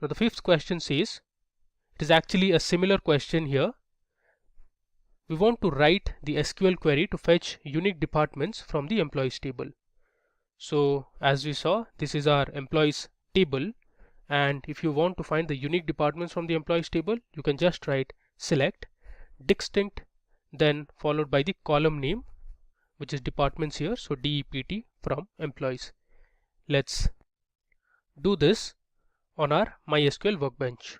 Now the fifth question says, it is actually a similar question here. We want to write the SQL query to fetch unique departments from the employees table. So as we saw, this is our employees table, and if you want to find the unique departments from the employees table, you can just write select distinct, then followed by the column name, which is departments here, so DEPT from employees. Let's do this on our MySQL workbench.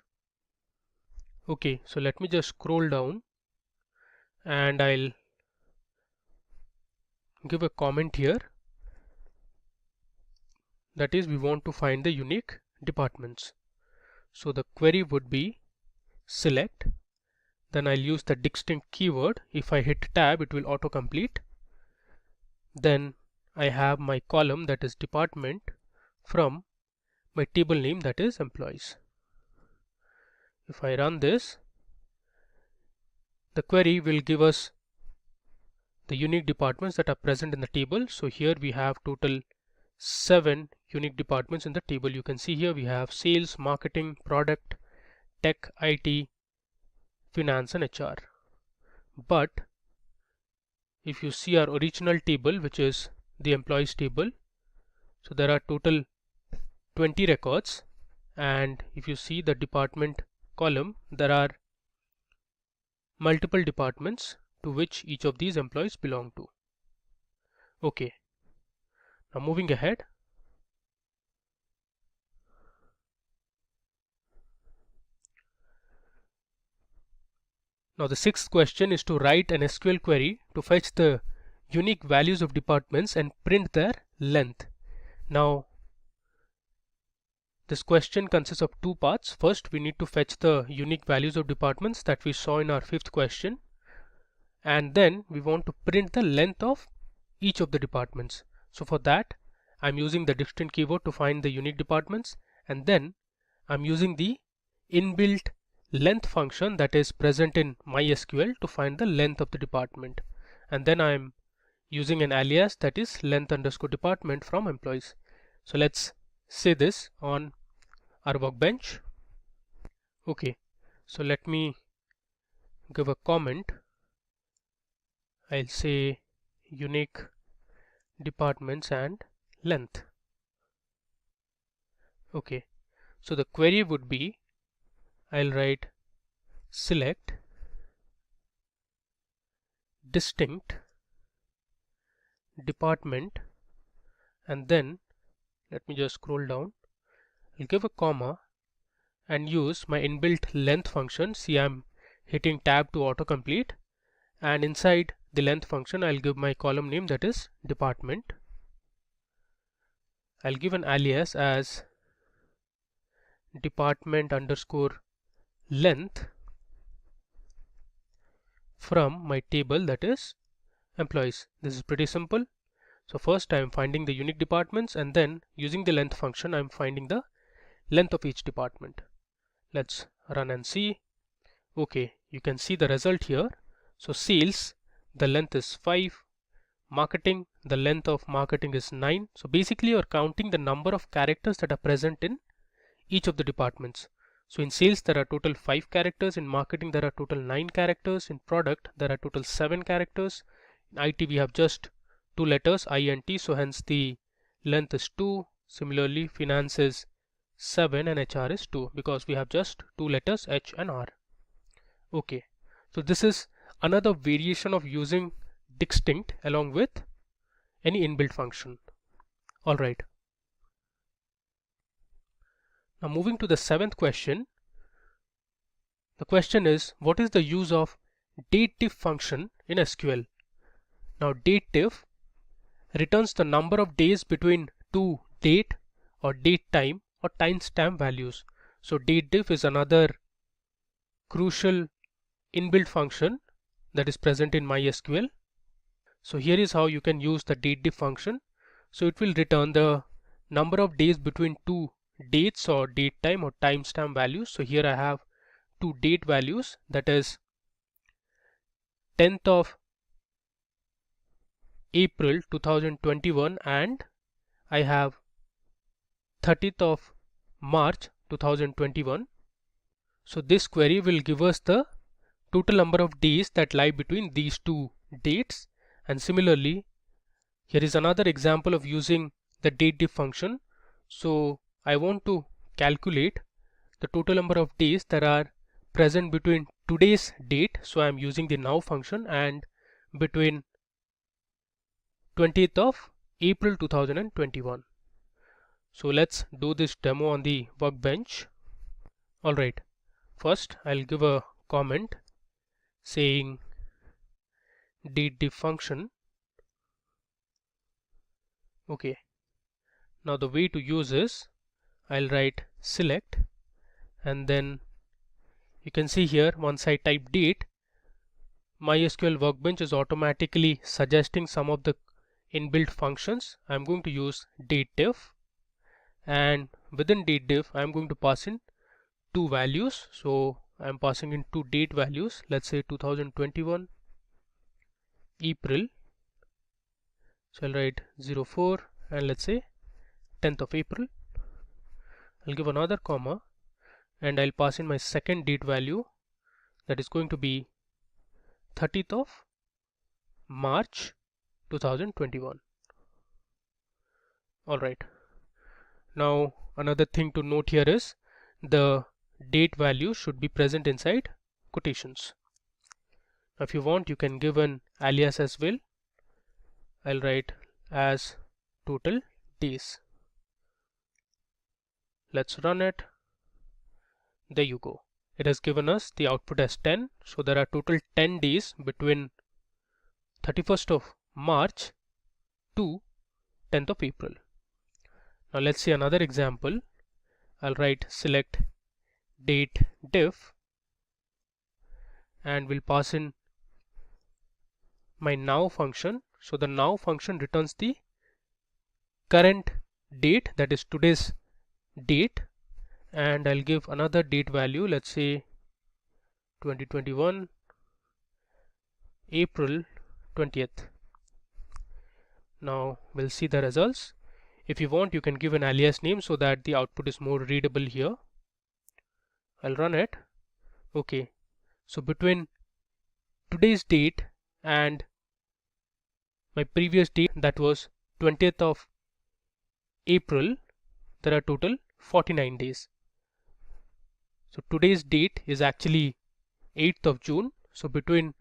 Okay, so let me just scroll down and I'll give a comment here. That is, we want to find the unique departments. So the query would be select, then I'll use the distinct keyword. If I hit tab, it will autocomplete. Then I have my column, that is department, from my table name, that is employees. If I run this, the query will give us the unique departments that are present in the table. So here we have total 7 unique departments in the table. You can see here we have sales, marketing, product, tech, IT, finance and HR. But if you see our original table, which is the employees table, so there are total 20 records, and if you see the department column, there are multiple departments to which each of these employees belong to. Okay, now moving ahead. Now the sixth question is to write an SQL query to fetch the unique values of departments and print their length. Now this question consists of two parts. First, we need to fetch the unique values of departments that we saw in our fifth question, and then we want to print the length of each of the departments. So for that, I'm using the distinct keyword to find the unique departments, and then I'm using the inbuilt length function that is present in MySQL to find the length of the department, and then I'm using an alias that is length underscore department from employees. So let's say this on our workbench. Okay, so let me give a comment. I'll say unique departments and length. Okay, so the query would be, I'll write select distinct department, and then let me just scroll down. I'll give a comma and use my inbuilt length function. See, I'm hitting tab to autocomplete, and inside the length function I'll give my column name, that is department. I'll give an alias as department underscore length from my table, that is employees. This is pretty simple. So first I'm finding the unique departments, and then using the length function I'm finding the length of each department. Let's run and see. Okay, you can see the result here. So sales, the length is 5. Marketing, the length of marketing is 9. So basically you're counting the number of characters that are present in each of the departments. So in sales there are total 5 characters, in marketing there are total 9 characters, in product there are total 7 characters, in IT we have just 2 letters, I and T, so hence the length is 2. Similarly finance is 7 and HR is 2 because we have just 2 letters, H and R. Okay, so this is another variation of using distinct along with any inbuilt function. Alright. Now moving to the seventh question. The question is, what is the use of dateDiff function in SQL? Now dateDiff returns the number of days between two date or date time or timestamp values. So dateDiff is another crucial inbuilt function that is present in MySQL. So here is how you can use the dateDiff function. So it will return the number of days between two dates or date time or timestamp values. So here I have two date values, that is 10th of April 2021 and I have 30th of March 2021. So this query will give us the total number of days that lie between these two dates. And similarly, here is another example of using the dateDiff function. So I want to calculate the total number of days that are present between today's date, so I am using the now function, and between 20th of April 2021. So let's do this demo on the workbench. Alright, first I'll give a comment saying dateDiff function. Okay, now the way to use is I'll write select, and then you can see here once I type date, MySQL workbench is automatically suggesting some of the inbuilt functions. I'm going to use dateDiff, and within dateDiff I'm going to pass in two values. So I'm passing in two date values, let's say 2021 April, so I'll write 04 and let's say 10th of April. I'll give another comma and I'll pass in my second date value, that is going to be 30th of March 2021. Alright, now another thing to note here is the date value should be present inside quotations. Now if you want, you can give an alias as well. I'll write as total days. Let's run it. There you go. It has given us the output as 10. So there are total 10 days between 31st of March to 10th of April. Now let's see another example. I'll write select dateDiff and we'll pass in my now function. So the now function returns the current date, that is today's date, and I'll give another date value, let's say 2021 April 20th. Now we'll see the results. If you want, you can give an alias name so that the output is more readable here. I'll run it. Okay, so between today's date and my previous date, that was 20th of April, there are total 49 days. So today's date is actually 8th of June. So between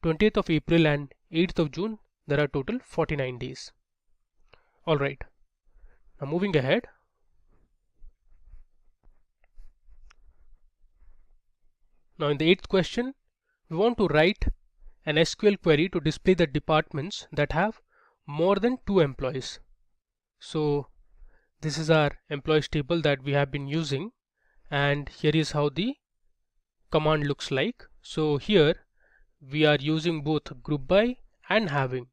20th of April and 8th of June, there are total 49 days. Alright, now moving ahead. Now in the 8th question, we want to write an SQL query to display the departments that have more than 2 employees. So this is our employees table that we have been using, and here is how the command looks like. So here we are using both group by and having.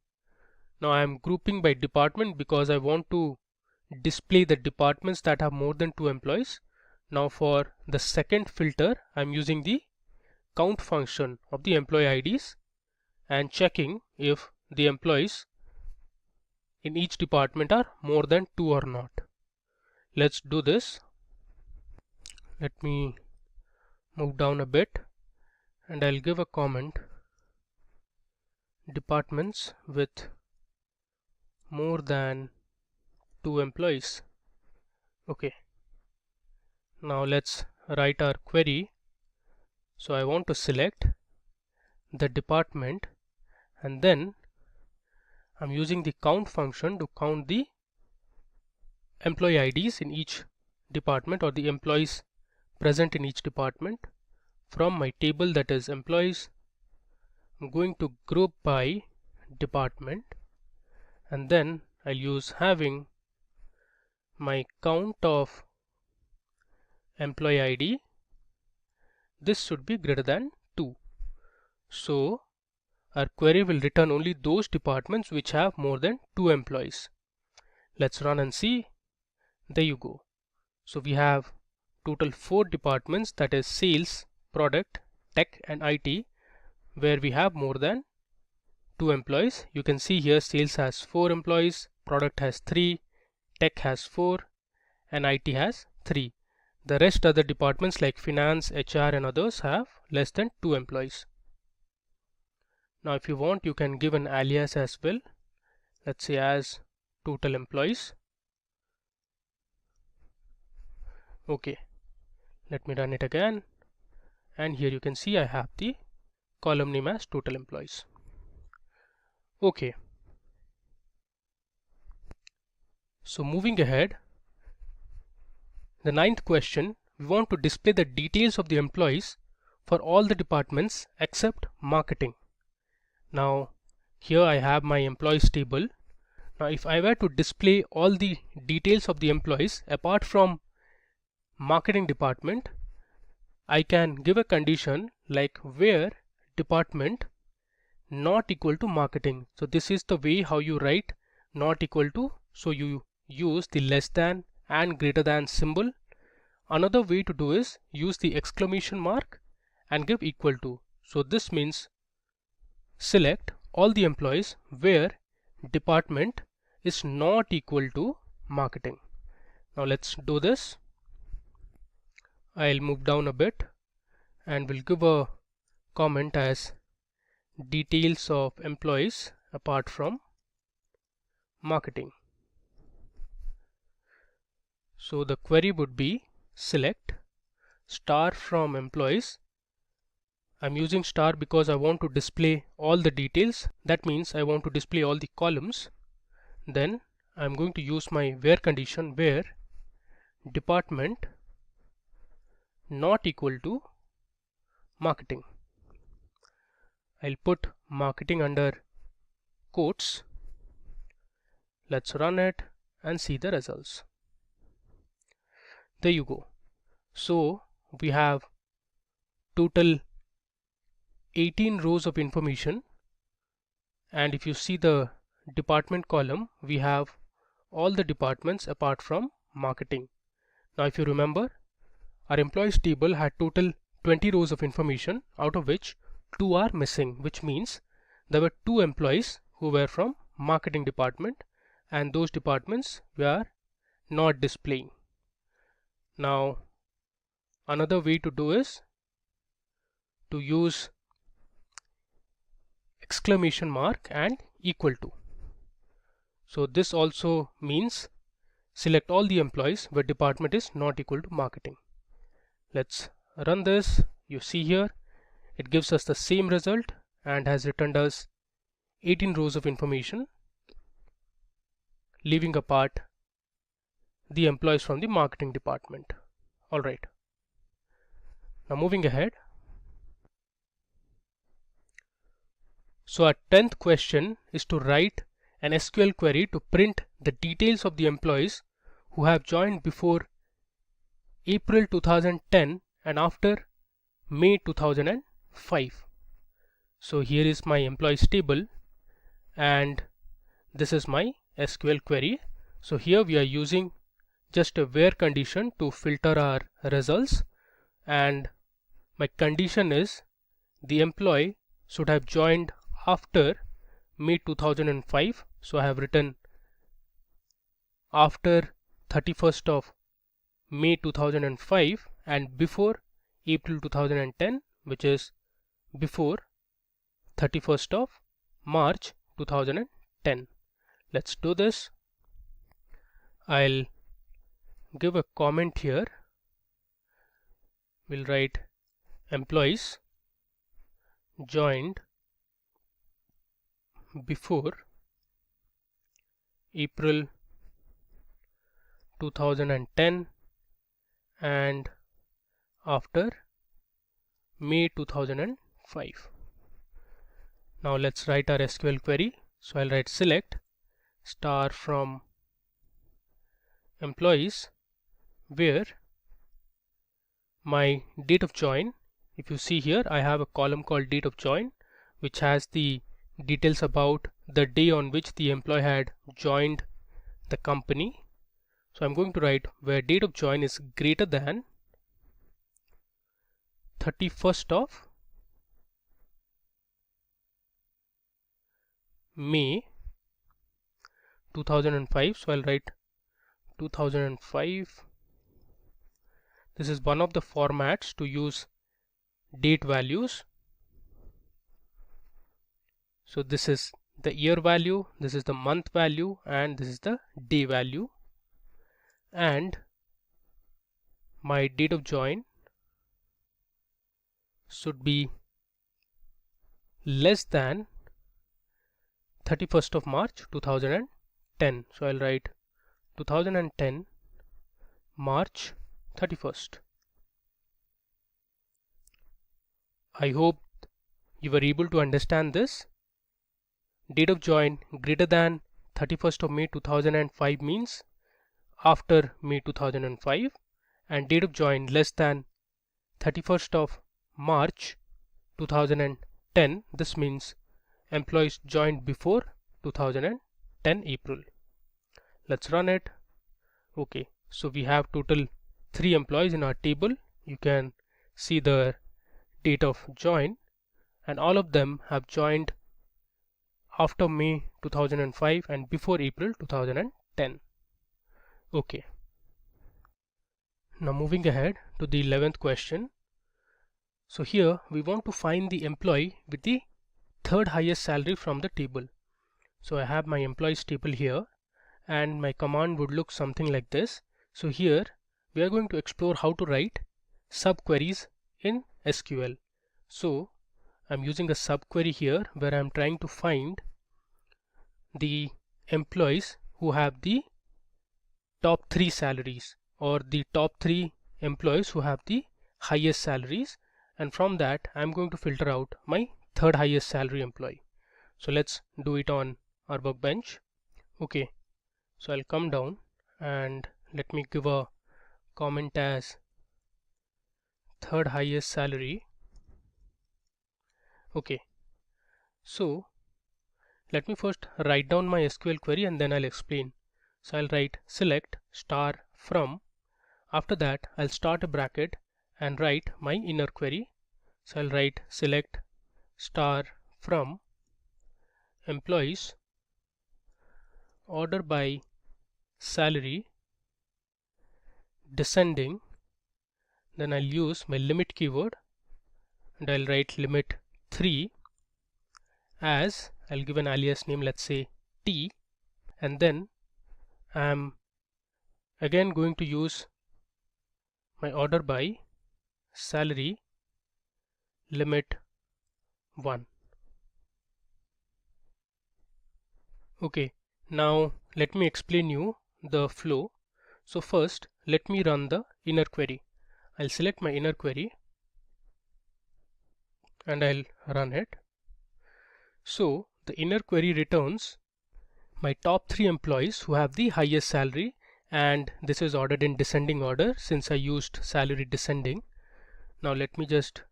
Now I am grouping by department because I want to display the departments that have more than 2 employees. Now for the second filter, I am using the count function of the employee IDs and checking if the employees in each department are more than 2 or not. Let's do this. Let me move down a bit and I'll give a comment departments with more than 2 employees. Okay, now let's write our query. So I want to select the department and then I'm using the count function to count the employee IDs in each department, or the employees present in each department. From my table, that is employees, I'm going to group by department, and then I'll use having my count of employee ID. This should be greater than 2. So our query will return only those departments which have more than 2 employees. Let's run and see. There you go. So we have total 4 departments, that is sales, product, tech and IT, where we have more than 2 employees. You can see here sales has 4 employees, product has 3, tech has 4, and IT has 3. The rest other departments like finance, HR and others have less than 2 employees. Now if you want, you can give an alias as well. Let's say as total employees. Okay, let me run it again, and here you can see I have the column name as total employees. Okay, so moving ahead, the 9th question, we want to display the details of the employees for all the departments except marketing. Now here I have my employees table. Now if I were to display all the details of the employees apart from marketing department, I can give a condition like where department not equal to marketing. So this is the way how you write not equal to. So you use the less than and greater than symbol. Another way to do is use the exclamation mark and give equal to. So this means select all the employees where department is not equal to marketing. Now let's do this. I'll move down a bit and will give a comment as details of employees apart from marketing. So the query would be select star from employees. I'm using star because I want to display all the details. That means I want to display all the columns. Then I'm going to use my where condition where department not equal to marketing. I'll put marketing under quotes. Let's run it and see the results. There you go. So we have total 18 rows of information, and if you see the department column, we have all the departments apart from marketing. Now if you remember, our employees table had total 20 rows of information, out of which 2 are missing, which means there were 2 employees who were from marketing department and those departments were not displaying. Now another way to do is to use exclamation mark and equal to. So this also means select all the employees where department is not equal to marketing. Let's run this. You see here it gives us the same result and has returned us 18 rows of information, leaving apart the employees from the marketing department. Alright, now moving ahead. So our 10th question is to write an SQL query to print the details of the employees who have joined before April 2010 and after May 2005. So here is my employees table and this is my SQL query. So here we are using just a where condition to filter our results, and my condition is the employee should have joined after May 2005. So I have written after 31st of May 2005 and before April 2010, which is before 31st of March 2010. Let's do this. I'll give a comment here. We'll write employees joined before April 2010 and after May 2005. Now let's write our SQL query. So I'll write select star from employees where my date of join. If you see here, I have a column called date of join which has the details about the day on which the employee had joined the company. So I'm going to write where date of join is greater than 31st of May 2005. So I'll write 2005. This is one of the formats to use date values. So this is the year value, this is the month value, and this is the day value. And my date of join should be less than 31st of March 2010. So I'll write 2010 March 31st. I hope you were able to understand this. Date of join greater than 31st of May 2005 means after May 2005, and date of join less than 31st of March 2010, this means employees joined before 2010 April. Let's run it. Okay, so we have total 3 employees in our table. You can see the date of join, and all of them have joined after May 2005 and before April 2010. Okay. Now moving ahead to the 11th question. So here we want to find the employee with the third highest salary from the table. So I have my employees table here, and my command would look something like this. So here we are going to explore how to write subqueries in SQL. So I'm using a subquery here where I'm trying to find the employees who have the top 3 salaries, or the top 3 employees who have the highest salaries, and from that I'm going to filter out my third highest salary employee. So let's do it on our workbench. Okay, so I'll come down and let me give a comment as third highest salary. Okay, so let me first write down my SQL query and then I'll explain. So I'll write select star from. After that I'll start a bracket and write my inner query. So I'll write select star from employees order by salary descending. Then I'll use my limit keyword and I'll write limit 3 as I'll give an alias name, let's say T, and then I'm again going to use my order by salary limit 1. Okay, now let me explain you the flow. So first let me run the inner query. I'll select my inner query and I'll run it. So the inner query returns my top 3 employees who have the highest salary, and this is ordered in descending order since I used salary descending. Now let me just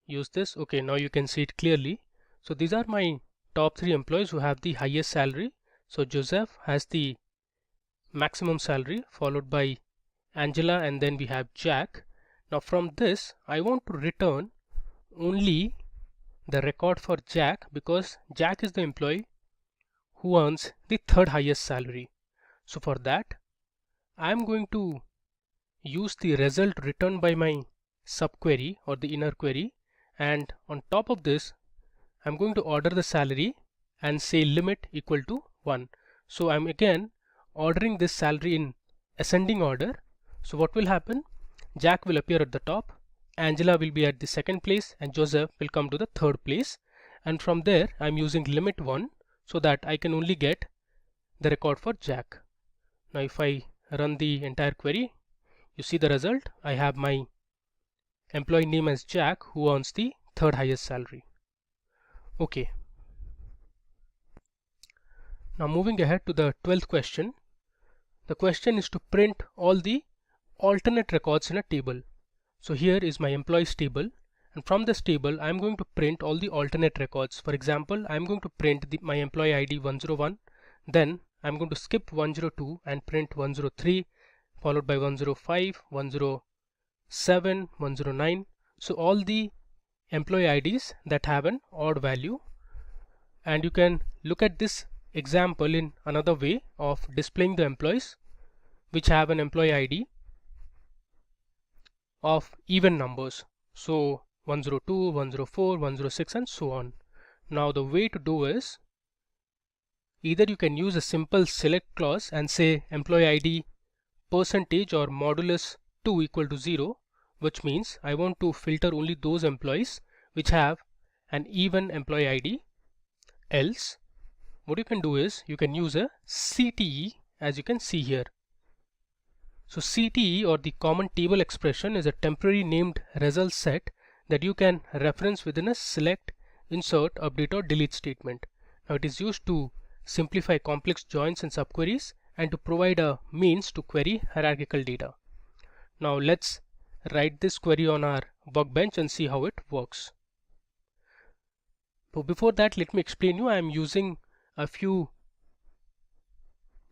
use this. Okay, now you can see it clearly. So these are my top 3 employees who have the highest salary. So Joseph has the maximum salary, followed by Angela, and then we have Jack. Now from this I want to return only the record for Jack, because Jack is the employee who earns the third highest salary. So for that I am going to use the result returned by my subquery or the inner query, and on top of this I'm going to order the salary and say limit equal to 1. So I'm again ordering this salary in ascending order. So what will happen? Jack will appear at the top, Angela will be at the second place, and Joseph will come to the third place. And from there I'm using limit 1 so that I can only get the record for Jack. Now if I run the entire query, you see the result. I have my employee name as Jack who earns the third highest salary. Okay. Now moving ahead to the 12th question. The question is to print all the alternate records in a table. So here is my employees table, and from this table I'm going to print all the alternate records. For example, I'm going to print my employee ID 101, then I'm going to skip 102 and print 103, followed by 105, 107, 109. So all the employee IDs that have an odd value And you can look at this example in another way of displaying the employees which have an employee ID of even numbers. So 102, 104, 106 and so on. Now the way to do is either you can use a simple select clause and say employee ID percentage or modulus 2 equal to 0, which means I want to filter only those employees which have an even employee ID. Else what you can do is you can use a CTE, as you can see here. So CTE, or the common table expression, is a temporary named result set that you can reference within a select, insert, update or delete statement. Now it is used to simplify complex joins and subqueries and to provide a means to query hierarchical data. Now let's write this query on our workbench and see how it works. So before that, let me explain you. I am using a few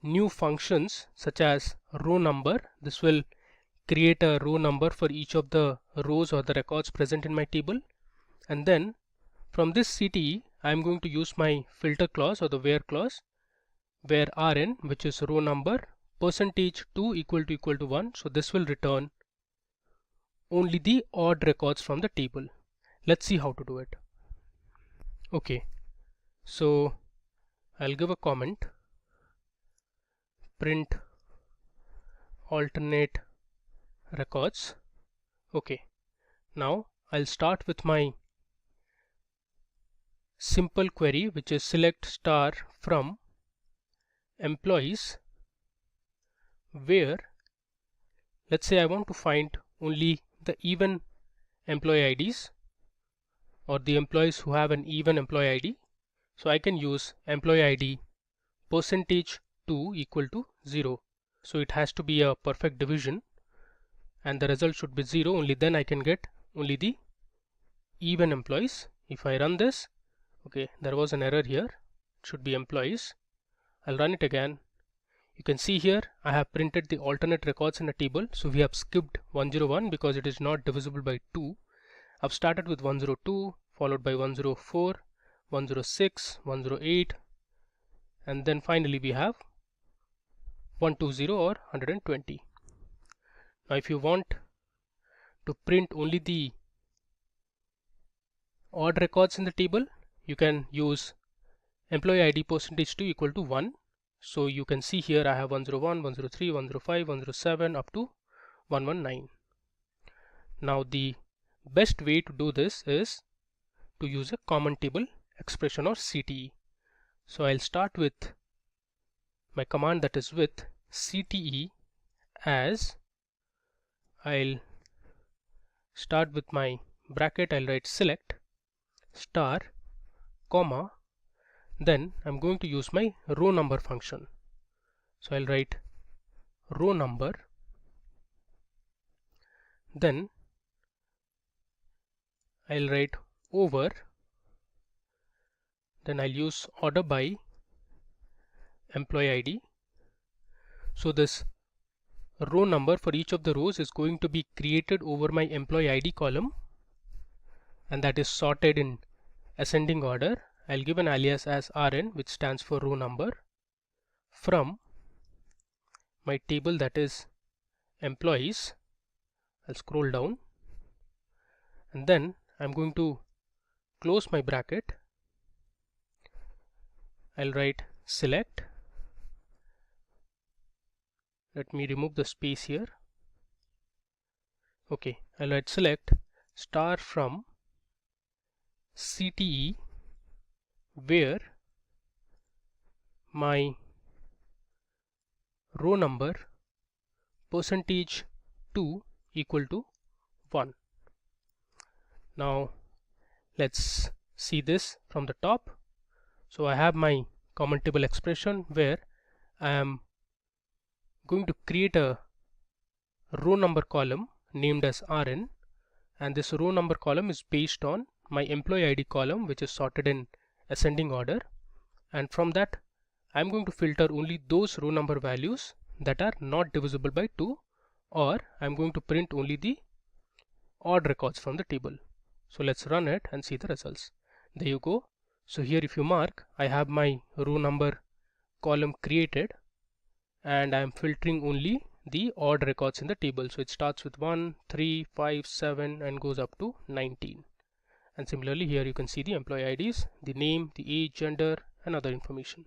new functions such as row number. This will create a row number for each of the rows or the records present in my table, and then from this CTE I am going to use my filter clause or the where clause, where rn, which is row number, percentage 2 equal to 1. So this will return only the odd records from the table. Let's see how to do it. Okay, so I'll give a comment, print alternate records. Okay, now I'll start with my simple query, which is select star from employees, where let's say I want to find only the even employee IDs or the employees who have an even employee ID. So I can use employee ID percentage 2 equal to 0. So it has to be a perfect division and the result should be 0. Only then I can get only the even employees. If I run this, okay, there was an error here. It should be employees. I'll run it again. You can see here I have printed the alternate records in a table. So we have skipped 101 because it is not divisible by 2. I've started with 102, followed by 104, 106, 108, and then finally we have 120 or 120. Now if you want to print only the odd records in the table, you can use employee ID percentage 2 equal to 1. So you can see here I have 101, 103, 105, 107 up to 119. Now the best way to do this is to use a common table expression or CTE. So I'll start with my command, that is with CTE, as I'll start with my bracket. I'll write select star comma, then I'm going to use my row number function. So I'll write row number, then I'll write over, then I'll use order by employee ID. So this row number for each of the rows is going to be created over my employee ID column, and that is sorted in ascending order. I'll give an alias as rn, which stands for row number, from my table, that is employees. I'll scroll down and then I'm going to close my bracket. I'll write select, let me remove the space here. Okay, I'll write select star from CTE, where my row number percentage 2 equal to 1. Now let's see this from the top. So I have my common table expression where I am going to create a row number column named as rn, and this row number column is based on my employee ID column, which is sorted in ascending order, and from that I'm going to filter only those row number values that are not divisible by 2, or I'm going to print only the odd records from the table. So let's run it and see the results. There you go. So here if you mark, I have my row number column created and I am filtering only the odd records in the table. So it starts with 1, 3, 5, 7 and goes up to 19. And similarly here you can see the employee IDs, the name, the age, gender and other information.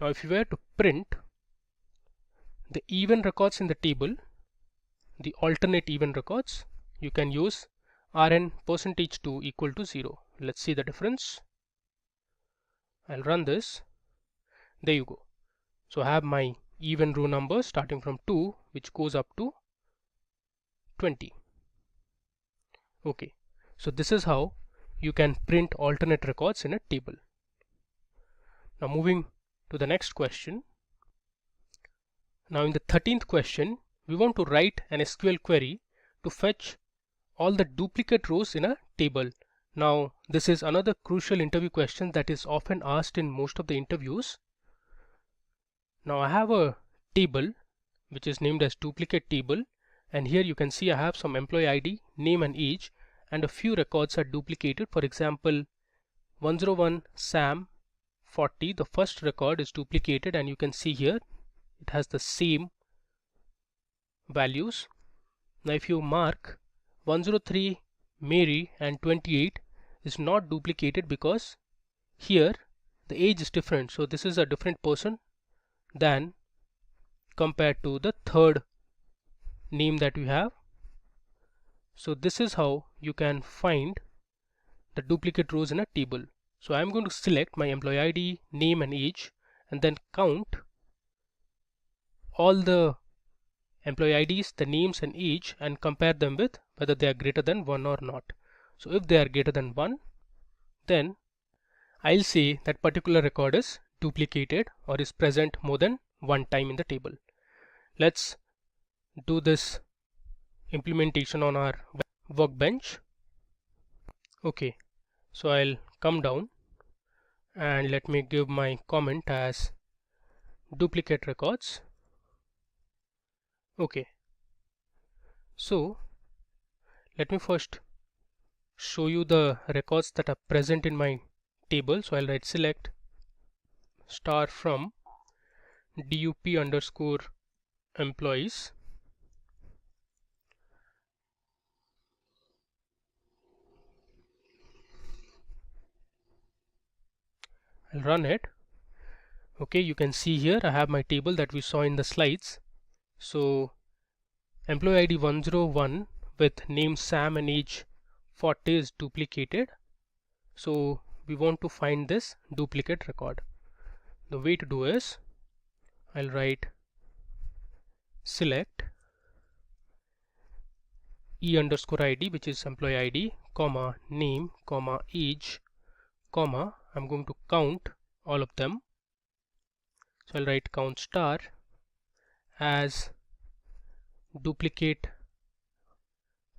Now if you were to print the even records in the table, the alternate even records, you can use rn%2 equal to 0. Let's see the difference. I'll run this. There you go. So I have my even row number starting from 2 which goes up to 20. Okay, so this is how you can print alternate records in a table. Now moving to the next question. Now in the 13th question, we want to write an SQL query to fetch all the duplicate rows in a table. Now this is another crucial interview question that is often asked in most of the interviews. Now I have a table which is named as duplicate table, and here you can see I have some employee ID, name and age, and a few records are duplicated. For example, 101 Sam 40, the first record is duplicated, and you can see here it has the same values. Now if you mark 103 Mary and 28 is not duplicated because here the age is different, so this is a different person than compared to the third name that we have. So this is how you can find the duplicate rows in a table. So I'm going to select my employee ID, name and age, and then count all the employee IDs, the names and age, and compare them with whether they are greater than 1 or not. So if they are greater than 1, then I'll say that particular record is duplicated or is present more than one time in the table. Let's do this implementation on our workbench. Okay, so I'll come down and let me give my comment as duplicate records. Okay, so let me first show you the records that are present in my table. So I'll write select star from dup underscore employees. I'll run it. Okay, you can see here I have my table that we saw in the slides. So employee ID 101 with name Sam and age 40 is duplicated. So we want to find this duplicate record. The way to do is I'll write select e underscore id, which is employee ID, comma name, comma age, comma I'm going to count all of them. So I'll write count star as duplicate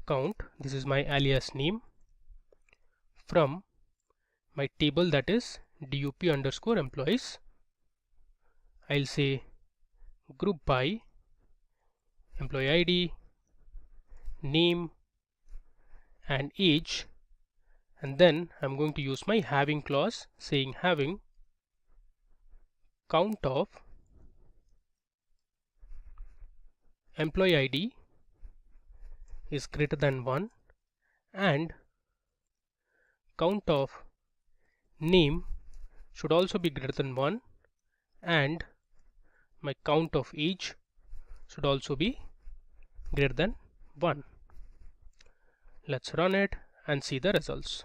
count. This is my alias name from my table that is dup underscore employees. I'll say group by employee ID, name and age, and then I'm going to use my having clause saying having count of employee ID is greater than 1 and count of name should also be greater than 1 and my count of age should also be greater than 1. Let's run it and see the results.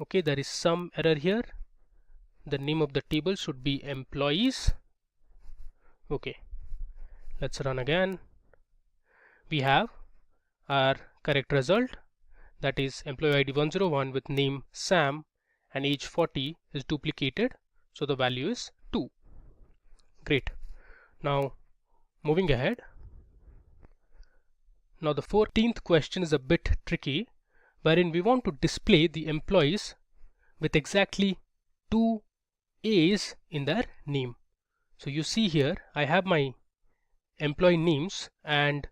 Okay, there is some error here. The name of the table should be employees. Okay, let's run again. We have our correct result, that is employee ID 101 with name Sam and age 40 is duplicated, so the value is 2. Great. Now moving ahead. Now the 14th question is a bit tricky, wherein we want to display the employees with exactly 2 A's in their name. So you see here I have my employee names and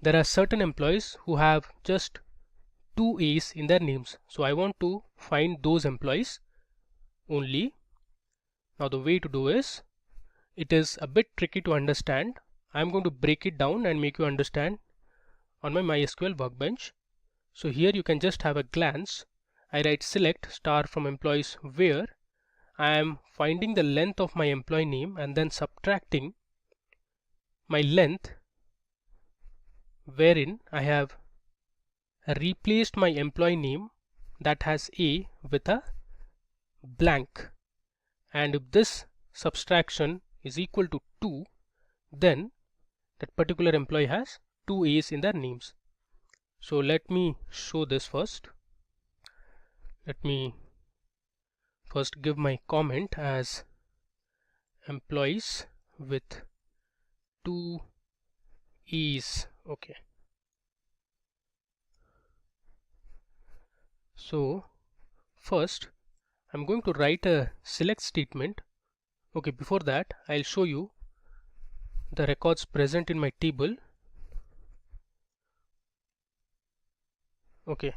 there are certain employees who have just two A's in their names. So I want to find those employees only. Now the way to do is, it is a bit tricky to understand. I'm going to break it down and make you understand on my MySQL workbench. So here you can just have a glance. I write select star from employees where I am finding the length of my employee name and then subtracting my length wherein I have replaced my employee name that has A with a blank, and if this subtraction is equal to 2, then that particular employee has 2 A's in their names. So let me show this first. Let me first give my comment as employees with 2 E's. Okay. So first I'm going to write a select statement. Okay, before that I'll show you the records present in my table. Okay,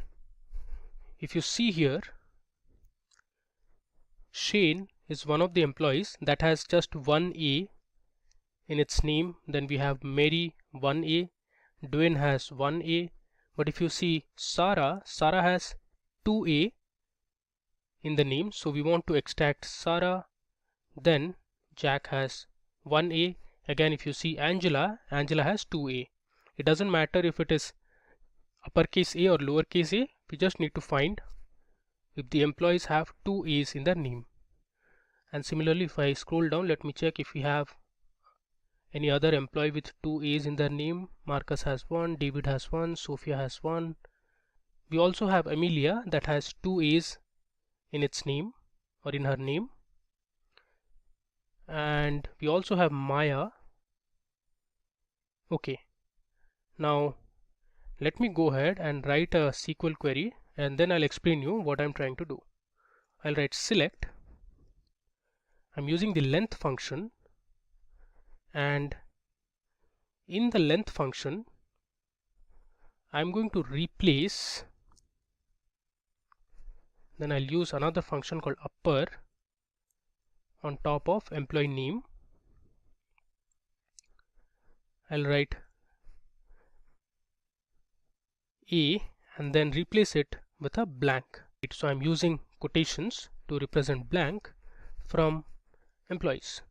if you see here, Shane is one of the employees that has just one A in its name. Then we have Mary 1A, Dwayne has 1A, but if you see Sarah has 2A in the name, so we want to extract Sarah. Then Jack has 1A. Again, if you see Angela has 2A. It doesn't matter if it is uppercase A or lowercase a, we just need to find if the employees have 2 A's in their name. And similarly, if I scroll down, let me check if we have any other employee with 2 A's in their name. Marcus has 1, David has 1, Sophia has 1. We also have Amelia that has 2 A's in its name or in her name. And we also have Maya. Okay, now let me go ahead and write a SQL query, and then I'll explain you what I'm trying to do. I'll write select. I'm using the length function, and in the length function I'm going to replace, then I'll use another function called upper on top of employee name. I'll write A and then replace it with a blank. So I'm using quotations to represent blank from employees.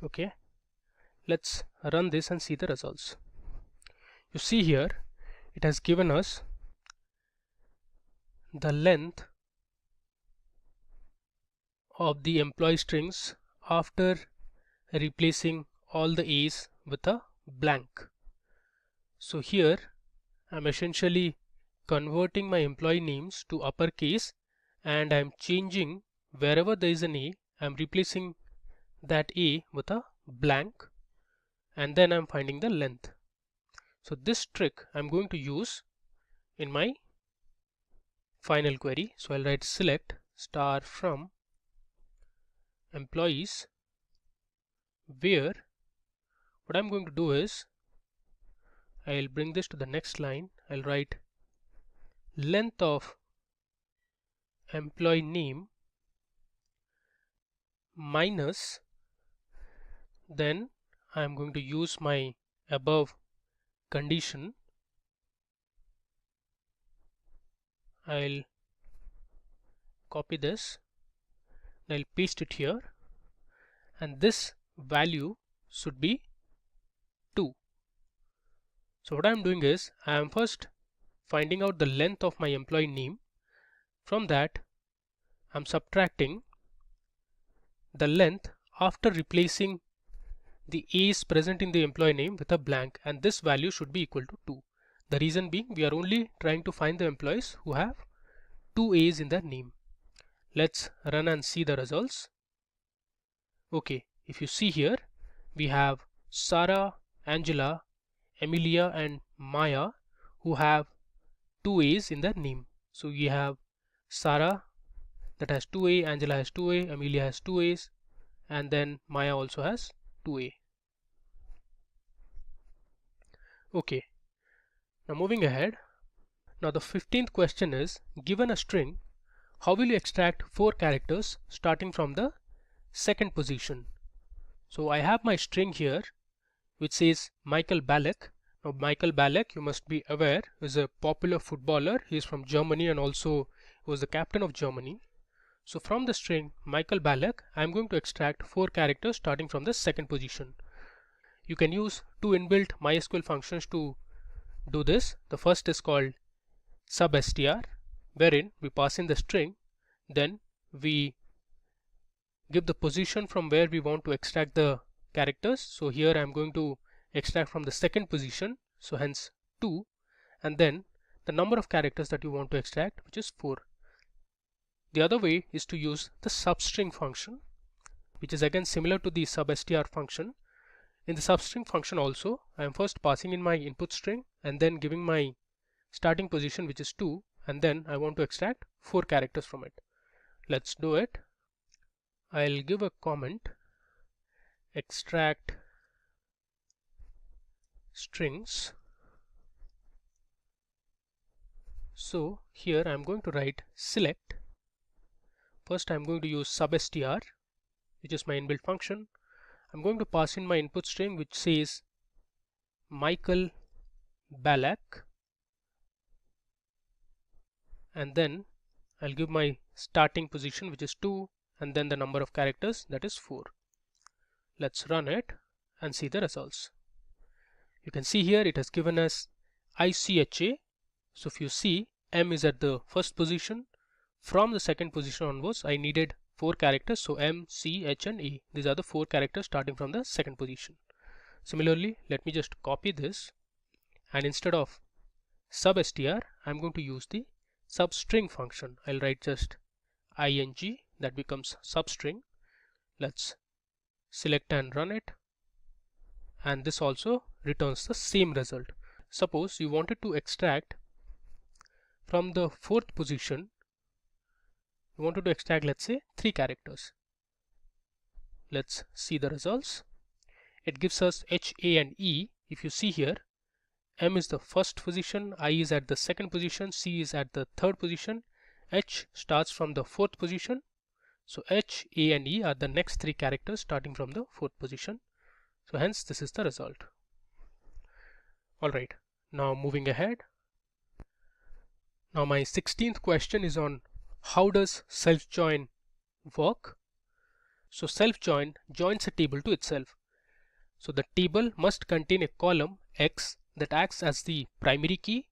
Okay, let's run this and see the results. You see here it has given us the length of the employee strings after replacing all the A's with a blank. So here I'm essentially converting my employee names to uppercase, and I'm changing wherever there is an A, I'm replacing that A with a blank, and then I'm finding the length. So this trick I'm going to use in my final query. So I'll write select star from employees where what I'm going to do is I'll bring this to the next line. I'll write length of employee name minus, then I'm going to use my above condition. I'll copy this, I'll paste it here, and this value should be 2. So what I'm doing is I am first finding out the length of my employee name. From that I'm subtracting the length after replacing the A's present in the employee name with a blank, and this value should be equal to 2. The reason being we are only trying to find the employees who have 2 A's in their name. Let's run and see the results. Okay, if you see here we have Sarah, Angela, Amelia and Maya who have 2 A's in their name. So we have Sarah that has 2A, Angela has 2A, Amelia has 2 A's, and then Maya also has 2A. Okay, Now moving ahead. Now the 15th question is, given a string, how will you extract 4 characters starting from the second position? So I have my string here which says Michael Ballack. Now Michael Ballack, you must be aware, is a popular footballer. He is from Germany and also was the captain of Germany. So from the string Michael Ballack, I am going to extract 4 characters starting from the second position. You can use 2 inbuilt MySQL functions to do this. The first is called substr, wherein we pass in the string, then we give the position from where we want to extract the characters. So here I am going to extract from the second position, so hence 2, and then the number of characters that you want to extract, which is 4. The other way is to use the substring function, which is again similar to the substr function. In the substring function also, I am first passing in my input string and then giving my starting position, which is 2, and then I want to extract 4 characters from it. Let's do it. I'll give a comment, extract strings. So here I'm going to write select. First I'm going to use substr, which is my inbuilt function. I'm going to pass in my input string which says Michael Ballack, and then I'll give my starting position, which is 2, and then the number of characters, that is 4. Let's run it and see the results. You can see here it has given us ICHA. So if you see, M is at the first position. From the second position onwards, I needed 4 characters. So M, C, H and A. These are the 4 characters starting from the second position. Similarly, let me just copy this, and instead of substr, I'm going to use the substring function. I'll write just ing, that becomes substring. Let's select and run it, and this also returns the same result. Suppose you wanted to extract from the 4th position, you wanted to extract, let's say, 3 characters. Let's see the results. It gives us H, A and E. If you see here, M is the first position, I is at the second position, C is at the third position, H starts from the 4th position. So H, A and E are the next 3 characters starting from the 4th position. So hence this is the result. Alright, now moving ahead. Now my 16th question is on how does self-join work. So self-join joins a table to itself. So the table must contain a column X that acts as the primary key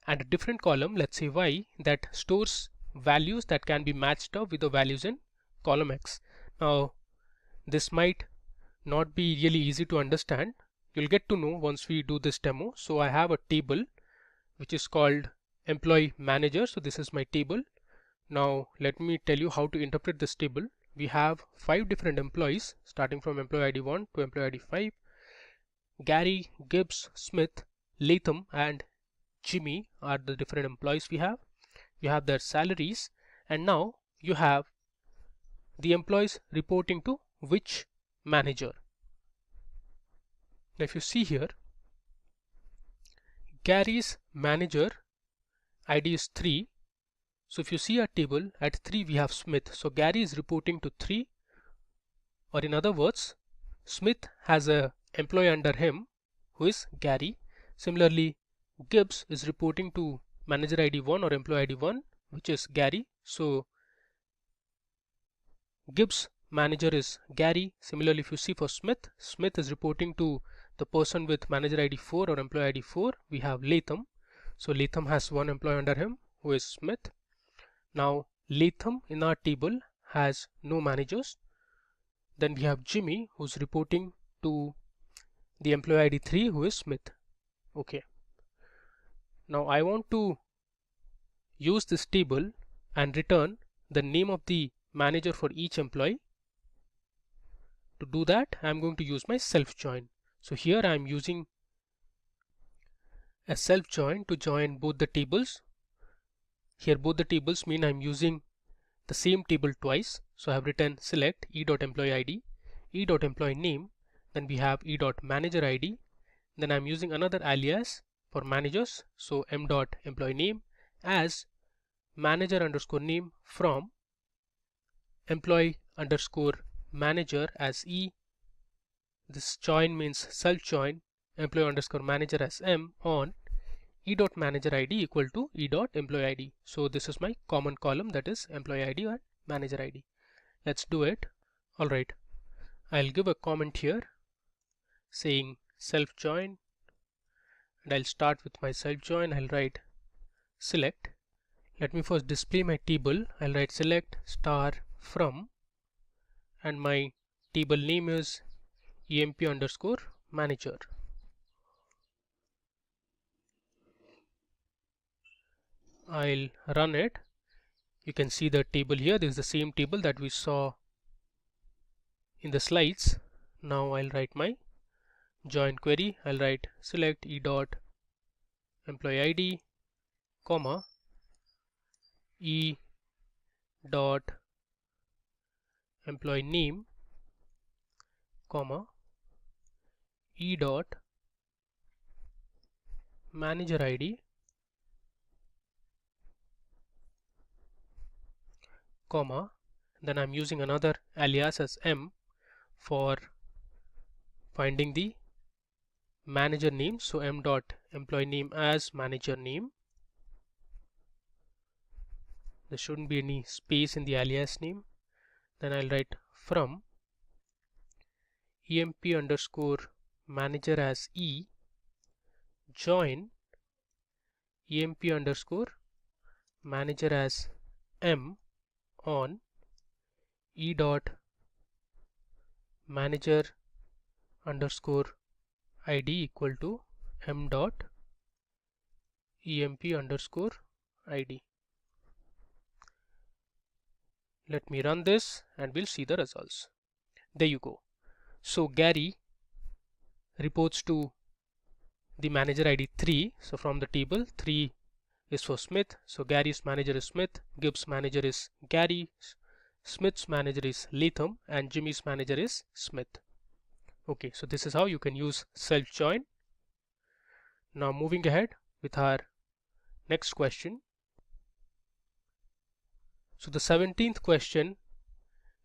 and a different column, let's say Y, that stores values that can be matched up with the values in column X. Now this might not be really easy to understand. You'll get to know once we do this demo. So I have a table which is called employee manager. So this is my table. Now let me tell you how to interpret this table. We have 5 different employees starting from employee ID 1 to employee ID 5. Gary, Gibbs, Smith, Latham and Jimmy are the different employees we have. You have their salaries, and now you have the employees reporting to which manager. Now if you see here, Gary's manager ID is 3. So if you see our table, at 3 we have Smith. So Gary is reporting to 3, or in other words, Smith has a employee under him who is Gary. Similarly, Gibbs is reporting to manager ID 1 or employee ID 1, which is Gary. So Gibbs manager is Gary. Similarly, if you see for Smith, Smith is reporting to the person with manager ID 4 or employee ID 4. We have Latham. So Latham has one employee under him who is Smith. Now Latham in our table has no managers. Then we have Jimmy who's reporting to the employee ID 3 who is Smith. Okay. Now I want to use this table and return the name of the manager for each employee. To do that, I am going to use my self join. So here I am using a self join to join both the tables. Here both the tables mean I am using the same table twice. So I have written select e.employee ID, e.employee name, then we have e.manager ID, then I am using another alias for managers, so m dot employee name as manager underscore name from employee underscore manager as E. This join means self join employee underscore manager as M on E dot manager ID equal to E dot employee ID. So this is my common column, that is employee ID or manager ID. Let's do it. Alright, I'll give a comment here saying self join, and I'll start with my self join. I'll write select. Let me first display my table. I'll write select star from, and my table name is emp underscore manager. I'll run it. You can see the table here. This is the same table that we saw in the slides. Now I'll write my join query. I'll write select e dot employee ID comma e dot employee name comma e dot manager ID comma, then I'm using another alias as M for finding the manager name, so m dot employee name as manager name. There shouldn't be any space in the alias name. Then I'll write from emp underscore manager as E join emp underscore manager as M on E dot manager underscore ID equal to m dot emp underscore ID. Let me run this and we'll see the results. There you go. So Gary reports to the manager ID 3. So from the table 3 is for Smith. So Gary's manager is Smith, Gibbs' manager is Gary, Smith's manager is Latham, and Jimmy's manager is Smith. Okay, so this is how you can use self join. Now moving ahead with our next question. So the 17th question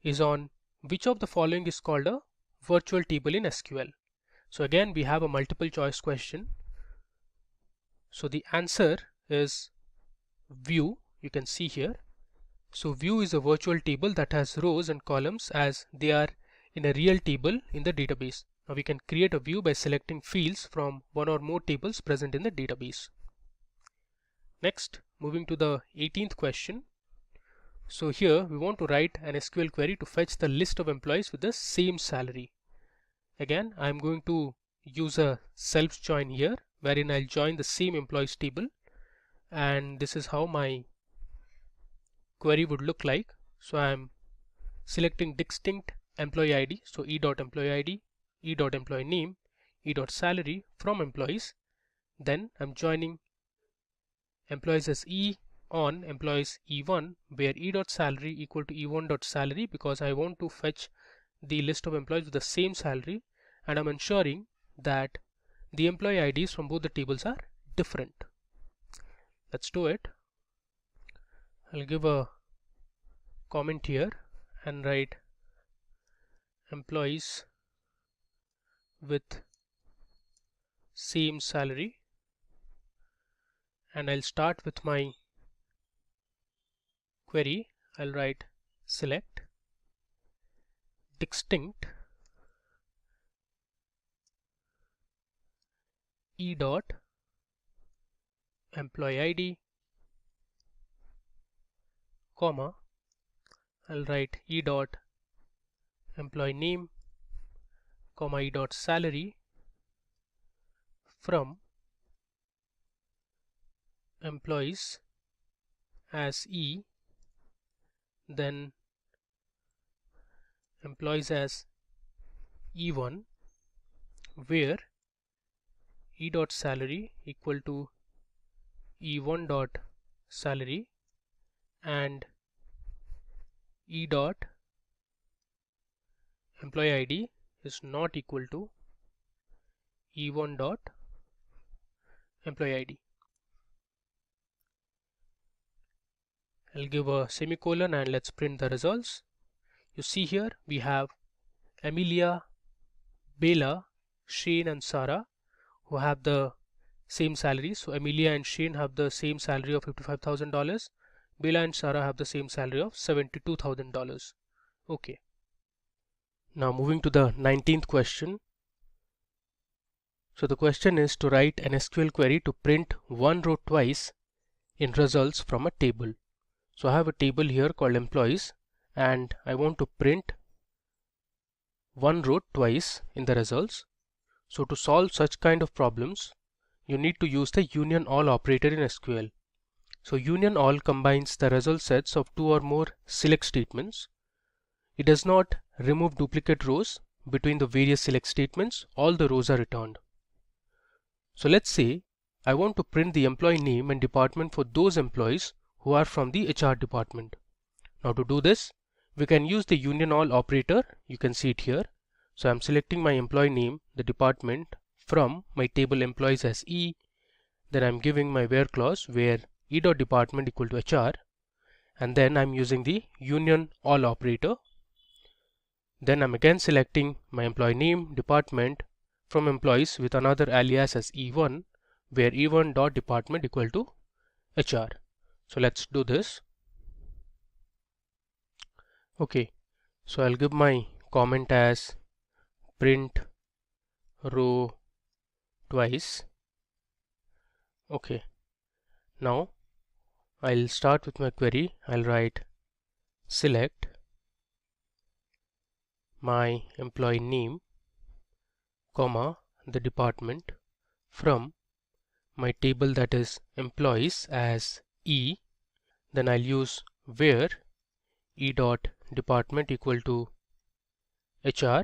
is on which of the following is called a virtual table in SQL. So again we have a multiple choice question. So the answer is view. You can see here. So view is a virtual table that has rows and columns as they are in a real table in the database. Now we can create a view by selecting fields from one or more tables present in the database. Next, moving to the 18th question. So here we want to write an SQL query to fetch the list of employees with the same salary. Again, I'm going to use a self join here, wherein I'll join the same employees table, and this is how my query would look like. So I'm selecting distinct employee ID, so e dot employee ID, e dot employee name, e dot salary from employees. Then I'm joining employees as E on employees E1, where e dot salary equal to E1 dot salary, because I want to fetch the list of employees with the same salary, and I'm ensuring that the employee IDs from both the tables are different. Let's do it. I'll give a comment here and write employees with same salary, and I'll start with my query. I'll write select distinct e dot employee ID comma, I'll write e dot employee name comma e dot salary from employees as E, then employees as E1, where e dot salary equal to E1 dot salary and e dot employee ID is not equal to E1 dot employee ID. I'll give a semicolon and let's print the results. You see here we have Amelia, Bela, Shane and Sarah who have the same salary. So Amelia and Shane have the same salary of $55,000. Bela and Sarah have the same salary of $72,000. Okay. Now moving to the 19th question. So the question is to write an SQL query to print one row twice in results from a table. So I have a table here called employees and I want to print one row twice in the results. So to solve such kind of problems, you need to use the union all operator in SQL. So union all combines the result sets of two or more select statements. It does not remove duplicate rows. Between the various select statements, all the rows are returned. So let's say I want to print the employee name and department for those employees who are from the HR department. Now to do this, we can use the union all operator. You can see it here. So I'm selecting my employee name, the department from my table employees as E. Then I'm giving my where clause where E.department equal to HR. And then I'm using the union all operator. Then I'm again selecting my employee name, department from employees with another alias as E1 where E1.department equal to HR. So let's do this. Okay, so I'll give my comment as print row twice. Okay, now I'll start with my query. I'll write select my employee name, comma, the department from my table that is employees as E. Then I'll use where E dot department equal to HR.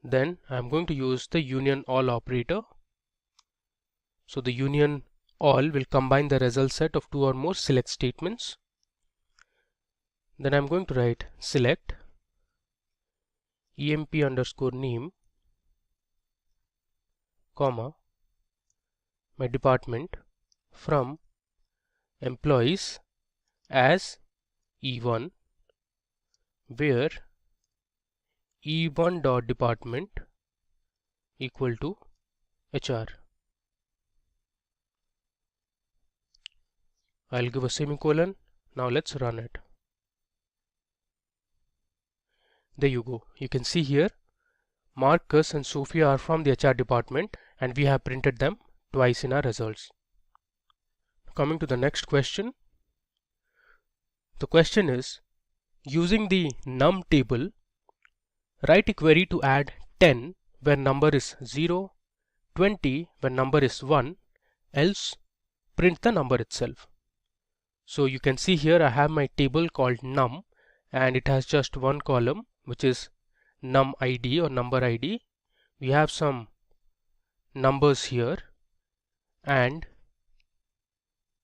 Then I'm going to use the union all operator. So the union all will combine the result set of two or more select statements. Then I'm going to write select emp underscore name, comma, my department from employees as E1 where E1.department equal to HR. I'll give a semicolon. Now let's run it. There you go. You can see here Marcus and Sophia are from the HR department and we have printed them twice in our results. Coming to the next question. The question is, using the num table, write a query to add 10 when number is 0, 20 when number is 1, else print the number itself. So you can see here I have my table called num and it has just one column which is num ID or number ID. We have some numbers here and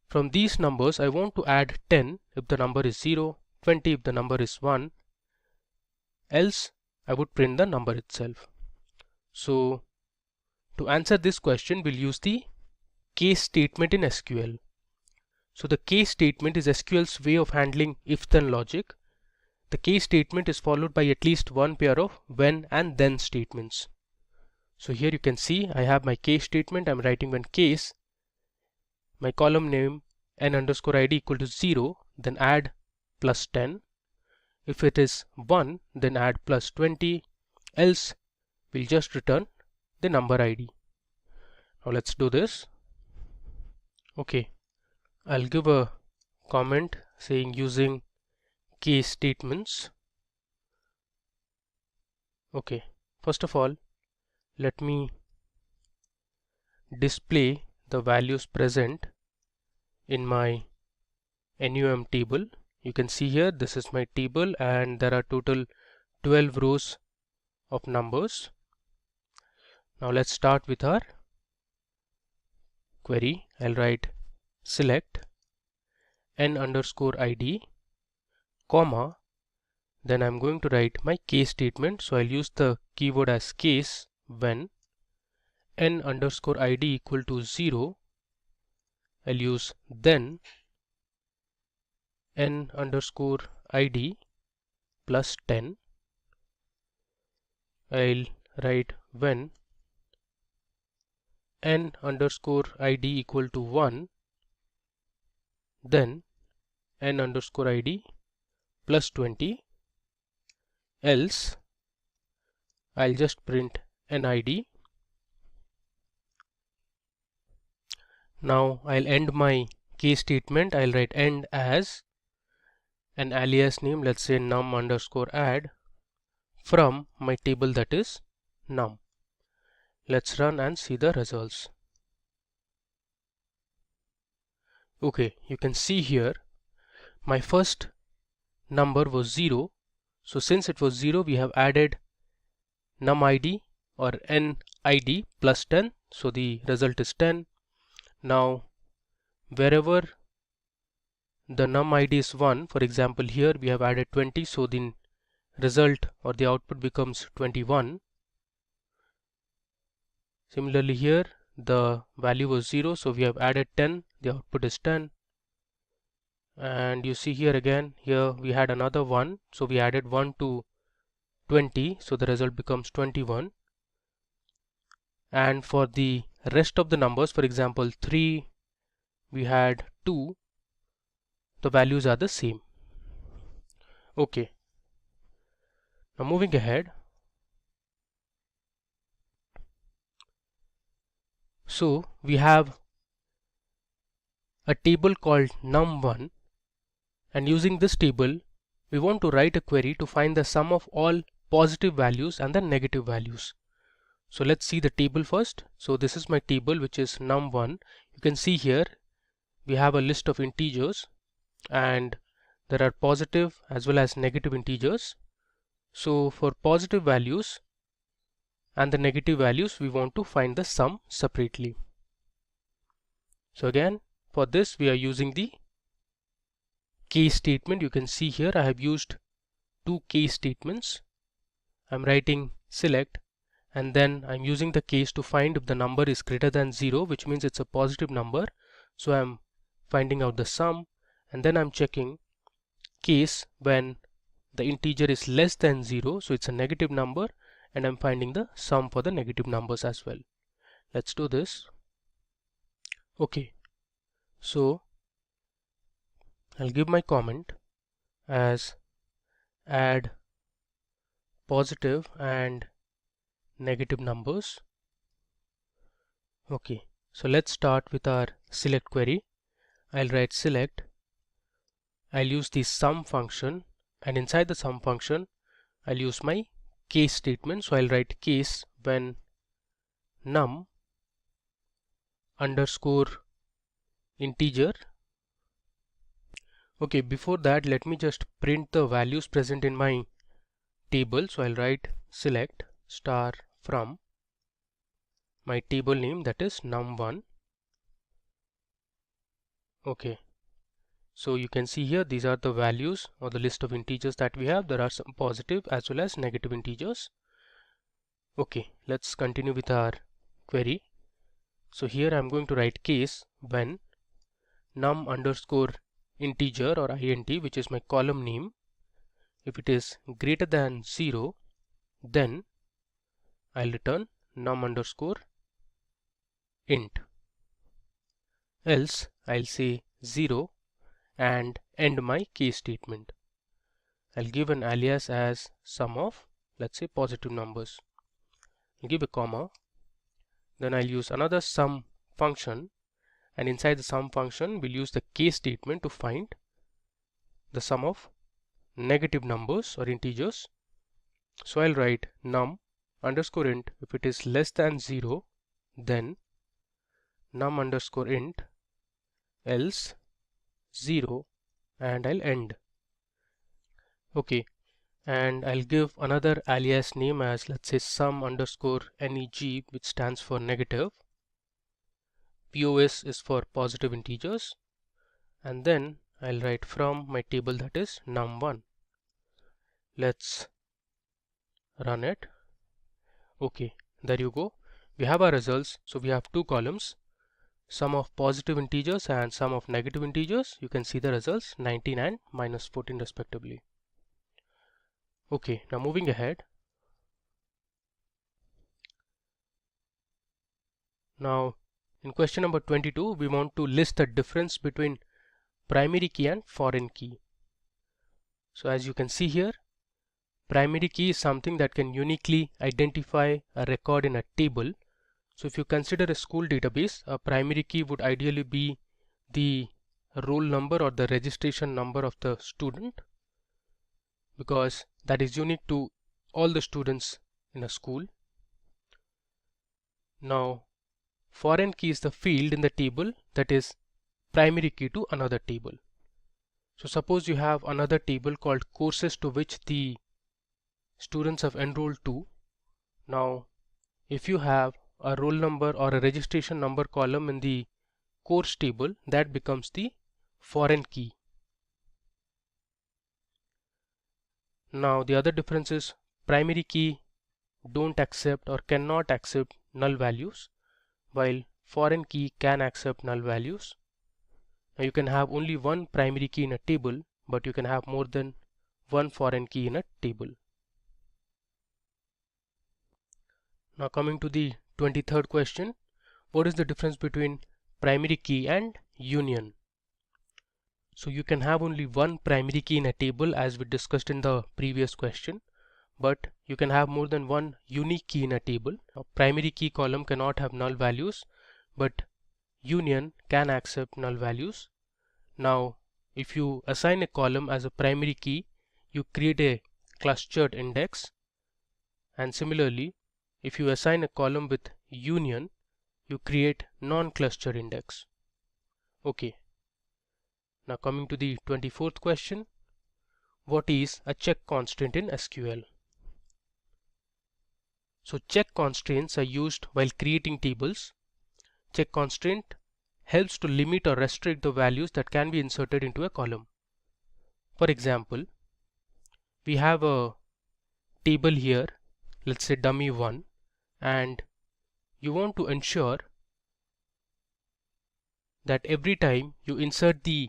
from these numbers I want to add 10 if the number is 0, 20 if the number is 1, else I would print the number itself. So to answer this question we'll use the case statement in SQL. So the case statement is SQL's way of handling if-then logic. The case statement is followed by at least one pair of when and then statements. So here you can see I have my case statement. I'm writing when case, my column name n underscore id equal to 0, then add plus 10. If it is 1, then add plus 20, else we'll just return the number id. Now let's do this. Okay, I'll give a comment saying using case statements. Okay, first of all let me display the values present in my NUM table. You can see here this is my table and there are total 12 rows of numbers. Now let's start with our query. I'll write select n underscore id, comma, then I'm going to write my case statement. So I'll use the keyword as case when n underscore id equal to 0, I'll use then n underscore id plus 10. I'll write when n underscore id equal to 1, then n underscore id plus 20, else I'll just print NID. Now I'll end my case statement. I'll write end as an alias name, let's say num underscore add, from my table that is num. Let's run and see the results. Okay, you can see here my first number was 0. So since it was 0, we have added num id or NID plus 10. So the result is 10. Now wherever the num id is 1, for example here we have added 20, so the result or the output becomes 21. Similarly here the value was 0, so we have added 10, the output is 10. And you see here again, here we had another 1, so we added 1 to 20, so the result becomes 21. And for the rest of the numbers, for example 3, we had 2, the values are the same. Okay, now moving ahead. So we have a table called num1, and using this table we want to write a query to find the sum of all positive values and the negative values. So let's see the table first. So this is my table, which is num1. You can see here we have a list of integers, and there are positive as well as negative integers. So for positive values and the negative values, we want to find the sum separately. So again, for this we are using the case statement. You can see here I have used two case statements. I'm writing select, and then I'm using the case to find if the number is greater than 0, which means it's a positive number. So I'm finding out the sum, and then I'm checking case when the integer is less than 0, so it's a negative number, and I'm finding the sum for the negative numbers as well. Let's do this. Okay, so I'll give my comment as add positive and negative numbers. Okay, so let's start with our select query. I'll write select. I'll use the sum function, and inside the sum function I'll use my case statement. So I'll write case when num underscore integer. Okay, before that let me just print the values present in my table. So I'll write select star from my table name, that is num1. Okay, so you can see here these are the values or the list of integers that we have. There are some positive as well as negative integers. Okay, let's continue with our query. So here I'm going to write case when num underscore integer or int, which is my column name, if it is greater than 0, then I'll return num underscore int. Else I'll say 0 and end my case statement. I'll give an alias as sum of, let's say, positive numbers. I'll give a comma. Then I'll use another sum function, and inside the sum function we'll use the case statement to find the sum of negative numbers or integers. So I'll write num underscore int. If it is less than 0, then num underscore int, else 0, and I'll end. Okay, and I'll give another alias name as, let's say, sum underscore neg, which stands for negative. POS is for positive integers, and then I'll write from my table, that is num1. Let's run it. Okay, there you go. we have our results. So we have two columns, sum of positive integers and sum of negative integers. You can see the results 19 and -14 respectively. Okay, now moving ahead. Now in question number 22, we want to list the difference between primary key and foreign key. So as you can see here, primary key is something that can uniquely identify a record in a table. So if you consider a school database, a primary key would ideally be the roll number or the registration number of the student, because that is unique to all the students in a school. Now foreign key is the field in the table that is primary key to another table. So suppose you have another table called courses to which the students have enrolled to. Now if you have a roll number or a registration number column in the course table, that becomes the foreign key. Now the other difference is primary key don't accept or cannot accept null values, while foreign key can accept null values. Now you can have only one primary key in a table, but you can have more than one foreign key in a table. Now coming to the 23rd question, what is the difference between primary key and union? So you can have only one primary key in a table as we discussed in the previous question, but you can have more than one unique key in a table. A primary key column cannot have null values, but union can accept null values. Now if you assign a column as a primary key, you create a clustered index, and similarly if you assign a column with union, you create non-clustered index. Okay, now coming to the 24th question, what is a check constraint in SQL? So check constraints are used while creating tables. Check constraint helps to limit or restrict the values that can be inserted into a column. For example, we have a table here, let's say dummy 1, and you want to ensure that every time you insert the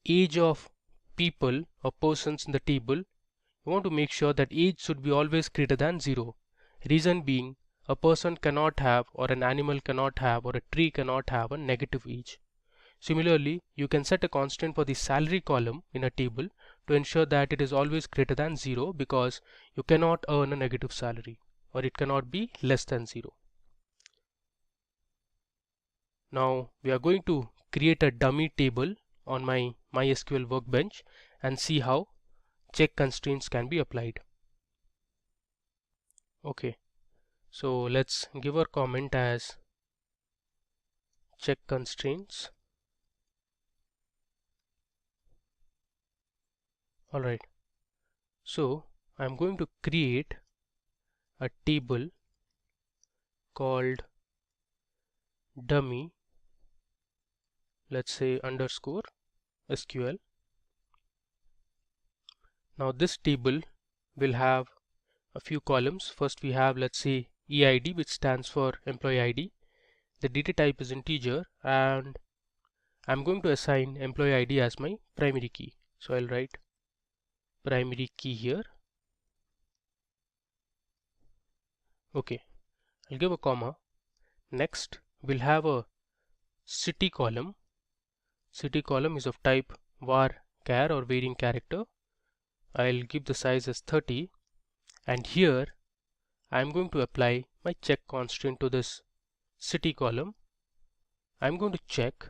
age of people or persons in the table, you want to make sure that age should be always greater than 0. Reason being, a person cannot have, or an animal cannot have, or a tree cannot have a negative age. Similarly, you can set a constant for the salary column in a table to ensure that it is always greater than 0, because you cannot earn a negative salary, or it cannot be less than 0. Now we are going to create a dummy table on my MySQL workbench and see how check constraints can be applied. Okay, so let's give our comment as check constraints. Alright, so I'm going to create a table called dummy, let's say underscore SQL. Now this table will have a few columns. First we have, let's say, EID, which stands for employee ID. The data type is integer, and I'm going to assign employee ID as my primary key. So I'll write primary key here. Okay, I'll give a comma. Next we'll have a city column. City column is of type var char or varying character. I'll give the size as 30, and here I'm going to apply my check constraint to this city column. I'm going to check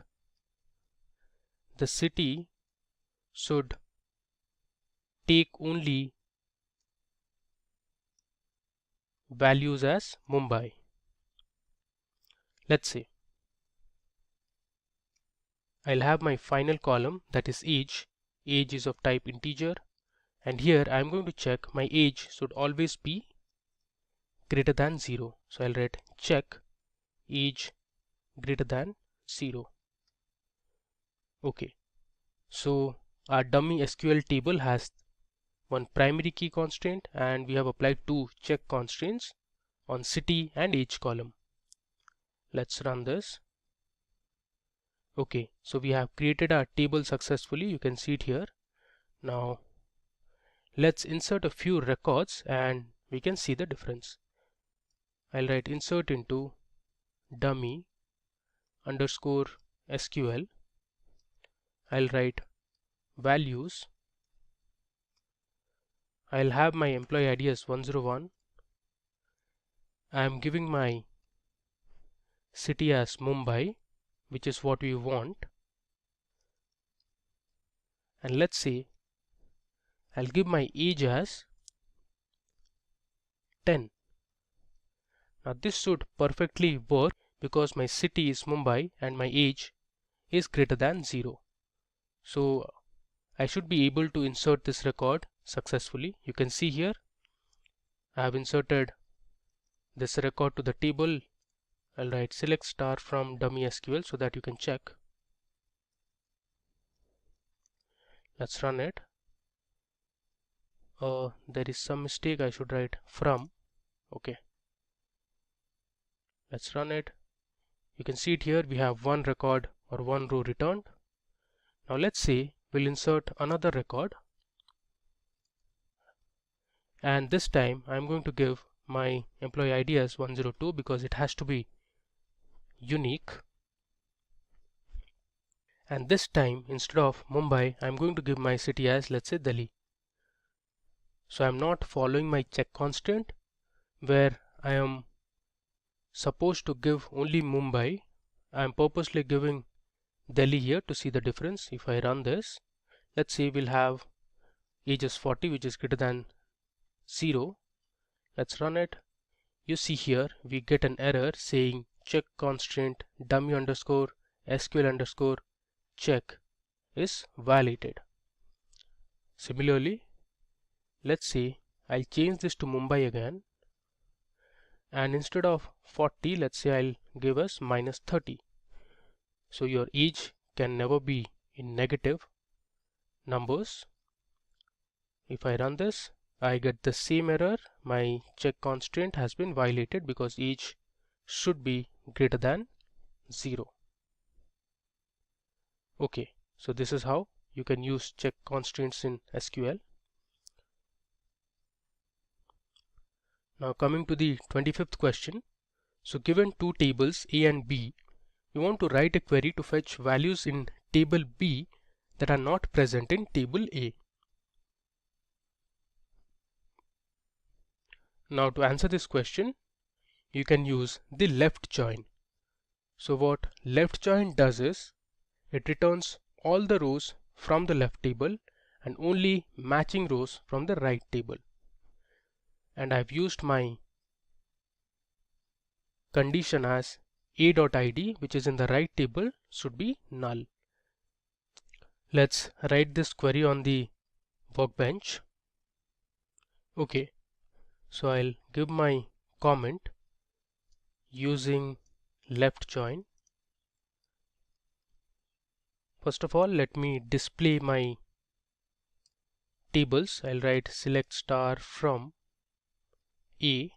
the city should take only values as Mumbai. Let's say I'll have my final column, that is age. Age is of type integer, and here I'm going to check my age should always be greater than 0. So I'll write check age greater than 0. Okay, so our dummy SQL table has one primary key constraint, and we have applied two check constraints. on city and age column. Let's run this. Okay, so we have created our table successfully. You can see it here. Now let's insert a few records and we can see the difference. I'll write insert into dummy underscore SQL. I'll write values. I'll have my employee ID as 101. I'm giving my city as Mumbai, which is what we want. And let's say I'll give my age as 10. Now this should perfectly work because my city is Mumbai and my age is greater than 0. So I should be able to insert this record successfully. You can see here I have inserted this record to the table. I'll write select star from dummy SQL so that you can check. Let's run it. There is some mistake. I should write from. Okay. Let's run it. You can see it here. We have one record or one row returned. Now let's say we'll insert another record. And this time I'm going to give my employee ID as 102 because it has to be unique. And this time instead of Mumbai I'm going to give my city as, let's say, Delhi. So I'm not following my check constraint where I am supposed to give only Mumbai. I'm purposely giving Delhi here to see the difference. If I run this, let's say we'll have age is 40, which is greater than 0. Let's run it. You see here we get an error saying check constraint dummy underscore SQL underscore check is violated. Similarly, let's say I'll change this to Mumbai again, and instead of 40, let's say I'll give us minus 30. So your age can never be in negative numbers. If I run this, I get the same error. My check constraint has been violated because age should be greater than 0. Okay, so this is how you can use check constraints in SQL. Now coming to the 25th question. So given two tables A and B, we want to write a query to fetch values in table B that are not present in table A. Now to answer this question, you can use the left join. So what left join does is, it returns all the rows from the left table and only matching rows from the right table. And I've used my condition as a.id, which is in the right table, should be null. Let's write this query on the workbench. Okay, so I'll give my comment using left join. First of all, let me display my tables. I'll write select star from A.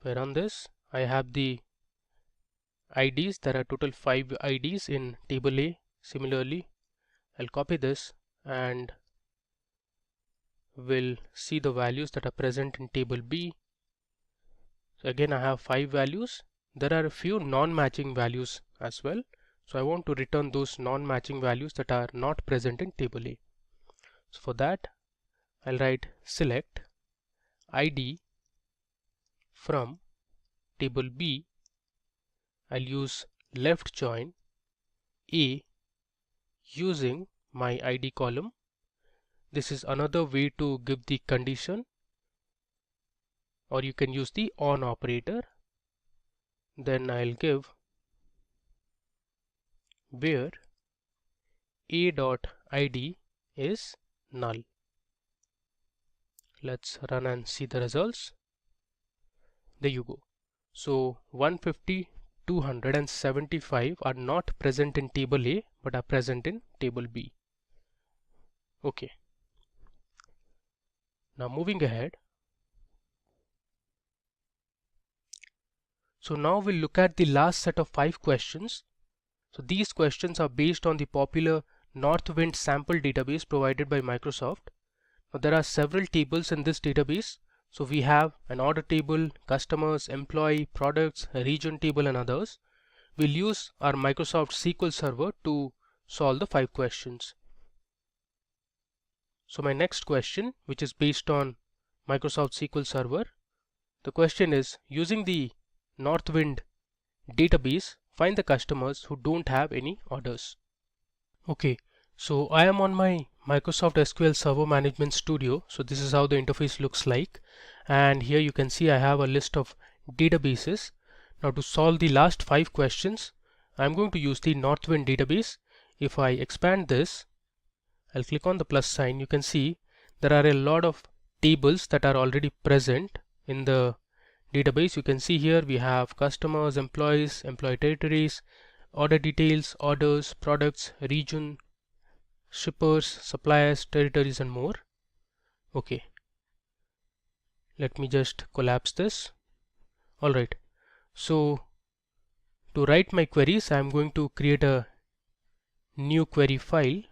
If I run this, I have the IDs. There are total 5 IDs in table A. Similarly, I'll copy this and we'll see the values that are present in table B. So again, I have 5 values. There are a few non-matching values as well. So I want to return those non-matching values that are not present in table A. So for that, I'll write select ID from table B. I'll use left join A using my ID column. This is another way to give the condition, or you can use the on operator. Then I'll give where a.id is null. Let's run and see the results. There you go. So 150, 275 are not present in table A but are present in table B. Okay. Now moving ahead, So now we'll look at the last set of 5 questions. So these questions are based on the popular Northwind sample database provided by Microsoft. Now there are several tables in this database. So we have an order table, customers, employee, products, a region table and others. We'll use our Microsoft SQL Server to solve the 5 questions. So my next question, which is based on Microsoft SQL Server, the question is, using the Northwind database, find the customers who don't have any orders. Okay, so I am on my Microsoft SQL Server Management Studio. So this is how the interface looks like, and here you can see I have a list of databases. Now to solve the last 5 questions, I'm going to use the Northwind database. If I expand this, I'll click on the plus sign. You can see there are a lot of tables that are already present in the database. You can see here we have customers, employees, employee territories, order details, orders, products, region, shippers, suppliers, territories and more. Okay, let me just collapse this. Alright, so to write my queries, I'm going to create a new query file,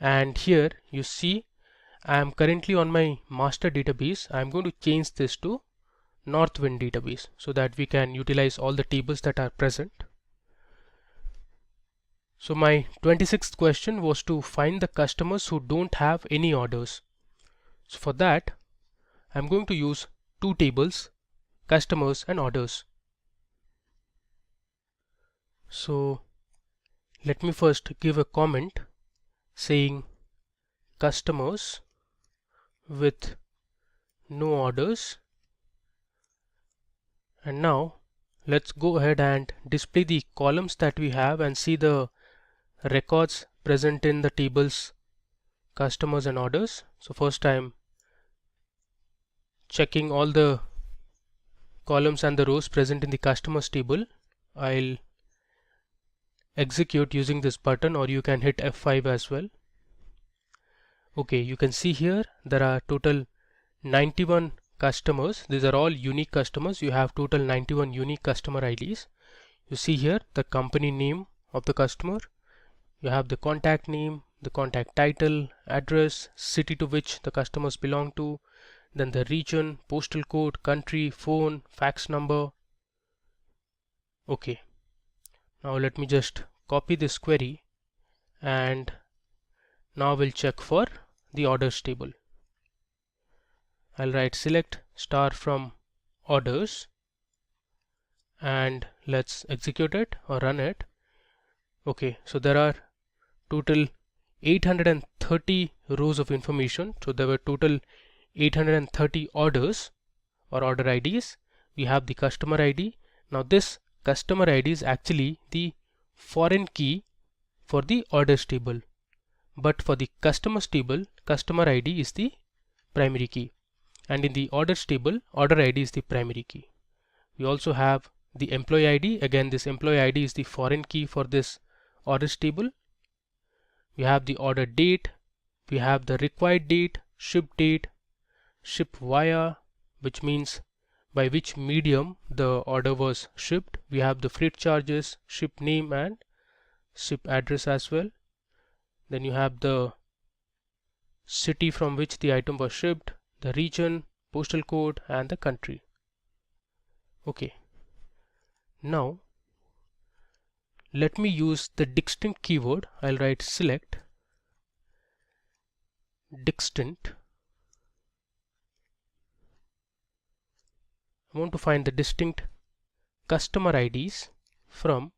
and here you see I am currently on my master database. I'm going to change this to Northwind database so that we can utilize all the tables that are present. So my 26th question was to find the customers who don't have any orders. So for that, I'm going to use 2 tables, customers and orders. So let me first give a comment saying customers with no orders, and now let's go ahead and display the columns that we have and see the records present in the tables customers and orders. So first I'm checking all the columns and the rows present in the customers table. I'll execute using this button, or you can hit F5 as well. Okay, you can see here there are total 91 customers. These are all unique customers. You have total 91 unique customer IDs. You see here the company name of the customer. You have the contact name, the contact title, address, city to which the customers belong to, then the region, postal code, country, phone, fax number. Okay, now let me just copy this query, and now we'll check for the orders table. I'll write select star from orders, and let's execute it or run it. Okay, so there are total 830 rows of information. So there were total 830 orders or order IDs. We have the customer ID. Now this customer ID is actually the foreign key for the orders table, but for the customers table, customer ID is the primary key, and in the orders table, order ID is the primary key. We also have the employee ID. Again, this employee ID is the foreign key for this orders table. We have the order date, we have the required date, ship via, which means by which medium the order was shipped. We have the freight charges, ship name and ship address as well. Then you have the city from which the item was shipped, the region, postal code and the country. Okay, now let me use the distinct keyword. I'll write select distinct. I want to find the distinct customer IDs from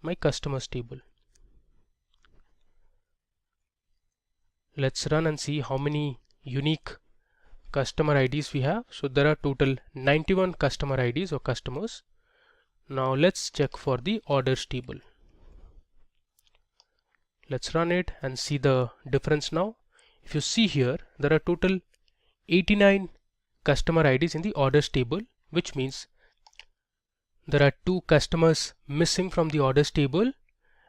my customers table. Let's run and see how many unique customer IDs we have. So there are total 91 customer IDs or customers. Now let's check for the orders table. Let's run it and see the difference now. If you see here, there are total 89 customer IDs in the orders table, which means there are 2 customers missing from the orders table,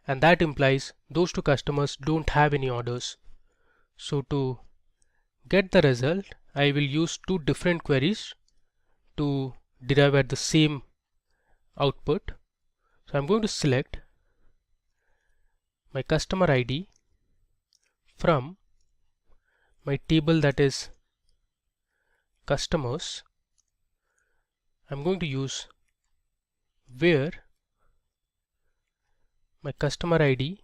and that implies those 2 customers don't have any orders. So to get the result, I will use 2 different queries to derive at the same output. So I'm going to select my customer ID from my table, that is customers. I'm going to use where my customer ID,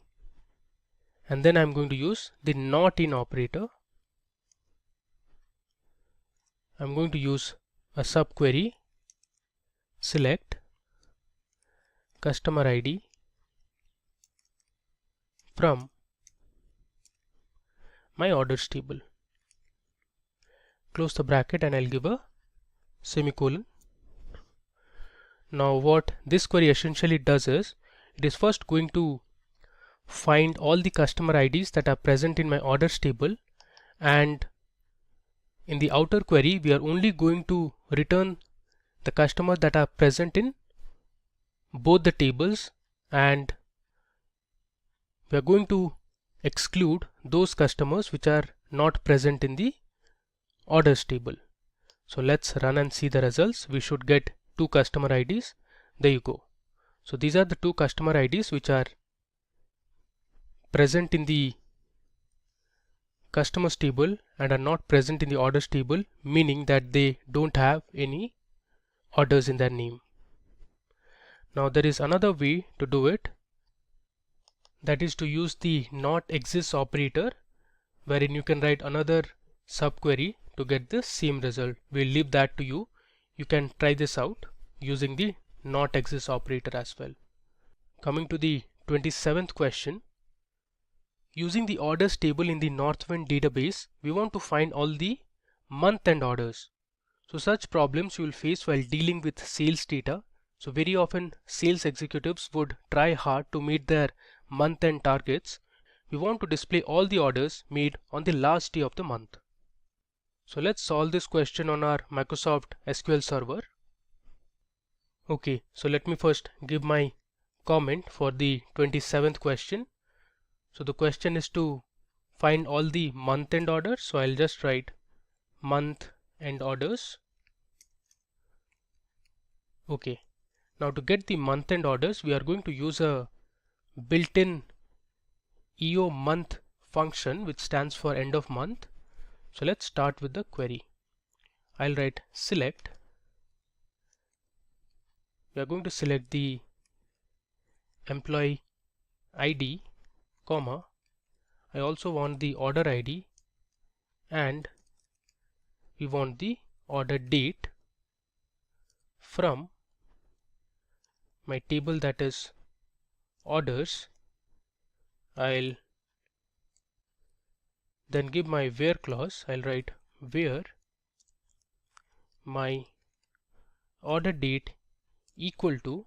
and then I'm going to use the not in operator. I'm going to use a subquery, select customer ID from my orders table. Close the bracket and I'll give a semicolon. Now what this query essentially does is, it is first going to find all the customer IDs that are present in my orders table, and in the outer query we are only going to return the customers that are present in both the tables, and we are going to exclude those customers which are not present in the orders table. So let's run and see the results. We should get 2 customer IDs. There you go. So these are the 2 customer IDs which are present in the customers table and are not present in the orders table, meaning that they don't have any orders in their name. Now there is another way to do it, that is to use the not exists operator, wherein you can write another subquery to get the same result. We'll leave that to you. You can try this out using the not exists operator as well. Coming to the 27th question. Using the orders table in the Northwind database, we want to find all the month-end orders. So such problems you will face while dealing with sales data. So very often sales executives would try hard to meet their month-end targets. We want to display all the orders made on the last day of the month. So let's solve this question on our Microsoft SQL Server. Okay, so let me first give my comment for the 27th question. So the question is to find all the month-end orders. So I'll just write month-end orders. Okay, now to get the month-end orders, we are going to use a built-in EO month function which stands for end of month. So let's start with the query. I'll write select. We are going to select the employee ID, comma, I also want the order ID, and we want the order date from my table, that is orders. I'll then give my where clause. I'll write where my order date equal to,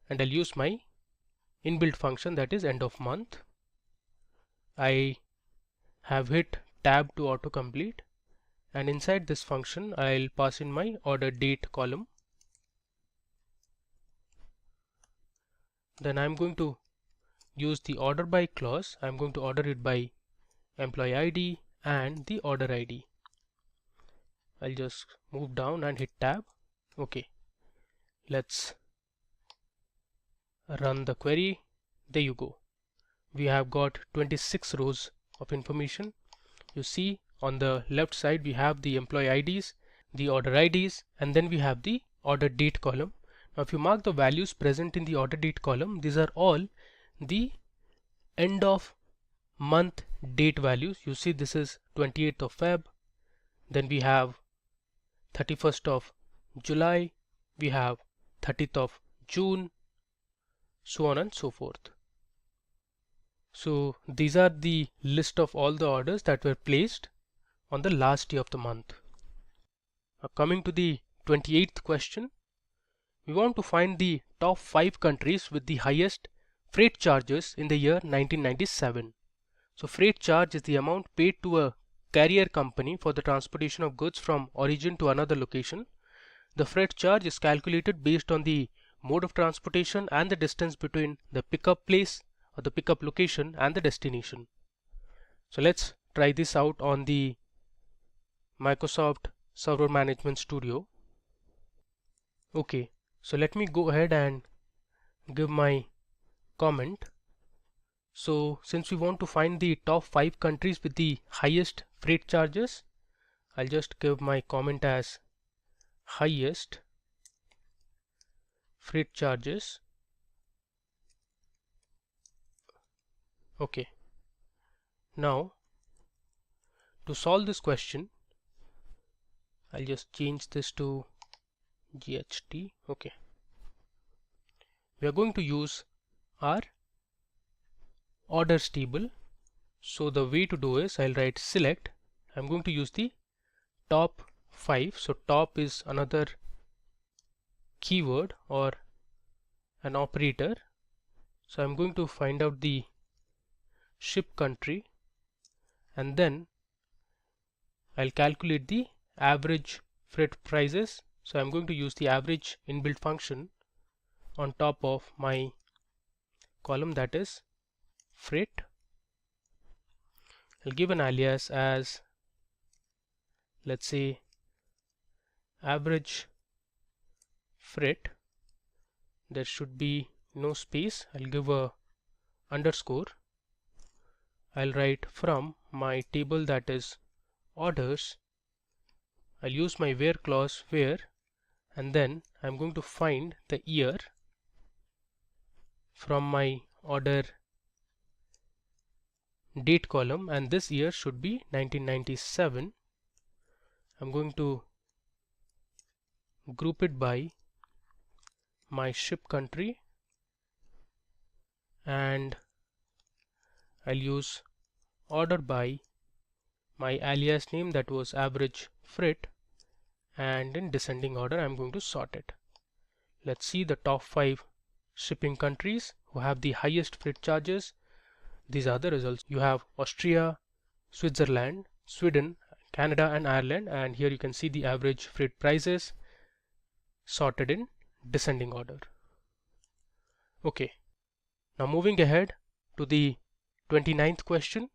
and I'll use my inbuilt function, that is end of month. I have hit tab to autocomplete, and inside this function I'll pass in my order date column. Then I'm going to use the order by clause. I'm going to order it by employee ID and the order ID. I'll just move down and hit tab. Okay, let's run the query. There you go. We have got 26 rows of information. You see on the left side we have the employee IDs, the order IDs, and then we have the order date column. Now if you mark the values present in the order date column, these are all the end of month date values. You see this is 28th of Feb, then we have 31st of July, we have 30th of June, so on and so forth. So these are the list of all the orders that were placed on the last day of the month. Now coming to the 28th question, we want to find the top 5 countries with the highest freight charges in the year 1997. So freight charge is the amount paid to a carrier company for the transportation of goods from origin to another location. The freight charge is calculated based on the mode of transportation and the distance between the pickup place or the pickup location and the destination. So let's try this out on the Microsoft Server Management Studio. Okay, so let me go ahead and give my comment. So since we want to find the top 5 countries with the highest freight charges, I'll just give my comment as highest freight charges. Okay, now to solve this question, I'll just change this to GHT. Okay, we are going to use our orders table. So the way to do is I'll write select. I'm going to use the top 5. So top is another keyword or an operator. So I'm going to find out the ship country, and then I'll calculate the average freight prices. So I'm going to use the average inbuilt function on top of my column, that is freight. I'll give an alias as, let's say, average freight. There should be no space. I'll give a underscore. I'll write from my table, that is orders. I'll use my where clause where, and then I'm going to find the year from my order date column, and this year should be 1997. I'm going to group it by my ship country, and I'll use order by my alias name, that was average freight, and in descending order I'm going to sort it. Let's see the top 5 shipping countries who have the highest freight charges. These are the results. You have Austria, Switzerland, Sweden, Canada and Ireland, and here you can see the average freight prices sorted in descending order. Okay, now moving ahead to the 29th question.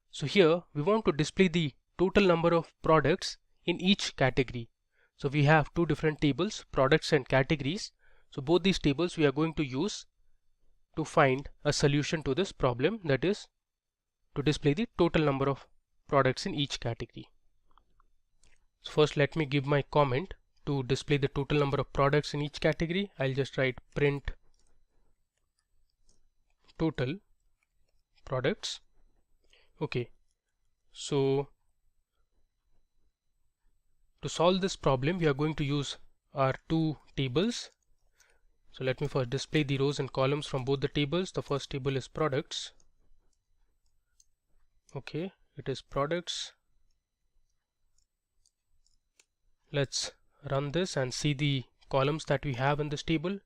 So here we want to display the total number of products in each category. So we have two different tables, products and categories. So both these tables we are going to use to find a solution to this problem, that is to display the total number of products in each category. So first let me give my comment to display the total number of products in each category. I'll just write print total products. Okay, so to solve this problem we are going to use our two tables. So let me first display the rows and columns from both the tables. The first table is products. Okay, it is products. Let's run this and see the columns that we have in this table.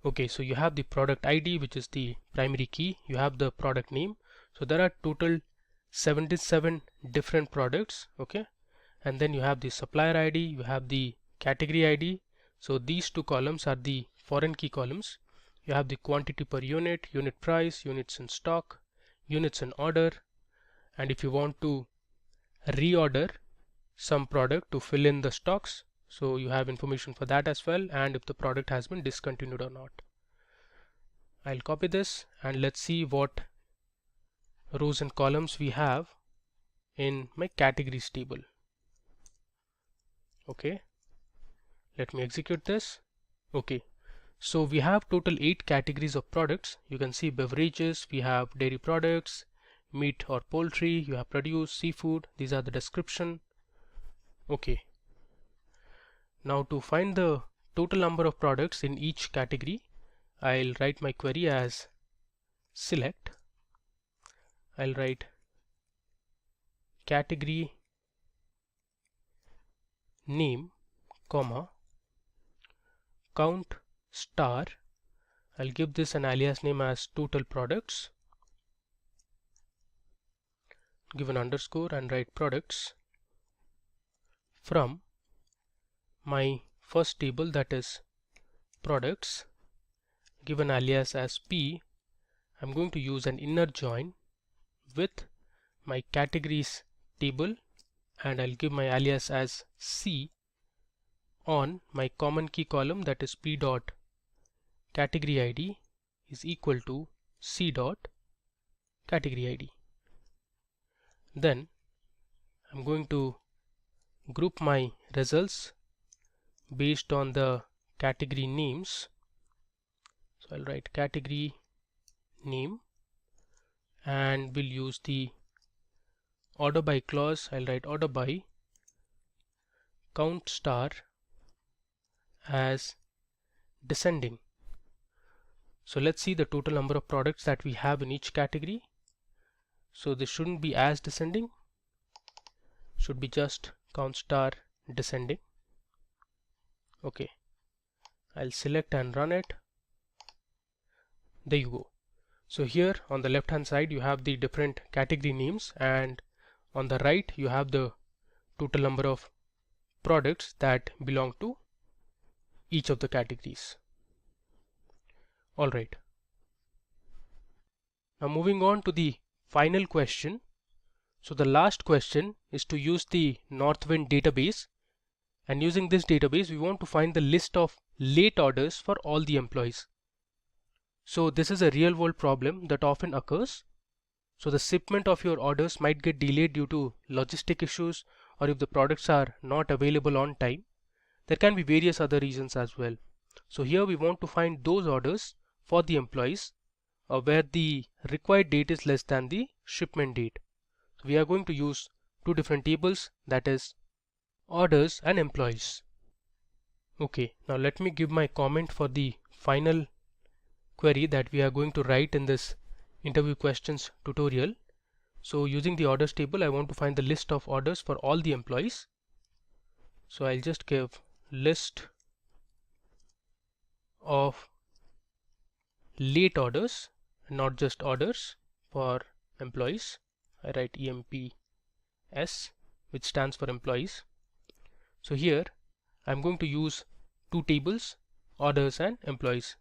Okay, so you have the product ID, which is the primary key. You have the product name. So there are total 77 different products. Okay, and then you have the supplier ID, you have the category ID. So these two columns are the foreign key columns. You have the quantity per unit, unit price, units in stock, units in order, and if you want to reorder some product to fill in the stocks, so you have information for that as well, and if the product has been discontinued or not. I'll copy this and let's see what rows and columns we have in my categories table. Okay, let me execute this. Okay, so we have total 8 categories of products. You can see beverages, we have dairy products, meat or poultry, you have produce, seafood. These are the description. Okay, now to find the total number of products in each category, I'll write my query as select. I'll write category name, comma, count star. I'll give this an alias name as total products. Give an underscore and write products from my first table, that is products. Give an alias as P. I'm going to use an inner join with my categories table, and I'll give my alias as C on my common key column, that is p dot category ID is equal to c dot category ID. Then I'm going to group my results based on the category names. So I'll write category name and we'll use the order by clause. I'll write order by count star as descending. So let's see the total number of products that we have in each category. So this shouldn't be as descending, should be just count star descending. Okay, I'll select and run it. There you go. So here on the left hand side you have the different category names, and on the right you have the total number of products that belong to each of the categories. Alright. Now moving on to the final question. So the last question is to use the Northwind database, and using this database we want to find the list of late orders for all the employees. So this is a real world problem that often occurs. So the shipment of your orders might get delayed due to logistic issues, or if the products are not available on time. There can be various other reasons as well. So here we want to find those orders for the employees where the required date is less than the shipment date. So we are going to use two different tables, that is orders and employees. Okay, now let me give my comment for the final query that we are going to write in this interview questions tutorial. So using the orders table, I want to find the list of orders for all the employees. So I'll just give list of late orders, not just orders, for employees. I write EMPS, which stands for employees. So here I'm going to use two tables, orders and employees.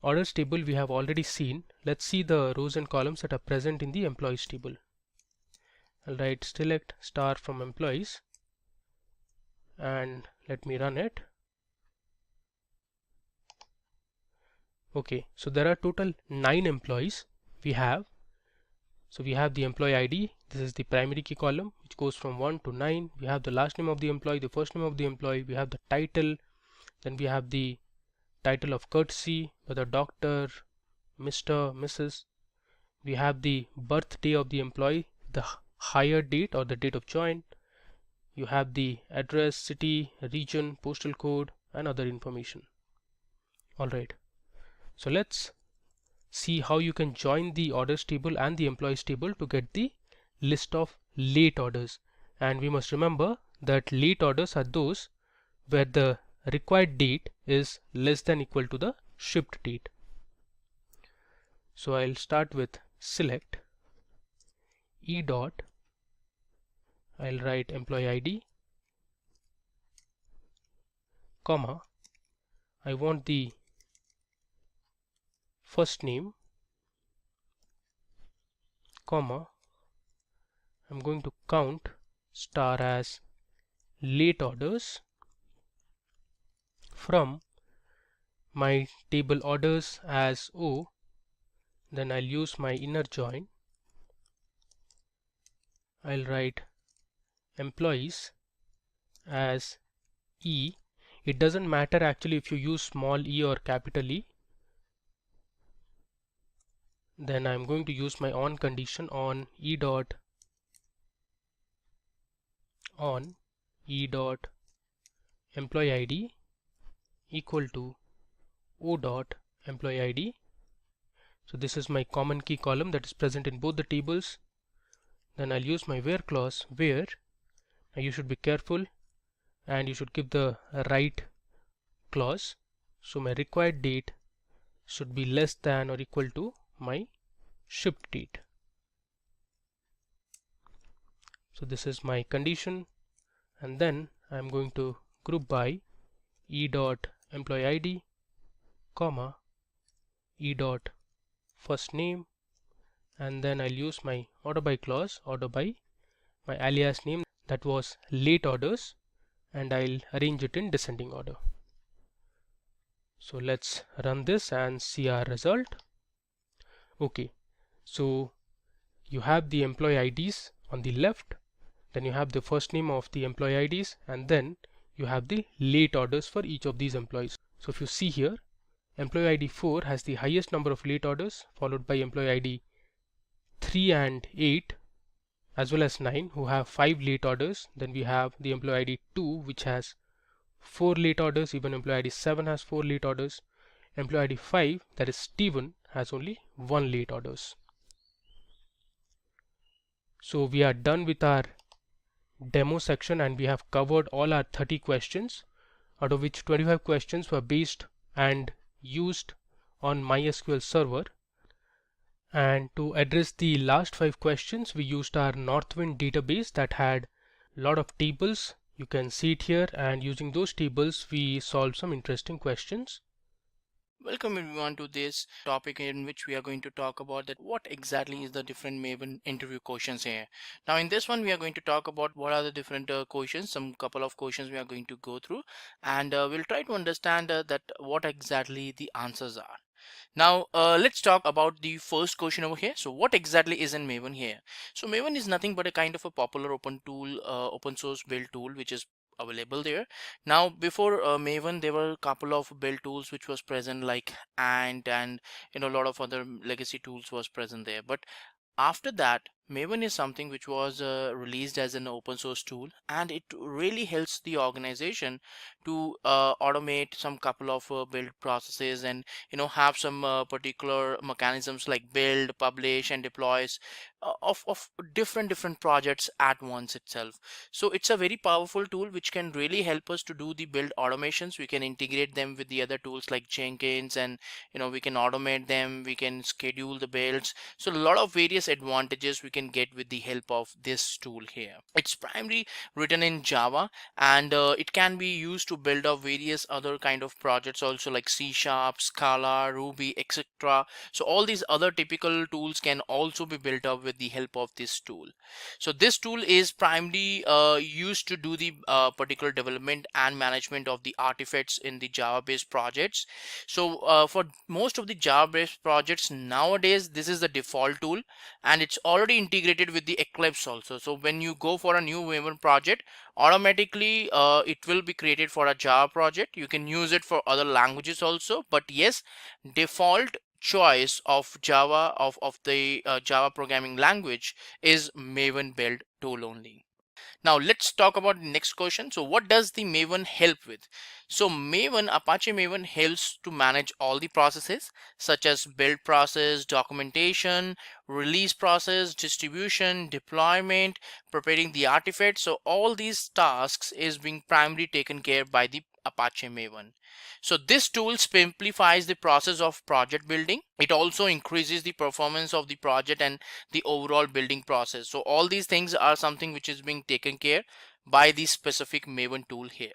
Orders table we have already seen. Let's see the rows and columns that are present in the employees table. I'll write select star from employees and let me run it. Okay, so there are total 9 employees we have. So we have the employee ID, this is the primary key column which goes from 1 to 9. We have the last name of the employee, the first name of the employee, we have the title, then we have the title of courtesy, whether doctor, Mr., Mrs. We have the birthday of the employee, the hire date or the date of join. You have the address, city, region, postal code and other information. Alright, so let's see how you can join the orders table and the employees table to get the list of late orders. And we must remember that late orders are those where the required date is less than equal to the shipped date. So I'll start with select E dot, I'll write employee ID, comma, I want the first name, comma, I'm going to count star as late orders from my table orders as O. Then I'll use my inner join. I'll write employees as E. It doesn't matter actually if you use small e or capital E. Then I'm going to use my on condition on E dot on E dot employee ID equal to O dot employee ID. So this is my common key column that is present in both the tables. Then I'll use my where clause where. Now you should be careful and you should give the right clause. So my required date should be less than or equal to my shipped date. So this is my condition, and then I'm going to group by E dot employee ID, comma, E dot first name, and then I'll use my order by clause, order by my alias name, that was late orders, and I'll arrange it in descending order. So let's run this and see our result. Okay, so you have the employee IDs on the left, then you have the first name of the employee IDs, and then you have the late orders for each of these employees. So if you see here, employee ID 4 has the highest number of late orders, followed by employee ID 3 and 8 as well as 9 who have 5 late orders. Then we have the employee ID 2 which has 4 late orders. Even employee ID 7 has 4 late orders. Employee ID 5, that is Steven, has only 1 late orders. So we are done with our demo section and we have covered all our 30 questions, out of which 25 questions were based and used on MySQL server. And to address the last 5 questions, we used our Northwind database that had a lot of tables. You can see it here, and using those tables we solved some interesting questions. Welcome everyone to this topic in which we are going to talk about that what exactly is the different Maven interview questions here. Now in this one we are going to talk about what are the different questions, some couple of questions we are going to go through, and we'll try to understand that what exactly the answers are. Now let's talk about the first question over here. So what exactly is in Maven here? So Maven is nothing but a kind of a popular open tool, open source build tool which is available there. Now before Maven there were a couple of build tools which was present like Ant and a lot of other legacy tools was present there, but after that Maven is something which was released as an open source tool, and it really helps the organization to automate some couple of build processes and have some particular mechanisms like build, publish and deploys of different projects at once itself. So it's a very powerful tool which can really help us to do the build automations. We can integrate them with the other tools like Jenkins, and we can automate them, we can schedule the builds. So a lot of various advantages we can get with the help of this tool here. It's primarily written in Java, and it can be used to build up various other kind of projects also like C#, Scala, Ruby, etc. So all these other typical tools can also be built up with the help of this tool. So this tool is primarily used to do the particular development and management of the artifacts in the Java based projects. So for most of the Java based projects nowadays, this is the default tool, and it's already integrated with the Eclipse also. So when you go for a new Maven project, automatically it will be created for a Java project. You can use it for other languages also, but yes, default choice of Java of the Java programming language is Maven build tool only. Now let's talk about the next question. So what does the Maven help with? So Apache Maven helps to manage all the processes such as build process, documentation, release process, distribution, deployment, preparing the artifacts. So all these tasks is being primarily taken care by the Apache Maven. So this tool simplifies the process of project building. It also increases the performance of the project and the overall building process. So all these things are something which is being taken care by the specific Maven tool here.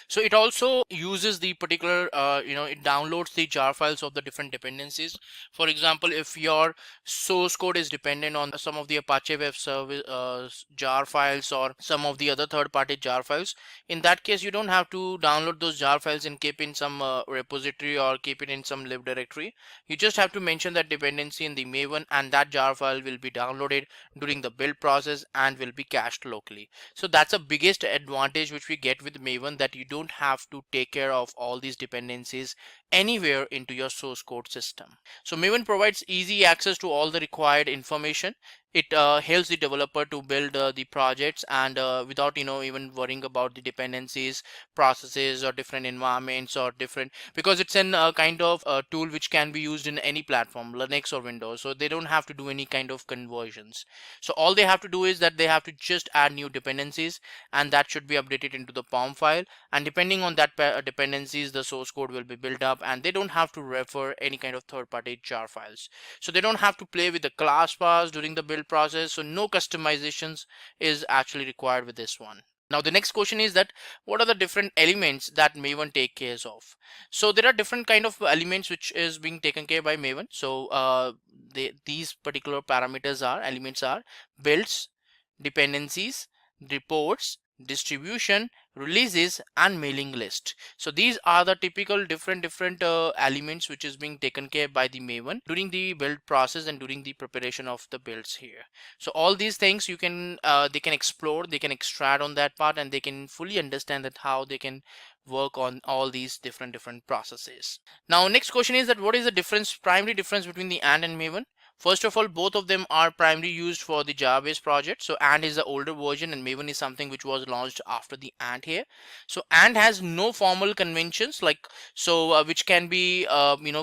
So it also uses the particular, it downloads the jar files of the different dependencies. For example, if your source code is dependent on some of the Apache Web Service jar files or some of the other third-party jar files, in that case, you don't have to download those jar files and keep in some repository or keep it in some lib directory. You just have to mention that dependency in the Maven, and that jar file will be downloaded during the build process and will be cached locally. So that's the biggest advantage which we get with Maven, that you don't have to take care of all these dependencies anywhere into your source code system. So Maven provides easy access to all the required information. It helps the developer to build the projects and without even worrying about the dependencies, processes or different environments or different, because it's an kind of tool which can be used in any platform, Linux or Windows. So they don't have to do any kind of conversions. So all they have to do is that they have to just add new dependencies, and that should be updated into the POM file, and depending on that dependencies, the source code will be built up, and they don't have to refer any kind of third-party jar files. So they don't have to play with the class paths during the build process. So no customizations is actually required with this one. Now the next question is that what are the different elements that Maven take care of? So there are different kind of elements which is being taken care by Maven. So these particular parameters are elements are builds, dependencies, reports, distribution, releases, and mailing list. So these are the typical different elements which is being taken care by the Maven during the build process and during the preparation of the builds here. So all these things you can they can explore, they can extract on that part, and they can fully understand that how they can work on all these different processes. Now next question is that what is the primary difference between the and Maven? First of all, both of them are primarily used for the Java-based project. So Ant is the older version and Maven is something which was launched after the Ant here. So Ant has no formal conventions which can be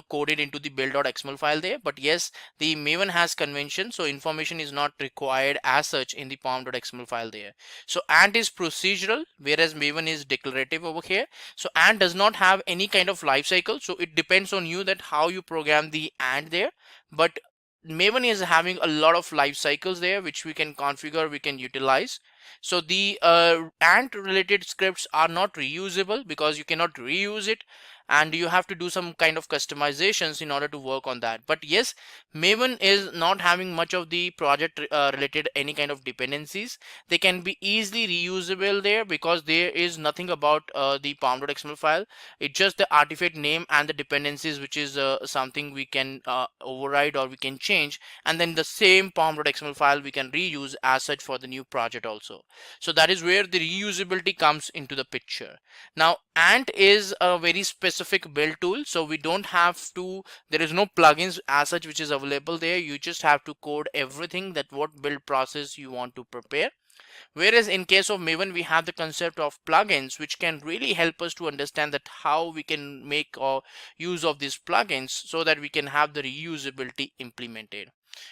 coded into the build.xml file there. But yes, the Maven has conventions, so information is not required as such in the pom.xml file there. So Ant is procedural, whereas Maven is declarative over here. So Ant does not have any kind of life cycle, so it depends on you that how you program the Ant there. But Maven is having a lot of life cycles there which we can configure, we can utilize. So the Ant related scripts are not reusable because you cannot reuse it, and you have to do some kind of customizations in order to work on that. But yes, Maven is not having much of the project related any kind of dependencies. They can be easily reusable there because there is nothing about the pom.xml file. It's just the artifact name and the dependencies, which is something we can override or we can change, and then the same pom.xml file we can reuse as such for the new project also. So that is where the reusability comes into the picture. Now Ant is a very specific build tool, so we don't have to, there is no plugins as such which is available there. You just have to code everything that what build process you want to prepare. Whereas in case of Maven, we have the concept of plugins, which can really help us to understand that how we can make use of these plugins so that we can have the reusability implemented.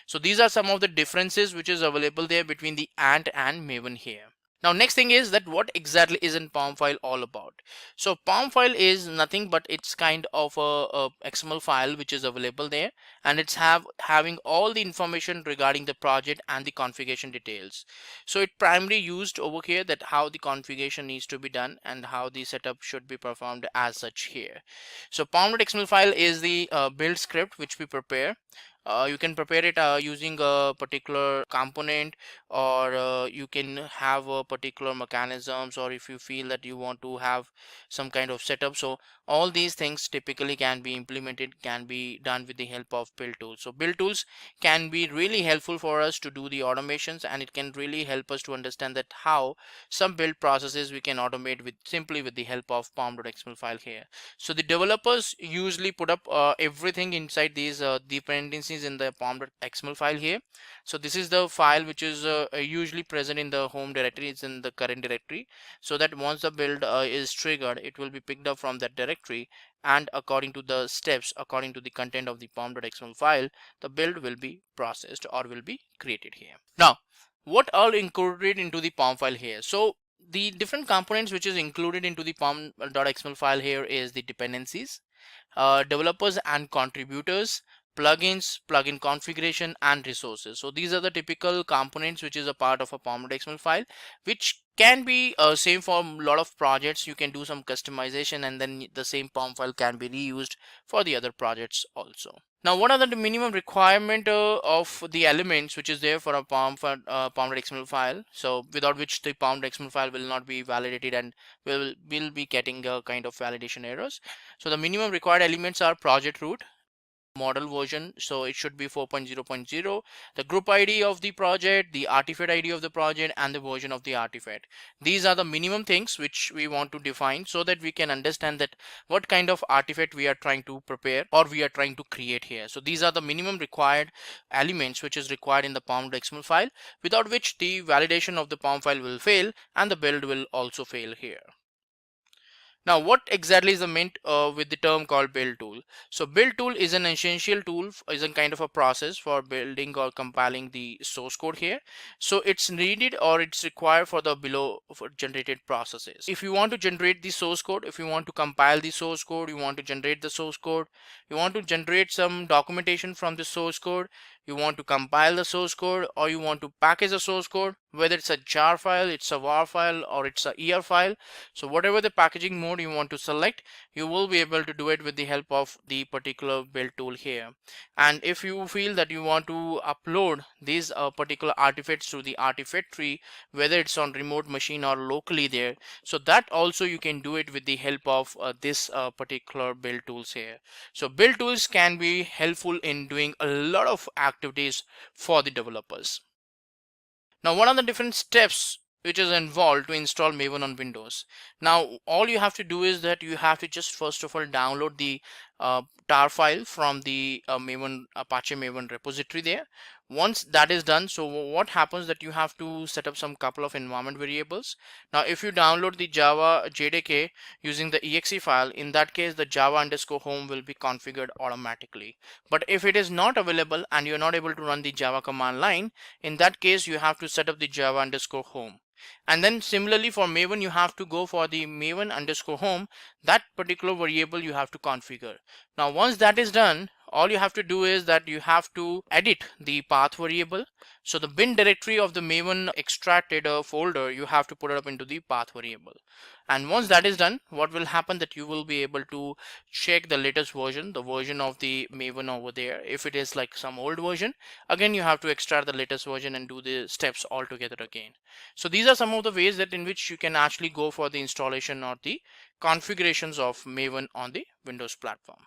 So these are some of the differences which is available there between the Ant and Maven here. Now next thing is that what exactly is in POM file all about. So POM file is nothing but it's kind of a XML file which is available there, and it's having all the information regarding the project and the configuration details. So it primarily used over here that how the configuration needs to be done and how the setup should be performed as such here. So pom.xml file is the build script which we prepare. You can prepare it using a particular component, or you can have a particular mechanisms, or if you feel that you want to have some kind of setup. So all these things typically can be implemented, can be done with the help of build tools. So build tools can be really helpful for us to do the automations, and it can really help us to understand that how some build processes we can automate with simply with the help of pom.xml file here. So the developers usually put up everything inside these dependencies in the pom.xml file here. So this is the file which is usually present in the home directory, it's in the current directory, so that once the build is triggered, it will be picked up from that directory, and according to the steps, according to the content of the pom.xml file, the build will be processed or will be created here. Now what all included into the POM file here? So the different components which is included into the pom.xml file here is the dependencies, developers and contributors, plugins, plugin configuration, and resources. So these are the typical components which is a part of a pom.xml file, which can be same for a lot of projects. You can do some customization, and then the same POM file can be reused for the other projects also. Now what are the minimum requirement of the elements which is there for a pom.xml file, so without which the pom.xml file will not be validated and will be getting a kind of validation errors. So the minimum required elements are project root, model version, so it should be 4.0.0, the group ID of the project, the artifact ID of the project, and the version of the artifact. These are the minimum things which we want to define so that we can understand that what kind of artifact we are trying to prepare or we are trying to create here. So these are the minimum required elements which is required in the pom.xml file, without which the validation of the POM file will fail and the build will also fail here. Now what exactly is the meant with the term called build tool? So build tool is an essential tool, is a kind of a process for building or compiling the source code here. So it's needed or it's required for the below generated processes. If you want to generate the source code, if you want to compile the source code, you want to generate the source code, you want to generate some documentation from the source code, you want to compile the source code, or you want to package the source code, whether it's a jar file, it's a war file, or it's a ER file. So whatever the packaging mode you want to select, you will be able to do it with the help of the particular build tool here. And if you feel that you want to upload these particular artifacts to the artifact tree, whether it's on remote machine or locally there, so that also you can do it with the help of this particular build tools here. So build tools can be helpful in doing a lot of activities for the developers. Now, what are the different steps which is involved to install Maven on Windows? Now, all you have to do is that you have to just first of all download the tar file from the Apache Maven repository there. Once that is done, so what happens that you have to set up some couple of environment variables. Now, if you download the Java JDK using the exe file, in that case the Java underscore home will be configured automatically. But if it is not available and you're not able to run the Java command line, in that case you have to set up the Java underscore home. And then similarly for Maven, you have to go for the Maven underscore home. That particular variable you have to configure. Now once that is done, all you have to do is that you have to edit the path variable. So the bin directory of the Maven extracted folder, you have to put it up into the path variable. And once that is done, what will happen that you will be able to check the latest version, the version of the Maven over there. If it is like some old version, again you have to extract the latest version and do the steps all together again. So these are some of the ways that in which you can actually go for the installation or the configurations of Maven on the Windows platform.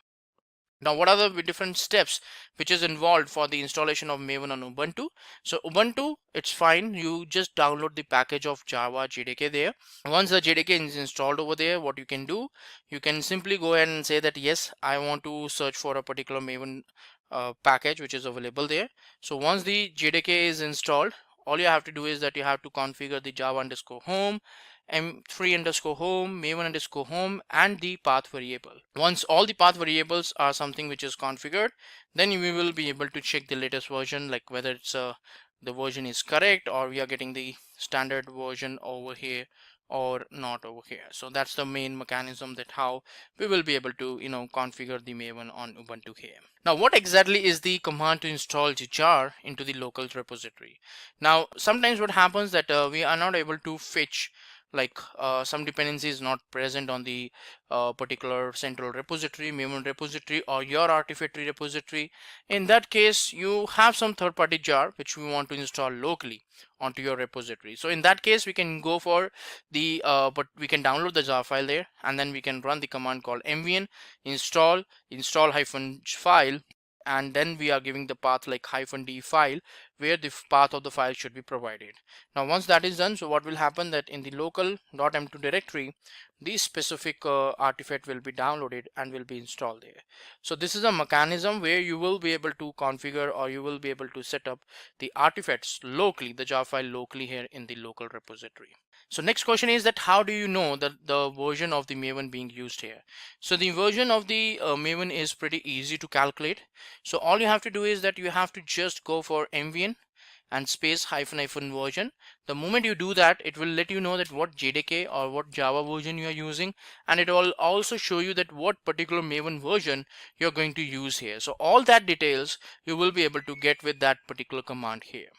Now, what are the different steps which is involved for the installation of Maven on Ubuntu? So Ubuntu, it's fine. You just download the package of Java JDK there. Once the JDK is installed over there, what you can do, you can simply go ahead and say that, yes, I want to search for a particular Maven package which is available there. So once the JDK is installed, all you have to do is that you have to configure the Java underscore home, m3 underscore home, maven underscore home, and the path variable. Once all the path variables are something which is configured, then we will be able to check the latest version, like whether it's the version is correct, or we are getting the standard version over here or not over here. So that's the main mechanism that how we will be able to configure the Maven on Ubuntu here. Now, what exactly is the command to install the jar into the local repository? Now, sometimes what happens that we are not able to fetch, like some dependency is not present on the particular central repository, Maven repository, or your artifact repository. In that case, you have some third-party jar which we want to install locally onto your repository. So in that case, we can go for the but we can download the jar file there, and then we can run the command called mvn install -file, and then we are giving the path like -d file, where the path of the file should be provided. Now once that is done, so what will happen that in the local .m2 directory, the specific artifact will be downloaded and will be installed there. So this is a mechanism where you will be able to configure, or you will be able to set up the artifacts locally, the jar file locally here in the local repository. So next question is that how do you know that the version of the Maven being used here? So the version of the Maven is pretty easy to calculate. So all you have to do is that you have to just go for mvn and space ---- version. The moment you do that, it will let you know that what JDK or what Java version you are using, and it will also show you that what particular Maven version you're going to use here. So all that details you will be able to get with that particular command here.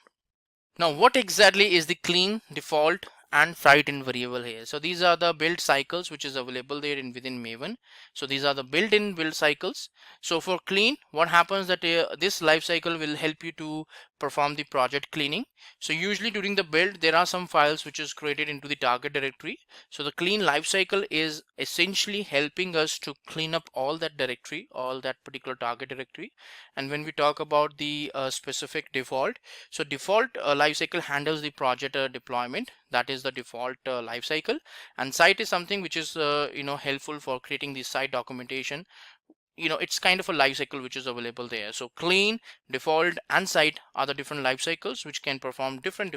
Now, what exactly is the clean, default, and write-in variable here? So these are the build cycles which is available there within Maven. So these are the built-in build cycles. So for clean, what happens that this life cycle will help you to perform the project cleaning. So usually during the build, there are some files which is created into the target directory. So the clean lifecycle is essentially helping us to clean up all that directory, all that particular target directory. And when we talk about the specific default, so default lifecycle handles the project deployment. That is the default lifecycle. And site is something which is helpful for creating the site documentation. It's kind of a life cycle which is available there. So clean, default, and site are the different life cycles which can perform different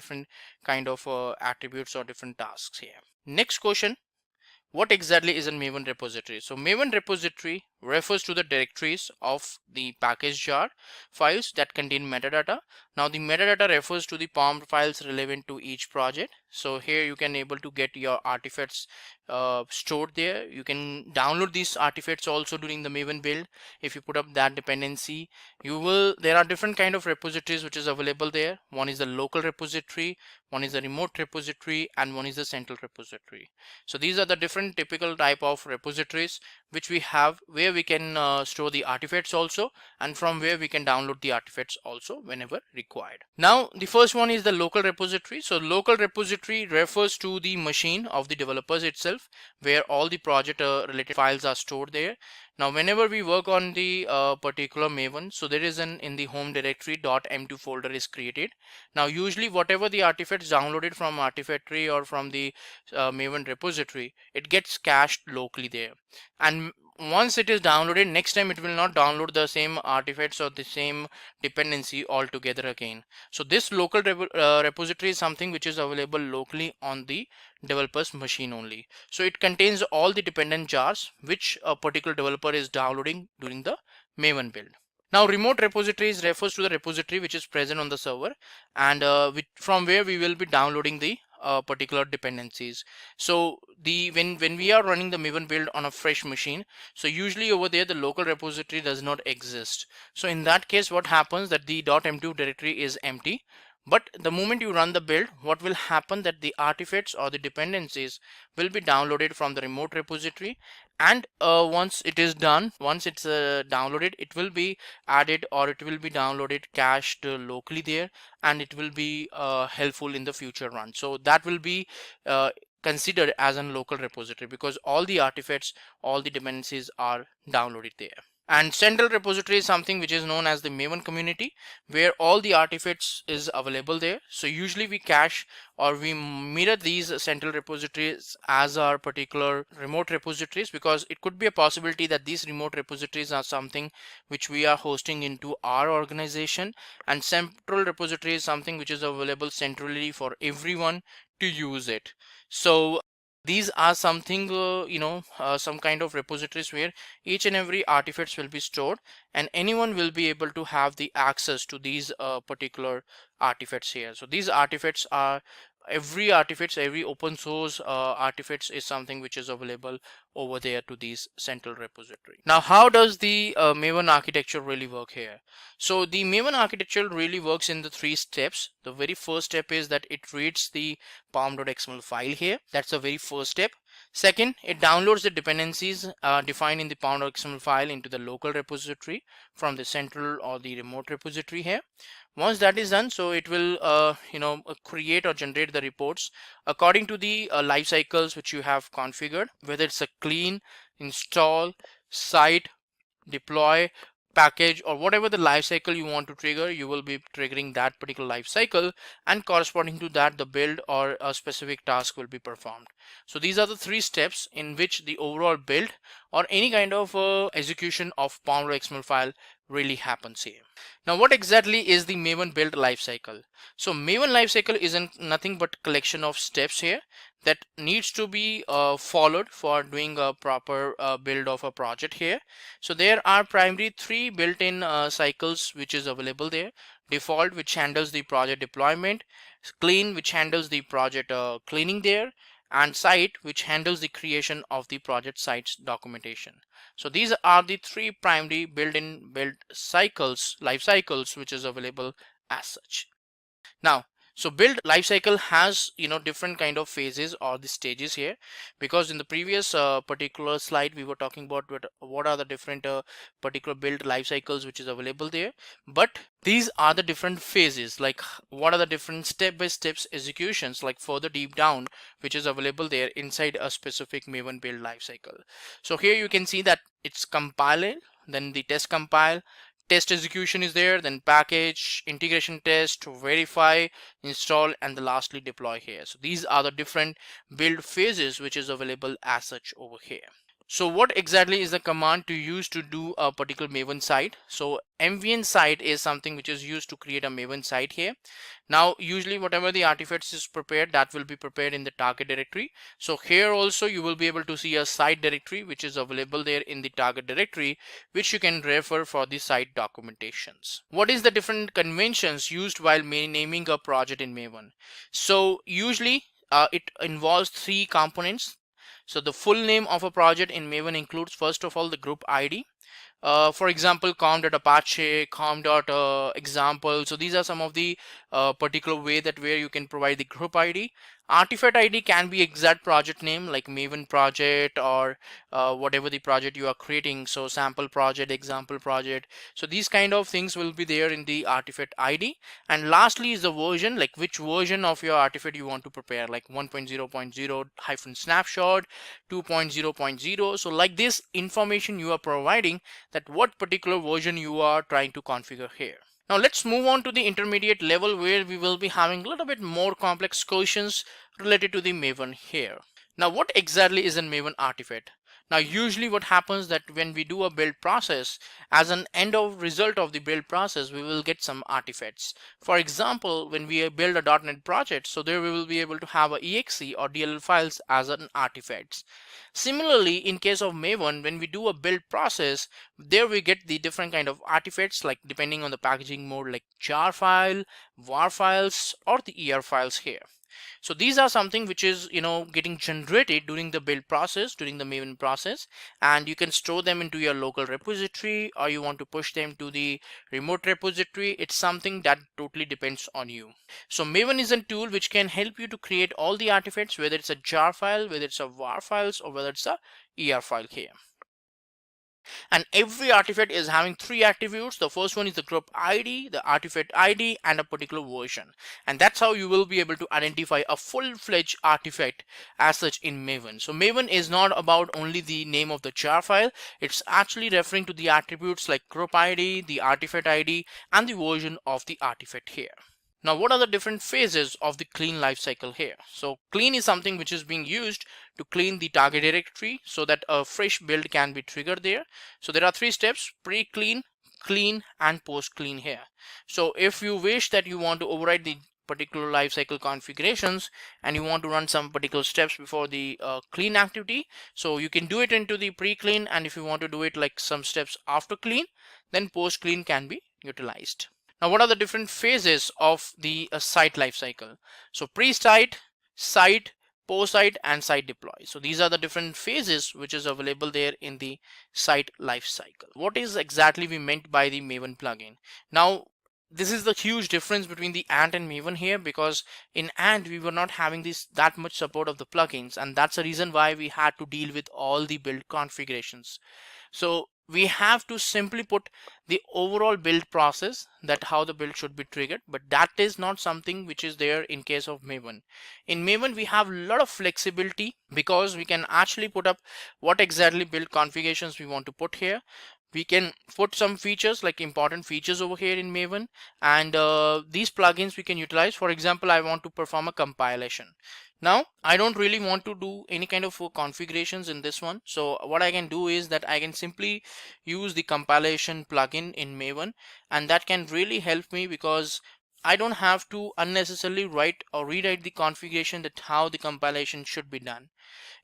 kind of attributes or different tasks here. Next question, what exactly is a Maven repository? So Maven repository refers to the directories of the package jar files that contain metadata. Now the metadata refers to the POM files relevant to each project. So here you can able to get your artifacts stored there. You can download these artifacts also during the Maven build. If you put up that dependency, there are different kind of repositories which is available there. One is the local repository, one is the remote repository, and one is the central repository. So these are the different typical type of repositories which we have, where we can store the artifacts also, and from where we can download the artifacts also whenever required. Now the first one is the local repository. So local repository refers to the machine of the developers itself, where all the project related files are stored there. Now whenever we work on the particular Maven, so there is in the home directory .m2 folder is created. Now usually whatever the artifacts downloaded from artifactory or from the Maven repository, it gets cached locally there, and once it is downloaded, next time it will not download the same artifacts or the same dependency altogether again. So this local repository is something which is available locally on the developer's machine only. So it contains all the dependent jars which a particular developer is downloading during the Maven build. Now remote repositories refers to the repository which is present on the server, and from where we will be downloading the particular dependencies. So when we are running the Maven build on a fresh machine, so usually over there the local repository does not exist. So in that case, what happens that the .m2 directory is empty. But the moment you run the build, what will happen that the artifacts or the dependencies will be downloaded from the remote repository, and once it is done, once it's downloaded, it will be added or it will be downloaded cached locally there, and it will be helpful in the future run. So that will be considered as a local repository because all the artifacts, all the dependencies are downloaded there. And central repository is something which is known as the Maven community, where all the artifacts is available there. So usually we cache or we mirror these central repositories as our particular remote repositories, because it could be a possibility that these remote repositories are something which we are hosting into our organization, and central repository is something which is available centrally for everyone to use it. So these are something some kind of repositories where each and every artifacts will be stored, and anyone will be able to have the access to these particular artifacts here. So these artifacts are every open source artifacts is something which is available over there to these central repository. Now how does the Maven architecture really work here? So the Maven architecture really works in the 3 steps. The very first step is that it reads the pom.xml file here. That's the very first step. Second, it downloads the dependencies defined in the pom.xml file into the local repository from the central or the remote repository here. Once that is done, so it will create or generate the reports according to the life cycles which you have configured, whether it's a clean, install, cite, deploy, package, or whatever the life cycle you want to trigger. You will be triggering that particular life cycle, and corresponding to that the build or a specific task will be performed. So these are the 3 steps in which the overall build or any kind of execution of pom.xml file really happens here. Now what exactly is the Maven build lifecycle? So Maven lifecycle is nothing but collection of steps here that needs to be followed for doing a proper build of a project here. So there are primarily 3 built-in cycles which is available there. Default, which handles the project deployment, clean, which handles the project cleaning there, and cite, which handles the creation of the project sites documentation. So these are the 3 primary built-in build cycles, life cycles, which is available as such. Now, so build lifecycle has different kind of phases or the stages here, because in the previous particular slide we were talking about what are the different particular build life cycles which is available there, but these are the different phases, like what are the different step-by-step executions, like further deep down, which is available there inside a specific Maven build lifecycle. So here you can see that it's compile, then the test compile, test execution is there, then package, integration test, verify, install, and the lastly deploy here. So these are the different build phases which is available as such over here. So what exactly is the command to use to do a particular Maven site? So mvn site is something which is used to create a Maven site here. Now usually whatever the artifacts is prepared, that will be prepared in the target directory. So here also you will be able to see a site directory which is available there in the target directory, which you can refer for the site documentations. What is the different conventions used while naming a project in Maven? So usually it involves three components. So the full name of a project in Maven includes, first of all, the group ID. For example, com.apache, com.example. So these are some of the particular way that where you can provide the group ID. Artifact ID can be exact project name like Maven project or whatever the project you are creating. So sample project, example project. So these kind of things will be there in the artifact ID. And lastly is the version, like which version of your artifact you want to prepare, like 1.0.0 hyphen snapshot, 2.0.0. So like this information you are providing, that what particular version you are trying to configure here. Now let's move on to the intermediate level where we will be having a little bit more complex questions related to the Maven here. Now what exactly is a Maven artifact? Now usually what happens that when we do a build process, as an end of result of the build process, we will get some artifacts. For example, when we build a .NET project, so there we will be able to have a exe or DLL files as an artifacts. Similarly, in case of Maven, when we do a build process, there we get the different kind of artifacts, like depending on the packaging mode, like jar file, var files, or the ER files here. So these are something which is getting generated during the build process, during the Maven process, and you can store them into your local repository, or you want to push them to the remote repository. It's something that totally depends on you. So Maven is a tool which can help you to create all the artifacts, whether it's a jar file, whether it's a var files, or whether it's a ER file here. And every artifact is having three attributes. The first one is the group ID, the artifact ID, and a particular version. And that's how you will be able to identify a full-fledged artifact as such in Maven. So Maven is not about only the name of the jar file. It's actually referring to the attributes like group ID, the artifact ID, and the version of the artifact here. Now, what are the different phases of the clean lifecycle here? So clean is something which is being used to clean the target directory so that a fresh build can be triggered there. So there are three steps: pre-clean, clean, and post-clean here. So if you wish that you want to override the particular lifecycle configurations and you want to run some particular steps before the clean activity, so you can do it into the pre-clean, and if you want to do it like some steps after clean, then post-clean can be utilized. Now, what are the different phases of the site lifecycle? So pre-site, site, post-site, and site deploy. So these are the different phases which is available there in the site lifecycle. What is exactly we meant by the Maven plugin? Now, this is the huge difference between the Ant and Maven here, because in Ant we were not having that much support of the plugins, and that's the reason why we had to deal with all the build configurations. So we have to simply put the overall build process, that how the build should be triggered, but that is not something which is there in case of Maven. In Maven we have a lot of flexibility because we can actually put up what exactly build configurations we want to put here. We can put some features like important features over here in Maven, and these plugins we can utilize. For example, I want to perform a compilation. Now, I don't really want to do any kind of configurations in this one. So what I can do is that I can simply use the compilation plugin in Maven, and that can really help me because I don't have to unnecessarily write or rewrite the configuration that how the compilation should be done.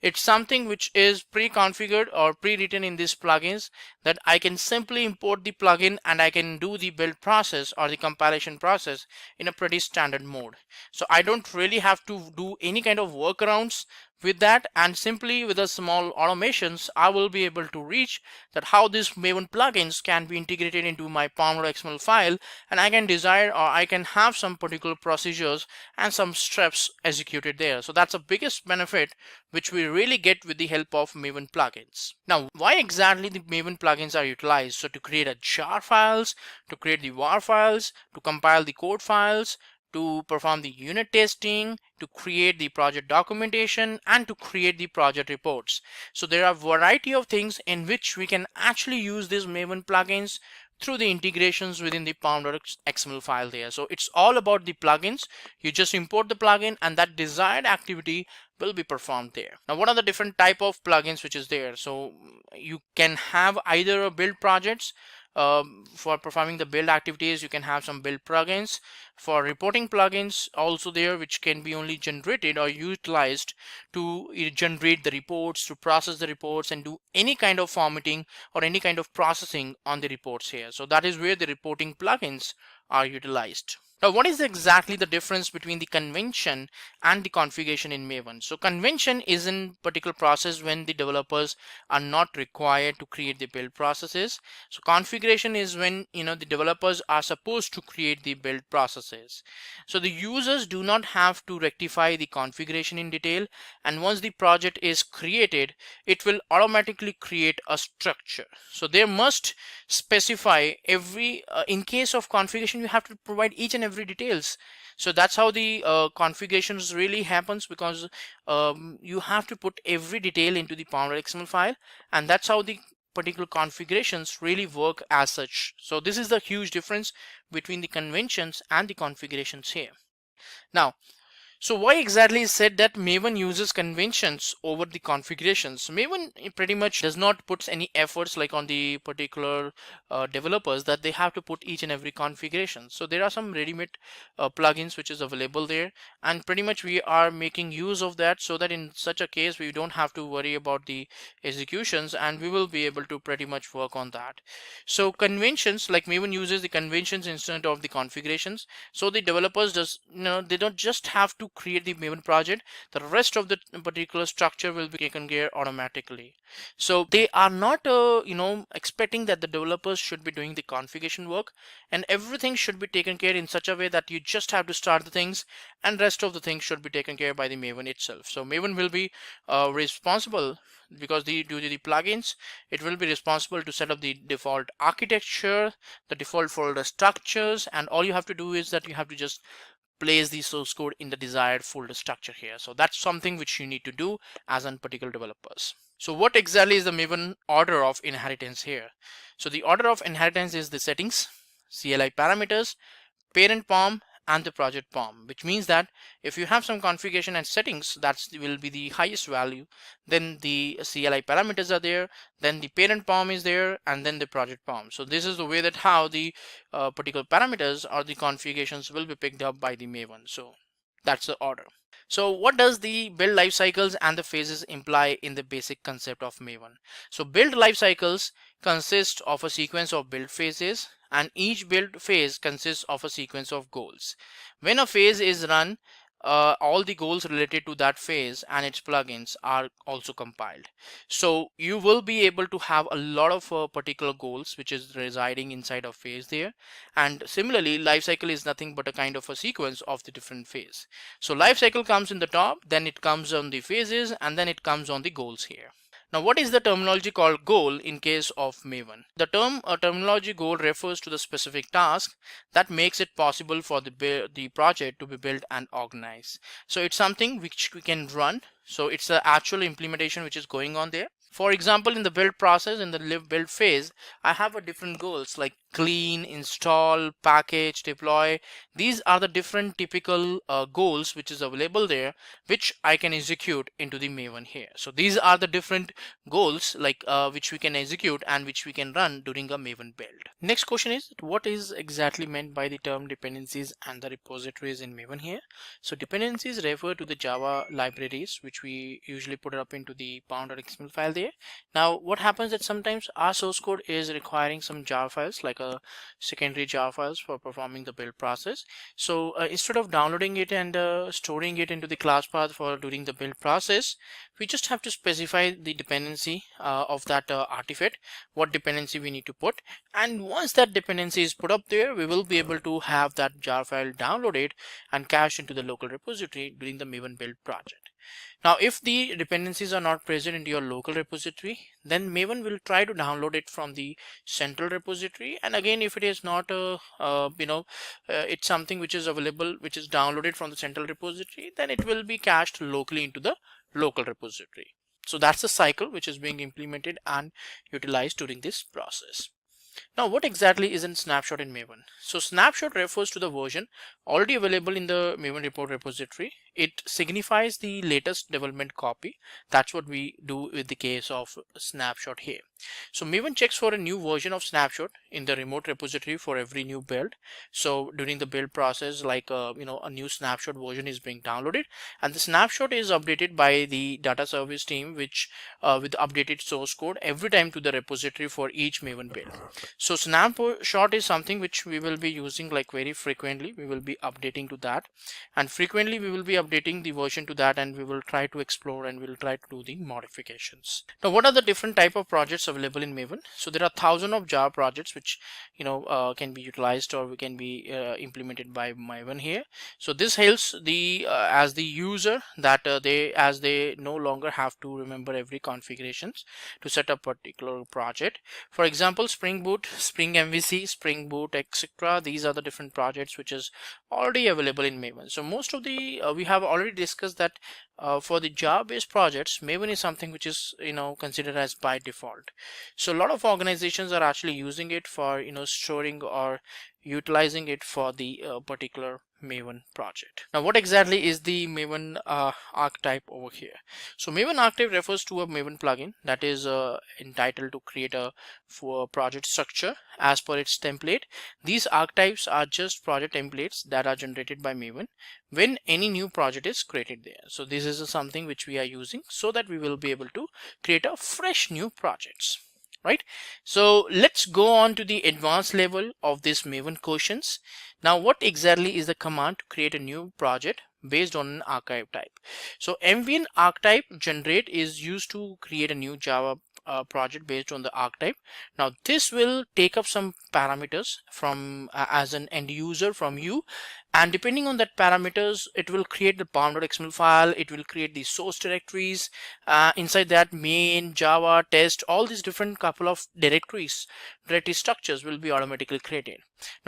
It's something which is pre-configured or pre-written in these plugins, that I can simply import the plugin and I can do the build process or the compilation process in a pretty standard mode. So I don't really have to do any kind of workarounds with that, and simply with a small automations I will be able to reach that how these Maven plugins can be integrated into my pom.xml file, and I can desire or I can have some particular procedures and some steps executed there. So that's the biggest benefit which we really get with the help of Maven plugins. Now, why exactly the Maven plugins are utilized? So to create a jar files, to create the var files, to compile the code files, to perform the unit testing, to create the project documentation, and to create the project reports. So there are a variety of things in which we can actually use these Maven plugins through the integrations within the pom.xml file there. So it's all about the plugins. You just import the plugin and that desired activity will be performed there. Now, what are the different type of plugins which is there? So you can have either a build projects for performing the build activities. You can have some build plugins for reporting plugins also there, which can be only generated or utilized to generate the reports, to process the reports and do any kind of formatting or any kind of processing on the reports here. So that is where the reporting plugins are utilized. Now, what is exactly the difference between the convention and the configuration in Maven? So convention is in particular process when the developers are not required to create the build processes. So configuration is when the developers are supposed to create the build processes. So the users do not have to rectify the configuration in detail, and once the project is created, it will automatically create a structure. So there must specify every in case of configuration, you have to provide each and every details. So that's how the configurations really happens, because you have to put every detail into the pom.xml file, and that's how the particular configurations really work as such. So this is the huge difference between the conventions and the configurations here. Now, so why exactly is said that Maven uses conventions over the configurations? Maven pretty much does not put any efforts like on the particular developers that they have to put each and every configuration. So there are some ready-made plugins which is available there, and pretty much we are making use of that, so that in such a case we don't have to worry about the executions and we will be able to pretty much work on that. So conventions, like Maven uses the conventions instead of the configurations, so the developers they don't just have to create the Maven project, the rest of the particular structure will be taken care automatically. So they are not expecting that the developers should be doing the configuration work, and everything should be taken care in such a way that you just have to start the things and rest of the things should be taken care by the Maven itself. So Maven will be responsible, because due to the plugins, it will be responsible to set up the default architecture, the default folder structures, and all you have to do is that you have to just place the source code in the desired folder structure here. So that's something which you need to do as on particular developers. So what exactly is the Maven order of inheritance here? So the order of inheritance is the settings, CLI parameters, parent POM, and the project POM, which means that if you have some configuration and settings, that will be the highest value, then the CLI parameters are there, then the parent POM is there, and then the project POM. So this is the way that how the particular parameters or the configurations will be picked up by the Maven. So that's the order. So what does the build life cycles and the phases imply in the basic concept of Maven? So build life cycles consist of a sequence of build phases, and each build phase consists of a sequence of goals. When a phase is run, all the goals related to that phase and its plugins are also compiled. So you will be able to have a lot of particular goals which is residing inside a phase there. And similarly, lifecycle is nothing but a kind of a sequence of the different phase. So lifecycle comes in the top, then it comes on the phases, and then it comes on the goals here. Now, what is the terminology called goal in case of Maven? The terminology goal refers to the specific task that makes it possible for the project to be built and organized. So it's something which we can run. So it's the actual implementation which is going on there. For example, in the build process, in the build phase, I have a different goals like clean, install, package, deploy. These are the different typical goals which is available there, which I can execute into the Maven here. So these are the different goals like which we can execute and which we can run during a Maven build. Next question is, what is exactly meant by the term dependencies and the repositories in Maven here? So dependencies refer to the Java libraries which we usually put up into the pom.xml file there. Now what happens that sometimes our source code is requiring some Java files like a secondary Java files for performing the build process. So instead of downloading it and storing it into the class path for doing the build process, we just have to specify the dependency of that artifact, what dependency we need to put, and once that dependency is put up there, we will be able to have that jar file downloaded and cached into the local repository during the Maven build project. Now if the dependencies are not present in your local repository, then Maven will try to download it from the central repository, and again if it is not it's something which is available, which is downloaded from the central repository, then it will be cached locally into the local repository. So that's the cycle which is being implemented and utilized during this process. Now, what exactly is a snapshot in Maven? So snapshot refers to the version already available in the Maven report repository. It signifies the latest development copy. That's what we do with the case of snapshot here. So Maven checks for a new version of snapshot in the remote repository for every new build. So during the build process, like a new snapshot version is being downloaded, and the snapshot is updated by the data service team, which with updated source code every time to the repository for each Maven build. So snapshot is something which we will be using like very frequently. We will be updating to that, and frequently we will be updating the version to that, and we will try to explore and we'll try to do the modifications. Now, what are the different type of projects available in Maven? So there are thousands of Java projects which can be utilized or can be implemented by Maven here. So this helps the as the user that as they no longer have to remember every configurations to set up particular project. For example, Spring Boot, Spring MVC, Spring Boot, etc. These are the different projects which is already available in Maven. So most of the we have already discussed that for the Java-based projects, Maven is something which is considered as by default. So a lot of organizations are actually using it for storing or utilizing it for the particular Maven project. Now, what exactly is the Maven archetype over here? So Maven archetype refers to a Maven plugin that is entitled to create a project structure as per its template. These archetypes are just project templates that are generated by Maven when any new project is created there. So this is something which we are using so that we will be able to create a fresh new projects. Right, so let's go on to the advanced level of this Maven questions. Now, what exactly is the command to create a new project based on an archetype type? So MVN archetype generate is used to create a new Java project based on the archetype. Now this will take up some parameters from as an end user from you, and depending on that parameters, it will create the pom.xml file. It will create the source directories inside that main, Java, test, all these different couple of directory structures will be automatically created.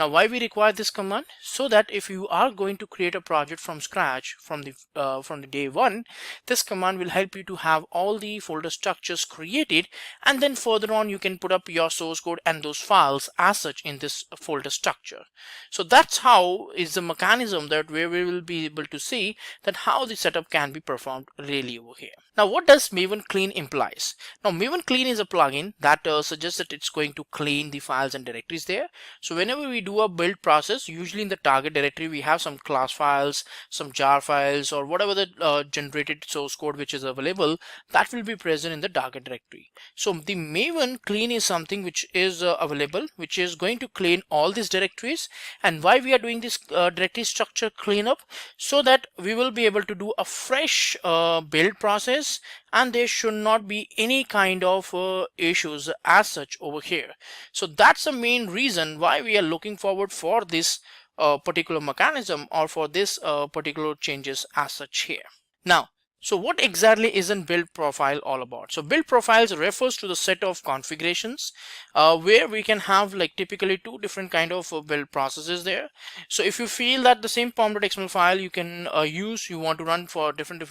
Now, why we require this command? So that if you are going to create a project from scratch from the day one, this command will help you to have all the folder structures created, and then further on you can put up your source code and those files as such in this folder structure. So that's how is the mechanism that where we will be able to see that how the setup can be performed really over here. Now, what does Maven Clean implies? Now, Maven Clean is a plugin that suggests that it's going to clean the files and directories there. So whenever we do a build process, usually in the target directory we have some class files, some jar files, or whatever the generated source code which is available, that will be present in the target directory. So the Maven Clean is something which is available, which is going to clean all these directories. And why we are doing this directory structure cleanup? So that we will be able to do a fresh build process, and there should not be any kind of issues as such over here. So that's the main reason why we are looking forward for this particular mechanism or for this particular changes as such here. Now, so what exactly is a build profile all about? So build profiles refers to the set of configurations where we can have like typically two different kind of build processes there. So if you feel that the same pom.xml file you can you want to run for different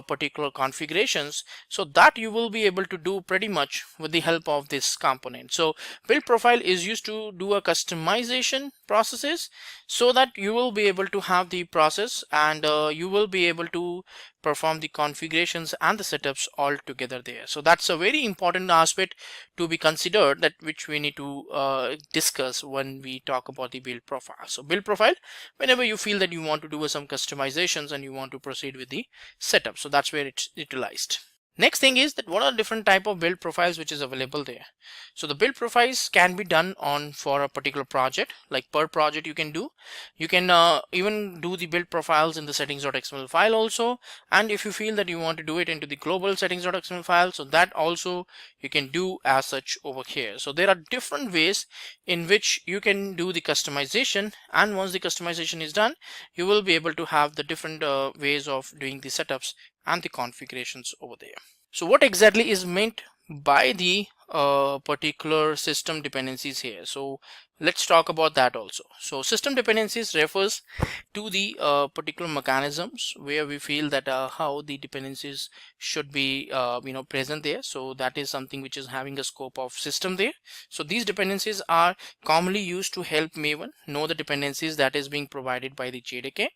particular configurations, so that you will be able to do pretty much with the help of this component. So build profile is used to do a customization processes so that you will be able to have the process, and you will be able to perform the configurations and the setups all together there. So that's a very important aspect to be considered, that which we need to discuss when we talk about the build profile. So build profile, whenever you feel that you want to do some customizations and you want to proceed with the setup, so that's where it's utilized. Next thing is that what are different type of build profiles which is available there. So the build profiles can be done on for a particular project, like per project you can do. You can even do the build profiles in the settings.xml file also, and if you feel that you want to do it into the global settings.xml file, so that also you can do as such over here. So there are different ways in which you can do the customization, and once the customization is done, you will be able to have the different ways of doing the setups and the configurations over there. So what exactly is meant by the particular system dependencies here? So let's talk about that also. So system dependencies refers to the particular mechanisms where we feel that how the dependencies should be present there. So that is something which is having a scope of system there. So these dependencies are commonly used to help Maven know the dependencies that is being provided by the JDK.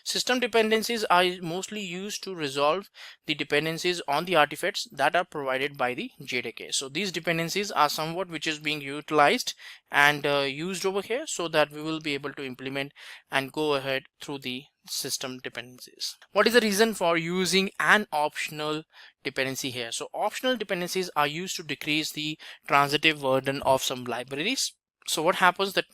System dependencies are mostly used to resolve the dependencies on the artifacts that are provided by the JDK. So these dependencies are somewhat which is being utilized and used over here, so that we will be able to implement and go ahead through the system dependencies. What is the reason for using an optional dependency here? So optional dependencies are used to decrease the transitive burden of some libraries. So what happens that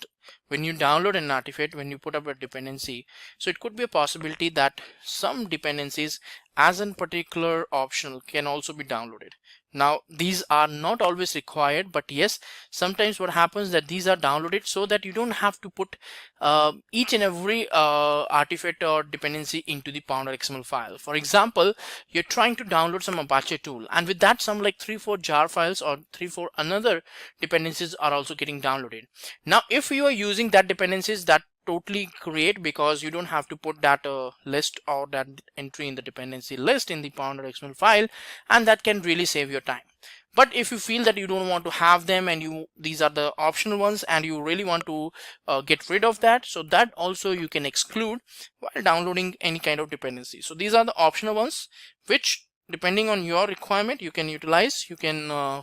when you download an artifact, when you put up a dependency, so it could be a possibility that some dependencies as in particular optional can also be downloaded. Now these are not always required, but yes, sometimes what happens that these are downloaded so that you don't have to put each and every artifact or dependency into the .xml file. For example, you're trying to download some Apache tool, and with that some like 3-4 jar files or 3-4 another dependencies are also getting downloaded. Now if you are using that dependencies, that totally great, because you don't have to put that list or that entry in the dependency list in the .xml file, and that can really save your time. But if you feel that you don't want to have them and these are the optional ones and you really want to get rid of that, so that also you can exclude while downloading any kind of dependency. So these are the optional ones which, depending on your requirement, you can utilize, you can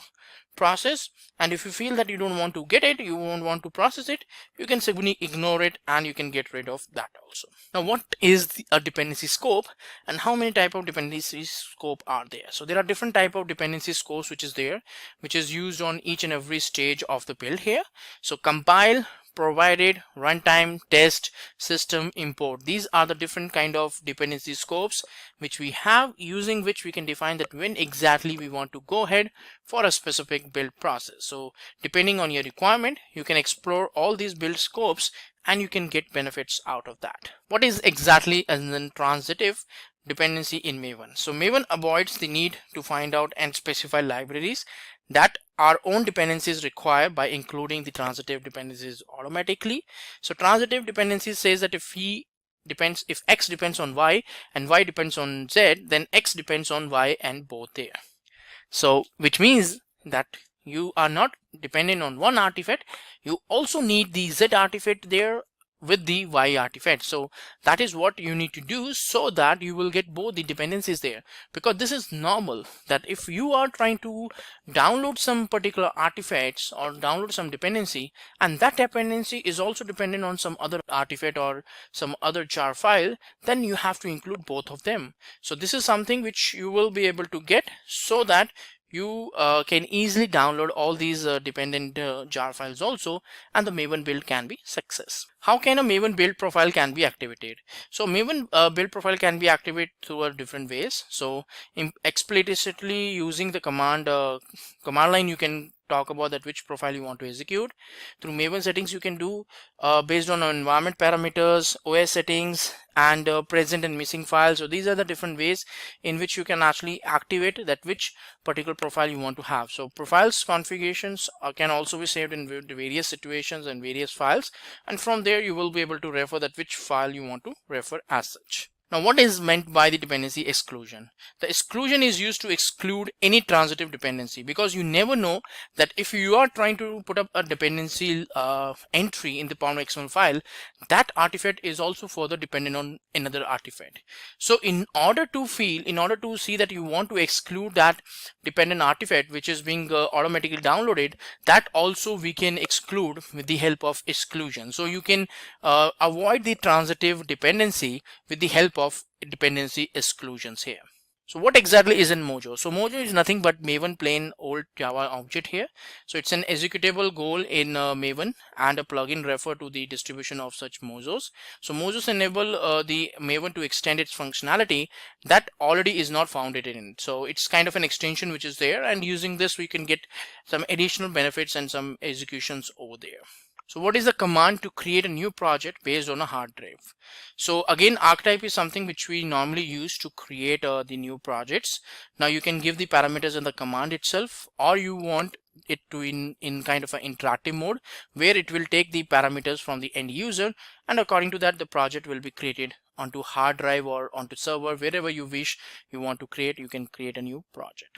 process, and if you feel that you don't want to get it, you won't want to process it, you can simply ignore it and you can get rid of that also. Now what is a dependency scope and how many type of dependency scope are there? So there are different type of dependency scopes which is there, which is used on each and every stage of the build here. So compile, provided, runtime, test, system, import. These are the different kind of dependency scopes which we have, using which we can define that when exactly we want to go ahead for a specific build process. So depending on your requirement, you can explore all these build scopes and you can get benefits out of that. What is exactly an transitive dependency in Maven? So Maven avoids the need to find out and specify libraries that our own dependencies require by including the transitive dependencies automatically. So transitive dependencies says that if X depends on Y and Y depends on Z, then X depends on Y and both there. So which means that you are not dependent on one artifact, you also need the Z artifact there with the Y artifact. So that is what you need to do, so that you will get both the dependencies there, because this is normal that if you are trying to download some particular artifacts or download some dependency, and that dependency is also dependent on some other artifact or some other jar file, then you have to include both of them. So this is something which you will be able to get, so that you can easily download all these dependent jar files also, and the Maven build can be success. How can a Maven build profile can be activated? So Maven build profile can be activated through different ways. So explicitly using the command line, you can talk about that which profile you want to execute. Through Maven settings, you can do based on environment parameters, OS settings, and present and missing files. So these are the different ways in which you can actually activate that which particular profile you want to have. So profiles configurations can also be saved in various situations and various files, and from there you will be able to refer that which file you want to refer as such. Now what is meant by the dependency exclusion? The exclusion is used to exclude any transitive dependency, because you never know that if you are trying to put up a dependency entry in the .xml file, that artifact is also further dependent on another artifact. So in order to see that you want to exclude that dependent artifact which is being automatically downloaded, that also we can exclude with the help of exclusion. So you can avoid the transitive dependency with the help of dependency exclusions here. So what exactly is in Mojo? So Mojo is nothing but Maven plain old Java object here. So it's an executable goal in Maven, and a plugin refer to the distribution of such Mojos. So Mojos enable the Maven to extend its functionality that already is not founded in it. So it's kind of an extension which is there, and using this we can get some additional benefits and some executions over there. So what is the command to create a new project based on a hard drive? So again, archetype is something which we normally use to create the new projects. Now you can give the parameters in the command itself, or you want it to in kind of an interactive mode, where it will take the parameters from the end user, and according to that the project will be created onto hard drive or onto server, wherever you wish you want to create, you can create a new project.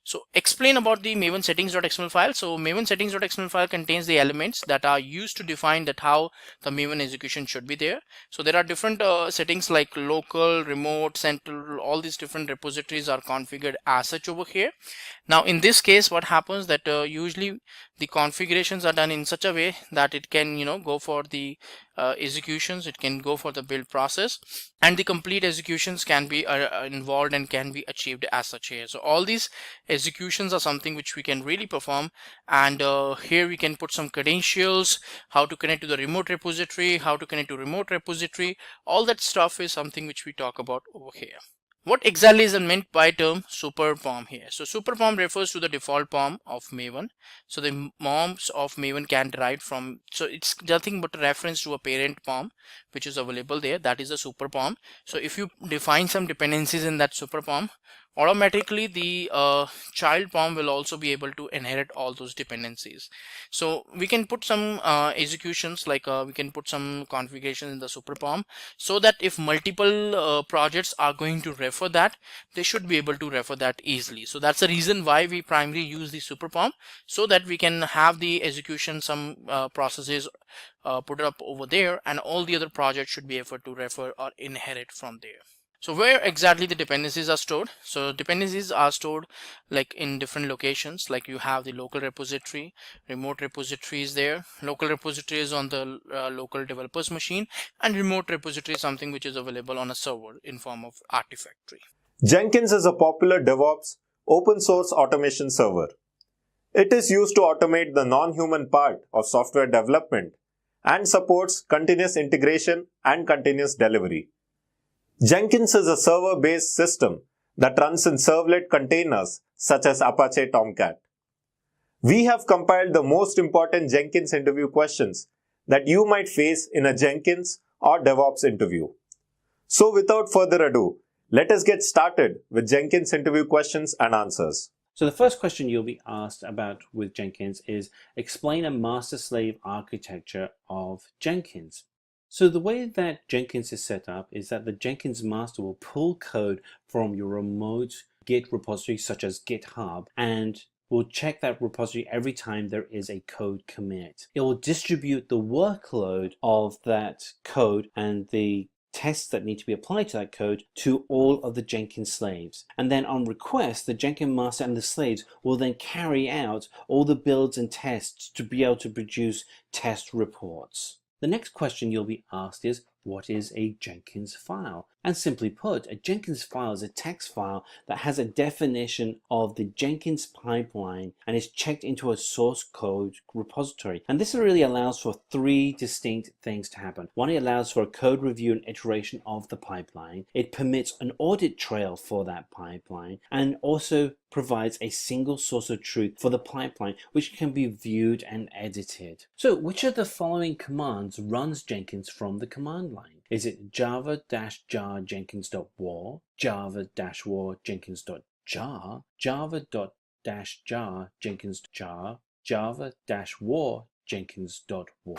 So explain about the Maven settings.xml file. So Maven settings.xml file contains the elements that are used to define that how the Maven execution should be there. So there are different settings like local, remote, central, all these different repositories are configured as such over here. Now in this case, what happens that usually the configurations are done in such a way that it can, you know, go for the executions, it can go for the build process, and the complete executions can be involved and can be achieved as such here. So all these executions are something which we can really perform, and here we can put some credentials, how to connect to the remote repository, how to connect to remote repository. All that stuff is something which we talk about over here. What exactly is meant by term super POM here? So super POM refers to the default POM of Maven. So the POMs of Maven can derive from, so it's nothing but a reference to a parent POM which is available there, that is a super POM. So if you define some dependencies in that super POM, automatically the child POM will also be able to inherit all those dependencies. So we can put some executions, like we can put some configuration in the super POM, so that if multiple projects are going to refer that, they should be able to refer that easily. So that's the reason why we primarily use the super POM, so that we can have the execution, some processes put up over there, and all the other projects should be able to refer or inherit from there. So where exactly the dependencies are stored? So dependencies are stored like in different locations, like you have the local repository, remote repository is there. Local repository is on the local developer's machine, and remote repository is something which is available on a server in form of Artifactory. Jenkins is a popular DevOps open source automation server. It is used to automate the non-human part of software development and supports continuous integration and continuous delivery. Jenkins is a server-based system that runs in servlet containers such as Apache Tomcat. We have compiled the most important Jenkins interview questions that you might face in a Jenkins or DevOps interview. So without further ado, let us get started with Jenkins interview questions and answers. So the first question you'll be asked about with Jenkins is explain a master-slave architecture of Jenkins. So the way that Jenkins is set up is that the Jenkins master will pull code from your remote Git repository such as GitHub and will check that repository every time there is a code commit. It will distribute the workload of that code and the tests that need to be applied to that code to all of the Jenkins slaves. And then on request, the Jenkins master and the slaves will then carry out all the builds and tests to be able to produce test reports. The next question you'll be asked is, what is a Jenkins file? And simply put, a Jenkins file is a text file that has a definition of the Jenkins pipeline and is checked into a source code repository. And this really allows for three distinct things to happen. One, it allows for a code review and iteration of the pipeline. It permits an audit trail for that pipeline, and also provides a single source of truth for the pipeline, which can be viewed and edited. So which of the following commands runs Jenkins from the command line? Is it java-jar jenkins.war, java-war jenkins.jar, java-jar jenkins.jar, java-war jenkins.war?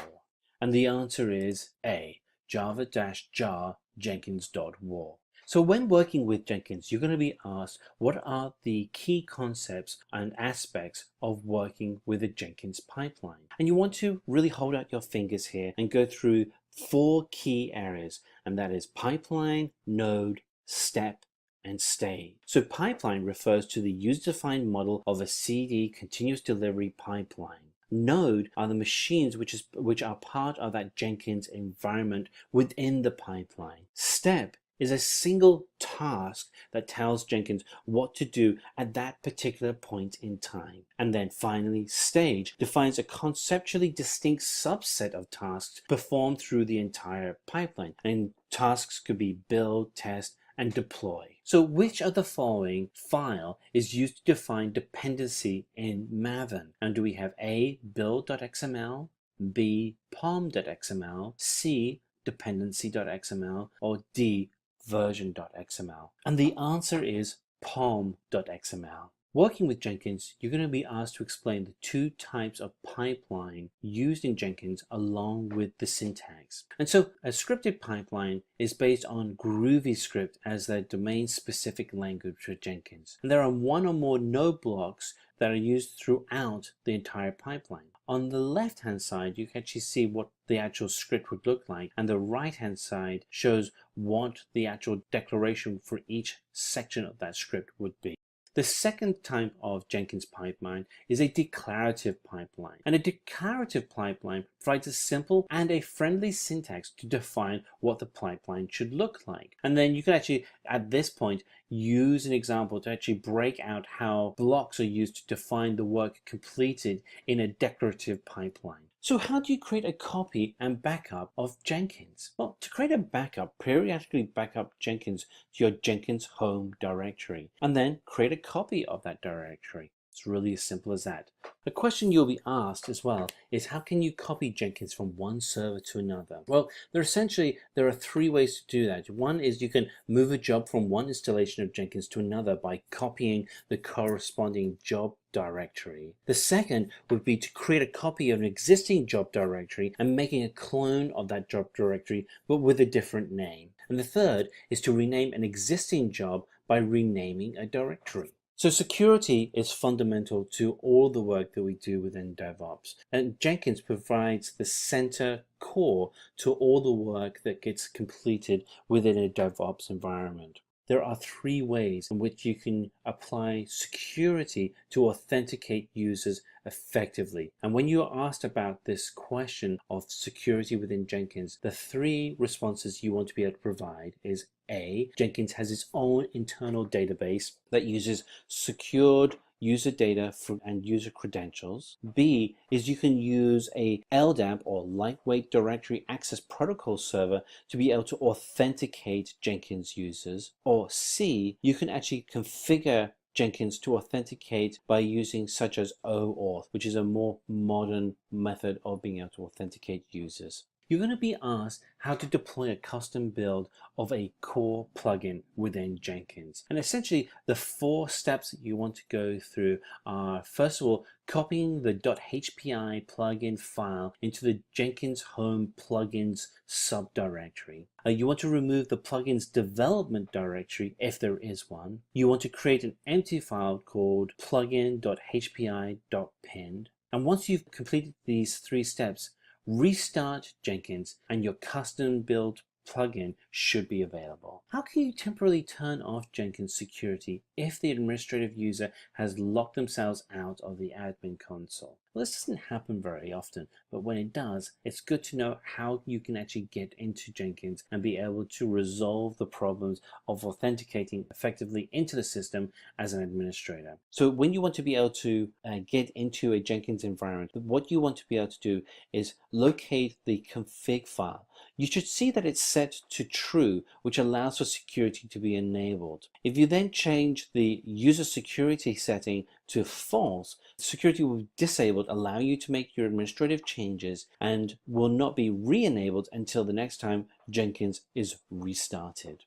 And the answer is A, java-jar jenkins.war. So when working with Jenkins, you're going to be asked what are the key concepts and aspects of working with a Jenkins pipeline. And you want to really hold out your fingers here and go through 4 key areas, and that is pipeline, node, step, and stage. So pipeline refers to the user-defined model of a CD continuous delivery pipeline. Node are the machines which are part of that Jenkins environment within the pipeline. Step is a single task that tells Jenkins what to do at that particular point in time. And then finally, stage defines a conceptually distinct subset of tasks performed through the entire pipeline. And tasks could be build, test, and deploy. So which of the following file is used to define dependency in Maven? And do we have A, build.xml, B, pom.xml, C, dependency.xml, or D, version.xml? And the answer is pom.xml. Working with Jenkins, you're going to be asked to explain the two types of pipeline used in Jenkins along with the syntax. And so a scripted pipeline is based on GroovyScript as the domain-specific language for Jenkins. And there are one or more node blocks that are used throughout the entire pipeline. On the left-hand side, you can actually see what the actual script would look like, and the right-hand side shows what the actual declaration for each section of that script would be. The second type of Jenkins pipeline is a declarative pipeline. And a declarative pipeline provides a simple and a friendly syntax to define what the pipeline should look like. And then you can actually, at this point, use an example to actually break out how blocks are used to define the work completed in a declarative pipeline. So how do you create a copy and backup of Jenkins? Well, to create a backup, periodically back up Jenkins to your Jenkins home directory, and then create a copy of that directory. It's really as simple as that. The question you'll be asked as well is, how can you copy Jenkins from one server to another? Well, there are three ways to do that. One is you can move a job from one installation of Jenkins to another by copying the corresponding job directory. The second would be to create a copy of an existing job directory and making a clone of that job directory but with a different name. And the third is to rename an existing job by renaming a directory. So security is fundamental to all the work that we do within DevOps, and Jenkins provides the center core to all the work that gets completed within a DevOps environment. There are three ways in which you can apply security to authenticate users effectively. And when you are asked about this question of security within Jenkins, the three responses you want to be able to provide is A, Jenkins has its own internal database that uses secured user data and user credentials. B is you can use a LDAP or lightweight directory access protocol server to be able to authenticate Jenkins users. Or C, you can actually configure Jenkins to authenticate by using such as OAuth, which is a more modern method of being able to authenticate users. You're going to be asked how to deploy a custom build of a core plugin within Jenkins. And essentially, the 4 steps that you want to go through are, first of all, copying the .hpi plugin file into the Jenkins home plugins subdirectory. You want to remove the plugin's development directory if there is one. You want to create an empty file called plugin.hpi.pinned. And once you've completed these 3 steps, restart Jenkins and your custom build plugin should be available. How can you temporarily turn off Jenkins security if the administrative user has locked themselves out of the admin console? Well, this doesn't happen very often, but when it does, it's good to know how you can actually get into Jenkins and be able to resolve the problems of authenticating effectively into the system as an administrator. So when you want to be able to get into a Jenkins environment, what you want to be able to do is locate the config file. You should see that it's set to true, which allows for security to be enabled. If you then change the user security setting to false, security will be disabled, allowing you to make your administrative changes and will not be re-enabled until the next time Jenkins is restarted.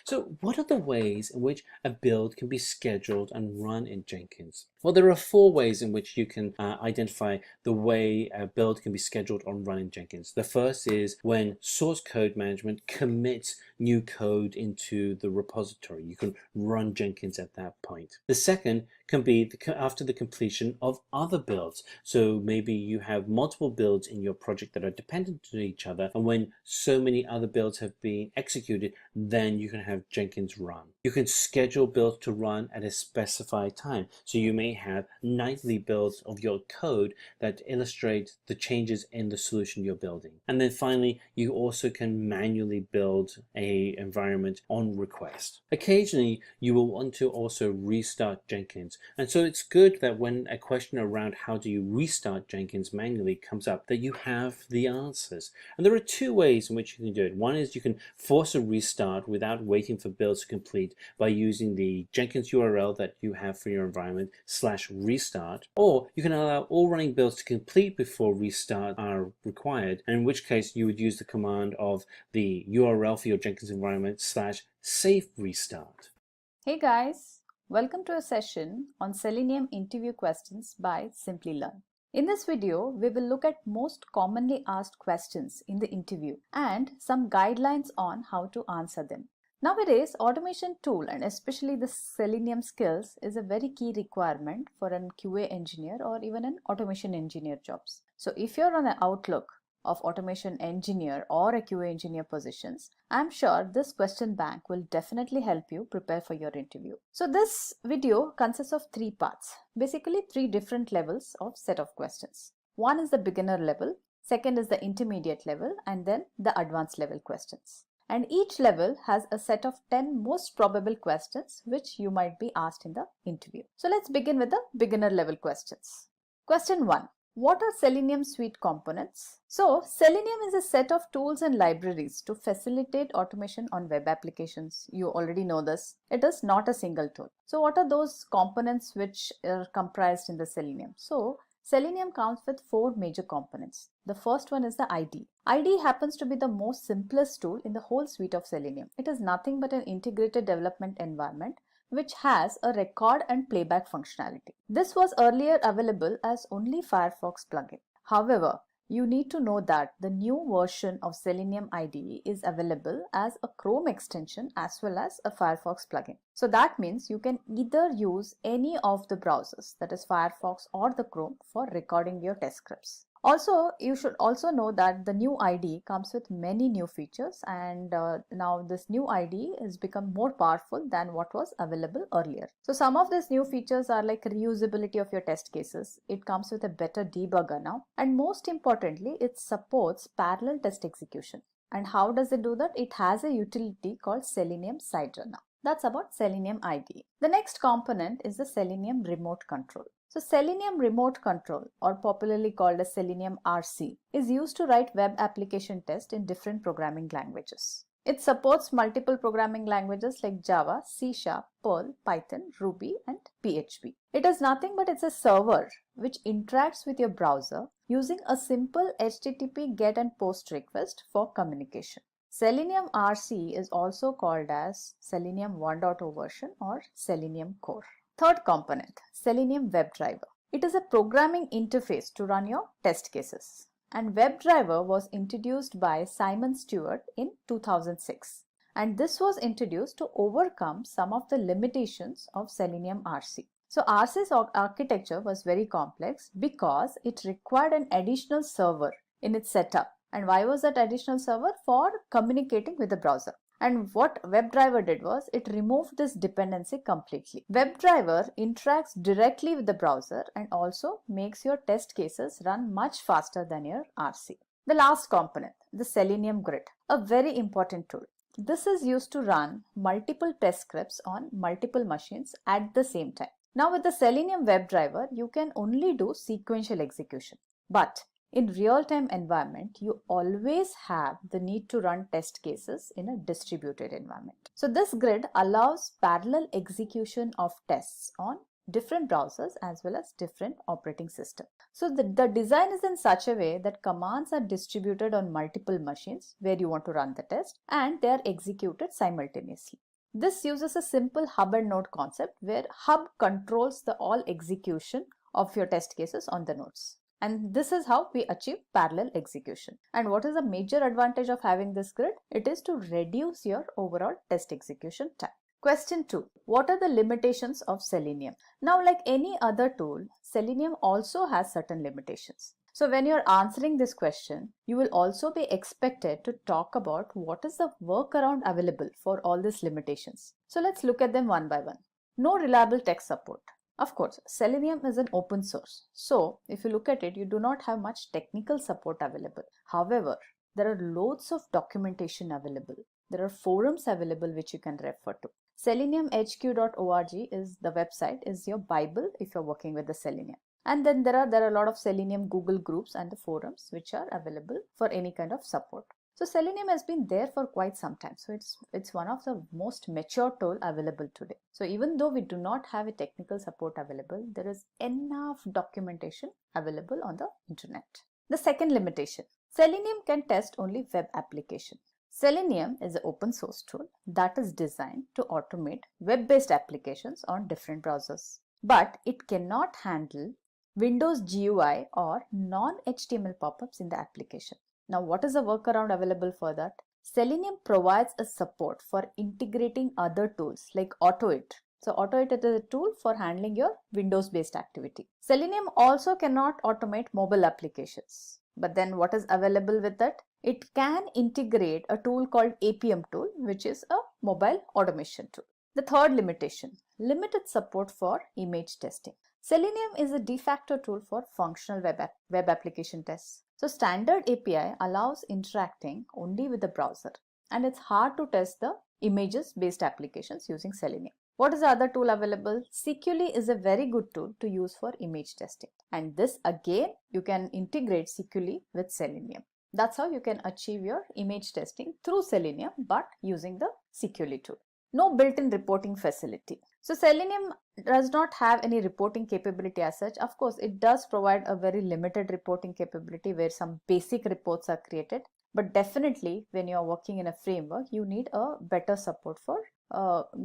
So what are the ways in which a build can be scheduled and run in Jenkins? Well, there are 4 ways in which you can identify the way a build can be scheduled or run in Jenkins. The first is when source code management commits new code into the repository. You can run Jenkins at that point. The second can be after the completion of other builds. So maybe you have multiple builds in your project that are dependent on each other, and when so many other builds have been executed, then you can have Jenkins run. You can schedule builds to run at a specified time. So you may have nightly builds of your code that illustrate the changes in the solution you're building. And then finally, you also can manually build a environment on request. Occasionally, you will want to also restart Jenkins. And so it's good that when a question around how do you restart Jenkins manually comes up, that you have the answers. And there are 2 ways in which you can do it. One is you can force a restart without waiting for builds to complete by using the Jenkins URL that you have for your environment /restart, or you can allow all running builds to complete before restart are required, and in which case you would use the command of the URL for your Jenkins environment /safe restart. Hey guys, Welcome to a session on Selenium interview questions by Simplilearn. In this video, we will look at most commonly asked questions in the interview and some guidelines on how to answer them. Nowadays, automation tool and especially the Selenium skills is a very key requirement for an QA engineer or even an automation engineer jobs. So if you're on the outlook of automation engineer or a QA engineer positions, I'm sure this question bank will definitely help you prepare for your interview. So this video consists of 3 parts, basically 3 different levels of set of questions. One is the beginner level, second is the intermediate level, and then the advanced level questions. And each level has a set of 10 most probable questions which you might be asked in the interview. So let's begin with the beginner level questions. Question 1. What are Selenium suite components? So, Selenium is a set of tools and libraries to facilitate automation on web applications. You already know this. It is not a single tool. So, what are those components which are comprised in the Selenium? So, Selenium comes with 4 major components. The first one is the IDE. IDE happens to be the most simplest tool in the whole suite of Selenium. It is nothing but an integrated development environment which has a record and playback functionality. This was earlier available as only Firefox plugin. However, you need to know that the new version of Selenium IDE is available as a Chrome extension as well as a Firefox plugin. So that means you can either use any of the browsers, that is Firefox or the Chrome, for recording your test scripts. Also, you should also know that the new IDE comes with many new features, and now this new IDE has become more powerful than what was available earlier. So some of these new features are like reusability of your test cases. It comes with a better debugger now, and most importantly, it supports parallel test execution. And how does it do that? It has a utility called Selenium Siderunner. That's about Selenium IDE. The next component is the Selenium Remote Control. So Selenium Remote Control, or popularly called as Selenium RC, is used to write web application tests in different programming languages. It supports multiple programming languages like Java, C#, Perl, Python, Ruby, and PHP. It is nothing but it's a server which interacts with your browser using a simple HTTP GET and POST request for communication. Selenium RC is also called as Selenium 1.0 version or Selenium Core. Third component, Selenium WebDriver. It is a programming interface to run your test cases. And WebDriver was introduced by Simon Stewart in 2006. And this was introduced to overcome some of the limitations of Selenium RC. So RC's architecture was very complex because it required an additional server in its setup. And why was that additional server? For communicating with the browser. And what WebDriver did was it removed this dependency completely. WebDriver interacts directly with the browser and also makes your test cases run much faster than your RC. The last component, the Selenium Grid, a very important tool. This is used to run multiple test scripts on multiple machines at the same time. Now with the Selenium WebDriver, you can only do sequential execution. But in real-time environment, you always have the need to run test cases in a distributed environment. So this grid allows parallel execution of tests on different browsers as well as different operating systems. So the design is in such a way that commands are distributed on multiple machines where you want to run the test, and they are executed simultaneously. This uses a simple hub and node concept where hub controls the all execution of your test cases on the nodes. And this is how we achieve parallel execution. And what is the major advantage of having this grid? It is to reduce your overall test execution time. Question 2. What are the limitations of Selenium? Now, like any other tool, Selenium also has certain limitations. So when you're answering this question, you will also be expected to talk about what is the workaround available for all these limitations. So let's look at them one by one. No reliable tech support. Of course, Selenium is an open source. So if you look at it, you do not have much technical support available. However, there are loads of documentation available. There are forums available which you can refer to. SeleniumHQ.org is the website, is your Bible if you're working with the Selenium. And then there are a lot of Selenium Google groups and the forums which are available for any kind of support. So Selenium has been there for quite some time. So it's one of the most mature tool available today. So even though we do not have a technical support available, there is enough documentation available on the internet. The second limitation, Selenium can test only web application. Selenium is an open source tool that is designed to automate web-based applications on different browsers. But it cannot handle Windows GUI or non-HTML pop-ups in the application. Now, what is the workaround available for that? Selenium provides a support for integrating other tools like AutoIt. So AutoIt is a tool for handling your Windows-based activity. Selenium also cannot automate mobile applications. But then what is available with that? It can integrate a tool called APM tool, which is a mobile automation tool. The third limitation, limited support for image testing. Selenium is a de facto tool for functional web application tests. So standard API allows interacting only with the browser, and it's hard to test the images based applications using Selenium. What is the other tool available? Seculi is a very good tool to use for image testing, and this again you can integrate Seculi with Selenium. That's how you can achieve your image testing through Selenium but using the Seculi tool. No built-in reporting facility. So Selenium does not have any reporting capability as such. Of course, it does provide a very limited reporting capability where some basic reports are created. But definitely when you are working in a framework, you need a better support for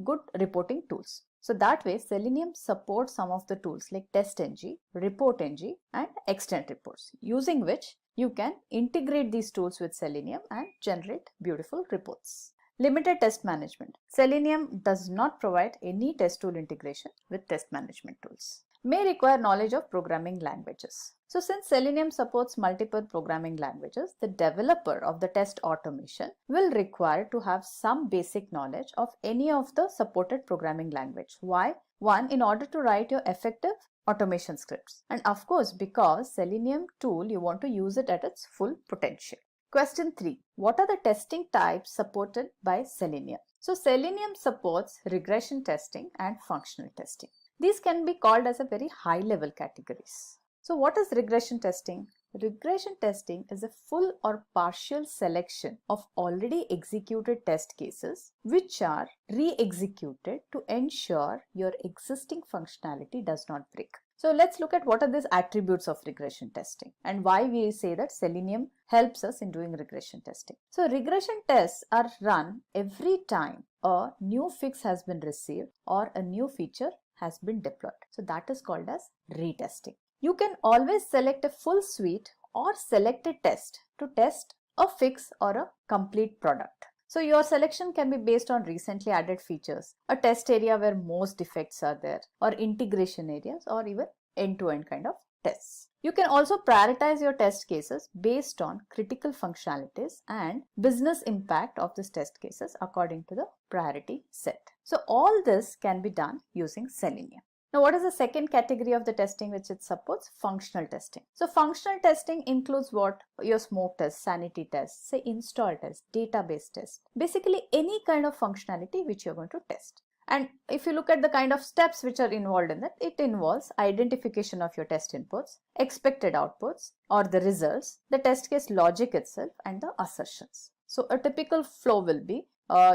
good reporting tools. So that way Selenium supports some of the tools like TestNG, ReportNG and Extend Reports, using which you can integrate these tools with Selenium and generate beautiful reports. Limited test management. Selenium does not provide any test tool integration with test management tools. May require knowledge of programming languages. So since Selenium supports multiple programming languages, the developer of the test automation will require to have some basic knowledge of any of the supported programming language. Why? One, in order to write your effective automation scripts. And of course, because Selenium tool, you want to use it at its full potential. Question 3. What are the testing types supported by Selenium? So Selenium supports regression testing and functional testing. These can be called as a very high level categories. So what is regression testing? Regression testing is a full or partial selection of already executed test cases which are re-executed to ensure your existing functionality does not break. So let's look at what are these attributes of regression testing and why we say that Selenium helps us in doing regression testing. So regression tests are run every time a new fix has been received or a new feature has been deployed. So that is called as retesting. You can always select a full suite or select a test to test a fix or a complete product. So your selection can be based on recently added features, a test area where most defects are there, or integration areas, or even end-to-end kind of tests. You can also prioritize your test cases based on critical functionalities and business impact of these test cases according to the priority set. So all this can be done using Selenium. Now, what is the second category of the testing which it supports? Functional testing. So functional testing includes what? Your smoke test, sanity test, say install test, database test. Basically any kind of functionality which you're going to test. And if you look at the kind of steps which are involved in that, it involves identification of your test inputs, expected outputs or the results, the test case logic itself and the assertions. So a typical flow will be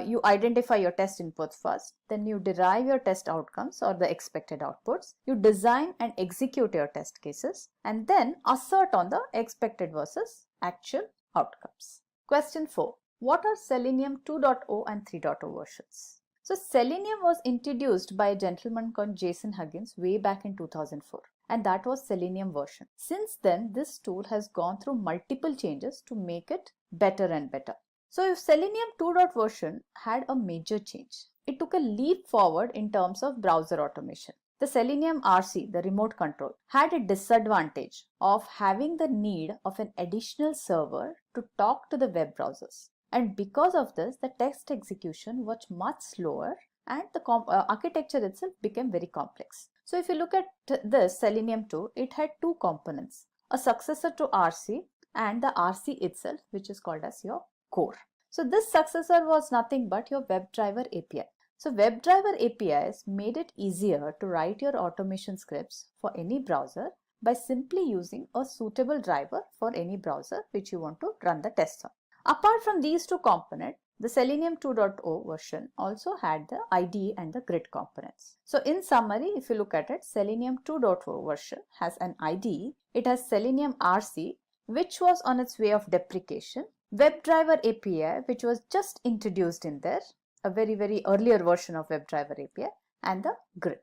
you identify your test inputs first, then you derive your test outcomes or the expected outputs, you design and execute your test cases and then assert on the expected versus actual outcomes. Question 4. What are Selenium 2.0 and 3.0 versions? So Selenium was introduced by a gentleman called Jason Huggins way back in 2004 and that was Selenium version. Since then this tool has gone through multiple changes to make it better and better. So if Selenium 2.0 version had a major change, it took a leap forward in terms of browser automation. The Selenium RC, the remote control, had a disadvantage of having the need of an additional server to talk to the web browsers. And because of this, the test execution was much slower and the architecture itself became very complex. So if you look at this Selenium 2, it had two components, a successor to RC and the RC itself, which is called as your core. So this successor was nothing but your WebDriver API. So WebDriver APIs made it easier to write your automation scripts for any browser by simply using a suitable driver for any browser which you want to run the tests on. Apart from these two components, the Selenium 2.0 version also had the IDE and the grid components. So in summary, if you look at it, Selenium 2.0 version has an IDE, it has Selenium RC which was on its way of deprecation, WebDriver API, which was just introduced in there, a very earlier version of WebDriver API, and the grid.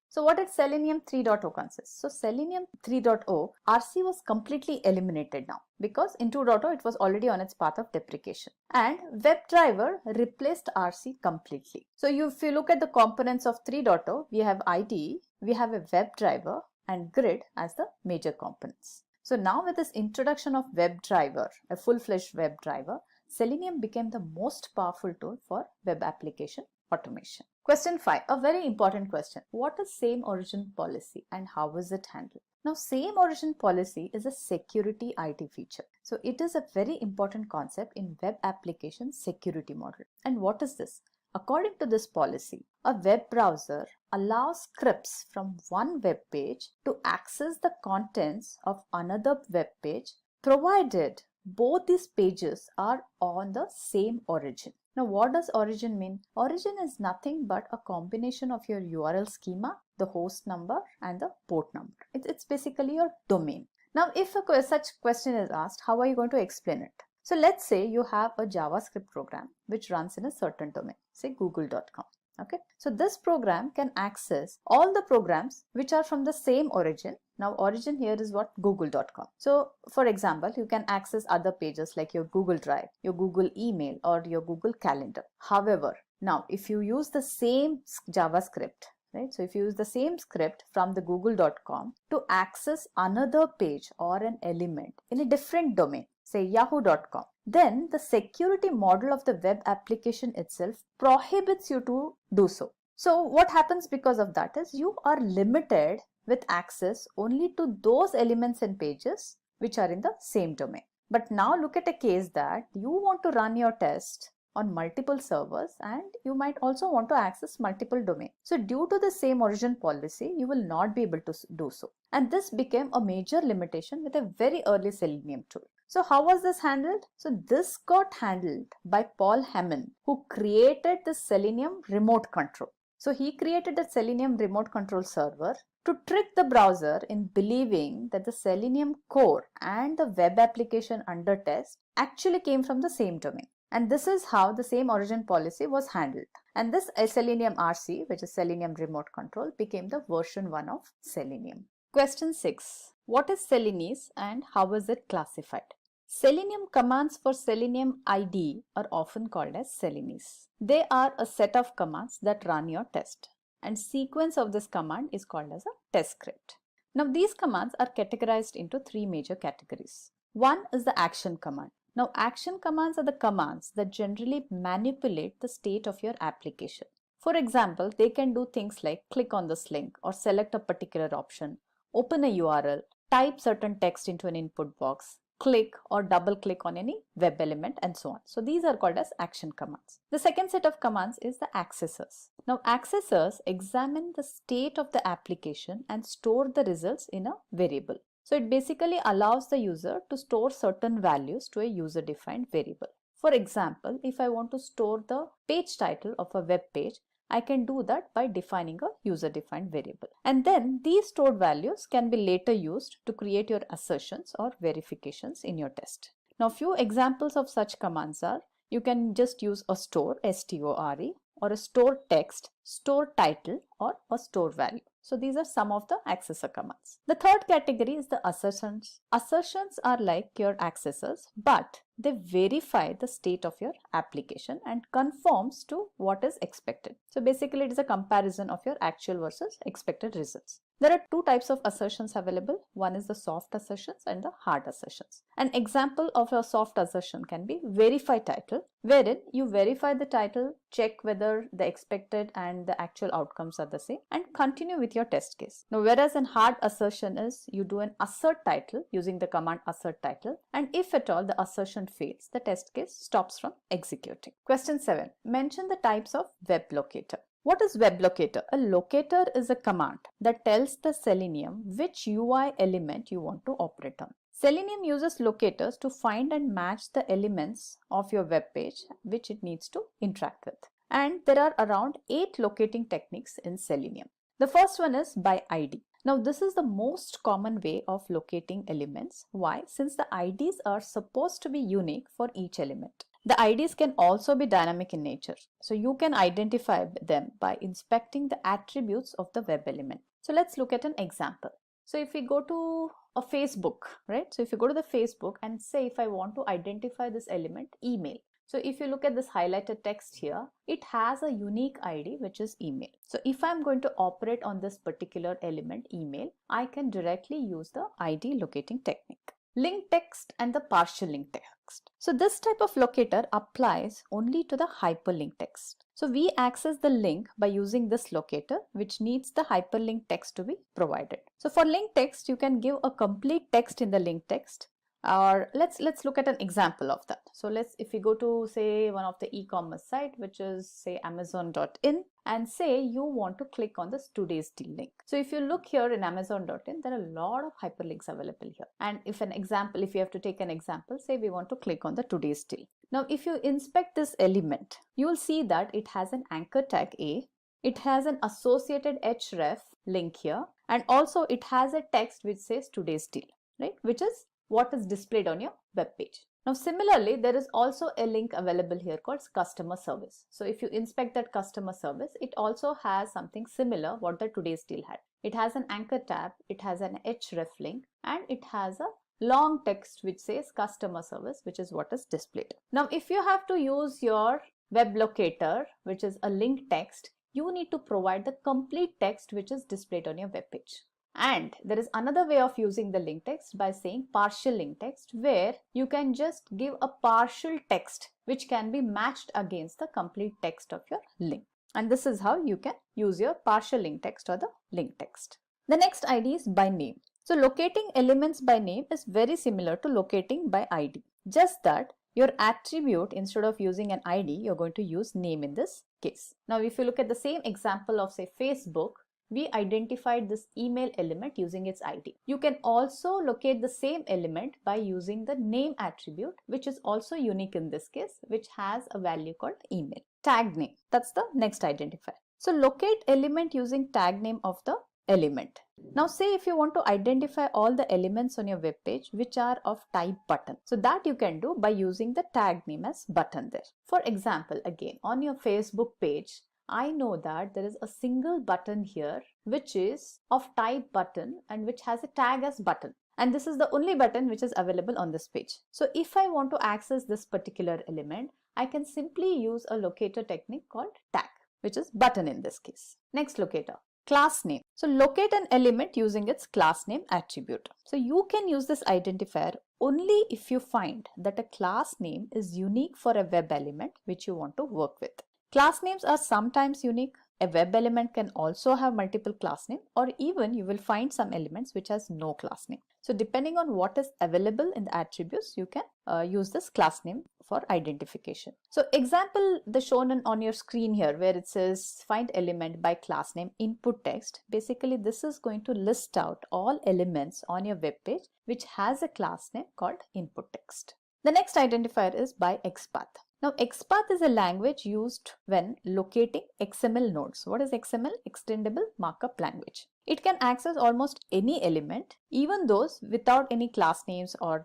So what did Selenium 3.0 consist? So Selenium 3.0 RC was completely eliminated now because in 2.0 it was already on its path of deprecation, and WebDriver replaced RC completely. So if you look at the components of 3.0, we have IDE, we have a WebDriver and grid as the major components. So now with this introduction of WebDriver, a full-fledged WebDriver, Selenium became the most powerful tool for web application automation. Question 5, a very important question. What is same origin policy and how is it handled? Now, same origin policy is a security IT feature. So it is a very important concept in web application security model. And what is this? According to this policy, a web browser allows scripts from one web page to access the contents of another web page, provided both these pages are on the same origin. Now, what does origin mean? Origin is nothing but a combination of your URL schema, the host number, and the port number. It's basically your domain. Now, if such question is asked, how are you going to explain it? So let's say you have a JavaScript program which runs in a certain domain, say google.com. Okay, so this program can access all the programs which are from the same origin. Now, origin here is what? Google.com. So, for example, you can access other pages like your Google Drive, your Google email, or your Google Calendar. However, now if you use the same JavaScript, right? So if you use the same script from the google.com to access another page or an element in a different domain, say yahoo.com, then the security model of the web application itself prohibits you to do so. So what happens because of that is you are limited with access only to those elements and pages which are in the same domain. But now look at a case that you want to run your test on multiple servers and you might also want to access multiple domains. So due to the same origin policy, you will not be able to do so. And this became a major limitation with a very early Selenium tool. So how was this handled? So this got handled by Paul Hammond, who created the Selenium remote control. So he created a Selenium remote control server to trick the browser in believing that the Selenium core and the web application under test actually came from the same domain. And this is how the same origin policy was handled. And this Selenium RC, which is Selenium remote control, became the version 1 of Selenium. Question 6. What is Selenium and how is it classified? Selenium commands for Selenium IDE are often called as Selenium. They are a set of commands that run your test, and sequence of this command is called as a test script. Now these commands are categorized into 3 major categories. One is the action command. Now action commands are the commands that generally manipulate the state of your application. For example, they can do things like click on this link or select a particular option, open a URL, type certain text into an input box, click or double click on any web element, and so on. So these are called as action commands. The second set of commands is the accessors. Now accessors examine the state of the application and store the results in a variable. So it basically allows the user to store certain values to a user-defined variable. For example, if I want to store the page title of a web page, I can do that by defining a user-defined variable. And then these stored values can be later used to create your assertions or verifications in your test. Now, few examples of such commands are, you can just use a store, S-T-O-R-E, or a store text, store title, or a store value. So these are some of the accessor commands. The third category is the assertions. Assertions are like your accessors, but they verify the state of your application and conforms to what is expected. So basically it is a comparison of your actual versus expected results. There are 2 types of assertions available. One is the soft assertions and the hard assertions. An example of a soft assertion can be verify title, wherein you verify the title, check whether the expected and the actual outcomes are the same, and continue with your test case. Now, whereas an hard assertion is you do an assert title using the command assert title, and if at all the assertion fails, the test case stops from executing. Question 7. Mention the types of web locator. What is web locator? A locator is a command that tells the Selenium which UI element you want to operate on. Selenium uses locators to find and match the elements of your web page which it needs to interact with. And there are around 8 locating techniques in Selenium. The first one is by ID. Now this is the most common way of locating elements. Why? Since the IDs are supposed to be unique for each element. The IDs can also be dynamic in nature. So you can identify them by inspecting the attributes of the web element. So let's look at an example. So if we go to a Facebook, right? So if you go to the Facebook and say if I want to identify this element, email. So if you look at this highlighted text here, it has a unique ID which is email. So if I'm going to operate on this particular element email, I can directly use the ID locating technique. Link text and the partial link text. So this type of locator applies only to the hyperlink text. So we access the link by using this locator which needs the hyperlink text to be provided. So for link text, you can give a complete text in the link text. Or let's look at an example of that. So if you go to say one of the e-commerce site, which is say amazon.in, and say you want to click on this today's deal link. So if you look here in amazon.in, there are a lot of hyperlinks available here. And if you have to take an example, say we want to click on the today's deal. Now if you inspect this element, you will see that it has an anchor tag A, it has an associated href link here, and also it has a text which says today's deal, right? Which is what is displayed on your web page. Now similarly, there is also a link available here called customer service. So if you inspect that customer service, it also has something similar what the today's deal had. It has an anchor tab, it has an href link, and it has a long text which says customer service, which is what is displayed. Now if you have to use your web locator, which is a link text, you need to provide the complete text which is displayed on your web page. And there is another way of using the link text by saying partial link text, where you can just give a partial text which can be matched against the complete text of your link. And this is how you can use your partial link text or the link text. The next ID is by name. So locating elements by name is very similar to locating by ID. Just that your attribute, instead of using an ID, you're going to use name in this case. Now if you look at the same example of say Facebook, we identified this email element using its ID. You can also locate the same element by using the name attribute, which is also unique in this case, which has a value called email. Tag name, that's the next identifier. So locate element using tag name of the element. Now say if you want to identify all the elements on your web page which are of type button. So that you can do by using the tag name as button there. For example, again on your Facebook page, I know that there is a single button here which is of type button and which has a tag as button. And this is the only button which is available on this page. So if I want to access this particular element, I can simply use a locator technique called tag, which is button in this case. Next locator, class name. So locate an element using its class name attribute. So you can use this identifier only if you find that a class name is unique for a web element which you want to work with. Class names are sometimes unique. A web element can also have multiple class names, or even you will find some elements which has no class name. So depending on what is available in the attributes, you can use this class name for identification. So example the shown on your screen here where it says find element by class name input text. Basically this is going to list out all elements on your web page which has a class name called input text. The next identifier is by XPath. Now XPath is a language used when locating XML nodes. What is XML? Extendable Markup Language. It can access almost any element, even those without any class names or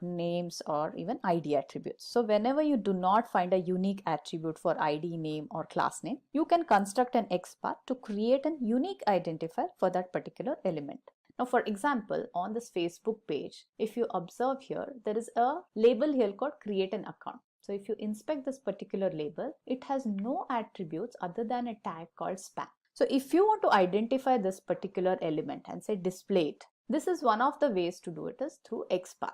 even ID attributes. So whenever you do not find a unique attribute for ID, name or class name, you can construct an XPath to create a unique identifier for that particular element. Now, for example, on this Facebook page, if you observe here, there is a label here called create an account. So if you inspect this particular label, it has no attributes other than a tag called spam. So if you want to identify this particular element and say display it, this is one of the ways to do it is through XPath.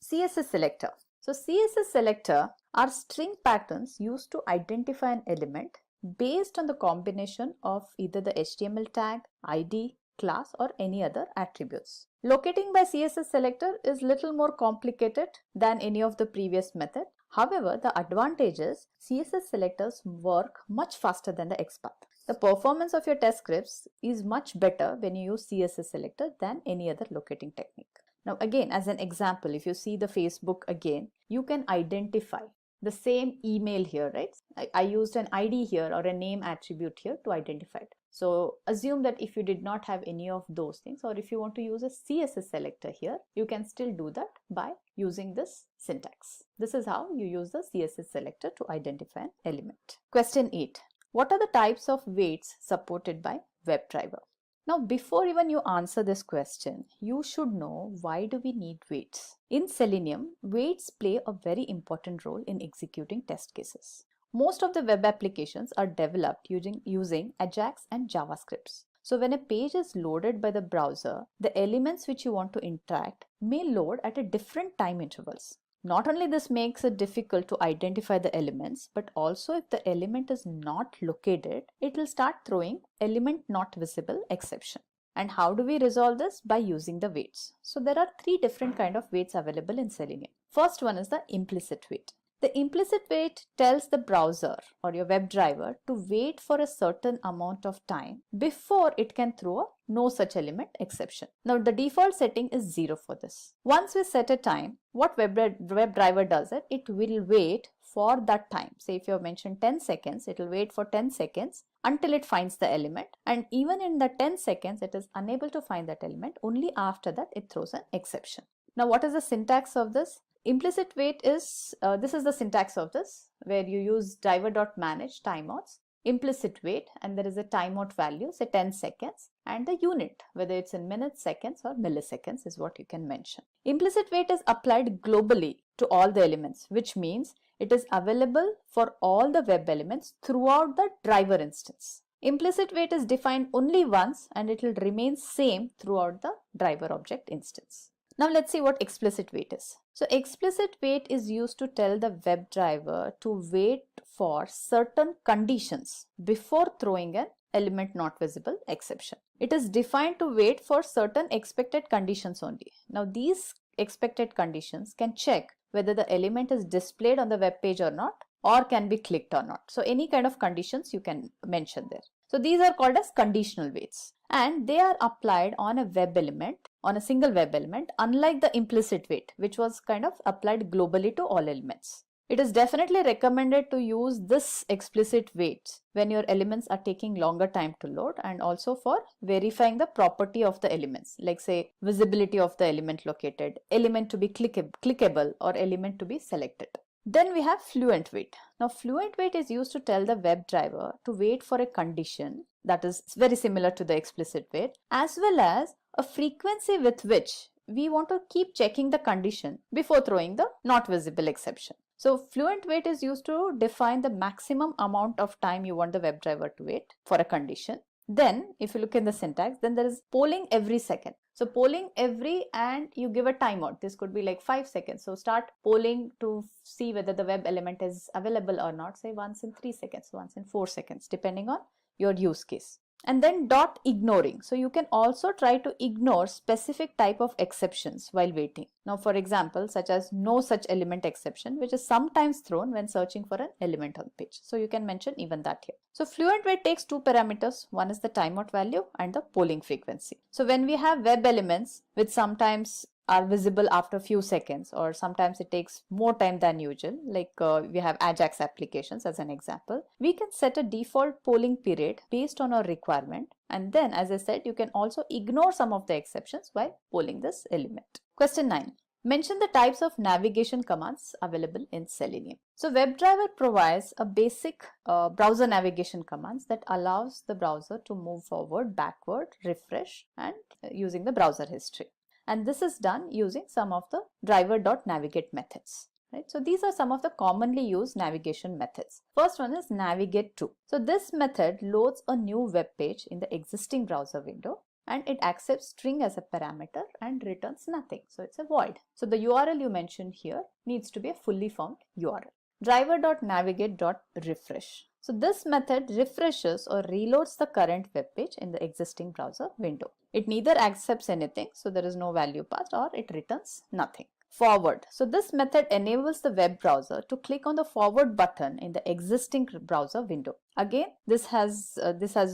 CSS selector. So CSS selector are string patterns used to identify an element based on the combination of either the HTML tag, ID, class or any other attributes. Locating by CSS selector is little more complicated than any of the previous method. However, the advantage is CSS selectors work much faster than the XPath. The performance of your test scripts is much better when you use CSS selector than any other locating technique. Now again, as an example, if you see the Facebook again, you can identify the same email here, right? I used an ID here or a name attribute here to identify it. So assume that if you did not have any of those things, or if you want to use a CSS selector here, you can still do that by using this syntax. This is how you use the CSS selector to identify an element. Question 8. What are the types of weights supported by WebDriver? Now, before even you answer this question, you should know why do we need weights. In Selenium, weights play a very important role in executing test cases. Most of the web applications are developed using Ajax and JavaScripts. So when a page is loaded by the browser, the elements which you want to interact may load at a different time intervals. Not only this makes it difficult to identify the elements, but also if the element is not located, it will start throwing element not visible exception. And how do we resolve this? By using the weights. So there are 3 different kind of weights available in Selenium. First one is the implicit weight. The implicit weight tells the browser or your WebDriver to wait for a certain amount of time before it can throw a no such element exception. Now the default setting is 0 for this. Once we set a time, what WebDriver does it will wait for that time. Say if you have mentioned 10 seconds, it will wait for 10 seconds until it finds the element, and even in the 10 seconds it is unable to find that element. Only after that it throws an exception. Now what is the syntax of this? Implicit wait is, this is the syntax of this, where you use driver.manage timeouts, implicit wait, and there is a timeout value, say 10 seconds, and the unit, whether it's in minutes, seconds, or milliseconds is what you can mention. Implicit wait is applied globally to all the elements, which means it is available for all the web elements throughout the driver instance. Implicit wait is defined only once and it will remain same throughout the driver object instance. Now let's see what explicit wait is. So explicit wait is used to tell the WebDriver to wait for certain conditions before throwing an element not visible exception. It is defined to wait for certain expected conditions only. Now these expected conditions can check whether the element is displayed on the web page or not, or can be clicked or not. So any kind of conditions you can mention there. So these are called as conditional waits, and they are applied on a web element, on a single web element, unlike the implicit wait, which was kind of applied globally to all elements. It is definitely recommended to use this explicit wait when your elements are taking longer time to load, and also for verifying the property of the elements, like say visibility of the element located, element to be clickable, or element to be selected. Then we have fluent wait. Now fluent wait is used to tell the WebDriver to wait for a condition that is very similar to the explicit wait, as well as a frequency with which we want to keep checking the condition before throwing the not visible exception. So fluent wait is used to define the maximum amount of time you want the WebDriver to wait for a condition. Then if you look in the syntax, then there is polling every second. So polling every, and you give a timeout. This could be like 5 seconds. So start polling to see whether the web element is available or not. Say once in 3 seconds, once in 4 seconds, depending on your use case. And then dot ignoring. So you can also try to ignore specific type of exceptions while waiting. Now for example, such as no such element exception, which is sometimes thrown when searching for an element on the page. So you can mention even that here. So fluent wait takes 2 parameters. One is the timeout value and the polling frequency. So when we have web elements which sometimes are visible after a few seconds, or sometimes it takes more time than usual, like we have Ajax applications as an example, we can set a default polling period based on our requirement, and then as I said, you can also ignore some of the exceptions while polling this element. Question 9. Mention the types of navigation commands available in Selenium. So WebDriver provides a basic browser navigation commands that allows the browser to move forward, backward, refresh, and using the browser history. And this is done using some of the driver.navigate methods. Right? So these are some of the commonly used navigation methods. First one is navigate to. So this method loads a new web page in the existing browser window, and it accepts string as a parameter and returns nothing. So it's a void. So the URL you mentioned here needs to be a fully formed URL. Driver.navigate.refresh. So this method refreshes or reloads the current web page in the existing browser window. It neither accepts anything, so there is no value passed, or it returns nothing. Forward. So this method enables the web browser to click on the forward button in the existing browser window. Again, this has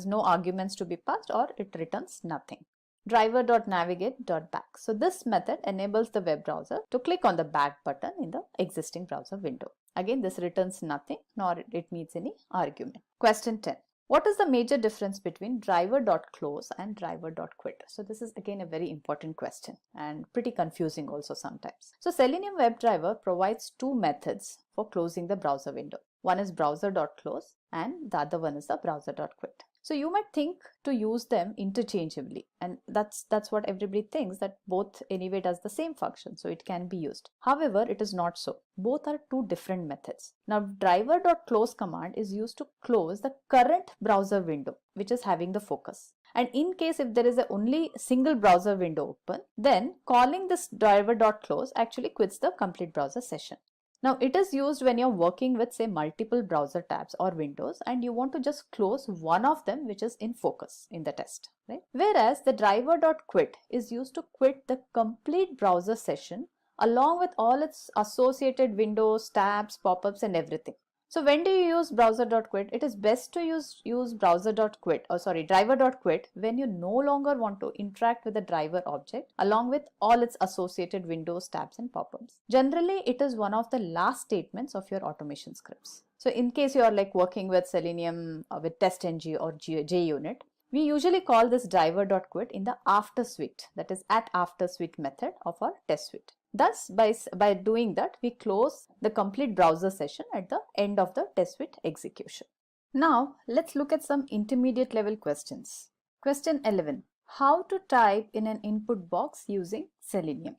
no arguments to be passed, or it returns nothing. Driver.navigate.back. So this method enables the web browser to click on the back button in the existing browser window. Again, this returns nothing, nor it needs any argument. Question 10. What is the major difference between driver.close and driver.quit? So this is again a very important question and pretty confusing also sometimes. So Selenium WebDriver provides two methods for closing the browser window. One is browser.close and the other one is the browser.quit. So you might think to use them interchangeably, and that's what everybody thinks, that both anyway does the same function, so it can be used. However, it is not so. Both are two different methods. Now driver.close command is used to close the current browser window which is having the focus. And in case if there is a only single browser window open, then calling this driver.close actually quits the complete browser session. Now it is used when you're working with say multiple browser tabs or windows and you want to just close one of them which is in focus in the test, right? Whereas the driver.quit is used to quit the complete browser session along with all its associated windows, tabs, pop-ups and everything. So when do you use browser.quit? It is best to use browser.quit driver.quit when you no longer want to interact with the driver object along with all its associated windows, tabs and pop-ups. Generally, it is one of the last statements of your automation scripts. So in case you are like working with Selenium with TestNG or JUnit, we usually call this driver.quit in the after suite, that is at after suite method of our test suite. Thus, by doing that, we close the complete browser session at the end of the test suite execution. Now, let's look at some intermediate level questions. Question 11. How to type in an input box using Selenium?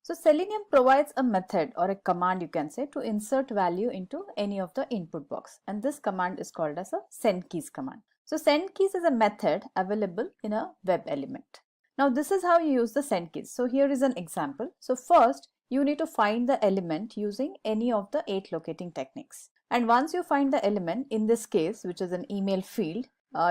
So Selenium provides a method or a command, you can say, to insert value into any of the input box. And this command is called as a sendKeys command. So sendKeys is a method available in a web element. Now this is how you use the sendKeys. So here is an example. So first you need to find the element using any of the 8 locating techniques. And once you find the element, in this case which is an email field,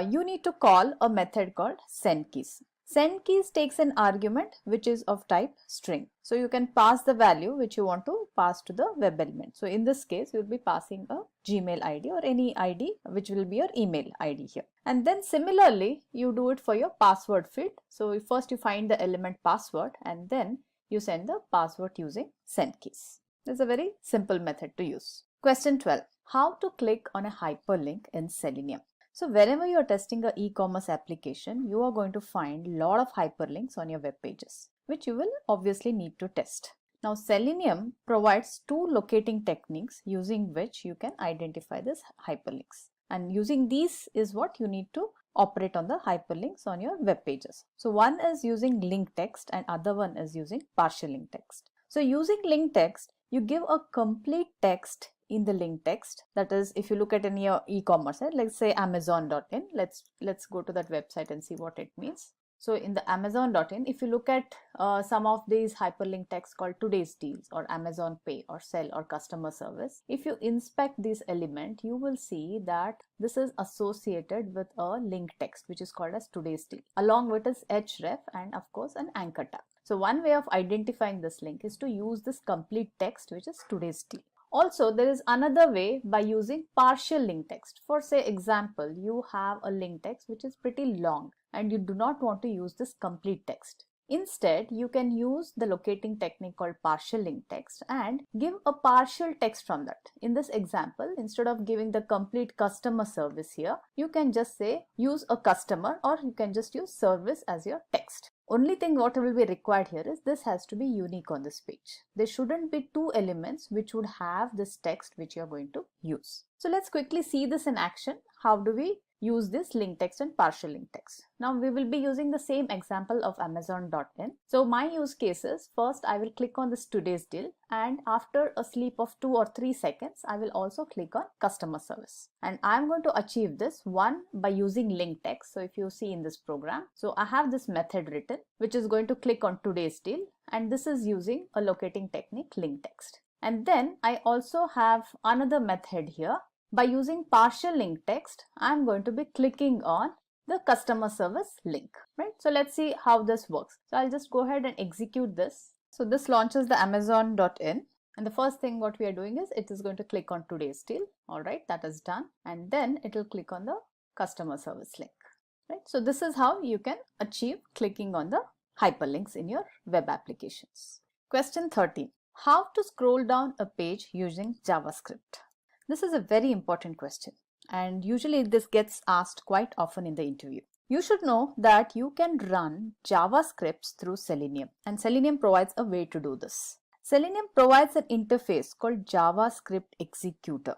you need to call a method called sendKeys. SendKeys takes an argument which is of type string. So you can pass the value which you want to pass to the web element. So in this case, you will be passing a Gmail ID or any ID which will be your email ID here. And then similarly, you do it for your password field. So first you find the element password and then you send the password using SendKeys. This is a very simple method to use. Question 12. How to click on a hyperlink in Selenium? So whenever you are testing an e-commerce application, you are going to find a lot of hyperlinks on your web pages, which you will obviously need to test. Now Selenium provides 2 locating techniques using which you can identify these hyperlinks. And using these is what you need to operate on the hyperlinks on your web pages. So one is using link text and other one is using partial link text. So using link text, you give a complete text in the link text. That is, if you look at any e-commerce, right? Let's say Amazon.in. Let's go to that website and see what it means. So in the Amazon.in, if you look at some of these hyperlink texts called today's deals or Amazon Pay or sell or customer service, if you inspect this element, you will see that this is associated with a link text which is called as today's deal along with its href and of course an anchor tag. So one way of identifying this link is to use this complete text which is today's deal. Also, there is another way by using partial link text. For say example, you have a link text which is pretty long and you do not want to use this complete text. Instead, you can use the locating technique called partial link text and give a partial text from that. In this example, instead of giving the complete customer service here, you can just say use a customer or you can just use service as your text. Only thing what will be required here is this has to be unique on this page. There shouldn't be 2 elements which would have this text which you are going to use. So let's quickly see this in action. How do we use this link text and partial link text? Now we will be using the same example of Amazon.in. So my use cases, first I will click on this today's deal and after a sleep of 2 or 3 seconds, I will also click on customer service. And I'm going to achieve this one by using link text. So if you see in this program, so I have this method written which is going to click on today's deal and this is using a locating technique link text. And then I also have another method here. By using partial link text, I'm going to be clicking on the customer service link, right? So let's see how this works. So I'll just go ahead and execute this. So this launches the Amazon.in. And the first thing what we are doing is it is going to click on today's deal. All right, that is done. And then it will click on the customer service link, right? So this is how you can achieve clicking on the hyperlinks in your web applications. Question 13. How to scroll down a page using JavaScript? This is a very important question and usually this gets asked quite often in the interview. You should know that you can run JavaScripts through Selenium, and Selenium provides a way to do this. Selenium provides an interface called JavaScript Executor,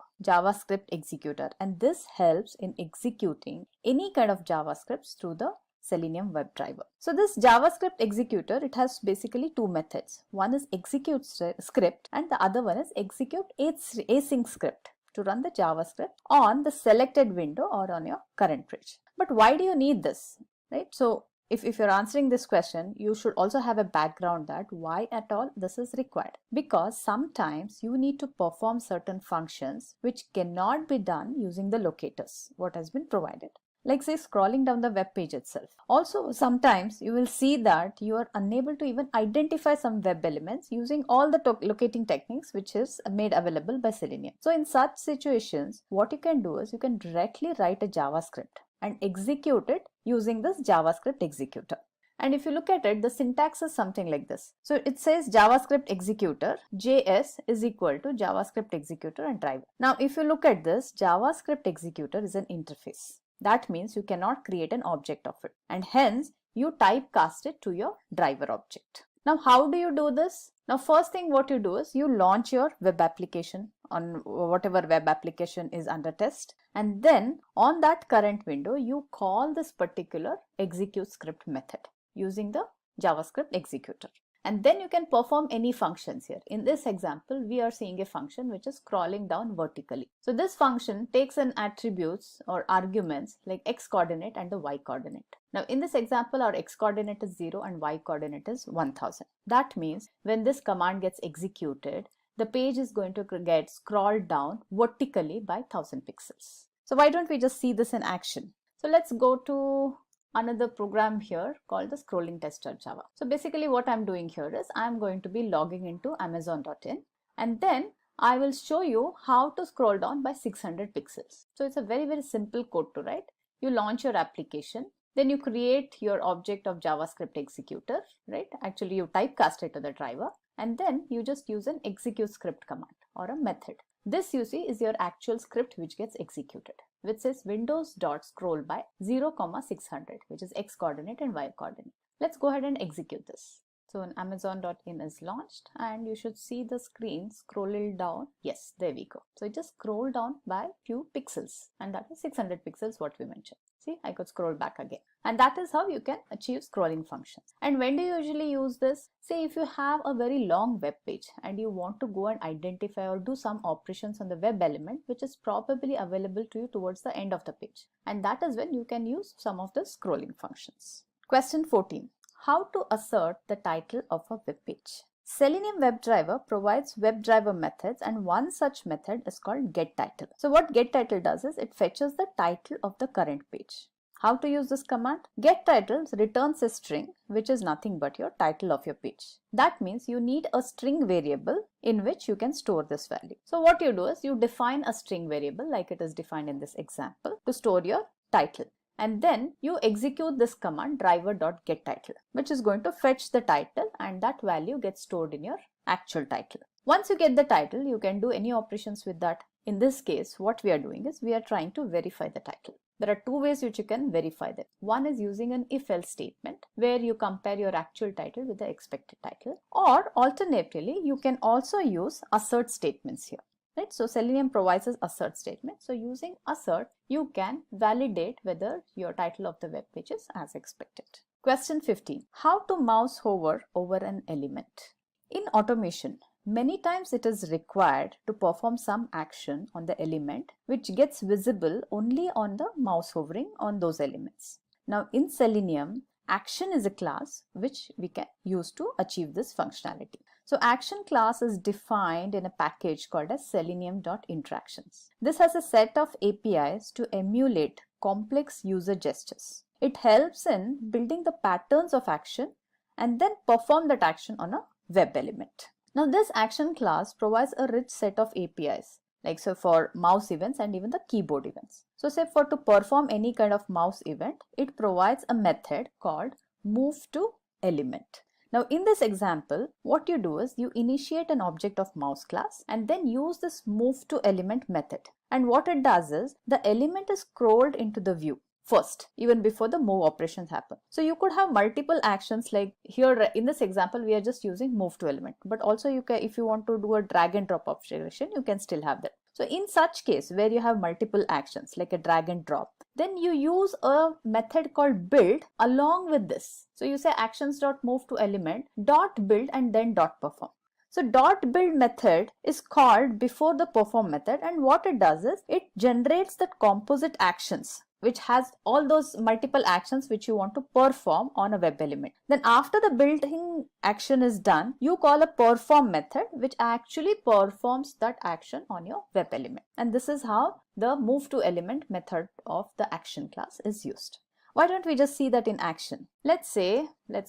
and this helps in executing any kind of JavaScripts through the Selenium WebDriver. So this JavaScript executor, it has basically two methods. One is execute script and the other one is execute async script to run the JavaScript on the selected window or on your current page. But why do you need this, right? So if you're answering this question, you should also have a background that why at all this is required. Because sometimes you need to perform certain functions which cannot be done using the locators, what has been provided. Like say scrolling down the web page itself. Also, sometimes you will see that you are unable to even identify some web elements using all the locating techniques which is made available by Selenium. So in such situations, what you can do is you can directly write a JavaScript and execute it using this JavaScript executor. And if you look at it, the syntax is something like this. So it says JavaScript executor, JS is equal to JavaScript executor and driver. Now, if you look at this, JavaScript executor is an interface. That means you cannot create an object of it, and hence you typecast it to your driver object. Now, how do you do this? Now, first thing what you do is you launch your web application on whatever web application is under test, and then on that current window, you call this particular execute script method using the JavaScript executor. And then you can perform any functions here. In this example, we are seeing a function which is scrolling down vertically. So this function takes in attributes or arguments like x coordinate and the y coordinate. Now in this example, our x coordinate is 0 and y coordinate is 1000. That means when this command gets executed, the page is going to get scrolled down vertically by 1000 pixels. So why don't we just see this in action? So let's go to another program here called the scrolling tester Java. So basically what I'm doing here is I'm going to be logging into amazon.in, and then I will show you how to scroll down by 600 pixels. So it's a very simple code to write. You launch your application, then you create your object of JavaScript executor, right? Actually you typecast it to the driver, and then you just use an execute script command or a method. This you see is your actual script which gets executed, which says windows.scroll by 0,600, which is x coordinate and y coordinate. Let's go ahead and execute this. So an amazon.in is launched and you should see the screen scroll down. Yes, there we go. So it just scrolled down by few pixels, and that is 600 pixels what we mentioned. See, I could scroll back again. And that is how you can achieve scrolling functions. And when do you usually use this? Say if you have a very long web page and you want to go and identify or do some operations on the web element which is probably available to you towards the end of the page. And that is when you can use some of the scrolling functions. Question 14. How to assert the title of a web page? Selenium WebDriver provides WebDriver methods, and one such method is called getTitle. So what getTitle does is it fetches the title of the current page. How to use this command? getTitle returns a string which is nothing but your title of your page. That means you need a string variable in which you can store this value. So what you do is you define a string variable like it is defined in this example to store your title. And then you execute this command driver.getTitle, which is going to fetch the title, and that value gets stored in your actual title. Once you get the title, you can do any operations with that. In this case, what we are doing is we are trying to verify the title. There are two ways which you can verify that. One is using an if-else statement where you compare your actual title with the expected title, or alternatively, you can also use assert statements here. Right? So Selenium provides us assert statement. So using assert, you can validate whether your title of the web page is as expected. Question 15. How to mouse hover over an element? In automation, many times it is required to perform some action on the element which gets visible only on the mouse hovering on those elements. Now in Selenium, action is a class which we can use to achieve this functionality. So action class is defined in a package called as selenium.interactions. This has a set of APIs to emulate complex user gestures. It helps in building the patterns of action and then perform that action on a web element. Now this action class provides a rich set of APIs, like so for mouse events and even the keyboard events. So say for to perform any kind of mouse event, it provides a method called move to element. Now in this example, what you do is you initiate an object of mouse class and then use this move to element method. And what it does is the element is scrolled into the view first, even before the move operations happen. So you could have multiple actions, like here in this example we are just using move to element, but also you can, if you want to do a drag and drop operation, you can still have that. So in such case where you have multiple actions like a drag and drop, then you use a method called build along with this. So you say actions.move to element dot build and then dot perform. So dot build method is called before the perform method, and what it does is it generates the composite actions which has all those multiple actions which you want to perform on a web element. Then after the building action is done, you call a perform method which actually performs that action on your web element. And this is how the move to element method of the action class is used. Why don't we just see that in action? Let's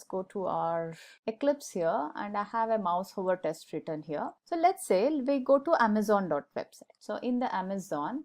go to our Eclipse here, and I have a mouse hover test written here. So let's say we go to amazon.website. So in the Amazon,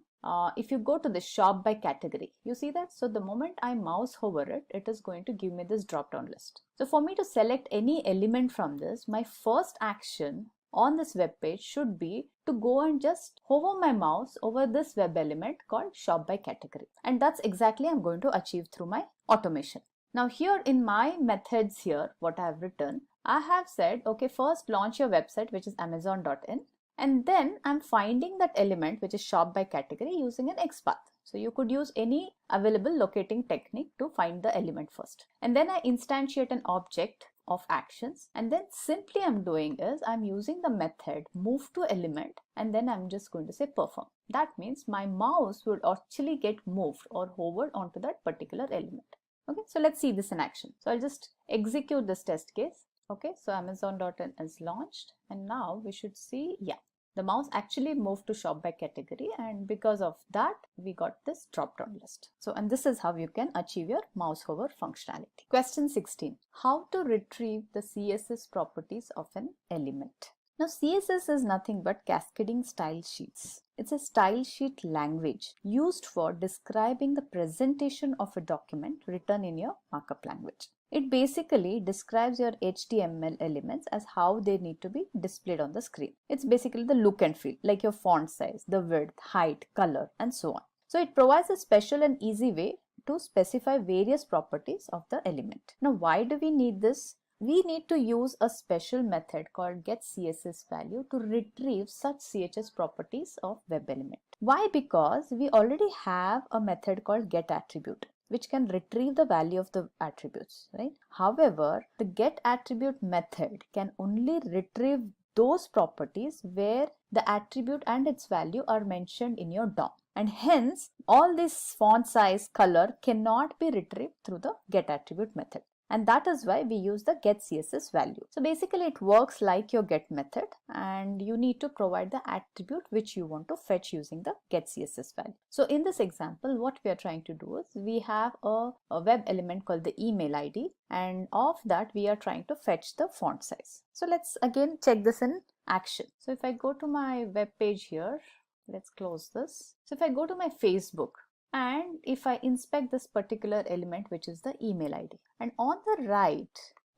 if you go to the shop by category, you see that? So the moment I mouse hover it, it is going to give me this drop down list. So for me to select any element from this, my first action on this web page should be to go and just hover my mouse over this web element called shop by category. And that's exactly I'm going to achieve through my automation. Now here in my methods here, what I have written, I have said, okay, first launch your website, which is amazon.in. And then I'm finding that element which is shop by category using an XPath. So you could use any available locating technique to find the element first. And then I instantiate an object of actions, and then simply I'm doing is I'm using the method move to element, and then I'm just going to say perform. That means my mouse would actually get moved or hovered onto that particular element. Okay, so let's see this in action. So I'll just execute this test case. Okay, so amazon.in is launched, and now we should see, yeah, the mouse actually moved to shop by category, and because of that we got this drop down list. So, and this is how you can achieve your mouse hover functionality. Question 16. How to retrieve the CSS properties of an element? Now CSS is nothing but cascading style sheets. It's a style sheet language used for describing the presentation of a document written in your markup language. It basically describes your HTML elements as how they need to be displayed on the screen. It's basically the look and feel, like your font size, the width, height, color, and so on. So it provides a special and easy way to specify various properties of the element. Now why do we need this? We need to use a special method called getCSSValue to retrieve such CSS properties of web element. Why? Because we already have a method called getAttribute, which can retrieve the value of the attributes, right? However, the getAttribute method can only retrieve those properties where the attribute and its value are mentioned in your DOM. And hence, all this font size, color cannot be retrieved through the getAttribute method. And that is why we use the getCSSValue. So basically it works like your get method, and you need to provide the attribute which you want to fetch using the getCSSValue. So in this example, what we are trying to do is we have a web element called the email ID, and of that we are trying to fetch the font size. So let's again check this in action. So if I go to my web page here, let's close this. So if I go to my Facebook, and if I inspect this particular element, which is the email ID, and on the right,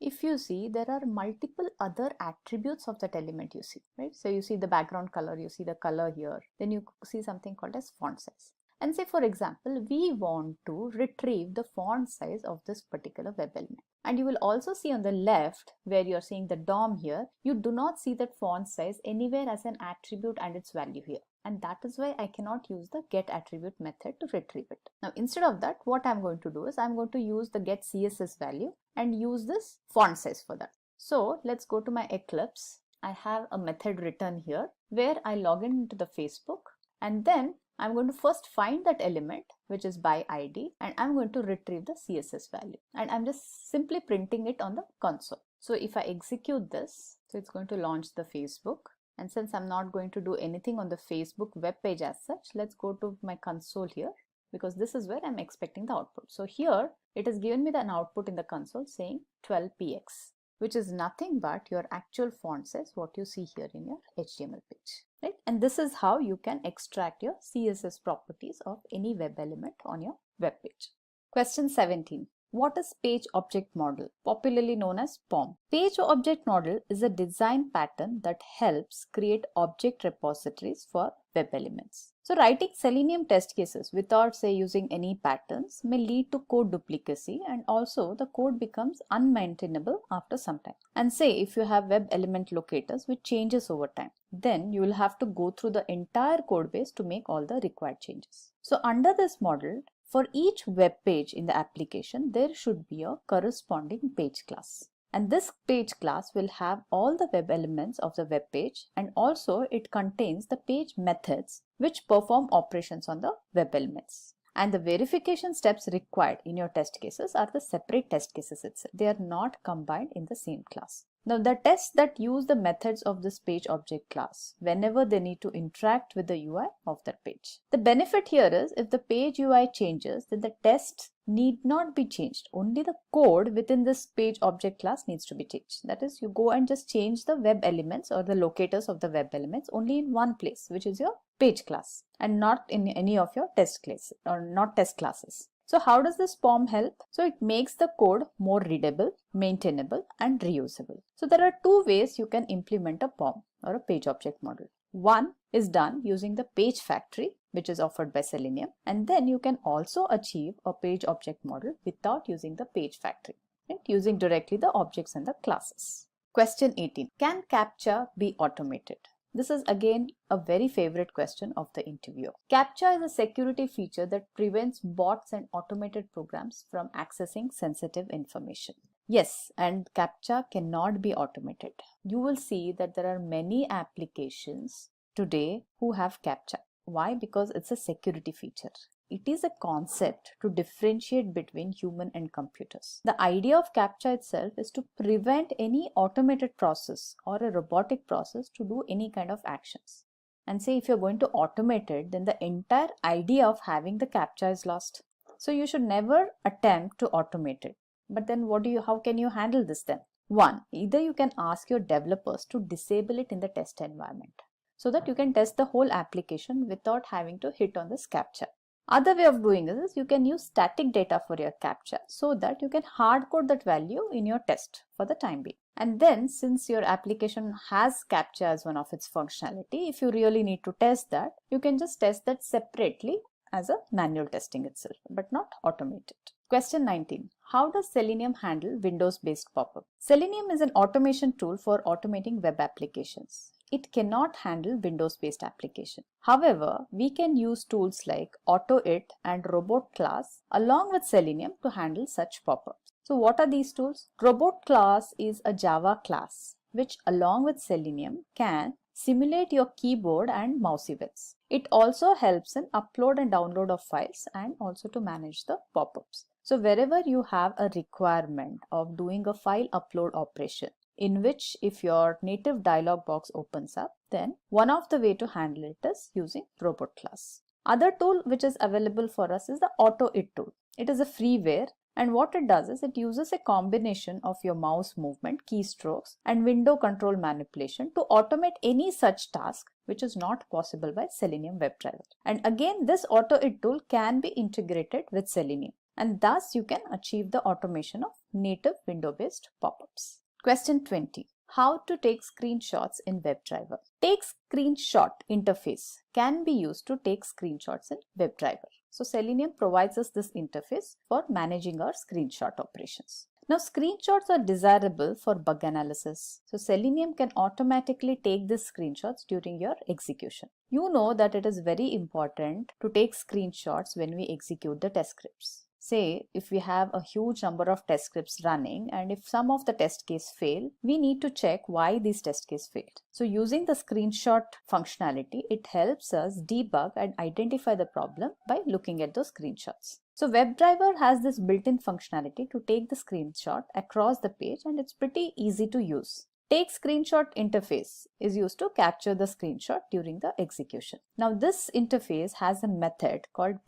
if you see, there are multiple other attributes of that element you see, right? So you see the background color, you see the color here, then you see something called as font size. And say for example, we want to retrieve the font size of this particular web element. And you will also see on the left where you're seeing the DOM here, you do not see that font size anywhere as an attribute and its value here. And that is why I cannot use the getAttribute method to retrieve it. Now instead of that, what I'm going to do is I'm going to use the getCSSValue and use this font size for that. So let's go to my Eclipse. I have a method written here where I log into the Facebook, and then I'm going to first find that element which is by ID, and I'm going to retrieve the CSS value, and I'm just simply printing it on the console. So if I execute this, so it's going to launch the Facebook. And since I'm not going to do anything on the Facebook web page as such, let's go to my console here, because this is where I'm expecting the output. So here it has given me an output in the console saying 12px, which is nothing but your actual font size, what you see here in your HTML page, right? And this is how you can extract your CSS properties of any web element on your web page. Question 17. What is Page Object Model, popularly known as POM? Page Object Model is a design pattern that helps create object repositories for web elements. So writing Selenium test cases without, say, using any patterns may lead to code duplicacy, and also the code becomes unmaintainable after some time. And say if you have web element locators which changes over time, then you will have to go through the entire code base to make all the required changes. So under this model, for each web page in the application, there should be a corresponding page class. And this page class will have all the web elements of the web page, and also it contains the page methods which perform operations on the web elements. And the verification steps required in your test cases are the separate test cases itself. They are not combined in the same class. Now the tests that use the methods of this page object class whenever they need to interact with the UI of that page. The benefit here is if the page UI changes, then the test need not be changed. Only the code within this page object class needs to be changed. That is, you go and just change the web elements or the locators of the web elements only in one place, which is your page class, and not in any of your test classes or not test classes. So how does this POM help? So it makes the code more readable, maintainable, and reusable. So there are two ways you can implement a POM or a page object model. One is done using the page factory, which is offered by Selenium, and then you can also achieve a page object model without using the page factory, right? Using directly the objects and the classes. Question 18. Can CAPTCHA be automated? This is again a very favorite question of the interviewer. CAPTCHA is a security feature that prevents bots and automated programs from accessing sensitive information. Yes, and CAPTCHA cannot be automated. You will see that there are many applications today who have CAPTCHA. Why? Because it's a security feature. It is a concept to differentiate between human and computers. The idea of CAPTCHA itself is to prevent any automated process or a robotic process to do any kind of actions. And say if you're going to automate it, then the entire idea of having the CAPTCHA is lost. So you should never attempt to automate it. But then how can you handle this then? One, either you can ask your developers to disable it in the test environment, so that you can test the whole application without having to hit on this CAPTCHA. Other way of doing this is you can use static data for your CAPTCHA so that you can hard code that value in your test for the time being. And then since your application has CAPTCHA as one of its functionality, if you really need to test that, you can just test that separately as a manual testing itself, but not automate it. Question 19. How does Selenium handle Windows-based pop-up? Selenium is an automation tool for automating web applications. It cannot handle Windows-based application. However, we can use tools like AutoIt and Robot class along with Selenium to handle such pop-ups. So what are these tools? Robot class is a Java class which along with Selenium can simulate your keyboard and mouse events. It also helps in upload and download of files and also to manage the pop-ups. So wherever you have a requirement of doing a file upload operation, in which if your native dialog box opens up, then one of the way to handle it is using Robot class. Other tool which is available for us is the AutoIt tool. It is a freeware, and what it does is it uses a combination of your mouse movement, keystrokes, and window control manipulation to automate any such task which is not possible by Selenium WebDriver. And again, this AutoIt tool can be integrated with Selenium, and thus you can achieve the automation of native window-based pop-ups. Question 20. How to take screenshots in WebDriver? Take screenshot interface can be used to take screenshots in WebDriver. So Selenium provides us this interface for managing our screenshot operations. Now screenshots are desirable for bug analysis. So Selenium can automatically take these screenshots during your execution. You know that it is very important to take screenshots when we execute the test scripts. Say if we have a huge number of test scripts running, and if some of the test case fail, we need to check why these test case failed. So using the screenshot functionality, it helps us debug and identify the problem by looking at those screenshots. So WebDriver has this built-in functionality to take the screenshot across the page, and it's pretty easy to use. Take screenshot interface is used to capture the screenshot during the execution. Now this interface has a method called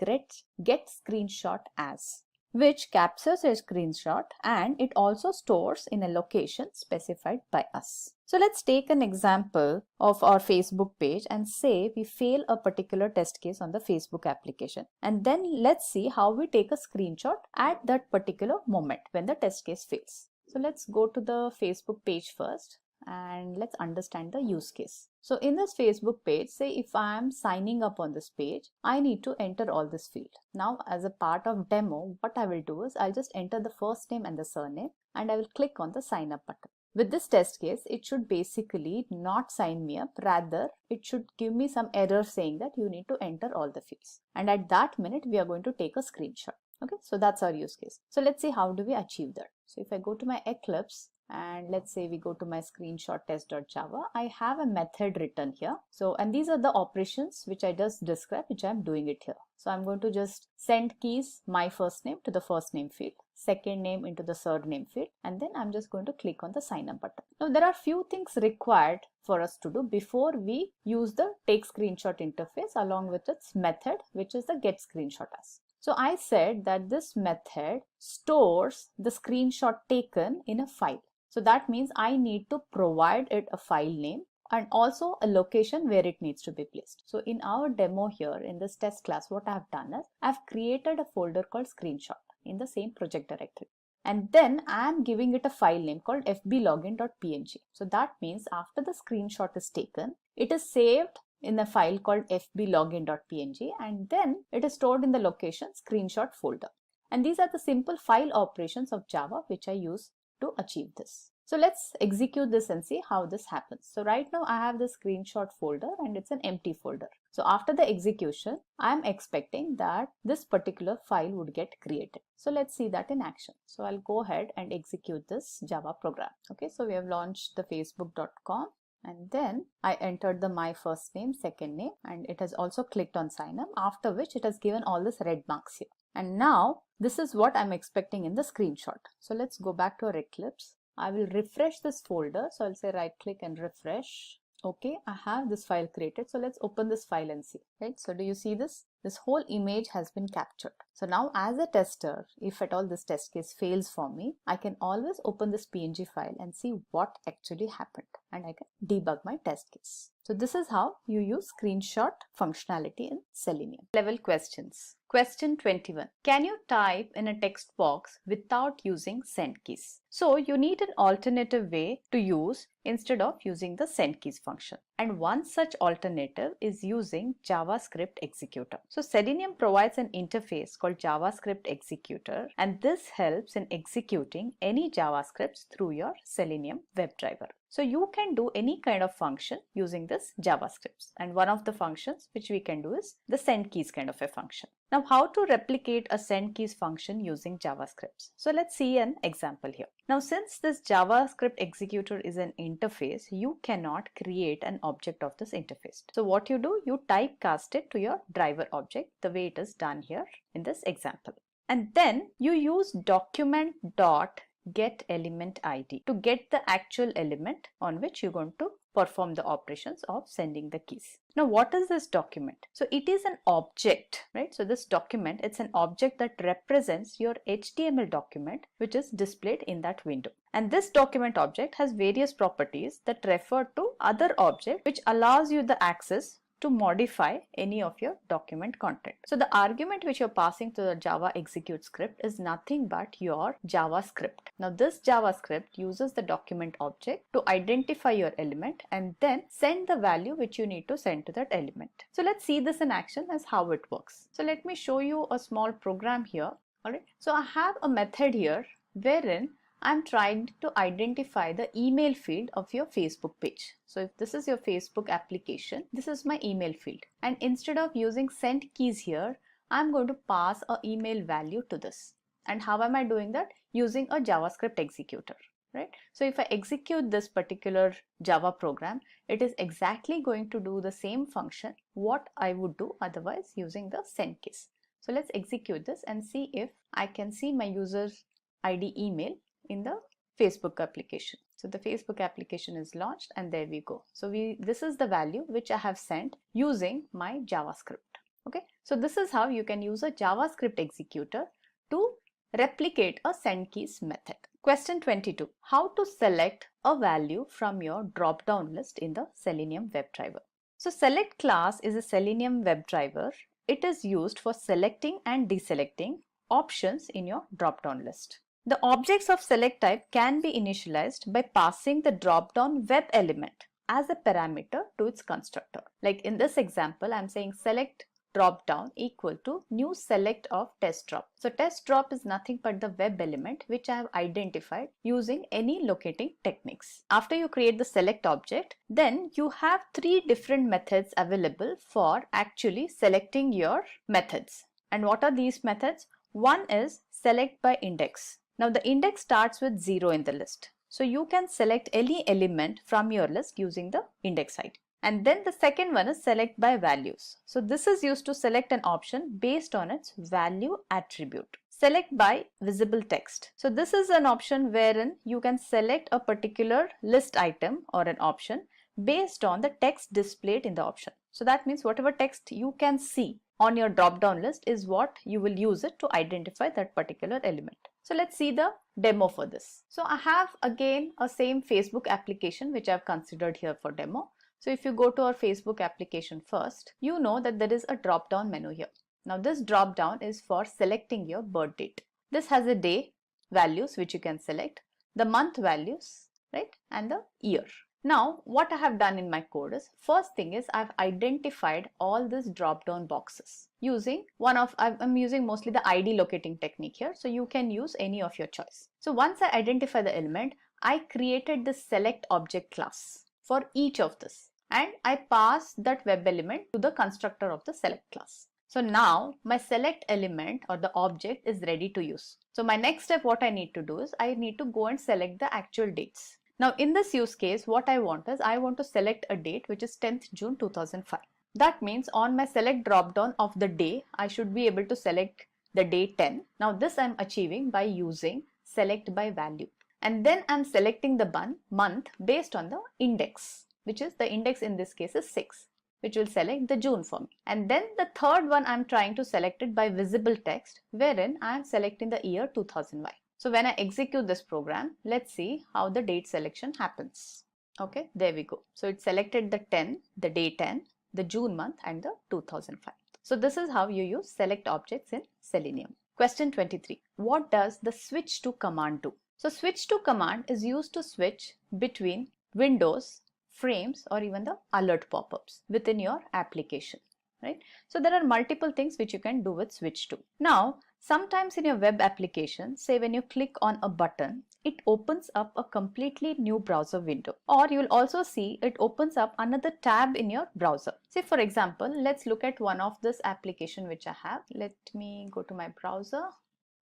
get screenshot as. which captures a screenshot and it also stores in a location specified by us. So let's take an example of our Facebook page and say we fail a particular test case on the Facebook application. And then let's see how we take a screenshot at that particular moment when the test case fails. So let's go to the Facebook page first and let's understand the use case. So in this Facebook page, say if I am signing up on this page, I need to enter all this field. Now as a part of demo, what I will do is I'll just enter the first name and the surname and I will click on the sign up button. With this test case, it should basically not sign me up, rather it should give me some error saying that you need to enter all the fields. And at that minute, we are going to take a screenshot. Okay, so that's our use case. So let's see how do we achieve that. So if I go to my Eclipse and let's say we go to my screenshot test.java, I have a method written here. So, and these are the operations which I just described, which I'm doing it here. So I'm going to just send keys, my first name to the first name field, second name into the third name field, and then I'm just going to click on the sign up button. Now there are few things required for us to do before we use the take screenshot interface along with its method, which is the get screenshot as. So I said that this method stores the screenshot taken in a file. So that means I need to provide it a file name and also a location where it needs to be placed. So in our demo here in this test class, what I have done is I've created a folder called screenshot in the same project directory. And then I am giving it a file name called fblogin.png. So that means after the screenshot is taken, it is saved in a file called fblogin.png and then it is stored in the location screenshot folder. And these are the simple file operations of Java which I use to achieve this. So let's execute this and see how this happens. So right now I have the screenshot folder and it's an empty folder. So after the execution, I'm expecting that this particular file would get created. So let's see that in action. So I'll go ahead and execute this Java program. Okay, so we have launched the facebook.com and then I entered the my first name, second name, and it has also clicked on sign up, after which it has given all this red marks here. And now this is what I'm expecting in the screenshot. So let's go back to our Eclipse. I will refresh this folder. So I'll say right click and refresh. Okay, I have this file created. So let's open this file and see, right? So do you see this? This whole image has been captured. So now as a tester, if at all this test case fails for me, I can always open this PNG file and see what actually happened and I can debug my test case. So this is how you use screenshot functionality in Selenium. Level questions. Question 21. Can you type in a text box without using send keys? So you need an alternative way to use instead of using the send keys function. And one such alternative is using JavaScript executor. So Selenium provides an interface called JavaScript executor, and this helps in executing any JavaScripts through your Selenium WebDriver. So you can do any kind of function using this JavaScripts, and one of the functions which we can do is the send keys kind of a function. Now how to replicate a send keys function using JavaScripts? So let's see an example here. Now since this JavaScript executor is an interface, you cannot create an object of this interface. So what you do, you typecast it to your driver object the way it is done here in this example. And then you use document.getElementId to get the actual element on which you're going to perform the operations of sending the keys. Now what is this document? So it is an object, right? So this document, it's an object that represents your HTML document which is displayed in that window. And this document object has various properties that refer to other object which allows you the access to modify any of your document content. So the argument which you're passing to the Java execute script is nothing but your JavaScript. Now this JavaScript uses the document object to identify your element and then send the value which you need to send to that element. So let's see this in action as how it works. So let me show you a small program here. Alright, so I have a method here wherein I'm trying to identify the email field of your Facebook page. So if this is your Facebook application, this is my email field. And instead of using send keys here, I'm going to pass an email value to this. And how am I doing that? Using a JavaScript executor, right? So if I execute this particular Java program, it is exactly going to do the same function what I would do otherwise using the send keys. So let's execute this and see if I can see my user's ID email in the Facebook application. So the Facebook application is launched and there we go. So this is the value which I have sent using my JavaScript. Okay, so this is how you can use a JavaScript executor to replicate a send keys method. Question 22. How to select a value from your drop-down list in the Selenium WebDriver. So select class is a Selenium WebDriver. It is used for selecting and deselecting options in your drop-down list. The objects of select type can be initialized by passing the drop-down web element as a parameter to its constructor. Like in this example, I'm saying select drop down equal to new select of test drop. So test drop is nothing but the web element which I have identified using any locating techniques. After you create the select object, then you have three different methods available for actually selecting your methods. And what are these methods? One is select by index. Now the index starts with 0 in the list. So you can select any element from your list using the index ID. And then the second one is select by values. So this is used to select an option based on its value attribute. Select by visible text. So this is an option wherein you can select a particular list item or an option based on the text displayed in the option. So that means whatever text you can see on your drop down list is what you will use it to identify that particular element. So let's see the demo for this. So I have again a same Facebook application which I've considered here for demo. So if you go to our Facebook application first, you know that there is a drop down menu here. Now this drop down is for selecting your birth date. This has a day values which you can select, the month values, right, and the year. Now what I have done in my code is, first thing is I've identified all these drop down boxes using I'm using mostly the ID locating technique here, so you can use any of your choice. So once I identify the element, I created the select object class for each of this, and I pass that web element to the constructor of the select class. So now my select element or the object is ready to use. So my next step, what I need to do is I need to go and select the actual dates. Now in this use case, what I want is I want to select a date which is 10th June 2005. That means on my select drop down of the day, I should be able to select the day 10. Now this I'm achieving by using select by value. And then I'm selecting the month based on the index, which is the index in this case is 6, which will select the June for me. And then the third one I'm trying to select it by visible text, wherein I'm selecting the year 2005. So when I execute this program, let's see how the date selection happens. Okay, there we go. So it selected the 10, the day 10, the June month and the 2005. So this is how you use select objects in Selenium. Question 23. What does the switch to command do? So switch to command is used to switch between windows, frames, or even the alert pop-ups within your application, right? So there are multiple things which you can do with switch to. Now, sometimes in your web application, say when you click on a button, it opens up a completely new browser window, or you'll also see it opens up another tab in your browser. Say for example, let's look at one of this application which I have. Let me go to my browser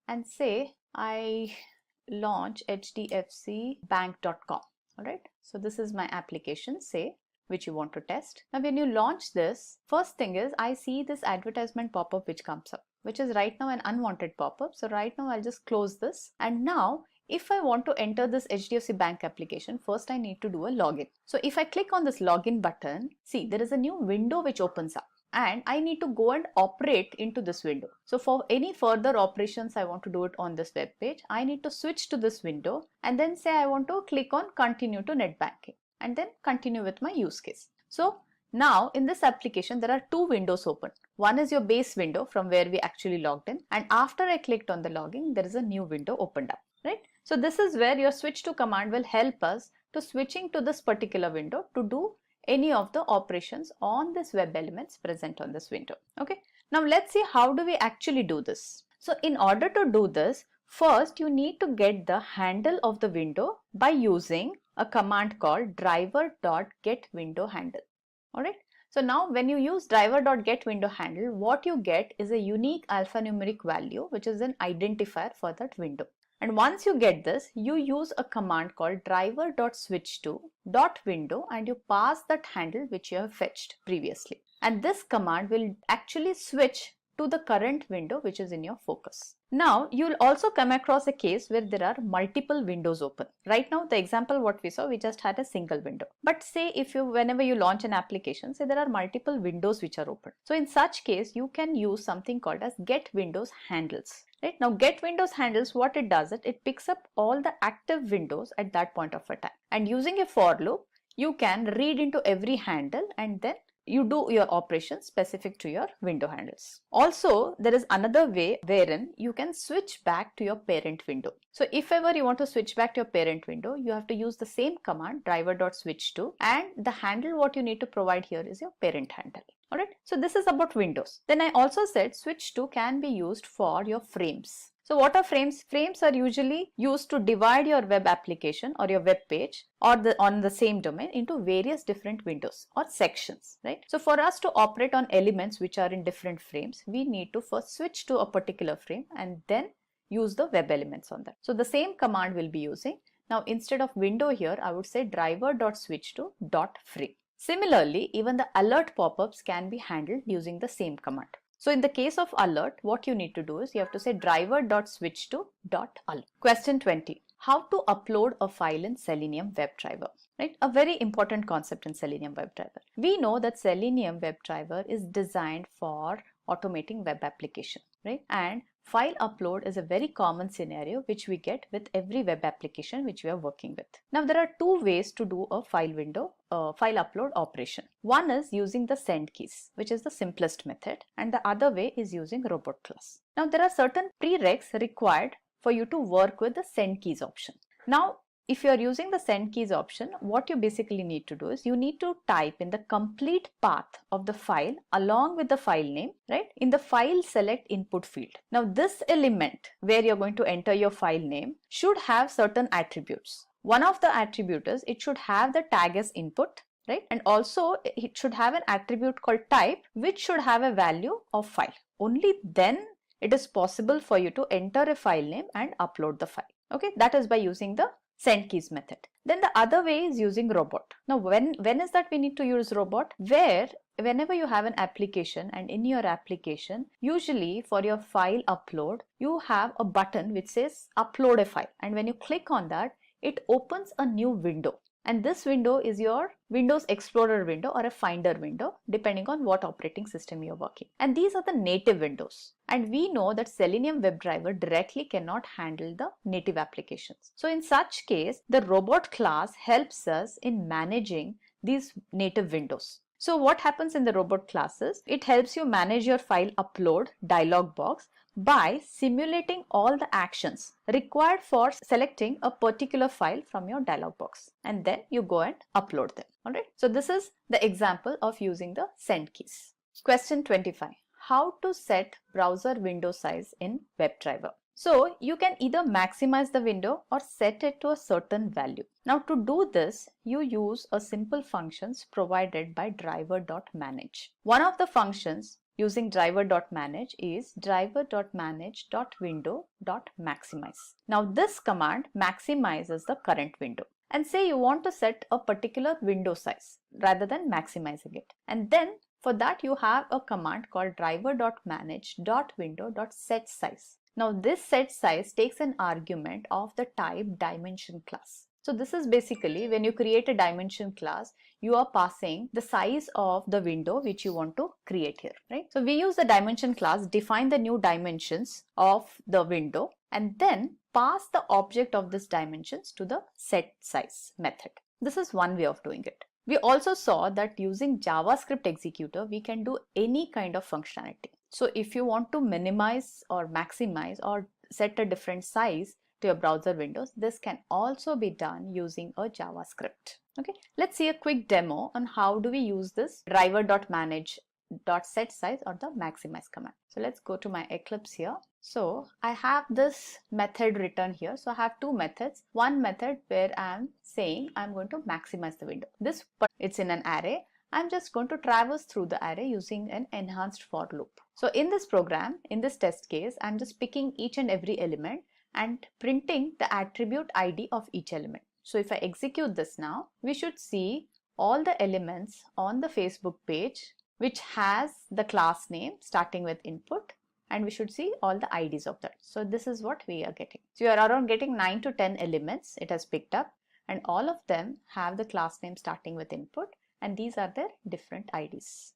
and say I launch hdfcbank.com. All right, so this is my application, say, which you want to test. Now when you launch this, first thing is I see this advertisement pop-up which comes up, which is right now an unwanted pop-up. So right now I'll just close this, and now if I want to enter this HDFC Bank application, first I need to do a login. So if I click on this login button, see there is a new window which opens up, and I need to go and operate into this window. So for any further operations I want to do it on this web page, I need to switch to this window and then say I want to click on continue to net banking and then continue with my use case. So now in this application there are two windows open. One is your base window from where we actually logged in, and after I clicked on the login, there is a new window opened up, right? So this is where your switch to command will help us to switching to this particular window to do any of the operations on this web elements present on this window. Okay, now let's see how do we actually do this. So in order to do this, first you need to get the handle of the window by using a command called driver.getWindowHandle. All right, so now when you use driver.getWindowHandle, what you get is a unique alphanumeric value which is an identifier for that window. And once you get this, you use a command called driver.switchTo.window and you pass that handle which you have fetched previously. And this command will actually switch to the current window which is in your focus. Now you'll also come across a case where there are multiple windows open. Right now the example what we saw, we just had a single window. But say if you, whenever you launch an application, say there are multiple windows which are open. So in such case you can use something called as get windows handles. Right? Now get windows handles, what it does, it picks up all the active windows at that point of a time. And using a for loop, you can read into every handle and then you do your operations specific to your window handles. Also, there is another way wherein you can switch back to your parent window. So if ever you want to switch back to your parent window, you have to use the same command driver.switch to, and the handle what you need to provide here is your parent handle. Alright, so this is about windows. Then I also said switch to can be used for your frames. So what are frames? Frames are usually used to divide your web application or your web page or on the same domain into various different windows or sections, right? So for us to operate on elements which are in different frames, we need to first switch to a particular frame and then use the web elements on that. So the same command we'll be using. Now instead of window here, I would say driver.switch to .frame. Similarly, even the alert pop-ups can be handled using the same command. So in the case of alert, what you need to do is you have to say driver.switch to .alert. Question 20. How to upload a file in Selenium WebDriver? Right? A very important concept in Selenium WebDriver. We know that Selenium WebDriver is designed for automating web application, right? And file upload is a very common scenario which we get with every web application which we are working with. Now there are two ways to do a file upload operation. One is using the send keys, which is the simplest method, and the other way is using robot class. Now there are certain prereqs required for you to work with the send keys option. Now if you are using the send keys option, what you basically need to do is you need to type in the complete path of the file along with the file name, right? In the file select input field. Now this element where you're going to enter your file name should have certain attributes. One of the attributes is it should have the tag as input, right? And also it should have an attribute called type which should have a value of file. Only then it is possible for you to enter a file name and upload the file. Okay, that is by using the send keys method. Then the other way is using robot. Now when is that we need to use robot? Whenever you have an application and in your application, usually for your file upload, you have a button which says upload a file, and when you click on that, it opens a new window. And this window is your Windows Explorer window or a Finder window, depending on what operating system you're working. And these are the native windows. And we know that Selenium WebDriver directly cannot handle the native applications. So in such case, the robot class helps us in managing these native windows. So what happens in the robot classes? It helps you manage your file upload dialog box by simulating all the actions required for selecting a particular file from your dialog box, and then you go and upload them. Alright, so this is the example of using the send keys. Question 25. How to set browser window size in WebDriver? So you can either maximize the window or set it to a certain value. Now to do this, you use a simple functions provided by driver.manage. One of the functions using driver.manage is driver.manage.window.maximize. Now this command maximizes the current window. And say you want to set a particular window size rather than maximizing it. And then for that you have a command called driver.manage.window.setSize. Now this set size takes an argument of the type dimension class. So this is basically when you create a dimension class, you are passing the size of the window which you want to create here, right? So we use the dimension class, define the new dimensions of the window, and then pass the object of this dimensions to the set size method. This is one way of doing it. We also saw that using JavaScript executor, we can do any kind of functionality. So if you want to minimize or maximize or set a different size to your browser windows, this can also be done using a JavaScript. Okay, let's see a quick demo on how do we use this driver.manage.setSize or the maximize command. So let's go to my Eclipse here. So I have this method written here. So I have two methods. One method where I'm saying I'm going to maximize the window. This, but it's in an array. I'm just going to traverse through the array using an enhanced for loop. So in this program, in this test case, I'm just picking each and every element and printing the attribute ID of each element. So if I execute this now, we should see all the elements on the Facebook page which has the class name starting with input, and we should see all the IDs of that. So this is what we are getting. So you are around getting 9 to 10 elements it has picked up, and all of them have the class name starting with input, and these are their different IDs.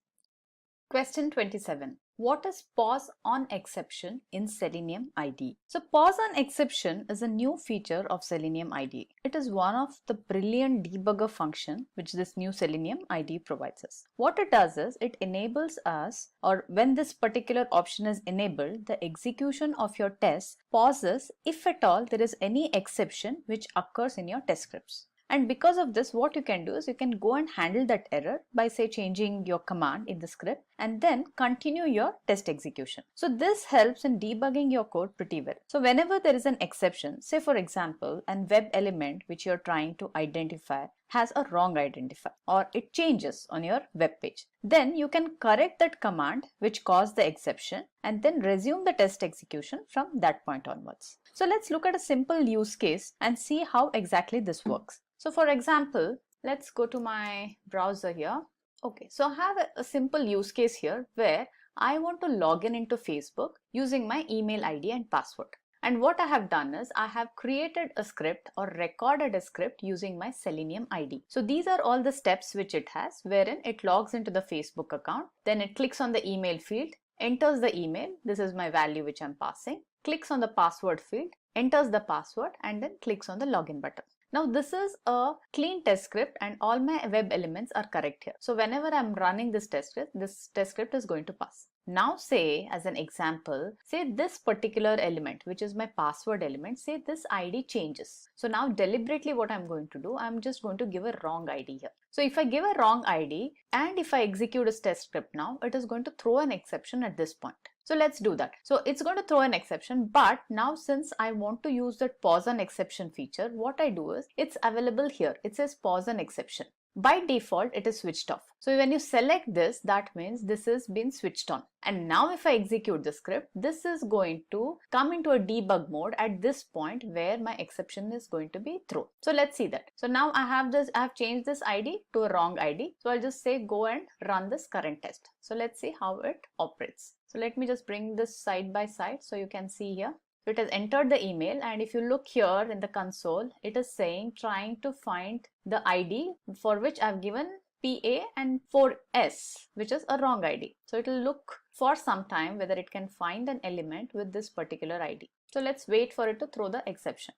Question 27. What is pause on exception in Selenium IDE? So pause on exception is a new feature of Selenium IDE. It is one of the brilliant debugger function which this new Selenium IDE provides us. What it does is it enables us, or when this particular option is enabled, the execution of your test pauses if at all there is any exception which occurs in your test scripts. And because of this, what you can do is you can go and handle that error by, say, changing your command in the script and then continue your test execution. So this helps in debugging your code pretty well. So whenever there is an exception, say for example, an web element which you're trying to identify has a wrong identifier or it changes on your web page, then you can correct that command which caused the exception and then resume the test execution from that point onwards. So let's look at a simple use case and see how exactly this works. So for example, let's go to my browser here. Okay, so I have a simple use case here where I want to log in into Facebook using my email ID and password. And what I have done is I have created a script or recorded a script using my Selenium ID. So these are all the steps which it has, wherein it logs into the Facebook account, then it clicks on the email field, enters the email, this is my value which I'm passing, clicks on the password field, enters the password, and then clicks on the login button. Now this is a clean test script and all my web elements are correct here. So whenever I'm running this test script is going to pass. Now say as an example, say this particular element which is my password element, say this ID changes. So now deliberately what I'm going to do, I'm just going to give a wrong ID here. So if I give a wrong ID and if I execute a test script now, it is going to throw an exception at this point. So let's do that. So it's going to throw an exception, but now since I want to use that pause on exception feature, what I do is it's available here. It says pause on exception. By default, it is switched off. So when you select this, that means this has been switched on. And now if I execute the script, this is going to come into a debug mode at this point where my exception is going to be thrown. So let's see that. So now I have changed this ID to a wrong ID. So I'll just say go and run this current test. So let's see how it operates. So let me just bring this side by side so you can see here. So it has entered the email, and if you look here in the console, it is saying trying to find the ID for which I've given PA and 4S, which is a wrong ID. So it will look for some time whether it can find an element with this particular ID. So let's wait for it to throw the exception.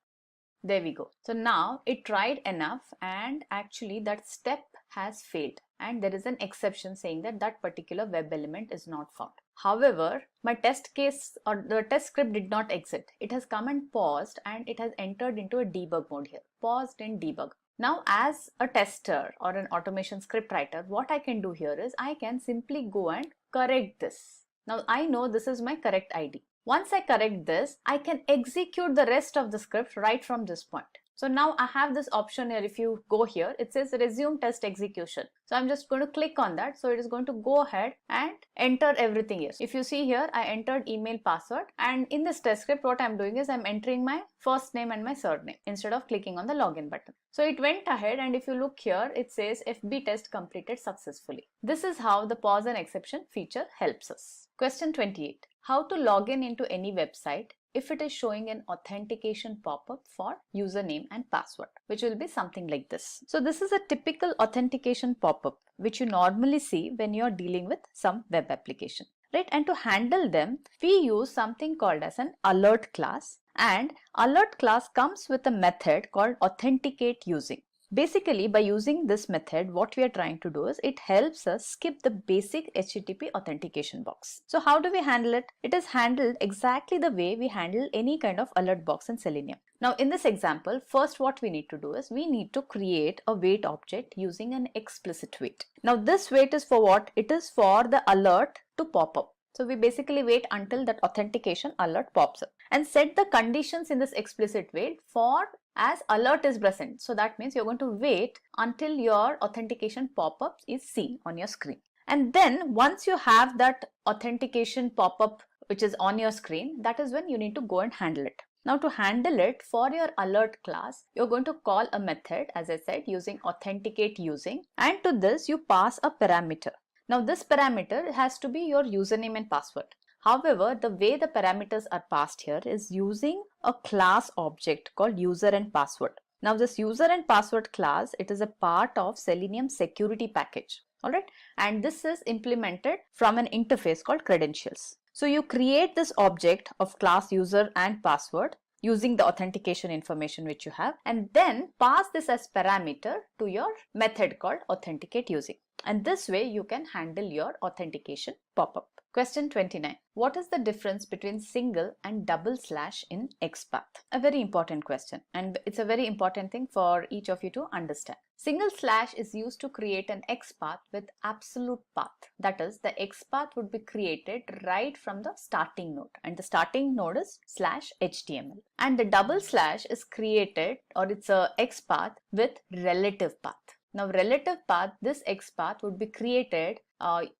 There we go. So now it tried enough and actually that step has failed and there is an exception saying that that particular web element is not found. However, my test case or the test script did not exit. It has come and paused and it has entered into a debug mode here. Paused and debug. Now as a tester or an automation script writer, what I can do here is I can simply go and correct this. Now I know this is my correct ID. Once I correct this, I can execute the rest of the script right from this point. So now I have this option here. If you go here, it says resume test execution. So I'm just going to click on that. So it is going to go ahead and enter everything here. If you see here, I entered email password, and in this test script, what I'm doing is I'm entering my first name and my surname instead of clicking on the login button. So it went ahead, and if you look here, it says FB test completed successfully. This is how the pause and exception feature helps us. Question 28. How to log in into any website if it is showing an authentication pop-up for username and password, which will be something like this. So this is a typical authentication pop-up which you normally see when you're dealing with some web application, right? And to handle them, we use something called as an alert class, and alert class comes with a method called authenticate using. Basically, by using this method, what we are trying to do is it helps us skip the basic HTTP authentication box. So how do we handle it? It is handled exactly the way we handle any kind of alert box in Selenium. Now in this example, first what we need to do is we need to create a wait object using an explicit wait. Now this wait is for what? It is for the alert to pop up. So we basically wait until that authentication alert pops up and set the conditions in this explicit wait for as alert is present. So that means you're going to wait until your authentication pop-up is seen on your screen. And then once you have that authentication pop-up which is on your screen, that is when you need to go and handle it. Now to handle it, for your alert class, you're going to call a method, as I said, using authenticate using, and to this you pass a parameter. Now this parameter has to be your username and password. However, the way the parameters are passed here is using a class object called user and password. Now this user and password class, it is a part of Selenium security package. Alright, and this is implemented from an interface called credentials. So you create this object of class user and password using the authentication information which you have, and then pass this as parameter to your method called authenticate using. And this way you can handle your authentication pop-up. Question 29. What is the difference between single and double slash in XPath? A very important question, and it's a very important thing for each of you to understand. Single slash is used to create an XPath with absolute path. That is, the XPath would be created right from the starting node, and the starting node is /HTML. And the double slash is created, or it's a XPath with relative path. Now relative path, this XPath would be created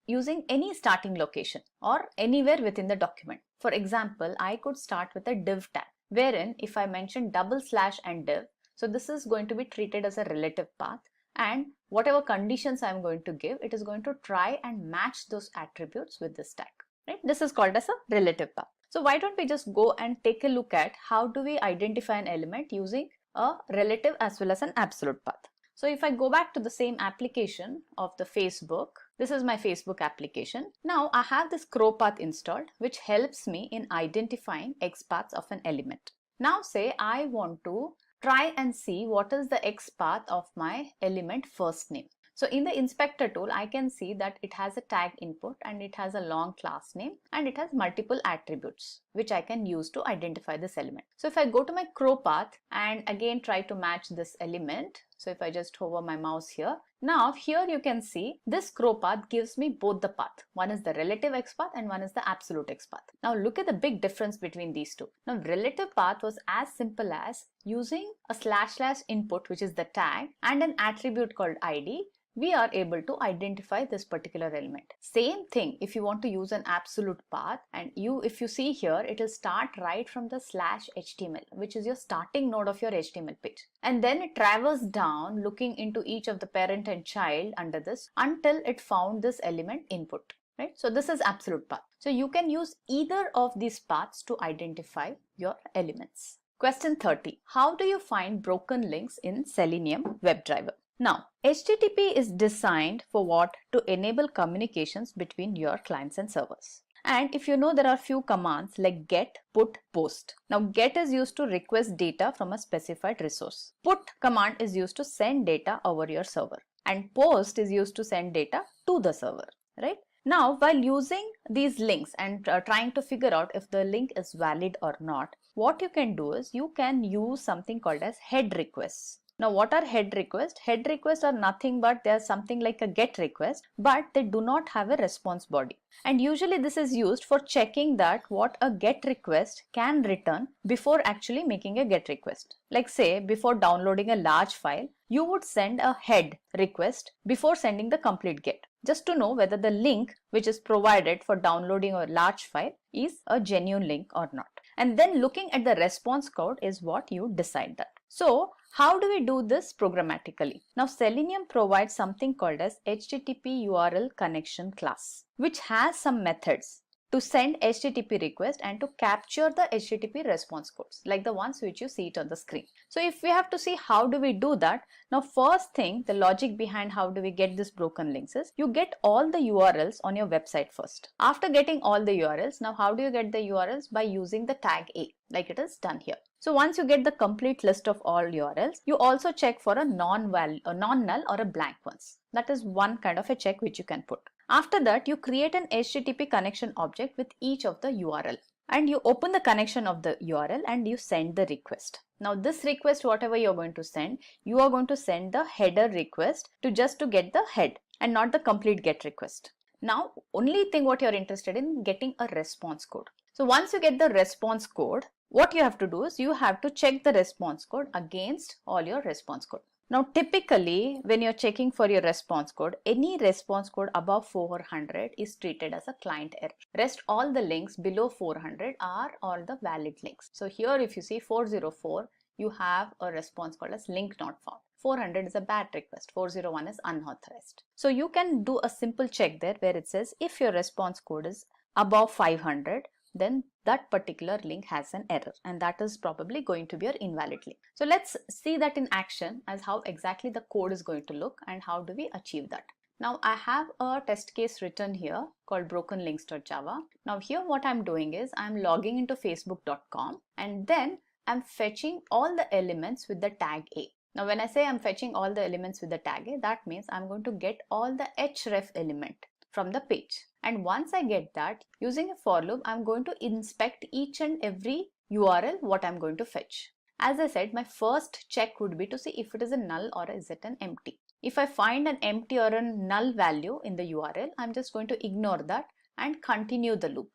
using any starting location or anywhere within the document. For example, I could start with a div tag, wherein if I mention double slash and div, so this is going to be treated as a relative path, and whatever conditions I am going to give, it is going to try and match those attributes with this tag. Right? This is called as a relative path. So why don't we just go and take a look at how do we identify an element using a relative as well as an absolute path. So if I go back to the same application of the Facebook, this is my Facebook application. Now I have this crow path installed, which helps me in identifying XPaths of an element. Now say I want to try and see what is the XPath of my element first name. So in the inspector tool, I can see that it has a tag input and it has a long class name and it has multiple attributes which I can use to identify this element. So if I go to my crow path and again try to match this element, so if I just hover my mouse here, now here you can see this crow path gives me both the path. One is the relative XPath and one is the absolute XPath. Now look at the big difference between these two. Now relative path was as simple as using a / input, which is the tag, and an attribute called ID. We are able to identify this particular element. Same thing if you want to use an absolute path, and if you see here, it will start right from the /HTML, which is your starting node of your HTML page, and then it traverses down looking into each of the parent and child under this until it found this element input. Right? So this is absolute path. So you can use either of these paths to identify your elements. Question 30. How do you find broken links in Selenium WebDriver? Now, HTTP is designed for what? To enable communications between your clients and servers. And if you know, there are few commands like get, put, post. Now get is used to request data from a specified resource. Put command is used to send data over your server. And post is used to send data to the server, right? Now, while using these links and trying to figure out if the link is valid or not, what you can do is you can use something called as head requests. Now what are head requests? Head requests are nothing but they are something like a get request, but they do not have a response body. And usually this is used for checking that what a get request can return before actually making a get request. Like say before downloading a large file, you would send a head request before sending the complete get, just to know whether the link which is provided for downloading a large file is a genuine link or not. And then looking at the response code is what you decide that. So how do we do this programmatically? Now Selenium provides something called as HTTP URL connection class, which has some methods to send HTTP request and to capture the HTTP response codes, like the ones which you see it on the screen. So if we have to see how do we do that, now first thing, the logic behind how do we get this broken links is you get all the URLs on your website first. After getting all the URLs, now how do you get the URLs? By using the tag A, like it is done here. So once you get the complete list of all URLs, you also check for a non-null or a blank ones. That is one kind of a check which you can put. After that, you create an HTTP connection object with each of the URL, and you open the connection of the URL and you send the request. Now this request, whatever you're going to send, you are going to send the header request to just to get the head and not the complete get request. Now only thing what you're interested in, getting a response code. So once you get the response code, what you have to do is you have to check the response code against all your response code. Now typically when you're checking for your response code, any response code above 400 is treated as a client error. Rest all the links below 400 are all the valid links. So here if you see 404, you have a response code as link not found. 400 is a bad request, 401 is unauthorized. So you can do a simple check there where it says if your response code is above 500, then that particular link has an error, and that is probably going to be your invalid link. So let's see that in action as how exactly the code is going to look and how do we achieve that. Now I have a test case written here called brokenlinks.java. Now here what I'm doing is I'm logging into facebook.com and then I'm fetching all the elements with the tag A. Now when I say I'm fetching all the elements with the tag A, that means I'm going to get all the href element from the page. And once I get that, using a for loop, I'm going to inspect each and every URL what I'm going to fetch. As I said, my first check would be to see if it is a null or is it an empty. If I find an empty or a null value in the URL, I'm just going to ignore that and continue the loop.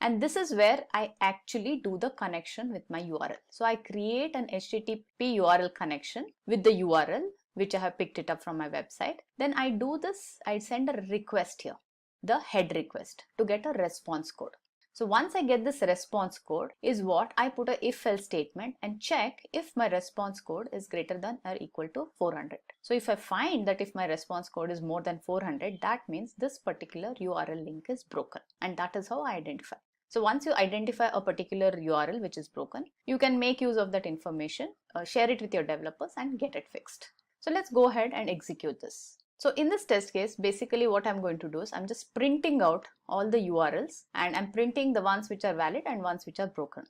And this is where I actually do the connection with my URL. So I create an HTTP URL connection with the URL, which I have picked it up from my website. Then I do this, I send a request here, the head request, to get a response code. So once I get this response code is what I put a if-else statement and check if my response code is greater than or equal to 400. So if I find that if my response code is more than 400, that means this particular URL link is broken, and that is how I identify. So once you identify a particular URL which is broken, you can make use of that information, share it with your developers and get it fixed. So let's go ahead and execute this. So in this test case, basically what I'm going to do is I'm just printing out all the URLs and I'm printing the ones which are valid and ones which are broken.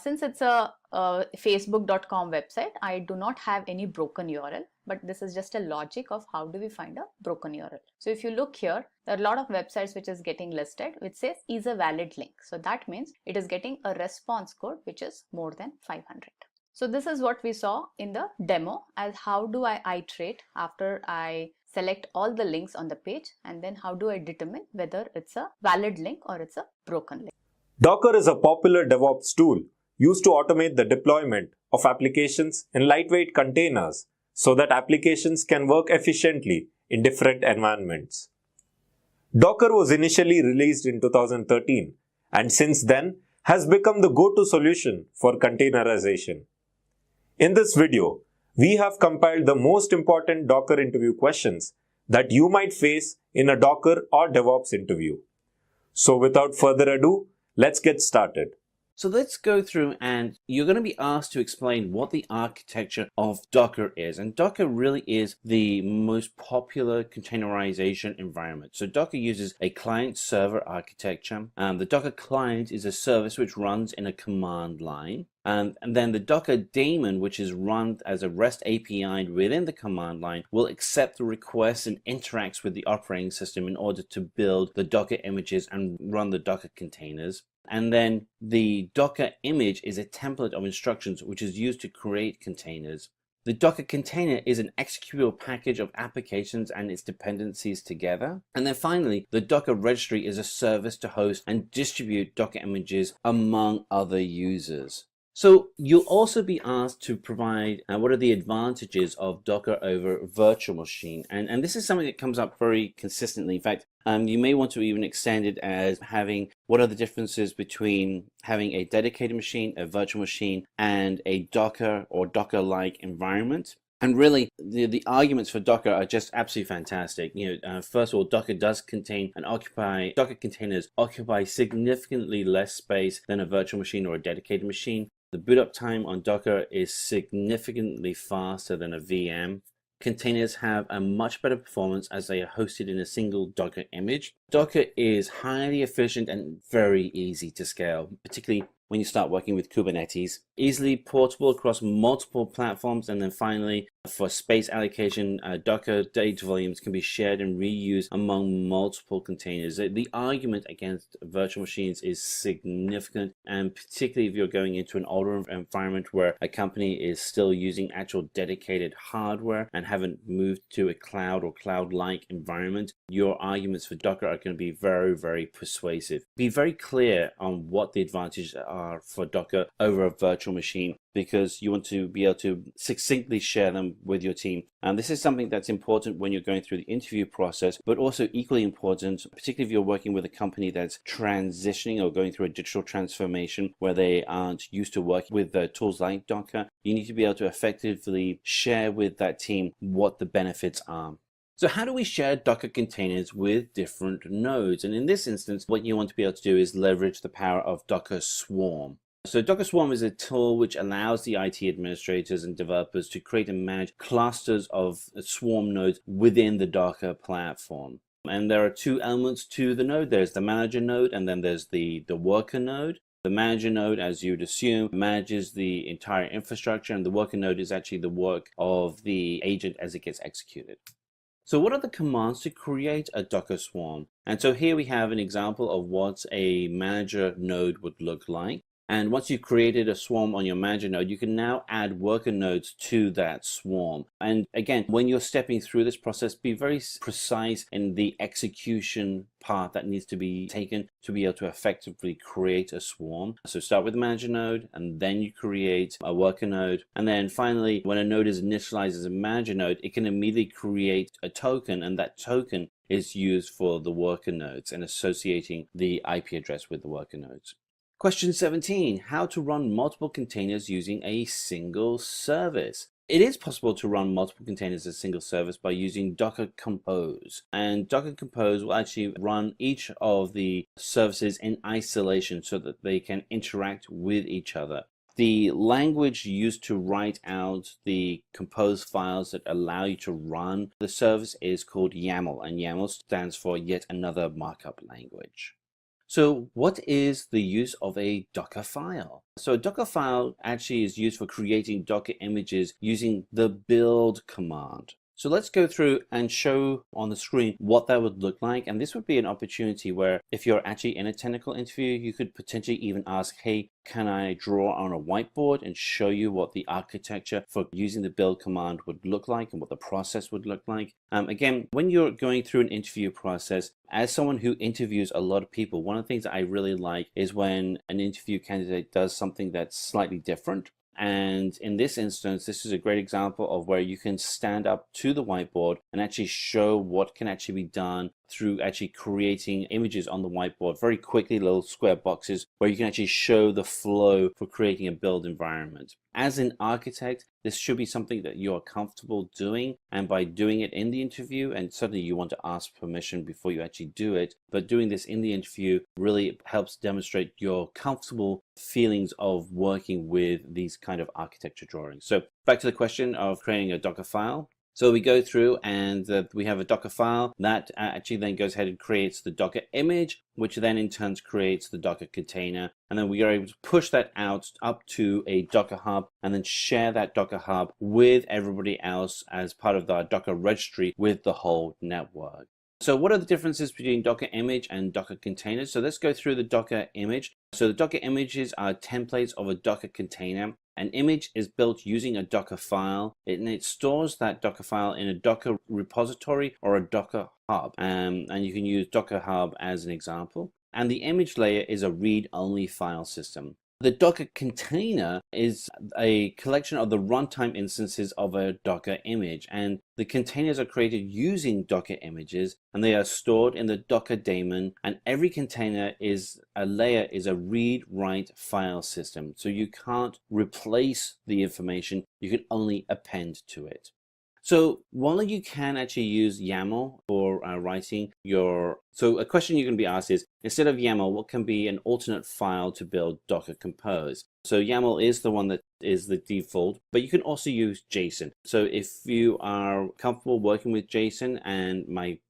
Since it's a facebook.com website, I do not have any broken URL, but this is just a logic of how do we find a broken URL. So if you look here, there are a lot of websites which is getting listed which says is a valid link. So that means it is getting a response code which is more than 500. So this is what we saw in the demo as how do I iterate after I select all the links on the page, and then how do I determine whether it's a valid link or it's a broken link. Docker is a popular DevOps tool used to automate the deployment of applications in lightweight containers so that applications can work efficiently in different environments. Docker was initially released in 2013 and since then has become the go-to solution for containerization. In this video, we have compiled the most important Docker interview questions that you might face in a Docker or DevOps interview. So without further ado, let's get started. So let's go through, and you're going to be asked to explain what the architecture of Docker is. And Docker really is the most popular containerization environment. So Docker uses a client-server architecture. The Docker client is a service which runs in a command line. And then the Docker daemon, which is run as a REST API within the command line, will accept the requests and interacts with the operating system in order to build the Docker images and run the Docker containers. And then the Docker image is a template of instructions which is used to create containers. The Docker container is an executable package of applications and its dependencies together. And then finally, the Docker registry is a service to host and distribute Docker images among other users. So you'll also be asked to provide what are the advantages of Docker over virtual machine. And this is something that comes up very consistently. In fact, you may want to even extend it as having what are the differences between having a dedicated machine, a virtual machine, and a Docker or Docker-like environment. And really, the arguments for Docker are just absolutely fantastic. First of all, Docker containers occupy significantly less space than a virtual machine or a dedicated machine. The boot up time on Docker is significantly faster than a VM. Containers have a much better performance as they are hosted in a single Docker image. Docker is highly efficient and very easy to scale, particularly when you start working with Kubernetes. Easily portable across multiple platforms, and then finally, for space allocation, Docker data volumes can be shared and reused among multiple containers. The argument against virtual machines is significant, and particularly if you're going into an older environment where a company is still using actual dedicated hardware and haven't moved to a cloud or cloud-like environment, your arguments for Docker are going to be very, very persuasive. Be very clear on what the advantages are for Docker over a virtual machine, because you want to be able to succinctly share them with your team. And this is something that's important when you're going through the interview process, but also equally important, particularly if you're working with a company that's transitioning or going through a digital transformation where they aren't used to working with tools like Docker. You need to be able to effectively share with that team what the benefits are. So how do we share Docker containers with different nodes? And in this instance, what you want to be able to do is leverage the power of Docker Swarm. So Docker Swarm is a tool which allows the IT administrators and developers to create and manage clusters of Swarm nodes within the Docker platform. And there are two elements to the node. There's the manager node, and then there's the worker node. The manager node, as you'd assume, manages the entire infrastructure, and the worker node is actually the work of the agent as it gets executed. So what are the commands to create a Docker Swarm? And so here we have an example of what a manager node would look like. And once you've created a swarm on your manager node, you can now add worker nodes to that swarm. And again, when you're stepping through this process, be very precise in the execution part that needs to be taken to be able to effectively create a swarm. So start with the manager node, and then you create a worker node. And then finally, when a node is initialized as a manager node, it can immediately create a token, and that token is used for the worker nodes and associating the IP address with the worker nodes. Question 17, how to run multiple containers using a single service. It is possible to run multiple containers as a single service by using Docker Compose. And Docker Compose will actually run each of the services in isolation so that they can interact with each other. The language used to write out the compose files that allow you to run the service is called YAML, and YAML stands for yet another markup language. So what is the use of a Docker file? So a Docker file actually is used for creating Docker images using the build command. So let's go through and show on the screen what that would look like. And this would be an opportunity where if you're actually in a technical interview, you could potentially even ask, hey, can I draw on a whiteboard and show you what the architecture for using the build command would look like and what the process would look like? Again, when you're going through an interview process, as someone who interviews a lot of people, one of the things that I really like is when an interview candidate does something that's slightly different. And in this instance, this is a great example of where you can stand up to the whiteboard and actually show what can actually be done through actually creating images on the whiteboard very quickly, little square boxes where you can actually show the flow for creating a build environment. As an architect, this should be something that you are comfortable doing, and by doing it in the interview, and certainly you want to ask permission before you actually do it, but doing this in the interview really helps demonstrate your comfortable feelings of working with these kind of architecture drawings. So back to the question of creating a Docker file. So we go through and we have a Docker file that actually then goes ahead and creates the Docker image, which then in turn creates the Docker container. And then we are able to push that out up to a Docker Hub and then share that Docker Hub with everybody else as part of the Docker registry with the whole network. So what are the differences between Docker image and Docker containers? So let's go through the Docker image. So the Docker images are templates of a Docker container. An image is built using a Docker file, and it stores that Docker file in a Docker repository or a Docker Hub. And you can use Docker Hub as an example. And the image layer is a read-only file system. The Docker container is a collection of the runtime instances of a Docker image, and the containers are created using Docker images, and they are stored in the Docker daemon, and every container is a read-write file system. So you can't replace the information, you can only append to it. So while you can actually use YAML for writing so a question you're going to be asked is, instead of YAML, what can be an alternate file to build Docker Compose? So YAML is the one that is the default, but you can also use JSON. So if you are comfortable working with JSON, and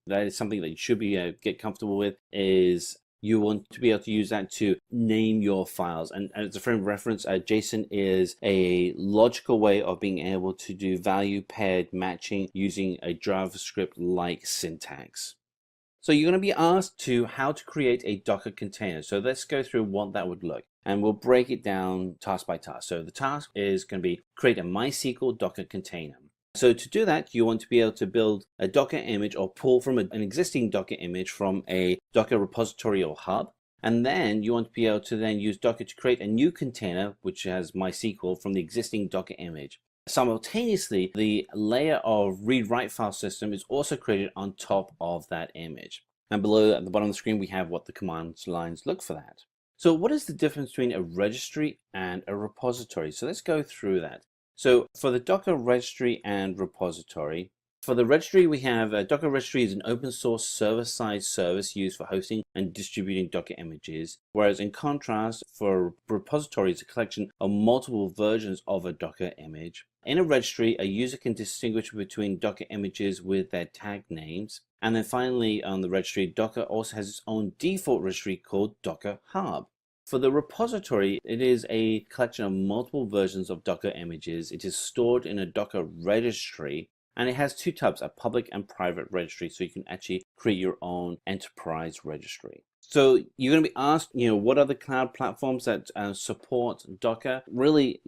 that is something that you should be get comfortable with, is you want to be able to use that to name your files. And as a frame of reference, JSON is a logical way of being able to do value paired matching using a JavaScript-like syntax. So you're going to be asked how to create a Docker container. So let's go through what that would look, and we'll break it down task by task. So the task is going to be create a MySQL Docker container. So to do that, you want to be able to build a Docker image or pull from an existing Docker image from a Docker repository or hub. And then you want to be able to then use Docker to create a new container, which has MySQL from the existing Docker image. simultaneously, the layer of read-write file system is also created on top of that image. And below at the bottom of the screen, we have what the command lines look for that. So what is the difference between a registry and a repository? So let's go through that. So for the Docker registry and repository, for the registry, we have Docker registry is an open source server-side service used for hosting and distributing Docker images, whereas in contrast, for repository, it's a collection of multiple versions of a Docker image. In a registry, a user can distinguish between Docker images with their tag names. And then finally, on the registry, Docker also has its own default registry called Docker Hub. For the repository, it is a collection of multiple versions of Docker images. It is stored in a Docker registry, and it has two types, a public and private registry, so you can actually create your own enterprise registry. So you're going to be asked, what are the cloud platforms that support Docker? Really,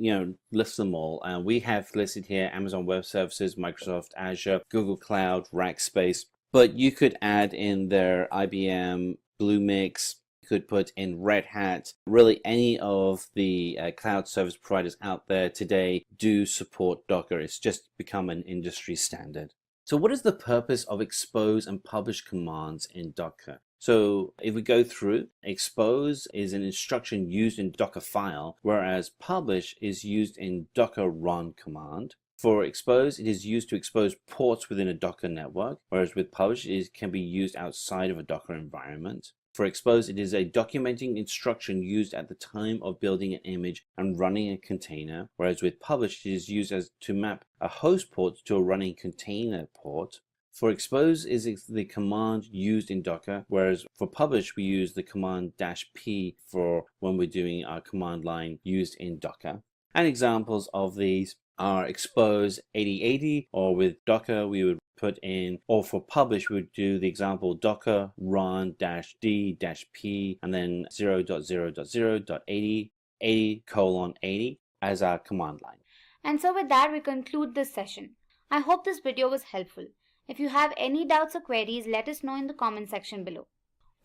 list them all. We have listed here Amazon Web Services, Microsoft Azure, Google Cloud, Rackspace. But you could add in there IBM, Bluemix, you could put in Red Hat. Really, any of the cloud service providers out there today do support Docker. It's just become an industry standard. So what is the purpose of expose and publish commands in Docker? So if we go through, expose is an instruction used in Docker file, whereas publish is used in Docker run command. For expose, it is used to expose ports within a Docker network, whereas with publish, it can be used outside of a Docker environment. For expose, it is a documenting instruction used at the time of building an image and running a container, whereas with publish, it is used to map a host port to a running container port. For expose is the command used in Docker, whereas for publish, we use the command -p for when we're doing our command line used in Docker. And examples of these are expose 8080, or with Docker we would put in, or for publish we would do the example docker run -d-p and then 0.0.0.80 as our command line. And so with that, we conclude this session. I hope this video was helpful. If you have any doubts or queries, let us know in the comment section below.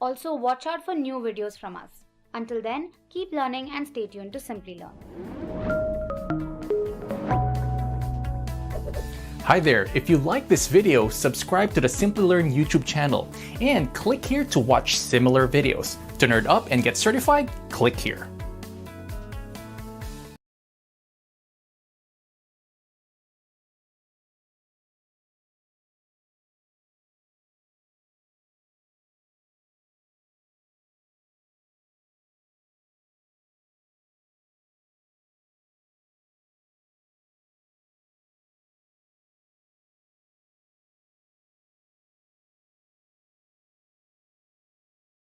Also, watch out for new videos from us. Until then, keep learning and stay tuned to Simplilearn. Hi there, if you like this video, subscribe to the Simplilearn YouTube channel and click here to watch similar videos. To nerd up and get certified, click here.